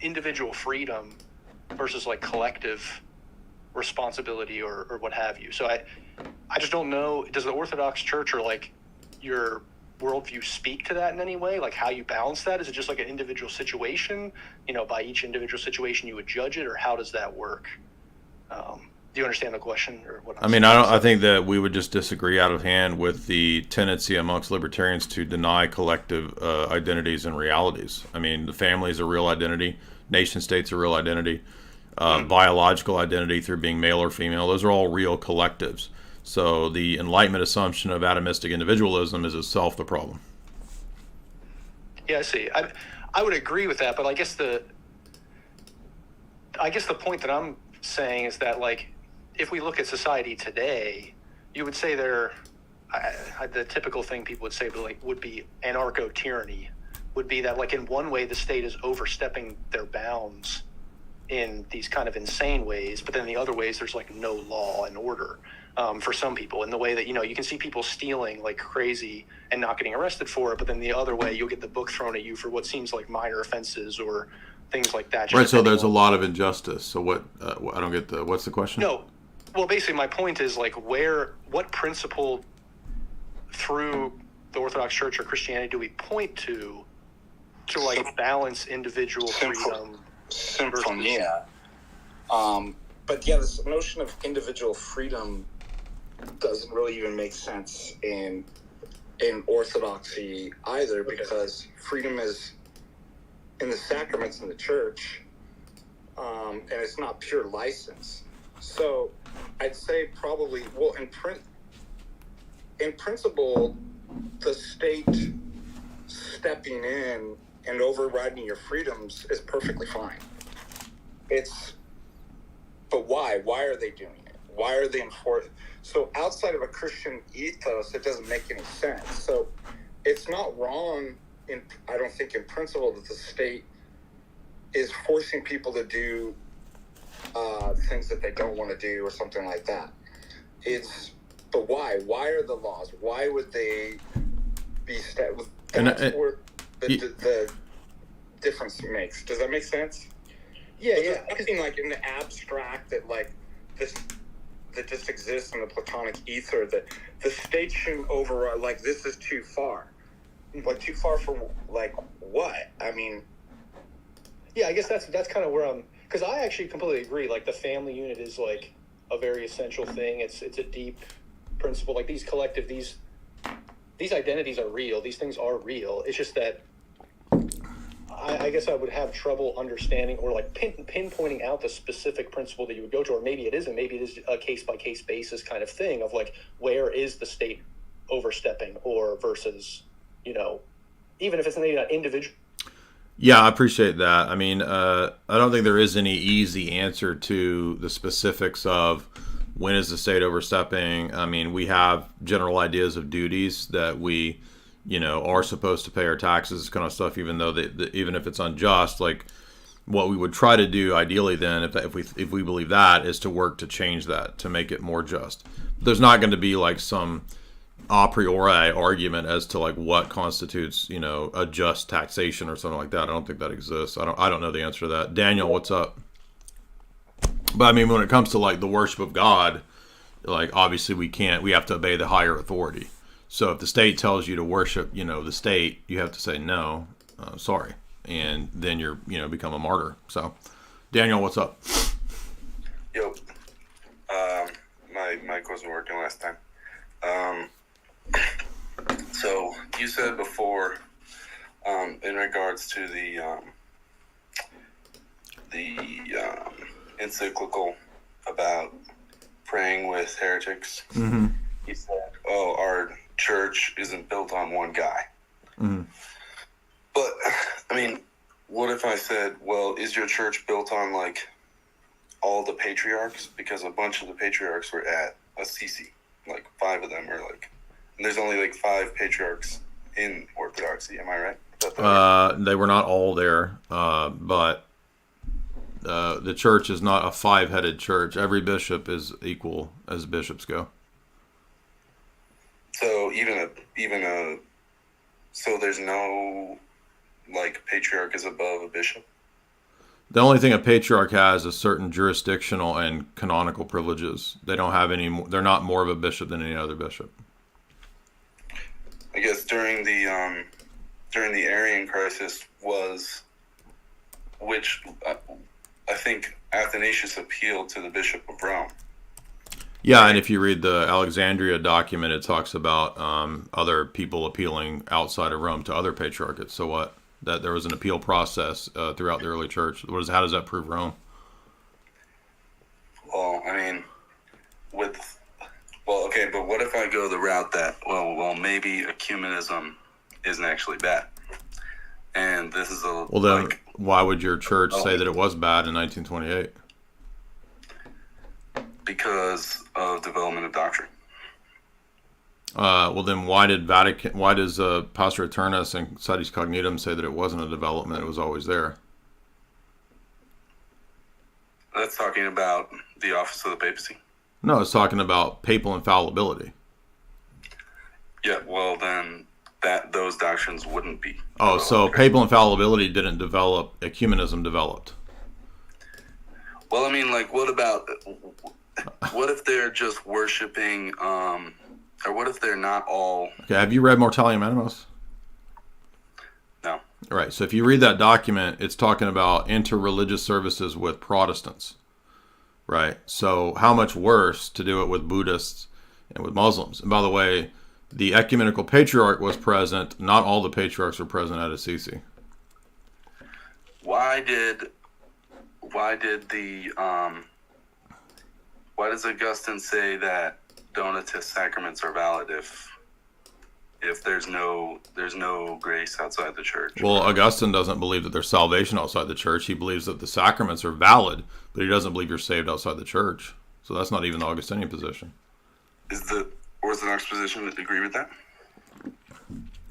Speaker 12: individual freedom versus like collective responsibility or what have you. So I just don't know, does the Orthodox Church or like your worldview speak to that in any way? Like how you balance that? Is it just like an individual situation? By each individual situation you would judge it, or how does that work? Do you understand the question or what?
Speaker 1: I think that we would just disagree out of hand with the tendency amongst libertarians to deny collective identities and realities. I mean, the family is a real identity. Nation state's a real identity. Biological identity through being male or female, those are all real collectives. So the Enlightenment assumption of atomistic individualism is itself the problem.
Speaker 12: Yeah, I see. I would agree with that, but I guess the point that I'm saying is that, like, if we look at society today, you would say the typical thing people would say would be anarcho-tyranny, would be that, like, in one way the state is overstepping their bounds in these kind of insane ways, but then the other ways there's like no law and order for some people, in the way that, you can see people stealing like crazy and not getting arrested for it, but then the other way you'll get the book thrown at you for what seems like minor offenses or things like that.
Speaker 1: Right, so there's a lot of injustice. So what, I don't get what's the question?
Speaker 12: No, well, basically my point is, like, what principle through the Orthodox Church or Christianity do we point to like balance individual freedom?
Speaker 3: Simple, yeah. But yeah, this notion of individual freedom doesn't really even make sense in Orthodoxy either, because freedom is in the sacraments in the church, and it's not pure license. So I'd say probably, well, in principle, the state stepping in and overriding your freedoms is perfectly fine. But why? Why are they doing it? Why are they enforcing? So outside of a Christian ethos, it doesn't make any sense. So it's not wrong, I don't think in principle, that the state is forcing people to do things that they don't want to do or something like that. But why? Why are the laws? Why would they be where the difference makes. Does that make sense? Yeah. Nothing like in the abstract that like this that just exists in the Platonic ether that the state shouldn't override. Like this is too far. Like too far for like what? I mean.
Speaker 12: Yeah, I guess that's kind of where I'm, because I actually completely agree. Like the family unit is like a very essential thing. It's a deep principle. Like these collective, these identities are real. These things are real. It's just that I guess I would have trouble understanding or like pinpointing out the specific principle that you would go to, or maybe it isn't. Maybe it is a case by case basis kind of thing of like where is the state overstepping or versus, even if it's maybe not individual.
Speaker 1: Yeah, I appreciate that. I mean, I don't think there is any easy answer to the specifics of when is the state overstepping. I mean, we have general ideas of duties that we, are supposed to pay our taxes, kind of stuff, even though even if it's unjust, like what we would try to do ideally then, if we believe that, is to work to change that, to make it more just. There's not going to be like some a priori argument as to like what constitutes, a just taxation or something like that. I don't think that exists. I don't know the answer to that. Daniel, what's up? But I mean, when it comes to like the worship of God, like obviously we have to obey the higher authority. So if the state tells you to worship, the state, you have to say no, sorry, and then you're, become a martyr. So, Daniel, what's up?
Speaker 17: Yo, my mic wasn't working last time. So you said before, in regards to the encyclical about praying with heretics,
Speaker 1: mm-hmm.
Speaker 17: You said, our church isn't built on one guy.
Speaker 1: Mm-hmm.
Speaker 17: But, I mean, what if I said, well, is your church built on, like, all the patriarchs? Because a bunch of the patriarchs were at Assisi. Like, 5 of them are, like... And there's only, like, 5 patriarchs in Orthodoxy. Am I right?
Speaker 1: They were not all there, but the church is not a 5-headed church. Every bishop is equal as bishops go.
Speaker 17: So so there's no, like, patriarch is above a bishop?
Speaker 1: The only thing a patriarch has is certain jurisdictional and canonical privileges. They don't have any. They're not more of a bishop than any other bishop.
Speaker 17: I guess during the Arian crisis which I think Athanasius appealed to the Bishop of Rome.
Speaker 1: Yeah, and if you read the Alexandria document, it talks about other people appealing outside of Rome to other patriarchates. So what? That there was an appeal process throughout the early church. How does that prove Rome?
Speaker 17: Well, I mean, okay, but what if I go the route that, maybe ecumenism isn't actually bad? And this is
Speaker 1: why would your church say that it was bad in 1928?
Speaker 17: Because of development of doctrine.
Speaker 1: Then why does Pastor Eternus and Sadis Cognitum say that it wasn't a development, it was always there?
Speaker 17: That's talking about the office of the papacy.
Speaker 1: No, it's talking about papal infallibility.
Speaker 17: Yeah, well then those doctrines wouldn't be.
Speaker 1: Oh, so papal infallibility didn't develop, ecumenism developed.
Speaker 17: Well, I mean, what if they're just worshiping, or what if they're not all...
Speaker 1: Okay, have you read Mortalium Animos?
Speaker 17: No.
Speaker 1: All right, so if you read that document, it's talking about inter-religious services with Protestants, right? So how much worse to do it with Buddhists and with Muslims? And by the way, the ecumenical patriarch was present. Not all the patriarchs were present at Assisi.
Speaker 17: Why does Augustine say that Donatist sacraments are valid if there's no grace outside the church?
Speaker 1: Well, Augustine doesn't believe that there's salvation outside the church. He believes that the sacraments are valid, but he doesn't believe you're saved outside the church. So that's not even the Augustinian position.
Speaker 17: Is the Orthodox position to agree with that?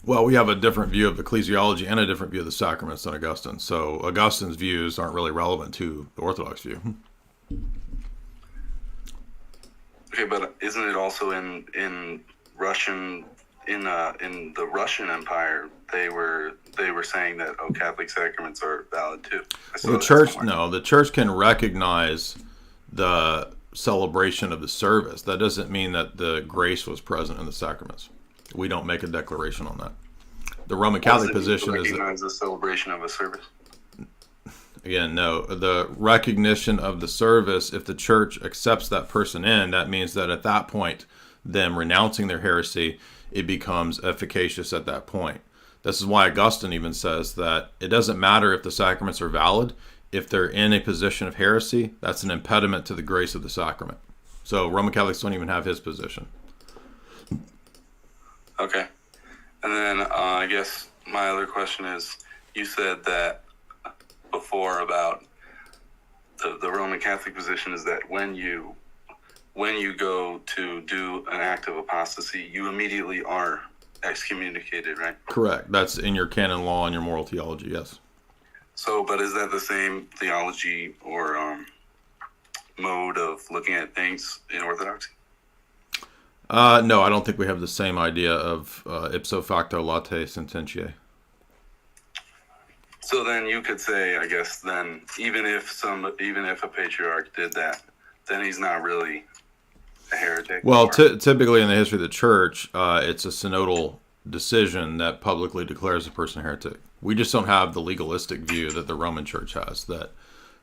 Speaker 1: Well, we have a different view of ecclesiology and a different view of the sacraments than Augustine. So Augustine's views aren't really relevant to the Orthodox view.
Speaker 17: Okay, but isn't it also in Russian in the Russian Empire they were saying that Catholic sacraments are valid too?
Speaker 1: Well, the church can recognize the celebration of the service. That doesn't mean that the grace was present in the sacraments. We don't make a declaration on that. The Roman Catholic position is
Speaker 17: recognize the celebration of a service.
Speaker 1: Again, no. The recognition of the service, if the church accepts that person in, that means that at that point, them renouncing their heresy, it becomes efficacious at that point. This is why Augustine even says that it doesn't matter if the sacraments are valid. If they're in a position of heresy, that's an impediment to the grace of the sacrament. So Roman Catholics don't even have his position.
Speaker 17: Okay. And then I guess my other question is, you said that before about the Roman Catholic position is that when you go to do an act of apostasy, you immediately are excommunicated, right?
Speaker 1: Correct. That's in your canon law and your moral theology, yes.
Speaker 17: So, but is that the same theology or mode of looking at things in Orthodoxy?
Speaker 1: No, I don't think we have the same idea of ipso facto late sententiae.
Speaker 17: So then you could say, I guess, then even if a patriarch did that, then he's not really a heretic.
Speaker 1: Well, typically in the history of the church, it's a synodal decision that publicly declares a person a heretic. We just don't have the legalistic view that the Roman Church has. That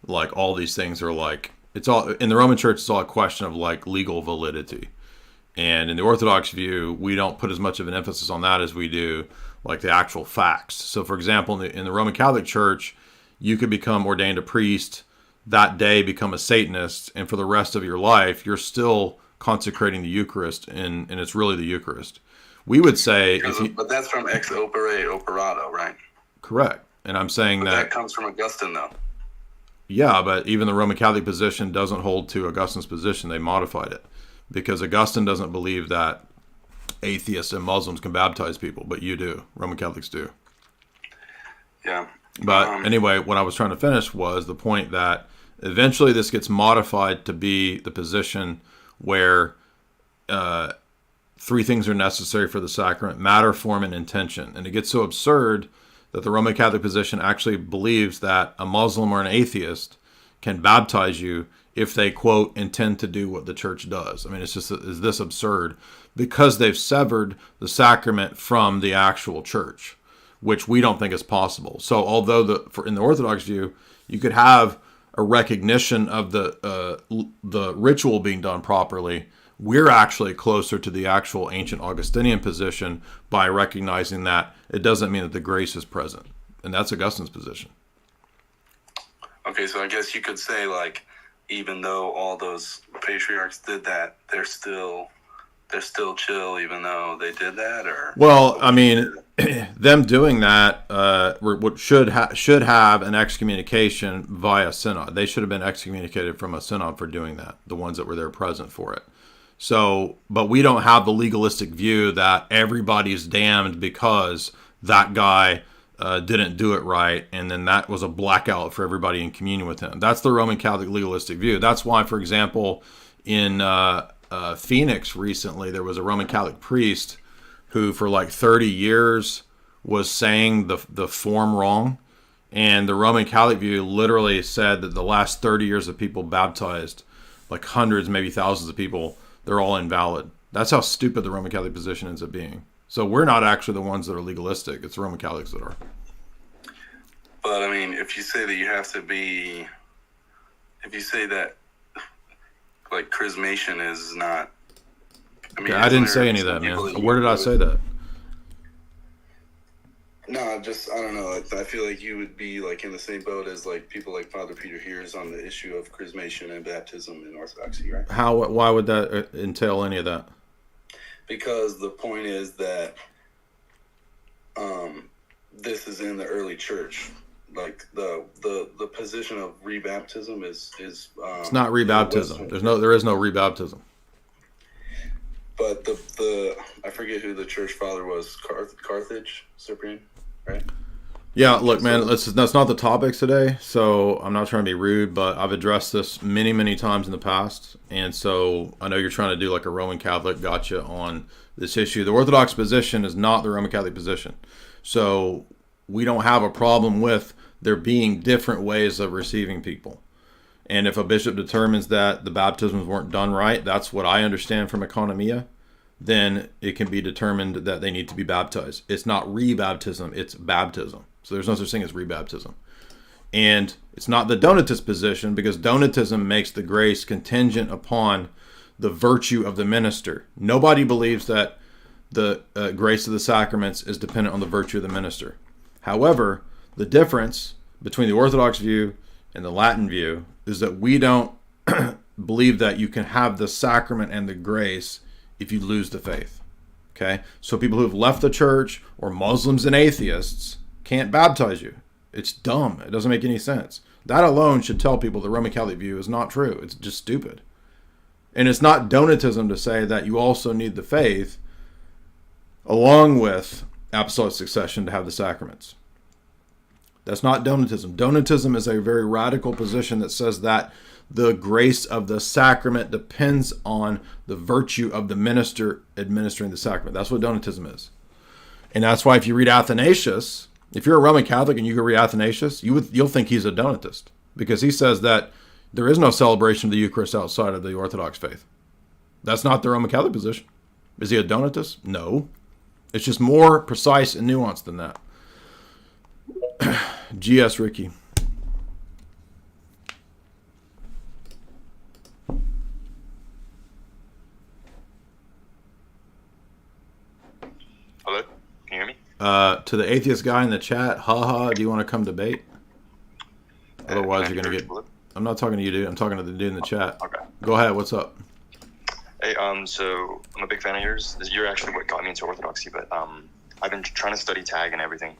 Speaker 1: like all these things are like it's all in the Roman Church. It's all a question of like legal validity, and in the Orthodox view, we don't put as much of an emphasis on that as we do like the actual facts. So, for example, in the Roman Catholic Church, you could become ordained a priest that day, become a Satanist, and for the rest of your life, you're still consecrating the Eucharist, and it's really the Eucharist. We would say,
Speaker 17: but that's from ex opere operato, right?
Speaker 1: Correct, and I'm saying
Speaker 17: that comes from Augustine, though.
Speaker 1: Yeah, but even the Roman Catholic position doesn't hold to Augustine's position. They modified it because Augustine doesn't believe that atheists and Muslims can baptize people, but you do. Roman Catholics do.
Speaker 17: Yeah.
Speaker 1: But anyway, what I was trying to finish was the point that eventually this gets modified to be the position where three things are necessary for the sacrament: matter, form, and intention. And it gets so absurd that the Roman Catholic position actually believes that a Muslim or an atheist can baptize you if they, quote, intend to do what the church does. I mean, it's just, is this absurd? Because they've severed the sacrament from the actual church, which we don't think is possible. So although in the Orthodox view, you could have a recognition of the ritual being done properly, we're actually closer to the actual ancient Augustinian position by recognizing that it doesn't mean that the grace is present. And that's Augustine's position.
Speaker 17: Okay, so I guess you could say, like, even though all those patriarchs did that, they're still chill even though they did that, or?
Speaker 1: Well, I mean, them doing that should have an excommunication via synod. They should have been excommunicated from a synod for doing that, the ones that were there present for it. So, but we don't have the legalistic view that everybody's damned because that guy didn't do it right, and then that was a blackout for everybody in communion with him. That's the Roman Catholic legalistic view. That's why, for example, in Phoenix recently, there was a Roman Catholic priest who for like 30 years was saying the form wrong, and the Roman Catholic view literally said that the last 30 years of people baptized, like hundreds, maybe thousands of people, they're all invalid. That's how stupid the Roman Catholic position ends up being. So we're not actually the ones that are legalistic. It's Roman Catholics that are.
Speaker 17: But I mean, if you say that you have to be, if you say that, like, chrismation is not, I mean,
Speaker 1: I didn't say any of that, man. Where did I say that?
Speaker 17: No, I don't know. I feel like you would be like in the same boat as like people like Father Peter here is on the issue of chrismation and baptism in Orthodoxy, right?
Speaker 1: Why would that entail any of that?
Speaker 17: Because the point is that this is in the early church. Like the position of rebaptism is
Speaker 1: it's not rebaptism. There is no rebaptism.
Speaker 17: But the I forget who the church father was. Carthage, Cyprian, right?
Speaker 1: Yeah, look, man, that's not the topics today, so I'm not trying to be rude, but I've addressed this many, many times in the past, and so I know you're trying to do like a Roman Catholic gotcha on this issue. The Orthodox position is not the Roman Catholic position, so we don't have a problem with there being different ways of receiving people. And if a bishop determines that the baptisms weren't done right, that's what I understand from Economia, then it can be determined that they need to be baptized. It's not rebaptism, it's baptism. So there's no such thing as rebaptism. And it's not the Donatist position, because Donatism makes the grace contingent upon the virtue of the minister. Nobody believes that the grace of the sacraments is dependent on the virtue of the minister. However, the difference between the Orthodox view and the Latin view is that we don't believe that you can have the sacrament and the grace if you lose the faith. Okay? So people who have left the church, or Muslims and atheists, can't baptize you. It's dumb. It doesn't make any sense. That alone should tell people the Roman Catholic view is not true. It's just stupid. And it's not Donatism to say that you also need the faith along with apostolic succession to have the sacraments. That's not Donatism. Donatism is a very radical position that says that the grace of the sacrament depends on the virtue of the minister administering the sacrament. That's what Donatism is. And that's why if you read Athanasius, if you're a Roman Catholic and you go read Athanasius, you'll think he's a Donatist, because he says that there is no celebration of the Eucharist outside of the Orthodox faith. That's not the Roman Catholic position. Is he a Donatist? No. It's just more precise and nuanced than that. GS Ricky.
Speaker 20: Hello? Can you hear me?
Speaker 1: To the atheist guy in the chat, haha, do you want to come debate? Otherwise you're going to get... I'm not talking to you, dude. I'm talking to the dude in the chat.
Speaker 20: Okay.
Speaker 1: Go ahead. What's up?
Speaker 20: Hey, so I'm a big fan of yours. You're actually what got me into Orthodoxy, but I've been trying to study tag and everything.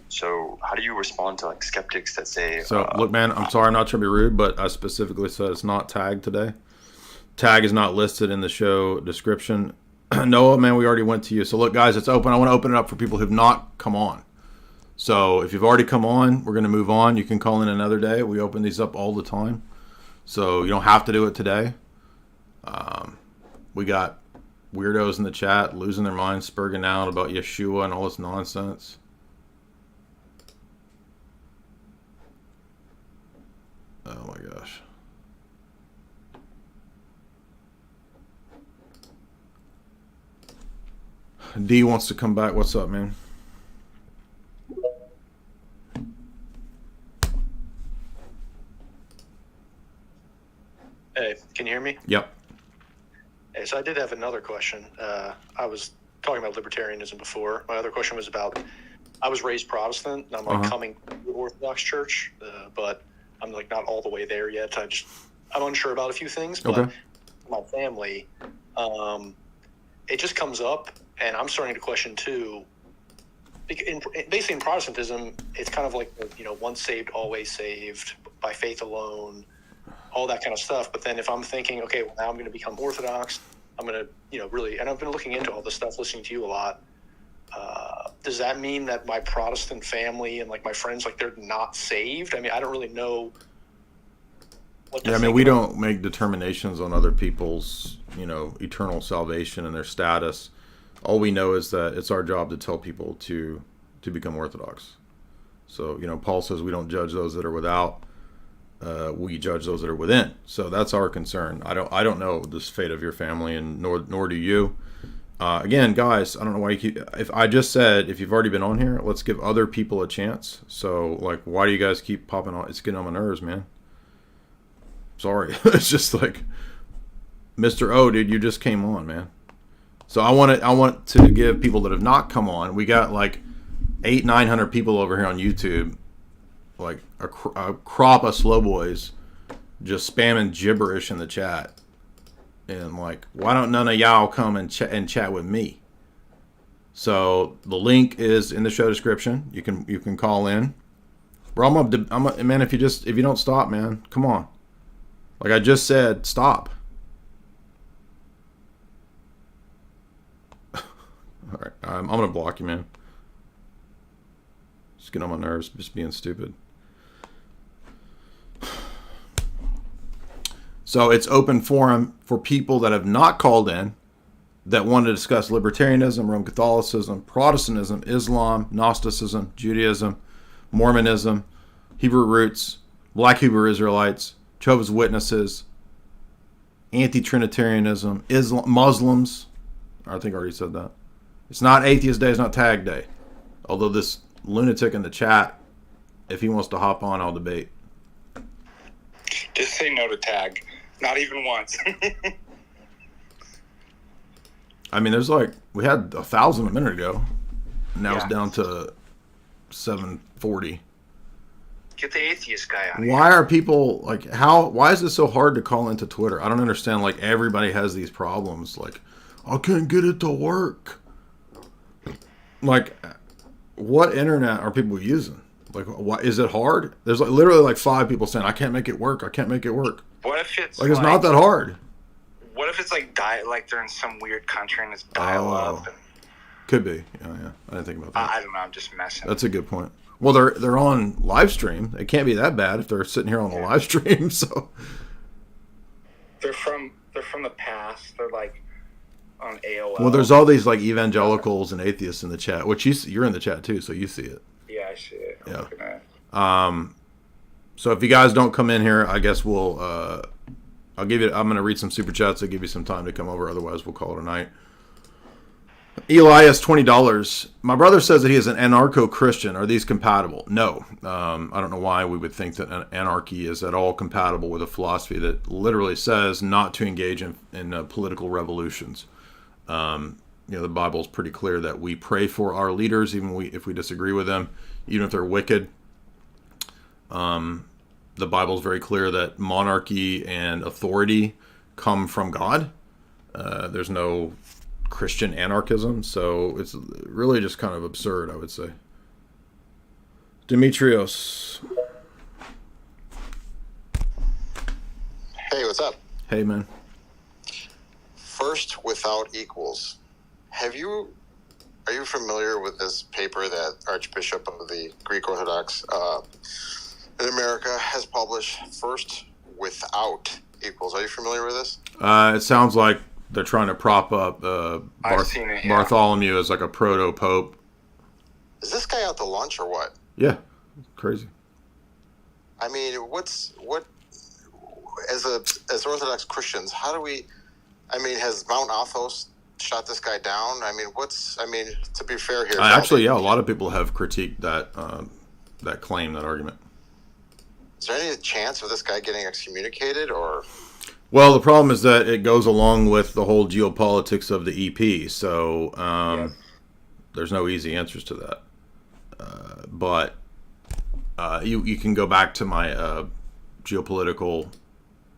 Speaker 20: So how do you respond to like skeptics that say...
Speaker 1: So, look, man, I'm sorry, I'm not trying to be rude, but I specifically said it's not tagged today. Tag is not listed in the show description. Noah, man, we already went to you. So, look, guys, it's open. I want to open it up for people who've not come on. So, if you've already come on, we're going to move on. You can call in another day. We open these up all the time. So, you don't have to do it today. We got weirdos in the chat losing their minds, spurging out about Yeshua and all this nonsense. Oh my gosh. D wants to come back. What's up, man?
Speaker 12: Hey, can you hear me?
Speaker 1: Yep.
Speaker 12: Hey, so I did have another question. I was talking about libertarianism before. My other question was about, I was raised Protestant, and I'm like coming to the Orthodox Church, but I'm like not all the way there yet. I'm unsure about a few things, but my family, it just comes up, and I'm starting to question too. Basically, in Protestantism, it's kind of like, once saved, always saved, by faith alone, all that kind of stuff. But then if I'm thinking, okay, well, now I'm going to become Orthodox, I'm going to, really, and I've been looking into all this stuff, listening to you a lot. Does that mean that my Protestant family and like my friends, like they're not saved? I mean, I don't really know.
Speaker 1: Yeah, I mean, we don't make determinations on other people's, eternal salvation and their status. All we know is that it's our job to tell people to become Orthodox. So, Paul says we don't judge those that are without. We judge those that are within. So that's our concern. I don't know this fate of your family, and nor do you. Again, guys, I don't know why you keep. If I just said, if you've already been on here, let's give other people a chance. So, like, why do you guys keep popping on? It's getting on my nerves, man. Sorry, it's just like, Mr. O, dude, you just came on, man. So I want to give people that have not come on. We got like 800-900 people over here on YouTube, like a crop of slow boys, just spamming gibberish in the chat. And like, why don't none of y'all come and chat with me? So the link is in the show description. You can call in. Bro, man. If you don't stop, man, come on. Like I just said, stop. All right, I'm gonna block you, man. Just get on my nerves, just being stupid. So it's open forum for people that have not called in, that want to discuss libertarianism, Roman Catholicism, Protestantism, Islam, Gnosticism, Judaism, Mormonism, Hebrew roots, Black Hebrew Israelites, Jehovah's Witnesses, anti-Trinitarianism, Islam, Muslims. I think I already said that. It's not Atheist Day, it's not Tag Day. Although this lunatic in the chat, if he wants to hop on, I'll debate.
Speaker 3: Just say no to Tag. Not even once.
Speaker 1: I mean, there's like, we had 1,000 a minute ago. And now it's down to 740.
Speaker 3: Get the atheist guy on.
Speaker 1: Why are people like, why is it so hard to call into Twitter? I don't understand. Like, everybody has these problems. Like, I can't get it to work. Like, what internet are people using? Like, why is it hard? There's like literally like 5 people saying, I can't make it work. I can't make it work.
Speaker 3: What if it's
Speaker 1: like it's not that hard?
Speaker 3: What if it's like like they're in some weird country and it's dial up?
Speaker 1: Could be. Yeah. I didn't think about that.
Speaker 3: I don't know. I'm just messing.
Speaker 1: That's a good point. Well, they're on live stream. It can't be that bad if they're sitting here on the live stream. So
Speaker 3: they're from the past. They're like on AOL.
Speaker 1: Well, there's all these like evangelicals and atheists in the chat, which you're in the chat too, so you see it.
Speaker 3: Yeah, I see it. I'm looking at it.
Speaker 1: So if you guys don't come in here, I guess we'll I'm going to read some super chats. I'll give you some time to come over. Otherwise, we'll call it a night. Elias, $20. My brother says that he is an anarcho-Christian. Are these compatible? No. I don't know why we would think that anarchy is at all compatible with a philosophy that literally says not to engage in political revolutions. The Bible is pretty clear that we pray for our leaders, even if we disagree with them, even if they're wicked. The Bible is very clear that monarchy and authority come from God. There's no Christian anarchism, so it's really just kind of absurd, I would say. Demetrios.
Speaker 19: Hey, what's up?
Speaker 1: Hey, man.
Speaker 19: First without equals. Are you familiar with this paper that Archbishop of the Greek Orthodox in America has published? First without equals. Are you familiar with this?
Speaker 1: It sounds like they're trying to prop up Bartholomew as like a proto-pope.
Speaker 19: Is this guy out to lunch or what?
Speaker 1: Yeah, crazy.
Speaker 19: I mean, what as Orthodox Christians, how do we? I mean, has Mount Athos shot this guy down? I mean, to be fair here,
Speaker 1: actually, yeah, a lot of people have critiqued that claim, that argument.
Speaker 19: Is there any chance of this guy getting excommunicated, or?
Speaker 1: Well, the problem is that it goes along with the whole geopolitics of the EP, so there's no easy answers to that. But you can go back to my geopolitical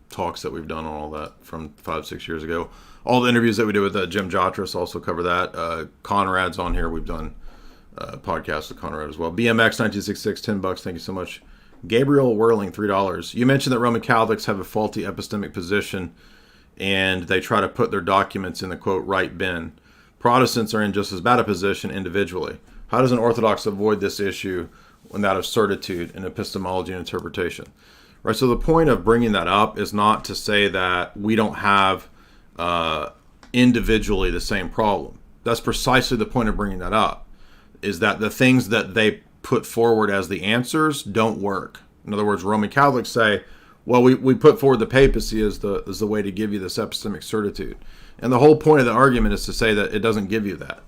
Speaker 1: talks that we've done on all that from 5-6 years ago. All the interviews that we did with Jim Jotras also cover that. Conrad's on here. We've done podcasts with Conrad as well. BMX 1966, $10. Thank you so much. Gabriel Whirling, $3. You mentioned that Roman Catholics have a faulty epistemic position and they try to put their documents in the, quote, right bin. Protestants are in just as bad a position individually. How does an Orthodox avoid this issue when that of certitude in epistemology and interpretation? Right. So the point of bringing that up is not to say that we don't have individually the same problem. That's precisely the point of bringing that up, is that the things that they put forward as the answers don't work. In other words, Roman Catholics say, well, we put forward the papacy as the way to give you this epistemic certitude. And the whole point of the argument is to say that it doesn't give you that.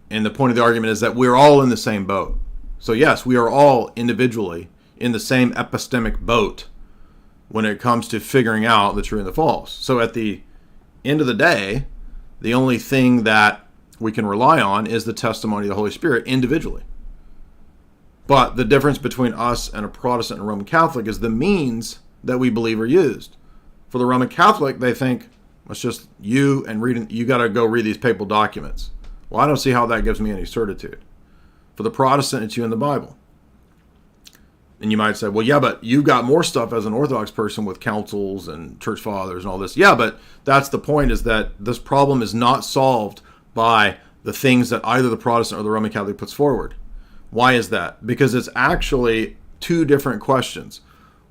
Speaker 1: And the point of the argument is that we're all in the same boat. So yes, we are all individually in the same epistemic boat when it comes to figuring out the true and the false. So at the end of the day, the only thing that we can rely on is the testimony of the Holy Spirit individually. But the difference between us and a Protestant and Roman Catholic is the means that we believe are used. For the Roman Catholic, they think, it's just you got to go read these papal documents. Well, I don't see how that gives me any certitude. For the Protestant, it's you and the Bible. And you might say, well, yeah, but you've got more stuff as an Orthodox person with councils and church fathers and all this. Yeah, but that's the point, is that this problem is not solved by the things that either the Protestant or the Roman Catholic puts forward. Why is that? Because it's actually two different questions.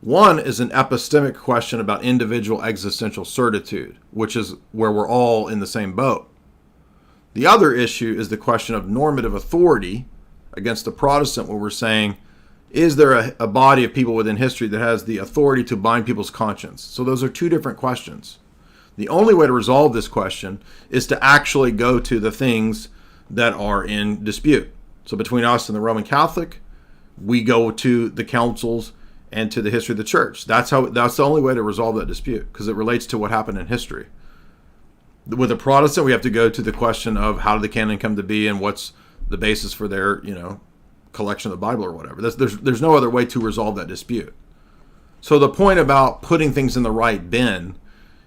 Speaker 1: One is an epistemic question about individual existential certitude, which is where we're all in the same boat. The other issue is the question of normative authority against the Protestant, where we're saying, is there a body of people within history that has the authority to bind people's conscience? So those are two different questions. The only way to resolve this question is to actually go to the things that are in dispute. So between us and the Roman Catholic, we go to the councils and to the history of the church. That's the only way to resolve that dispute, because it relates to what happened in history. With a Protestant, we have to go to the question of how did the canon come to be and what's the basis for their, collection of the Bible or whatever. There's no other way to resolve that dispute. So the point about putting things in the right bin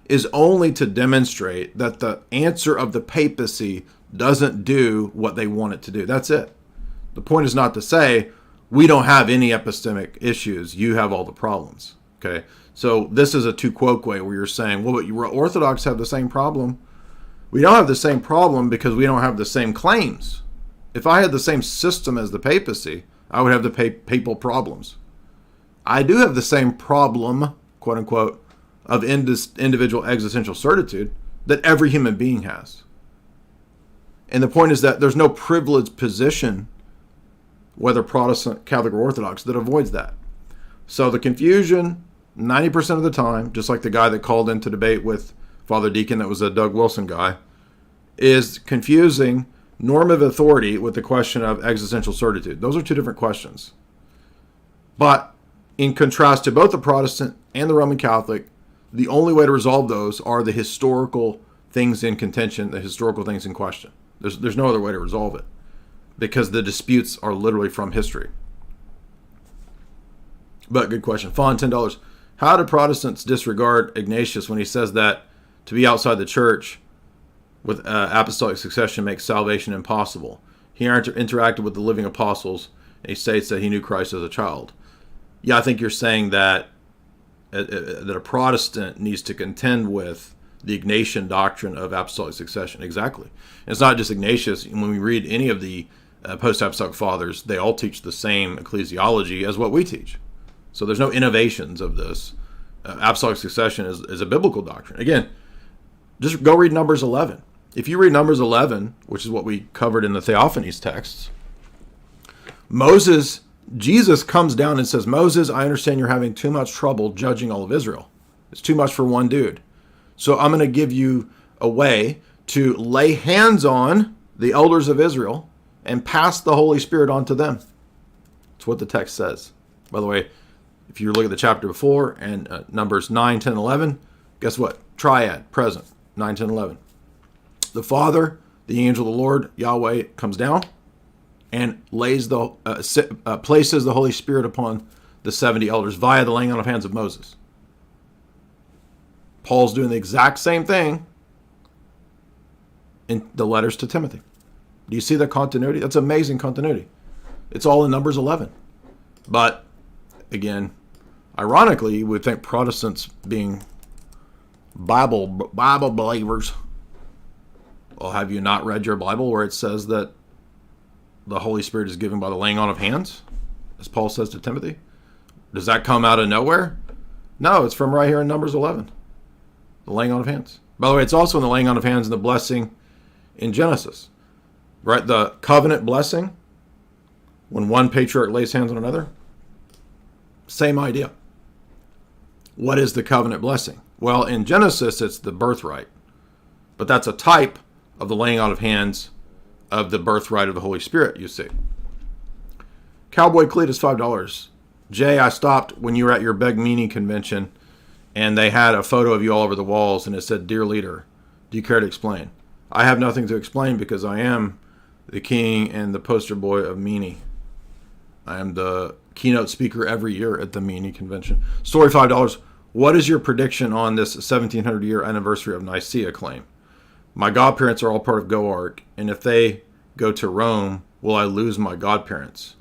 Speaker 1: is only to demonstrate that the answer of the papacy doesn't do what they want it to do. That's it. The point is not to say, we don't have any epistemic issues, you have all the problems. Okay? So this is a tu quoque way where you're saying, well, but you Orthodox have the same problem. We don't have the same problem because we don't have the same claims. If I had the same system as the papacy, I would have the papal problems. I do have the same problem, quote unquote, of individual existential certitude that every human being has. And the point is that there's no privileged position, whether Protestant, Catholic, or Orthodox, that avoids that. So the confusion, 90% of the time, just like the guy that called in to debate with Father Deacon, that was a Doug Wilson guy, is confusing normative authority with the question of existential certitude. Those are two different questions. But in contrast to both the Protestant and the Roman Catholic, the only way to resolve those are the historical things in contention, the historical things in question. There's no other way to resolve it, because the disputes are literally from history. But good question. Fawn, $10. How do Protestants disregard Ignatius when he says that to be outside the church with apostolic succession makes salvation impossible? He interacted with the living apostles, and he states that he knew Christ as a child. Yeah, I think you're saying that a Protestant needs to contend with the Ignatian doctrine of apostolic succession. Exactly. And it's not just Ignatius. When we read any of the post-apostolic fathers, they all teach the same ecclesiology as what we teach. So there's no innovations of this. Apostolic succession is a biblical doctrine. Again, just go read Numbers 11. If you read Numbers 11, which is what we covered in the Theophanies texts, Jesus comes down and says, Moses, I understand you're having too much trouble judging all of Israel. It's too much for one dude. So I'm going to give you a way to lay hands on the elders of Israel and pass the Holy Spirit on to them. That's what the text says. By the way, if you look at the chapter before and Numbers 9, 10, 11, guess what? Triad, present, 9, 10, 11. The Father, the angel of the Lord, Yahweh, comes down and places the Holy Spirit upon the 70 elders via the laying on of hands of Moses. Paul's doing the exact same thing in the letters to Timothy. Do you see that continuity? That's amazing continuity. It's all in Numbers 11. But, again, ironically, you would think Protestants being Bible believers. Well, have you not read your Bible where it says that the Holy Spirit is given by the laying on of hands, as Paul says to Timothy? Does that come out of nowhere? No, it's from right here in Numbers 11. The laying on of hands. By the way, it's also in the laying on of hands and the blessing in Genesis. Right? The covenant blessing, when one patriarch lays hands on another, same idea. What is the covenant blessing? Well, in Genesis, it's the birthright. But that's a type of the laying on of hands of the birthright of the Holy Spirit, you see. Cowboy Cletus, $5. Jay, I stopped when you were at your Beg Meanie convention, and they had a photo of you all over the walls, and it said, "Dear Leader, do you care to explain?" I have nothing to explain because I am the king and the poster boy of Meanie. I am the keynote speaker every year at the Meanie convention. Story, $5. What is your prediction on this 1700-year anniversary of Nicaea claim? My godparents are all part of GoArk, and if they go to Rome, will I lose my godparents?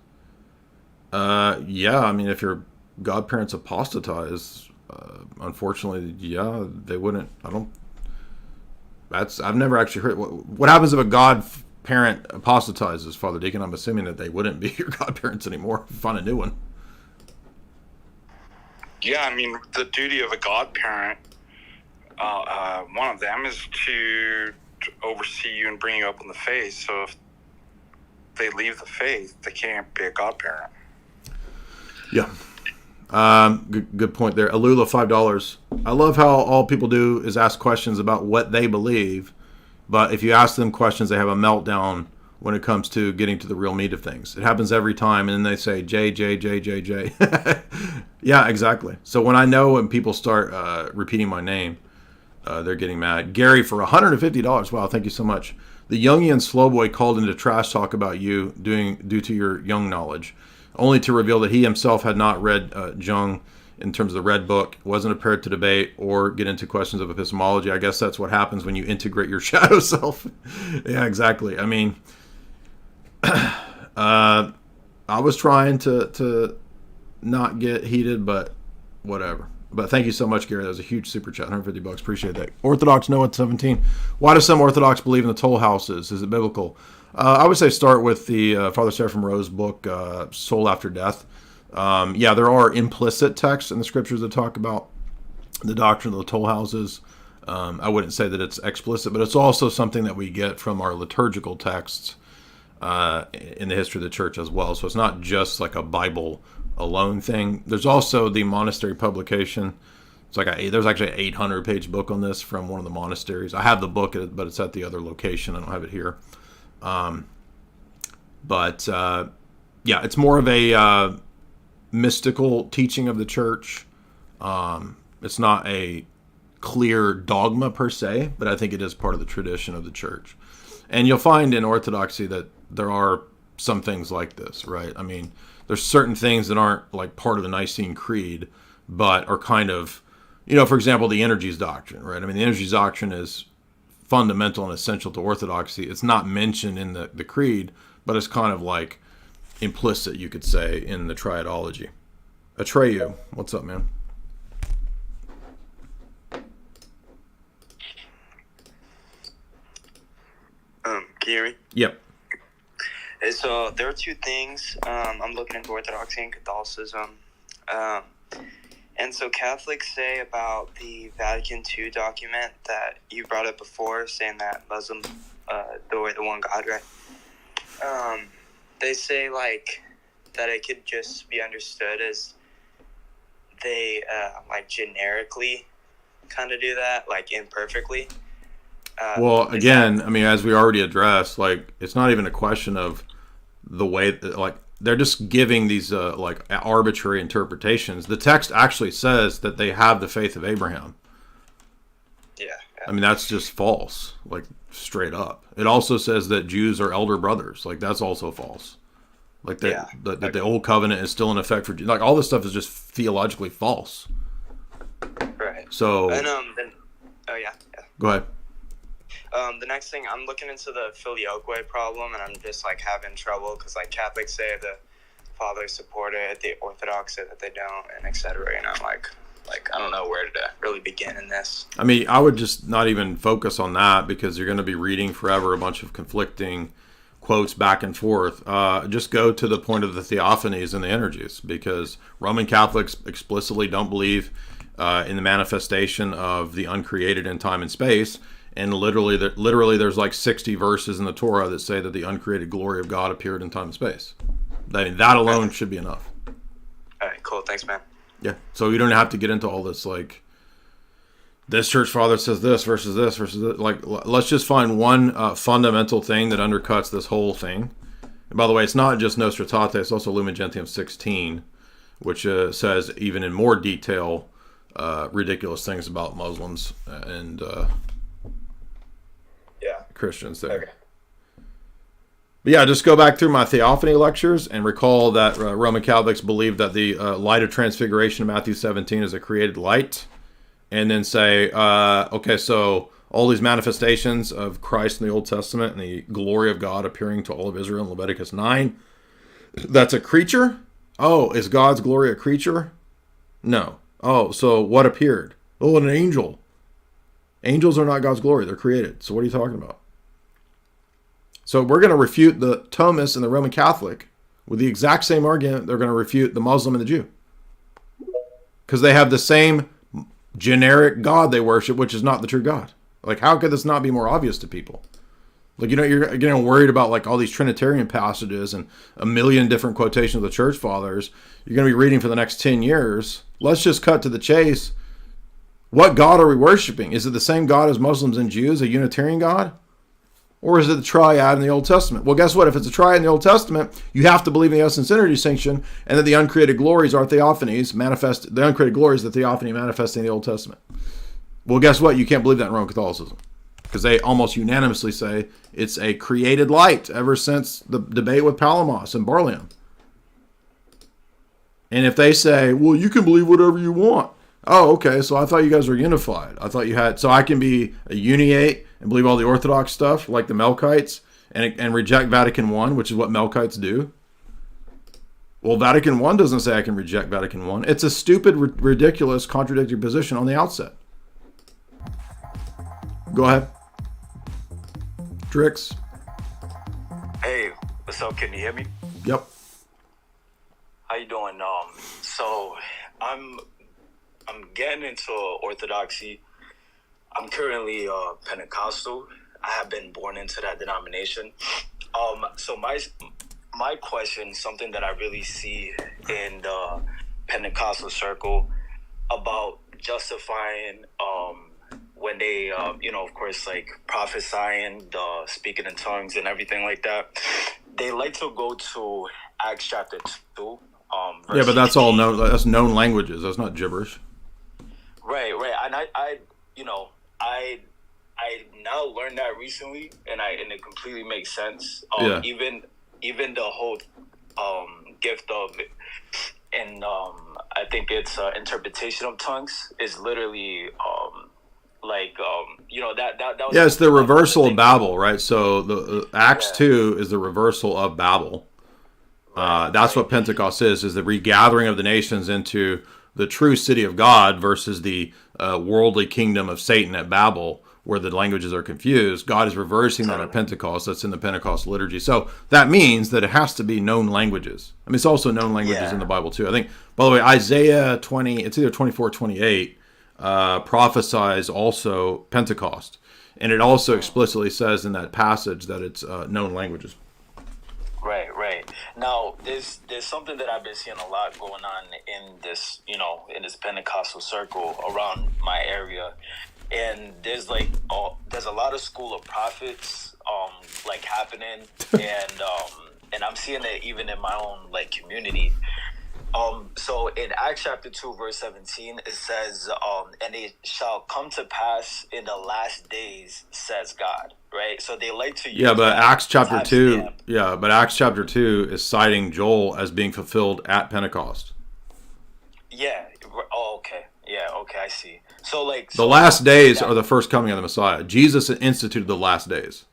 Speaker 1: Yeah, I mean, if your godparents apostatize, unfortunately, yeah, they wouldn't. I've never actually heard. What happens if a godparent apostatizes, Father Deacon? I'm assuming that they wouldn't be your godparents anymore. Find a new one.
Speaker 3: Yeah, I mean, the duty of a godparent, one of them is to oversee you and bring you up in the faith. So if they leave the faith, they can't be a godparent.
Speaker 1: Yeah. Good point there. Alula, $5. I love how all people do is ask questions about what they believe, but if you ask them questions, they have a meltdown when it comes to getting to the real meat of things. It happens every time, and then they say, J. Yeah, exactly. So when people start repeating my name, they're getting mad. Gary, for $150. Wow, thank you so much. The Jungian slowboy called into trash talk about you due to your Jung knowledge, only to reveal that he himself had not read Jung in terms of the Red Book, wasn't prepared to debate or get into questions of epistemology. I guess that's what happens when you integrate your shadow self. Yeah, exactly. I mean, I was trying to not get heated, but whatever. But thank you so much, Gary. That was a huge super chat, $150. Appreciate that. Orthodox Noah 17. Why do some Orthodox believe in the toll houses? Is it biblical? I would say start with the Father Seraphim Rose book, Soul After Death. Yeah, there are implicit texts in the scriptures that talk about the doctrine of the toll houses. I wouldn't say that it's explicit, but it's also something that we get from our liturgical texts in the history of the church as well. So it's not just like a Bible alone thing. There's also the monastery publication. It's like there's actually an 800-page book on this from one of the monasteries. I have the book, but it's at the other location. I don't have it here. Yeah, it's more of a mystical teaching of the church. It's not a clear dogma per se, but I think it is part of the tradition of the church. And you'll find in Orthodoxy that there are some things like this, right? I mean, there's certain things that aren't like part of the Nicene Creed, but are kind of, for example, the energies doctrine, right? I mean, the energies doctrine is fundamental and essential to Orthodoxy. It's not mentioned in the creed, but it's kind of like implicit, you could say, in the triadology. Atreyu, what's up, man?
Speaker 2: Can you hear me?
Speaker 1: Yep.
Speaker 2: So there are two things. I'm looking into Orthodoxy and Catholicism. And so Catholics say about the Vatican II document that you brought up before, saying that Muslims adore the one God, right? They say that it could just be understood as they generically kind of do that, like imperfectly.
Speaker 1: Well, again, I mean, as we already addressed, like, it's not even a question of the way that, like, they're just giving these like arbitrary interpretations. The text actually says that they have the faith of Abraham.
Speaker 2: Yeah.
Speaker 1: I mean, that's just false, like, straight up. It also says that Jews are elder brothers. Like, that's also false. Like, that the old covenant is still in effect for Jews. Like, all this stuff is just theologically false.
Speaker 2: Right.
Speaker 1: So.
Speaker 2: And oh yeah.
Speaker 1: Go ahead.
Speaker 2: The next thing, I'm looking into the filioque problem, and I'm just like having trouble because like Catholics say the fathers support it, the Orthodox say that they don't, and etc. And I'm like I don't know where to really begin in this.
Speaker 1: I mean, I would just not even focus on that because you're going to be reading forever a bunch of conflicting quotes back and forth. Just go to the point of the Theophanies and the energies, because Roman Catholics explicitly don't believe in the manifestation of the uncreated in time and space. And literally, there's like 60 verses in the Torah that say that the uncreated glory of God appeared in time and space. I mean, that alone should be enough.
Speaker 2: All right, cool. Thanks, man.
Speaker 1: Yeah. So you don't have to get into all this, like, this church father says this versus this versus this. Like, let's just find one fundamental thing that undercuts this whole thing. And by the way, it's not just Nostra Aetate, it's also Lumen Gentium 16, which says even in more detail ridiculous things about Muslims and Christians there. Okay. But yeah, just go back through my Theophany lectures and recall that Roman Catholics believe that the light of transfiguration of Matthew 17 is a created light. And then say, okay, so all these manifestations of Christ in the Old Testament and the glory of God appearing to all of Israel in Leviticus 9, that's a creature? Oh, is God's glory a creature? No. Oh, so what appeared? Oh, an angel. Angels are not God's glory. They're created. So what are you talking about? So we're going to refute the Thomists and the Roman Catholic with the exact same argument they're going to refute the Muslim and the Jew. Because they have the same generic God they worship, which is not the true God. Like, how could this not be more obvious to people? Like, you know, you're getting worried about like all these Trinitarian passages and a million different quotations of the church fathers. You're going to be reading for the next 10 years. Let's just cut to the chase. What God are we worshiping? Is it the same God as Muslims and Jews, a Unitarian God? Or is it the triad in the Old Testament? Well, guess what? If it's a triad in the Old Testament, you have to believe in the essence energy distinction and that the uncreated glories are Theophanies manifest. The uncreated glories, the Theophany manifesting in the Old Testament. Well, guess what? You can't believe that in Roman Catholicism because they almost unanimously say it's a created light ever since the debate with Palamos and Barlium. And if they say, well, you can believe whatever you want. Oh, okay. So I thought you guys were unified. I thought you had. So I can be a uniate and believe all the Orthodox stuff like the Melkites and reject Vatican I, which is what Melkites do. Well, Vatican I doesn't say I can reject Vatican I. It's a stupid, ridiculous, contradictory position on the outset. Go ahead. Tricks.
Speaker 4: Hey, what's up? Can you hear me?
Speaker 1: Yep.
Speaker 4: How you doing? So I'm getting into Orthodoxy. I'm currently Pentecostal. I have been born into that denomination. So my question, something that I really see in the Pentecostal circle about justifying when they, of course, like prophesying, speaking in tongues and everything like that. They like to go to Acts chapter 2.
Speaker 1: Yeah, but that's all known. That's known languages. That's not gibberish.
Speaker 4: Right. And I now learned that recently, and it completely makes sense.
Speaker 1: Yeah.
Speaker 4: Even the whole gift of it, and I think it's interpretation of tongues is literally that was.
Speaker 1: Yeah, it's the reversal of Babel, right? So the Acts 2 is the reversal of Babel. That's what Pentecost is the regathering of the nations into the true city of God versus the worldly kingdom of Satan at Babel, where the languages are confused. God is reversing that at Pentecost. That's in the Pentecost liturgy. So that means that it has to be known languages. I mean, it's also known languages in the Bible too. I think, by the way, Isaiah 20, it's either 24 or 28, prophesies also Pentecost. And it also explicitly says in that passage that it's known languages.
Speaker 4: Right. Now, there's something that I've been seeing a lot going on in this, in this Pentecostal circle around my area, and there's there's a lot of school of prophets, happening, and I'm seeing it even in my own community. So in Acts chapter 2, verse 17, it says, and it shall come to pass in the last days, says God, right? So they like to use
Speaker 1: but Acts chapter 2, but Acts chapter 2 is citing Joel as being fulfilled at Pentecost.
Speaker 4: Yeah. Oh, okay. Yeah, okay, I see. So
Speaker 1: the last days are the first coming of the Messiah. Jesus instituted the last days.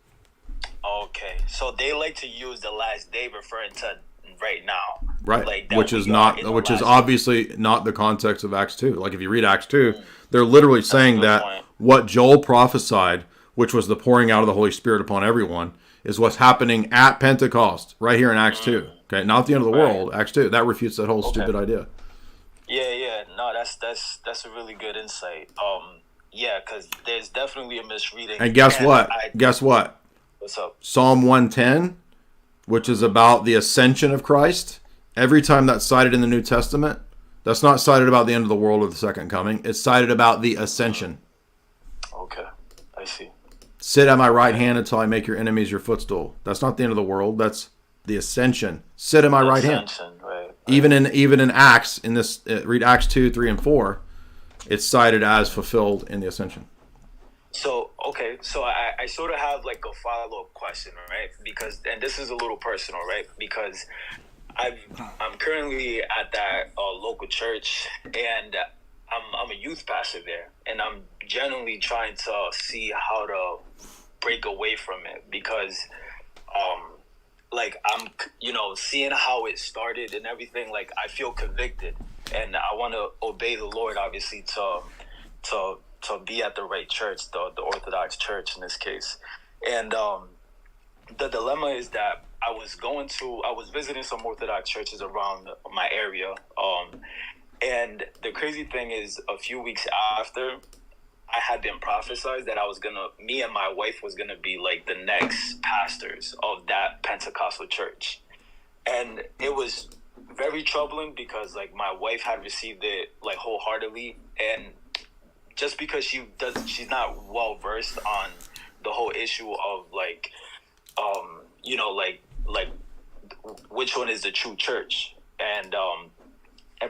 Speaker 4: Okay. So they like to use the last day referring to right now.
Speaker 1: Right, which is obviously not the context of Acts 2. If you read Acts 2, they're literally saying that what Joel prophesied, which was the pouring out of the Holy Spirit upon everyone, is what's happening at Pentecost, right here in Acts 2. Okay, not the end of the world, Acts 2. That refutes that whole stupid idea.
Speaker 4: Yeah. No, that's a really good insight. Because there's definitely a misreading.
Speaker 1: And guess what?
Speaker 4: What's up?
Speaker 1: Psalm 110, which is about the ascension of Christ. Every time that's cited in the New Testament, that's not cited about the end of the world or the second coming. It's cited about the ascension.
Speaker 4: Okay, I see.
Speaker 1: Sit at my right hand until I make your enemies your footstool. That's not the end of the world. That's the ascension. Sit at my right hand.
Speaker 4: Right.
Speaker 1: Even in Acts, in this read Acts 2, 3, and 4, it's cited as fulfilled in the ascension.
Speaker 4: So I sort of have a follow-up question, right? And this is a little personal, right? Because I'm currently at that local church, and I'm a youth pastor there, and I'm generally trying to see how to break away from it because, I'm seeing how it started and everything. I feel convicted, and I want to obey the Lord, obviously, to be at the right church, the Orthodox church in this case, and the dilemma is that I was visiting some Orthodox churches around my area. And the crazy thing is, a few weeks after, I had been prophesied that me and my wife was going to be the next pastors of that Pentecostal church. And it was very troubling because my wife had received it wholeheartedly. And just because she's not well versed on the whole issue of which one is the true church, and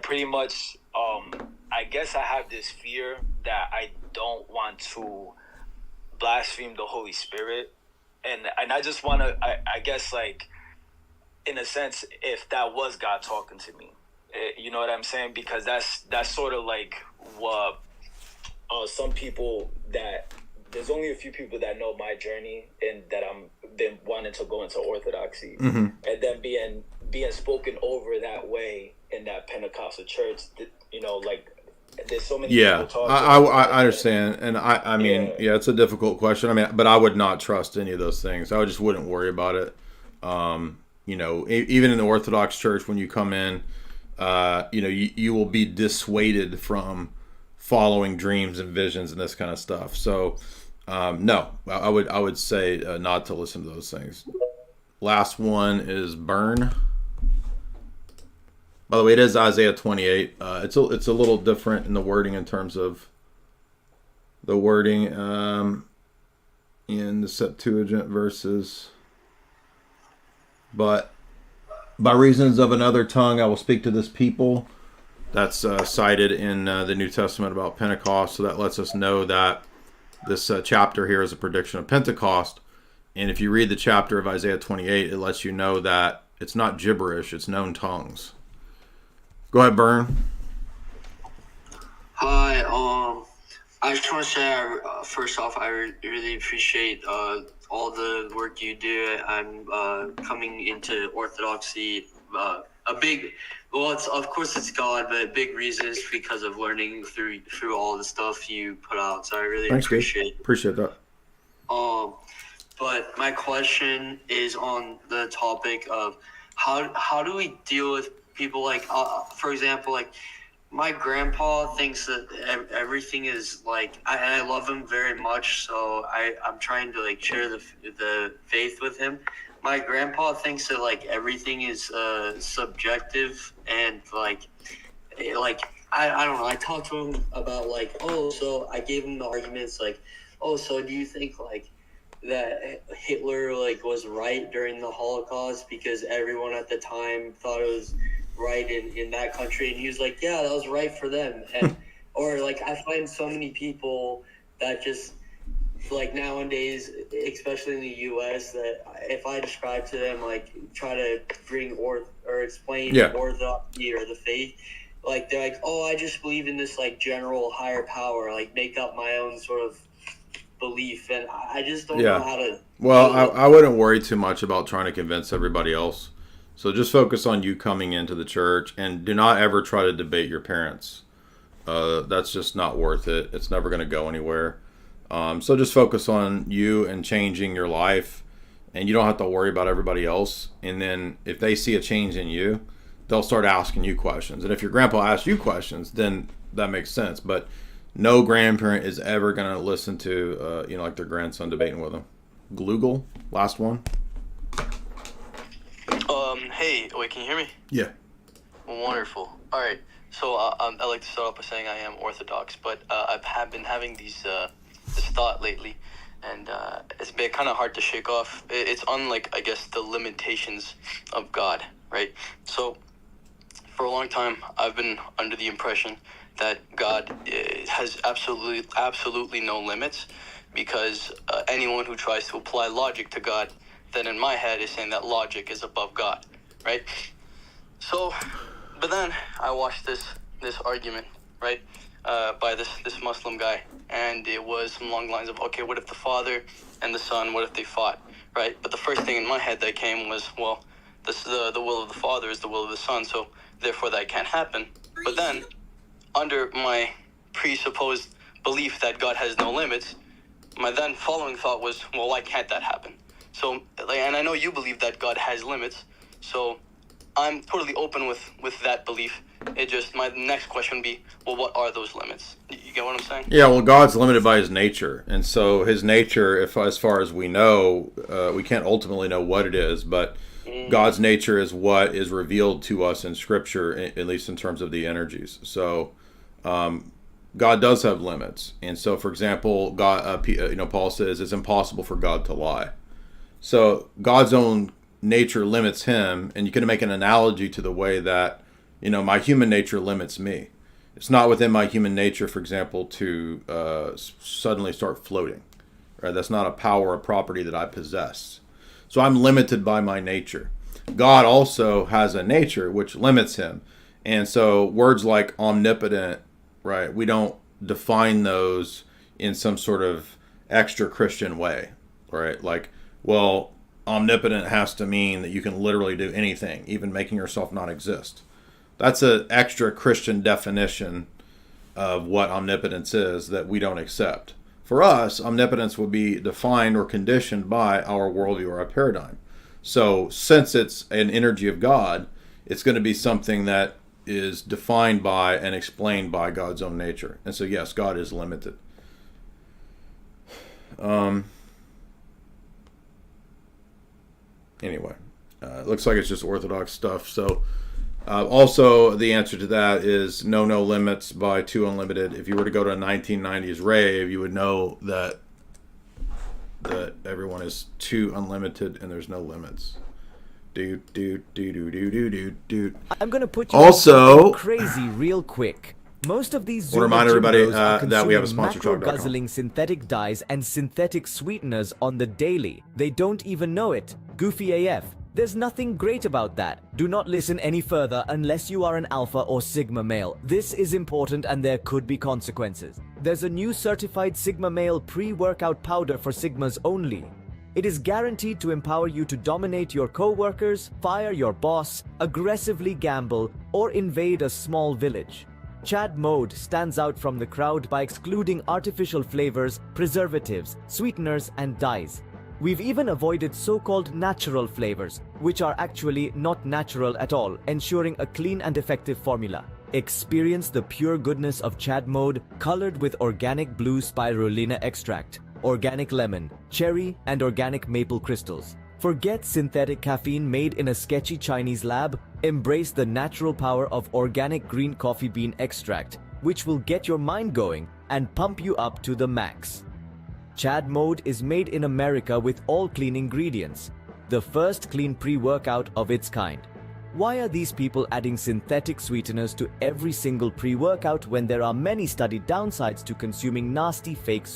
Speaker 4: pretty much I guess I have this fear that I don't want to blaspheme the Holy Spirit, and I just want to I guess in a sense, if that was God talking to me, you know what I'm saying, because that's sort of what some people that there's only a few people that know my journey and that I'm been wanting to go into Orthodoxy, and then being spoken over that way in that Pentecostal church. There's so many people talking.
Speaker 1: I understand, and I mean, it's a difficult question. But I would not trust any of those things. I just wouldn't worry about it. Even in the Orthodox church, when you come in, you will be dissuaded from following dreams and visions and this kind of stuff. So. No, I would say not to listen to those things. Last one is Burn. By the way, it is Isaiah 28. It's a little different in the wording in terms of the wording in the Septuagint verses. But by reasons of another tongue, I will speak to this people. That's cited in the New Testament about Pentecost. So that lets us know that this chapter here is a prediction of Pentecost. And if you read the chapter of Isaiah 28, it lets you know that it's not gibberish, it's known tongues. Go ahead, Burn.
Speaker 5: Hi, I just want to say, first off, I really appreciate all the work you do. I'm coming into Orthodoxy, of course it's God, but a big reason is because of learning through all the stuff you put out. So I really appreciate
Speaker 1: that.
Speaker 5: But my question is on the topic of how do we deal with people for example, my grandpa thinks that everything is I love him very much, so I'm trying to share the faith with him, my grandpa thinks that like everything is subjective, and like I don't know. I talked to him about like, oh, so I gave him the arguments like, oh, so do you think like that Hitler like was right during the Holocaust because everyone at the time thought it was right in that country? And he was like, yeah, that was right for them. And or like I find so many people that just like nowadays, especially in the U.S., that if I describe to them like try to bring or explain orthodoxy or the faith, like they're like, oh, I just believe in this like general higher power, like make up my own sort of belief, and I just don't know how to.
Speaker 1: Well, I wouldn't worry too much about trying to convince everybody else. So just focus on you coming into the church, and do not ever try to debate your parents. That's just not worth it. It's never going to go anywhere. So just focus on you and changing your life, and you don't have to worry about everybody else. And then if they see a change in you, they'll start asking you questions. And if your grandpa asks you questions, then that makes sense. But no grandparent is ever going to listen to, like their grandson debating with them. Glugel, last one.
Speaker 21: Hey, wait, can you hear me?
Speaker 1: Yeah.
Speaker 21: Wonderful. All right. So I like to start off by saying I am Orthodox, but I have been having this thought lately, and it's been kind of hard to shake off. It's unlike, I guess, the limitations of God, right? So for a long time, I've been under the impression that God has absolutely no limits, because anyone who tries to apply logic to God, then in my head is saying that logic is above God, right? So, but then I watched this argument, right, by this Muslim guy, and it was along the lines of, okay, what if the Father and the Son, what if they fought, right? But the first thing in my head that came was, well, this the will of the Father is the will of the Son, so therefore that can't happen. But then, under my presupposed belief that God has no limits, my then following thought was, well, why can't that happen? So, and I know you believe that God has limits, so I'm totally open with that belief. It just, my next question would be, well, what are those limits? You get what I'm saying?
Speaker 1: Yeah, well, God's limited by his nature. And so his nature, as far as we know, we can't ultimately know what it is, but God's nature is what is revealed to us in Scripture, at least in terms of the energies. So God does have limits. And so, for example, God, Paul says it's impossible for God to lie. So God's own nature limits him, and you can make an analogy to the way that, my human nature limits me. It's not within my human nature, for example, to suddenly start floating. Right? That's not a power or property that I possess. So I'm limited by my nature. God also has a nature which limits him. And so words like omnipotent, right, we don't define those in some sort of extra Christian way, right? Like, well, omnipotent has to mean that you can literally do anything, even making yourself not exist. That's an extra Christian definition of what omnipotence is that we don't accept. For us, omnipotence would be defined or conditioned by our worldview or our paradigm. So since it's an energy of God, it's going to be something that is defined by and explained by God's own nature. And so, yes, God is limited. Anyway, it looks like it's just Orthodox stuff. So also the answer to that is no limits by Too Unlimited. If you were to go to a 1990s rave, you would know that everyone is too unlimited and there's no limits. I'm
Speaker 22: gonna put you
Speaker 1: also
Speaker 22: crazy real quick. Most of these
Speaker 1: we'll remind everybody
Speaker 22: that
Speaker 1: we have a sponsor,
Speaker 22: guzzling synthetic dyes and synthetic sweeteners on the daily. They don't even know it. Goofy AF. There's nothing great about that. Do not listen any further unless you are an alpha or sigma male. This is important and there could be consequences. There's a new certified sigma male pre-workout powder for sigmas only. It is guaranteed to empower you to dominate your co-workers, fire your boss, aggressively gamble, or invade a small village. Chad Mode stands out from the crowd by excluding artificial flavors, preservatives, sweeteners, and dyes. We've even avoided so-called natural flavors, which are actually not natural at all, ensuring a clean and effective formula. Experience the pure goodness of Chad Mode, colored with organic blue spirulina extract, organic lemon, cherry, and organic maple crystals. Forget synthetic caffeine made in a sketchy Chinese lab. Embrace the natural power of organic green coffee bean extract, which will get your mind going and pump you up to the max. Chad Mode is made in America with all clean ingredients, the first clean pre-workout of its kind. Why are these people adding synthetic sweeteners to every single pre-workout when there are many studied downsides to consuming nasty fake